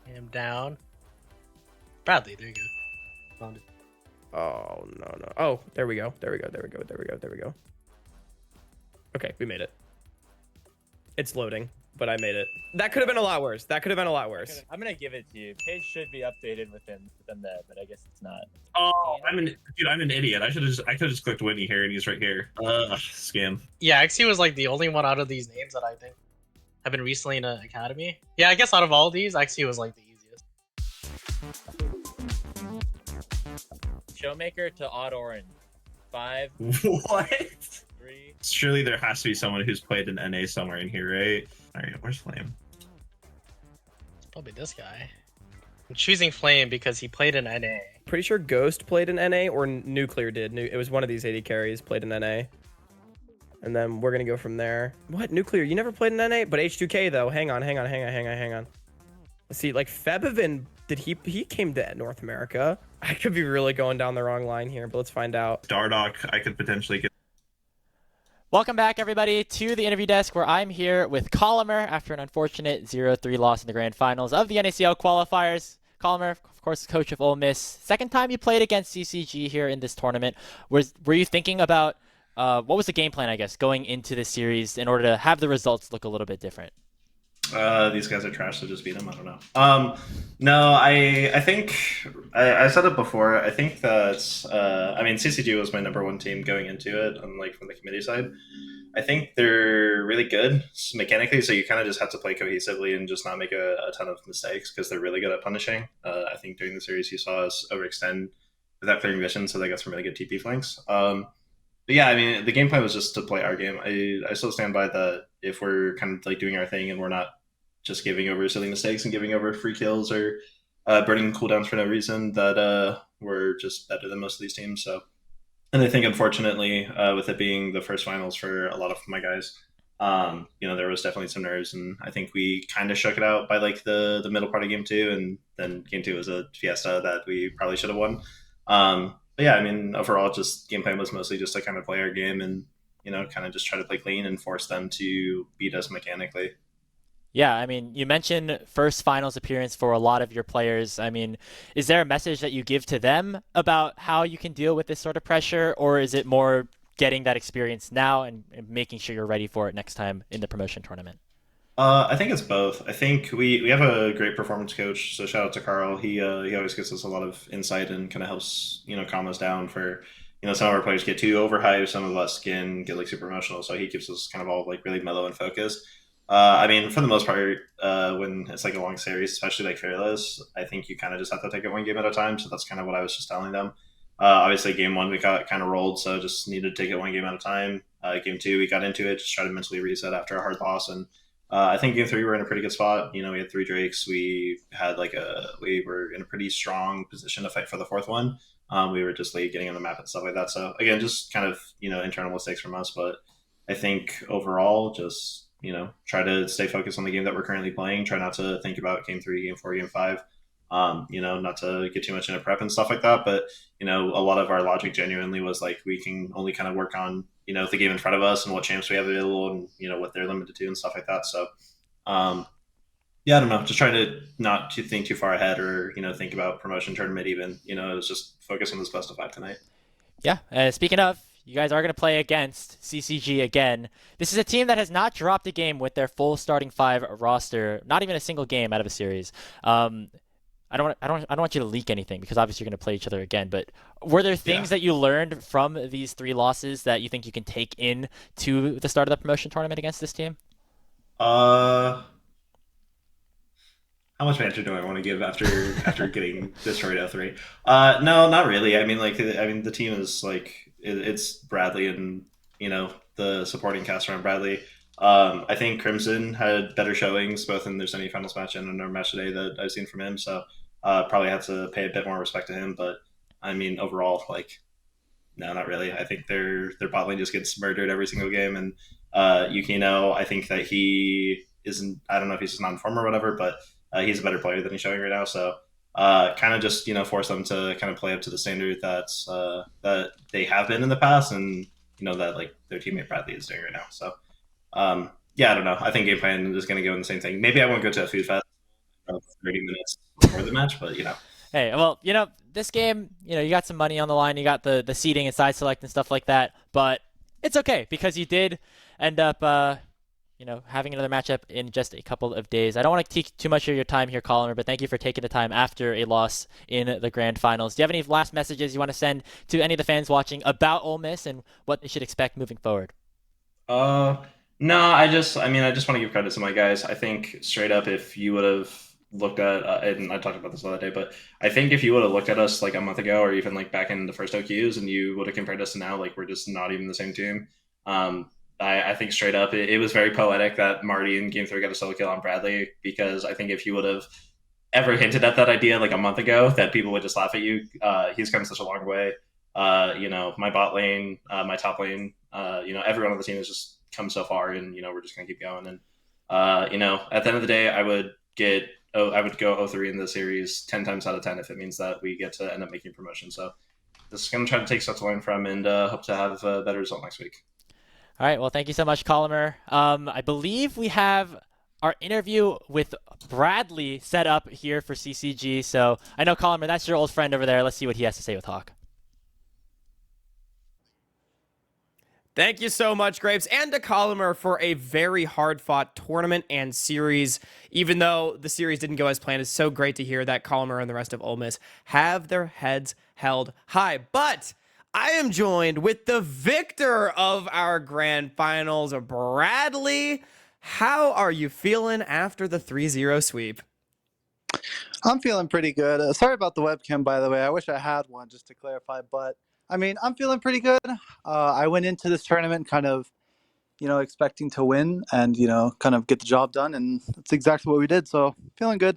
Him down. Bradley, there you go. Found it. Oh, no. Oh, there we go. There we go. Okay, we made it. It's loading, but I made it. That could have been a lot worse. I'm gonna give it to you. Page should be updated with them there, but I guess it's not. Oh, I'm an idiot. I could have just clicked Winnie here, and he's right here. Scam. Yeah, XC was like the only one out of these names that I think have been recently in an academy. Yeah, I guess out of all these, XC was like the easiest. Showmaker to Odd Orange. 5. What? 3. Surely there has to be someone who's played in NA somewhere in here, right? All right, where's Flame? It's probably this guy. I'm choosing Flame because he played in NA. Pretty sure Ghost played in NA or Nuclear did. It was one of these AD carries played in NA. And then we're going to go from there. What? Nuclear? You never played in NA? But H2K though. Hang on. Let's see, like Febivin, he came to North America. I could be really going down the wrong line here, but let's find out. Dardock, I could potentially get. Welcome back, everybody, to the interview desk where I'm here with Colomer after an unfortunate 0-3 loss in the grand finals of the NACL qualifiers. Colomer, of course, coach of Ole Miss. Second time you played against CCG here in this tournament. Were you thinking about what was the game plan, I guess, going into this series in order to have the results look a little bit different? These guys are trash, so just beat them. I don't know. No, I think I said it before. I think that I mean CCG was my #1 team going into it, unlike from the committee side. I think they're really good mechanically, so you kind of just have to play cohesively and just not make a ton of mistakes because they're really good at punishing. I think during the series you saw us overextend without clearing vision, so they got some really good TP flanks. But yeah, I mean, the game plan was just to play our game. I still stand by that if we're kind of like doing our thing and we're not just giving over silly mistakes and giving over free kills or burning cooldowns for no reason, that we're just better than most of these teams. So, and I think unfortunately, with it being the first finals for a lot of my guys, there was definitely some nerves, and I think we kind of shook it out by like the middle part of game 2, and then game 2 was a fiesta that we probably should have won. But yeah, I mean, overall, just game plan was mostly just to kind of play our game and, kind of just try to play clean and force them to beat us mechanically. Yeah, I mean, you mentioned first finals appearance for a lot of your players. I mean, is there a message that you give to them about how you can deal with this sort of pressure, or is it more getting that experience now and making sure you're ready for it next time in the promotion tournament? I think it's both. I think we have a great performance coach, so shout out to Carl. He always gives us a lot of insight and kind of helps calm us down for some of our players get too overhyped, some of us can get like super emotional. So he keeps us kind of all like really mellow and focused. I mean, for the most part, when it's like a long series, especially like Fearless, I think you kind of just have to take it one game at a time. So that's kind of what I was just telling them. Obviously, game 1 we got kind of rolled, so just needed to take it one game at a time. Game 2 we got into it, just try to mentally reset after a hard loss, and I think game 3 we were in a pretty good spot. We had 3 Drakes. We had we were in a pretty strong position to fight for the 4th one. We were just late getting on the map and stuff like that. So again, just kind of internal mistakes from us, but I think overall just try to stay focused on the game that we're currently playing. Try not to think about game 3, game 4, game 5. Not to get too much into prep and stuff like that. But a lot of our logic genuinely was like we can only kind of work on the game in front of us and what champs we have available and what they're limited to and stuff like that. So yeah, I don't know. Just try to not to think too far ahead or think about promotion tournament even. It was just focus on this best of 5 tonight. Yeah. Speaking of, you guys are going to play against CCG again. This is a team that has not dropped a game with their full starting 5 roster, not even a single game out of a series. I don't want you to leak anything because obviously you're going to play each other again. But were there things that you learned from these 3 losses that you think you can take in to the start of the promotion tournament against this team? How much banter do I want to give after getting destroyed 0-3? No, not really. I mean, the team is it's Bradley and the supporting cast around Bradley. I think Crimson had better showings both in their semifinals match and in our match today that I've seen from him. So probably have to pay a bit more respect to him. But I mean, overall, no, not really. I think their bot lane just gets murdered every single game. And Yukino, I think that he isn't. I don't know if he's just not in form or whatever, but he's a better player than he's showing right now. So kind of just force them to kind of play up to the standard that they have been in the past, and that their teammate Bradley is doing right now. So yeah, I don't know. I think game plan is going to go in the same thing. Maybe I won't go to a food fest 30 minutes before the match, but Hey, well, this game, you got some money on the line. You got the seeding and side select and stuff like that, but it's okay because you did end up having another matchup in just a couple of days. I don't want to take too much of your time here, Colin, but thank you for taking the time after a loss in the grand finals. Do you have any last messages you want to send to any of the fans watching about Ole Miss and what they should expect moving forward? No, I just want to give credit to my guys. I think straight up, if you would have looked at, and I talked about this the other day, but I think if you would have looked at us a month ago or even back in the first OQs and you would have compared us to now, we're just not even the same team. I think straight up, it was very poetic that Marty in Game 3 got a solo kill on Bradley, because I think if you would have ever hinted at that idea a month ago, that people would just laugh at you. He's come such a long way. My bot lane, my top lane, everyone on the team has just come so far, and we're just gonna keep going. And at the end of the day, I would go 0-3 in the series 10 times out of 10 if it means that we get to end up making promotion. So this is gonna try to take stuff to learn from, and hope to have a better result next week. All right. Well, thank you so much, Colomer. I believe we have our interview with Bradley set up here for CCG. So I know, Colomer, that's your old friend over there. Let's see what he has to say with Hawk. Thank you so much, Grapes, and to Colomer for a very hard-fought tournament and series. Even though the series didn't go as planned, it's so great to hear that Colomer and the rest of Ole Miss have their heads held high. But I am joined with the victor of our grand finals, Bradley. How are you feeling after the 3-0 sweep? I'm feeling pretty good. Sorry about the webcam, by the way. I wish I had one just to clarify, but I mean, I'm feeling pretty good. I went into this tournament kind of, expecting to win and, kind of get the job done, and that's exactly what we did. So feeling good.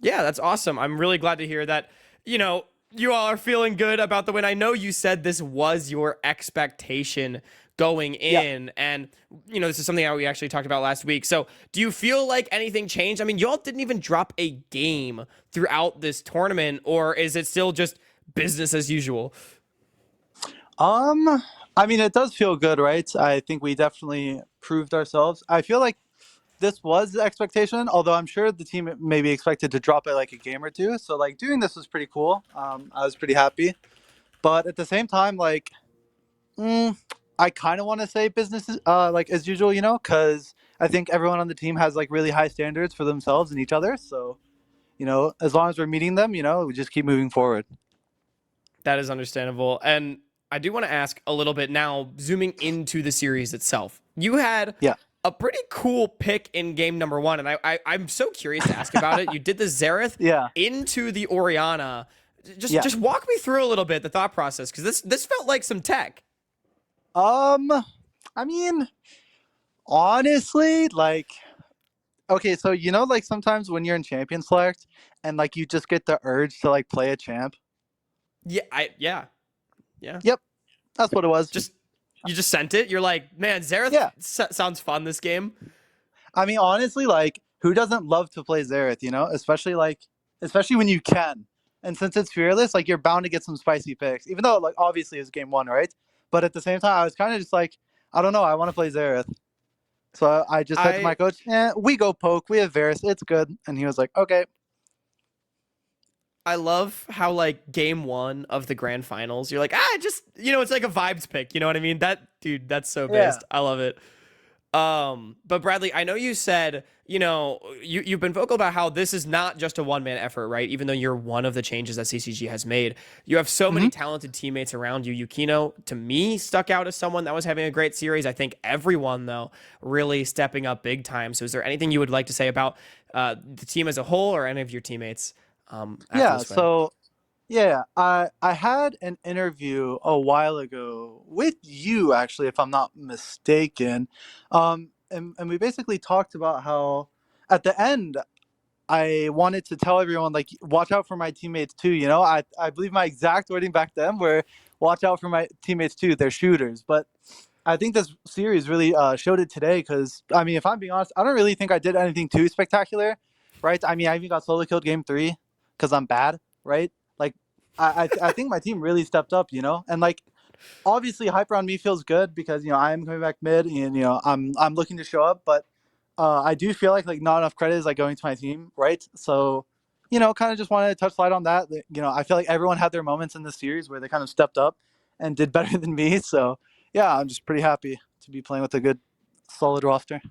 Yeah, that's awesome. I'm really glad to hear that, you all are feeling good about the win. I know you said this was your expectation going in, and, this is something that we actually talked about last week. So do you feel like anything changed? I mean, y'all didn't even drop a game throughout this tournament, or is it still just business as usual? I mean, it does feel good, right? I think we definitely proved ourselves. I feel like this was the expectation, although I'm sure the team maybe expected to drop it like a game or two. So like doing this was pretty cool. I was pretty happy, but at the same time, like, I kind of want to say business is, like as usual, because I think everyone on the team has like really high standards for themselves and each other. So, as long as we're meeting them, we just keep moving forward. That is understandable. And I do want to ask a little bit now, zooming into the series itself. You had a pretty cool pick in game number 1, and I'm so curious to ask about it. You did the Xerath into the Orianna. Just walk me through a little bit the thought process, because this felt like some tech. I mean, honestly, like, okay, so like sometimes when you're in Champion Select and like you just get the urge to like play a champ. Yeah. Yep, that's what it was. You just sent it. You're like, man, Xerath sounds fun this game. I mean, honestly, like, who doesn't love to play Xerath? Especially when you can. And since it's fearless, like, you're bound to get some spicy picks. Even though, like, obviously it's game 1, right? But at the same time, I was kind of just like, I don't know, I want to play Xerath. So I just said to my coach, we go poke. We have Varus. It's good. And he was like, okay. I love how, like, game 1 of the grand finals, you're like, it's like a vibes pick. You know what I mean? That's so based. I love it. But Bradley, I know you said, you've been vocal about how this is not just a one-man effort, right? Even though you're one of the changes that CCG has made. You have so many talented teammates around you. Yukino, to me, stuck out as someone that was having a great series. I think everyone, though, really stepping up big time. So is there anything you would like to say about the team as a whole or any of your teammates? I had an interview a while ago with you, actually, if I'm not mistaken. And we basically talked about how at the end I wanted to tell everyone, like, watch out for my teammates too. I believe my exact wording back then were, watch out for my teammates too, they're shooters. But I think this series really showed it today, because I mean, if I'm being honest, I don't really think I did anything too spectacular, right? I mean, I even got solo killed game 3 because I'm bad, right? Like, I think my team really stepped up, and like, obviously hype around me feels good because I'm coming back mid and I'm looking to show up, but I do feel like not enough credit is like going to my team, right? So kind of just wanted to touch light on that. I feel like everyone had their moments in this series where they kind of stepped up and did better than me. So yeah, I'm just pretty happy to be playing with a good, solid roster.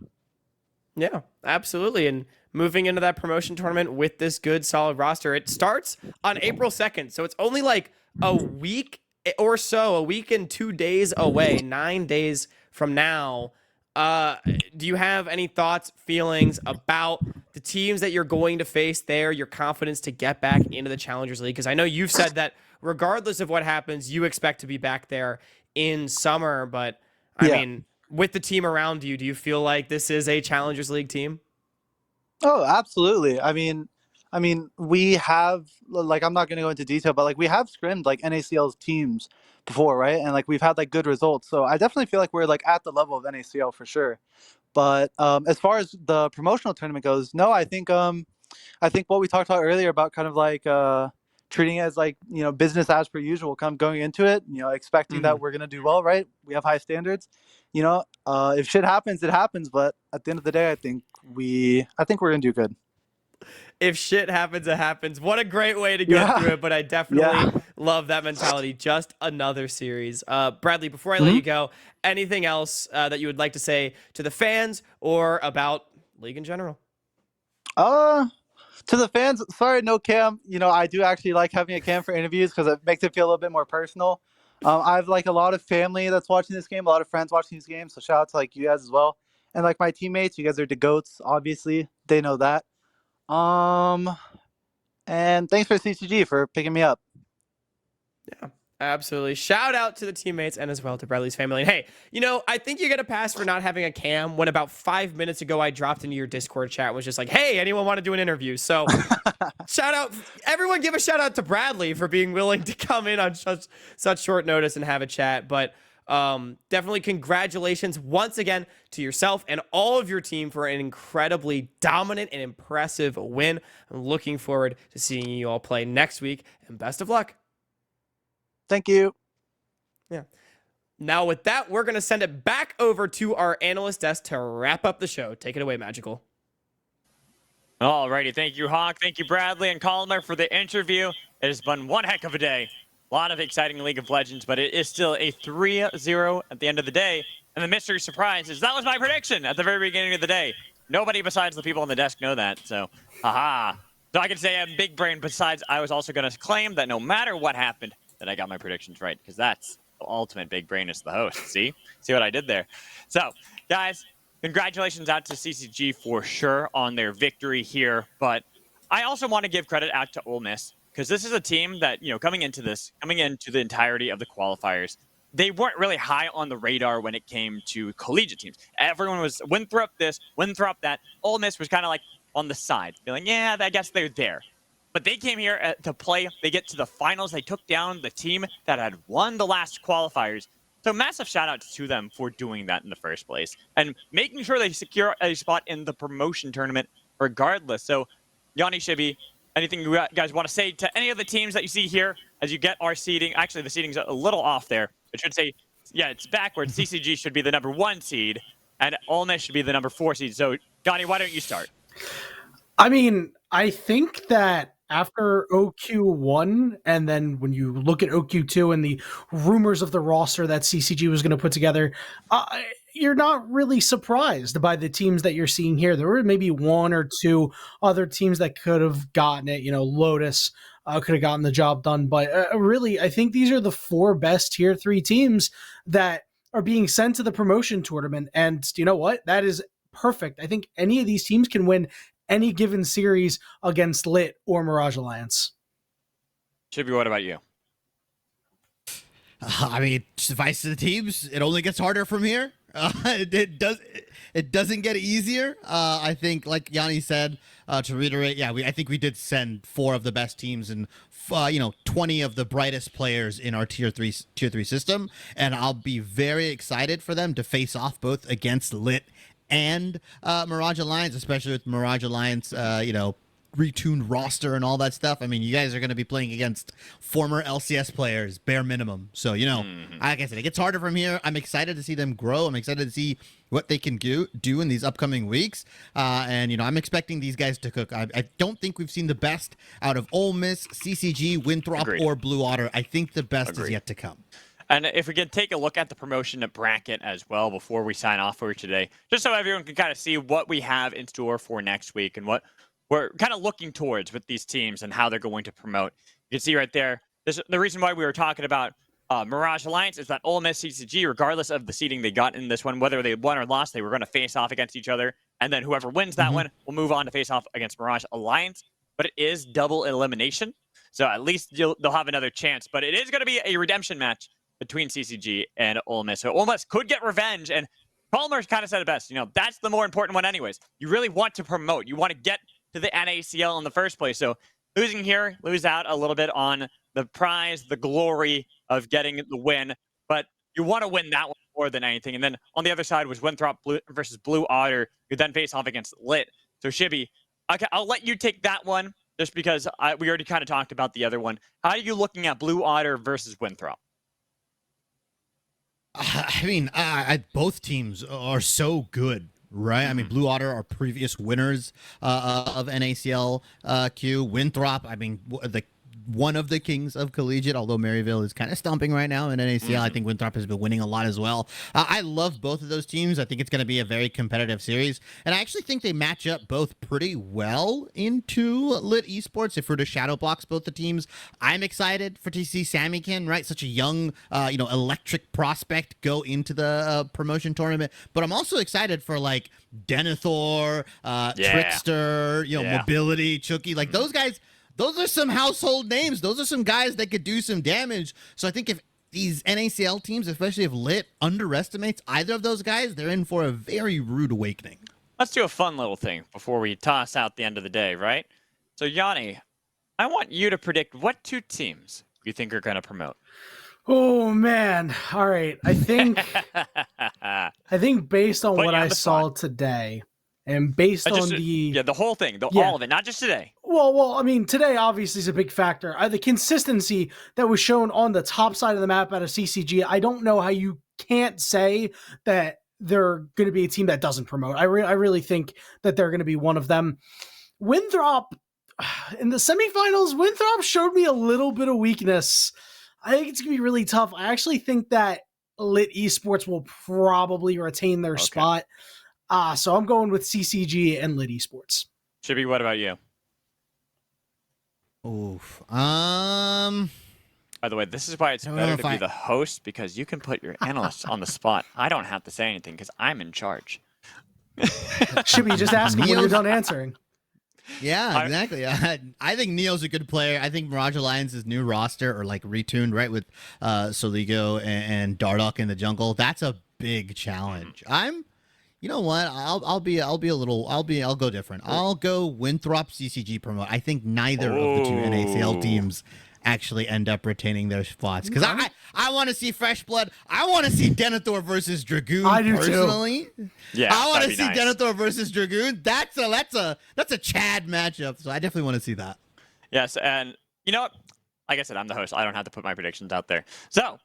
Yeah, absolutely. And moving into that promotion tournament with this good, solid roster, it starts on April 2nd. So it's only like a week or so, a week and 2 days away, 9 days from now. Do you have any thoughts, feelings about the teams that you're going to face there, your confidence to get back into the Challengers League? Because I know you've said that regardless of what happens, you expect to be back there in summer. But, I mean, with the team around you, do you feel like this is a Challengers League team? Oh, absolutely. I mean, we have, like, I'm not going to go into detail, but like we have scrimmed like NACL's teams before, right? And like we've had like good results. So I definitely feel like we're like at the level of NACL for sure. But as far as the promotional tournament goes, no, I think what we talked about earlier about kind of like treating it as like, business as per usual, kind of going into it, expecting that we're going to do well, right? We have high standards. If shit happens, it happens. But at the end of the day, I think we're going to do good. If shit happens, it happens. What a great way to go through it. But I definitely Love that mentality. Just another series. Bradley, before I let you go, anything else that you would like to say to the fans or about League in general? To the fans, sorry, no cam. I do actually like having a cam for interviews because it makes it feel a little bit more personal. I have like a lot of family that's watching this game, a lot of friends watching this game. So shout out to like you guys as well, and like my teammates. You guys are the goats. Obviously, they know that. And thanks for CCG for picking me up. Yeah, absolutely. Shout out to the teammates and as well to Bradley's family. And hey, I think you get a pass for not having a cam when about 5 minutes ago I dropped into your Discord chat and was just like, hey, anyone want to do an interview? So shout out, everyone give a shout out to Bradley for being willing to come in on such short notice and have a chat. But definitely congratulations once again to yourself and all of your team for an incredibly dominant and impressive win. I'm looking forward to seeing you all play next week, and best of luck. Thank you. Yeah. Now with that, we're going to send it back over to our analyst desk to wrap up the show. Take it away, Magical. Alrighty, thank you, Hawk. Thank you, Bradley and Colmer, for the interview. It has been one heck of a day. A lot of exciting League of Legends, but it is still a 3-0 at the end of the day. And the mystery surprise is that was my prediction at the very beginning of the day. Nobody besides the people on the desk know that, so haha. So I can say I'm big brain. Besides, I was also going to claim that no matter what happened, that I got my predictions right, because that's the ultimate big brain as the host. See what I did there? So, guys, congratulations out to CCG for sure on their victory here, but I also want to give credit out to Ole Miss, because this is a team that, coming into the entirety of the qualifiers, they weren't really high on the radar when it came to collegiate teams. Everyone was Winthrop this, Winthrop that. Ole Miss was kind of like on the side, feeling, yeah, I guess they're there. But they came here to play. They get to the finals. They took down the team that had won the last qualifiers. So massive shout out to them for doing that in the first place and making sure they secure a spot in the promotion tournament regardless. So Yanni, Shibby, anything you guys want to say to any of the teams that you see here as you get our seeding? Actually, the seeding's a little off there. It should say, yeah, it's backwards. CCG should be the number 1 seed, and Ole Miss should be the number 4 seed. So, Yanni, why don't you start? I mean, I think that after OQ1, and then when you look at OQ2 and the rumors of the roster that CCG was going to put together, you're not really surprised by the teams that you're seeing here. There were maybe 1 or 2 other teams that could have gotten it. Lotus could have gotten the job done. But really, I think these are the 4 best Tier 3 teams that are being sent to the promotion tournament. And you know what? That is perfect. I think any of these teams can win any given series against Lit or Mirage Alliance. Chibi, what about you? I mean, suffice to the teams, it only gets harder from here. It doesn't get easier. I think, like Yanni said, to reiterate, I think we did send 4 of the best teams and 20 of the brightest players in our tier 3 system, and I'll be very excited for them to face off both against Lit and Mirage Alliance, especially with Mirage Alliance, retuned roster and all that stuff. I mean, you guys are going to be playing against former LCS players, bare minimum. So, like I said, it gets harder from here. I'm excited to see them grow. I'm excited to see what they can do in these upcoming weeks. And, I'm expecting these guys to cook. I don't think we've seen the best out of Ole Miss, CCG, Winthrop, or Blue Otter. I think the best is yet to come. And if we can take a look at the promotion bracket as well before we sign off for today, just so everyone can kind of see what we have in store for next week and what we're kind of looking towards with these teams and how they're going to promote. You can see right there, the reason why we were talking about Mirage Alliance is that Ole Miss, CCG, regardless of the seeding they got in this one, whether they won or lost, they were going to face off against each other. And then whoever wins that one will move on to face off against Mirage Alliance. But it is double elimination. So at least they'll have another chance. But it is going to be a redemption match between CCG and Ole Miss. So Ole Miss could get revenge, and Palmer kind of said it best. That's the more important one anyways. You really want to promote. You want to get to the NACL in the first place. So losing here, lose out a little bit on the prize, the glory of getting the win, but you want to win that one more than anything. And then on the other side was Winthrop versus Blue Otter, who then face off against Lit. So Shibby, okay, I'll let you take that one just because we already kind of talked about the other one. How are you looking at Blue Otter versus Winthrop? I mean, both teams are so good, right? I mean, Blue Otter are previous winners of NACL Q. Winthrop, I mean, one of the kings of collegiate, although Maryville is kind of stomping right now in NACL. I think Winthrop has been winning a lot as well. I love both of those teams. I think it's going to be a very competitive series. And I actually think they match up both pretty well into Lit Esports if we're to shadow box both the teams. I'm excited for to see Samikin, right? Such a young, electric prospect go into the promotion tournament. But I'm also excited for like Denethor, Trickster, Mobility, Chucky, like those guys. Those are some household names. Those are some guys that could do some damage. So I think if these NACL teams, especially if Lit underestimates either of those guys, they're in for a very rude awakening. Let's do a fun little thing before we toss out the end of the day, right? So Yanni, I want you to predict what 2 teams you think are going to promote. Oh man! All right, I think based on what I saw today, and based on the whole thing, all of it, not just today. Well, I mean, today obviously is a big factor. The consistency that was shown on the top side of the map out of CCG, I don't know how you can't say that they're going to be a team that doesn't promote. I really think that they're going to be one of them. Winthrop, in the semifinals, Winthrop showed me a little bit of weakness. I think it's going to be really tough. I actually think that Lit Esports will probably retain their spot. So I'm going with CCG and Lit Esports. Chibi, what about you? Oof. By the way, this is why it's better to be the host, because you can put your analysts on the spot. I don't have to say anything because I'm in charge. Chibi, just ask him when you're done answering. Yeah, exactly. I think Neo's a good player. I think Mirage Alliance's new roster, or like retuned, right, with Soligo and Dardoch in the jungle. That's a big challenge. You know what? I'll go different. I'll go Winthrop CCG promote. I think neither of the 2 NACL teams actually end up retaining their spots, because I want to see fresh blood. I want to see Denethor versus Dragoon. I do personally. Too. Yeah, I want to see Denethor versus Dragoon. That's a Chad matchup. So I definitely want to see that. Yes, and you know what? Like I said, I'm the host. I don't have to put my predictions out there. So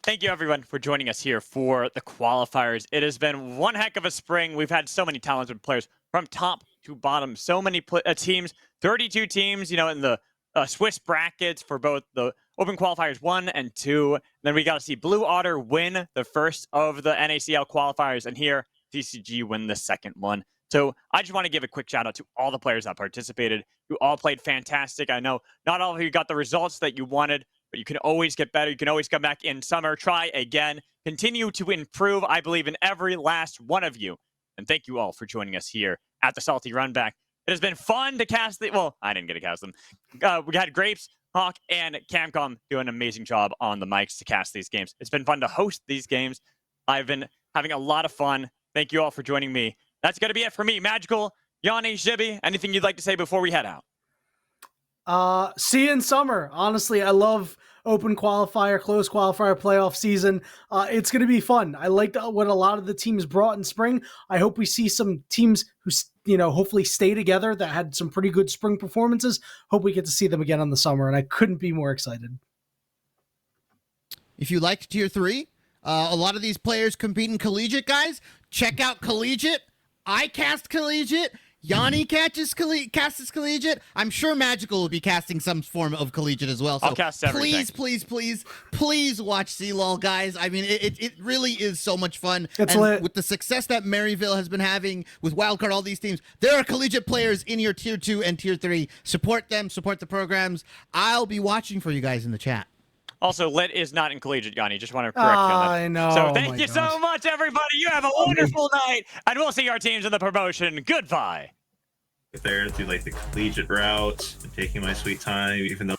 thank you, everyone, for joining us here for the qualifiers. It has been one heck of a spring. We've had so many talented players from top to bottom. So many teams, 32 teams, in the Swiss brackets for both the Open Qualifiers 1 and 2. And then we got to see Blue Otter win the first of the NACL qualifiers, and here CCG win the second one. So I just want to give a quick shout out to all the players that participated. You all played fantastic. I know not all of you got the results that you wanted, but you can always get better. You can always come back in summer, try again, continue to improve. I believe in every last one of you. And thank you all for joining us here at the Salty Runback. It has been fun to cast well, I didn't get to cast them. We had Grapes, Hawk, and Camcom do an amazing job on the mics to cast these games. It's been fun to host these games. I've been having a lot of fun. Thank you all for joining me. That's going to be it for me. Magical, Yanni, Shibi, anything you'd like to say before we head out? See you in summer. Honestly, I love Open Qualifier, Closed Qualifier, playoff season. It's going to be fun. I liked what a lot of the teams brought in spring. I hope we see some teams who, hopefully stay together that had some pretty good spring performances. Hope we get to see them again in the summer, and I couldn't be more excited. If you liked Tier 3, a lot of these players compete in Collegiate, guys. Check out Collegiate. I cast Collegiate. Yanni casts Collegiate. I'm sure Magical will be casting some form of Collegiate as well. So I'll cast everything. Please watch CLOL, guys. I mean, it really is so much fun. It's and lit. With the success that Maryville has been having with Wildcard, all these teams, there are Collegiate players in your Tier 2 and Tier 3. Support them. Support the programs. I'll be watching for you guys in the chat. Also, Lit is not in Collegiate, Yanni. Just want to correct you on that. I know. So thank you so much, everybody. You have a wonderful night, and we'll see our teams in the promotion. Goodbye. There through like the collegiate route and taking my sweet time, even though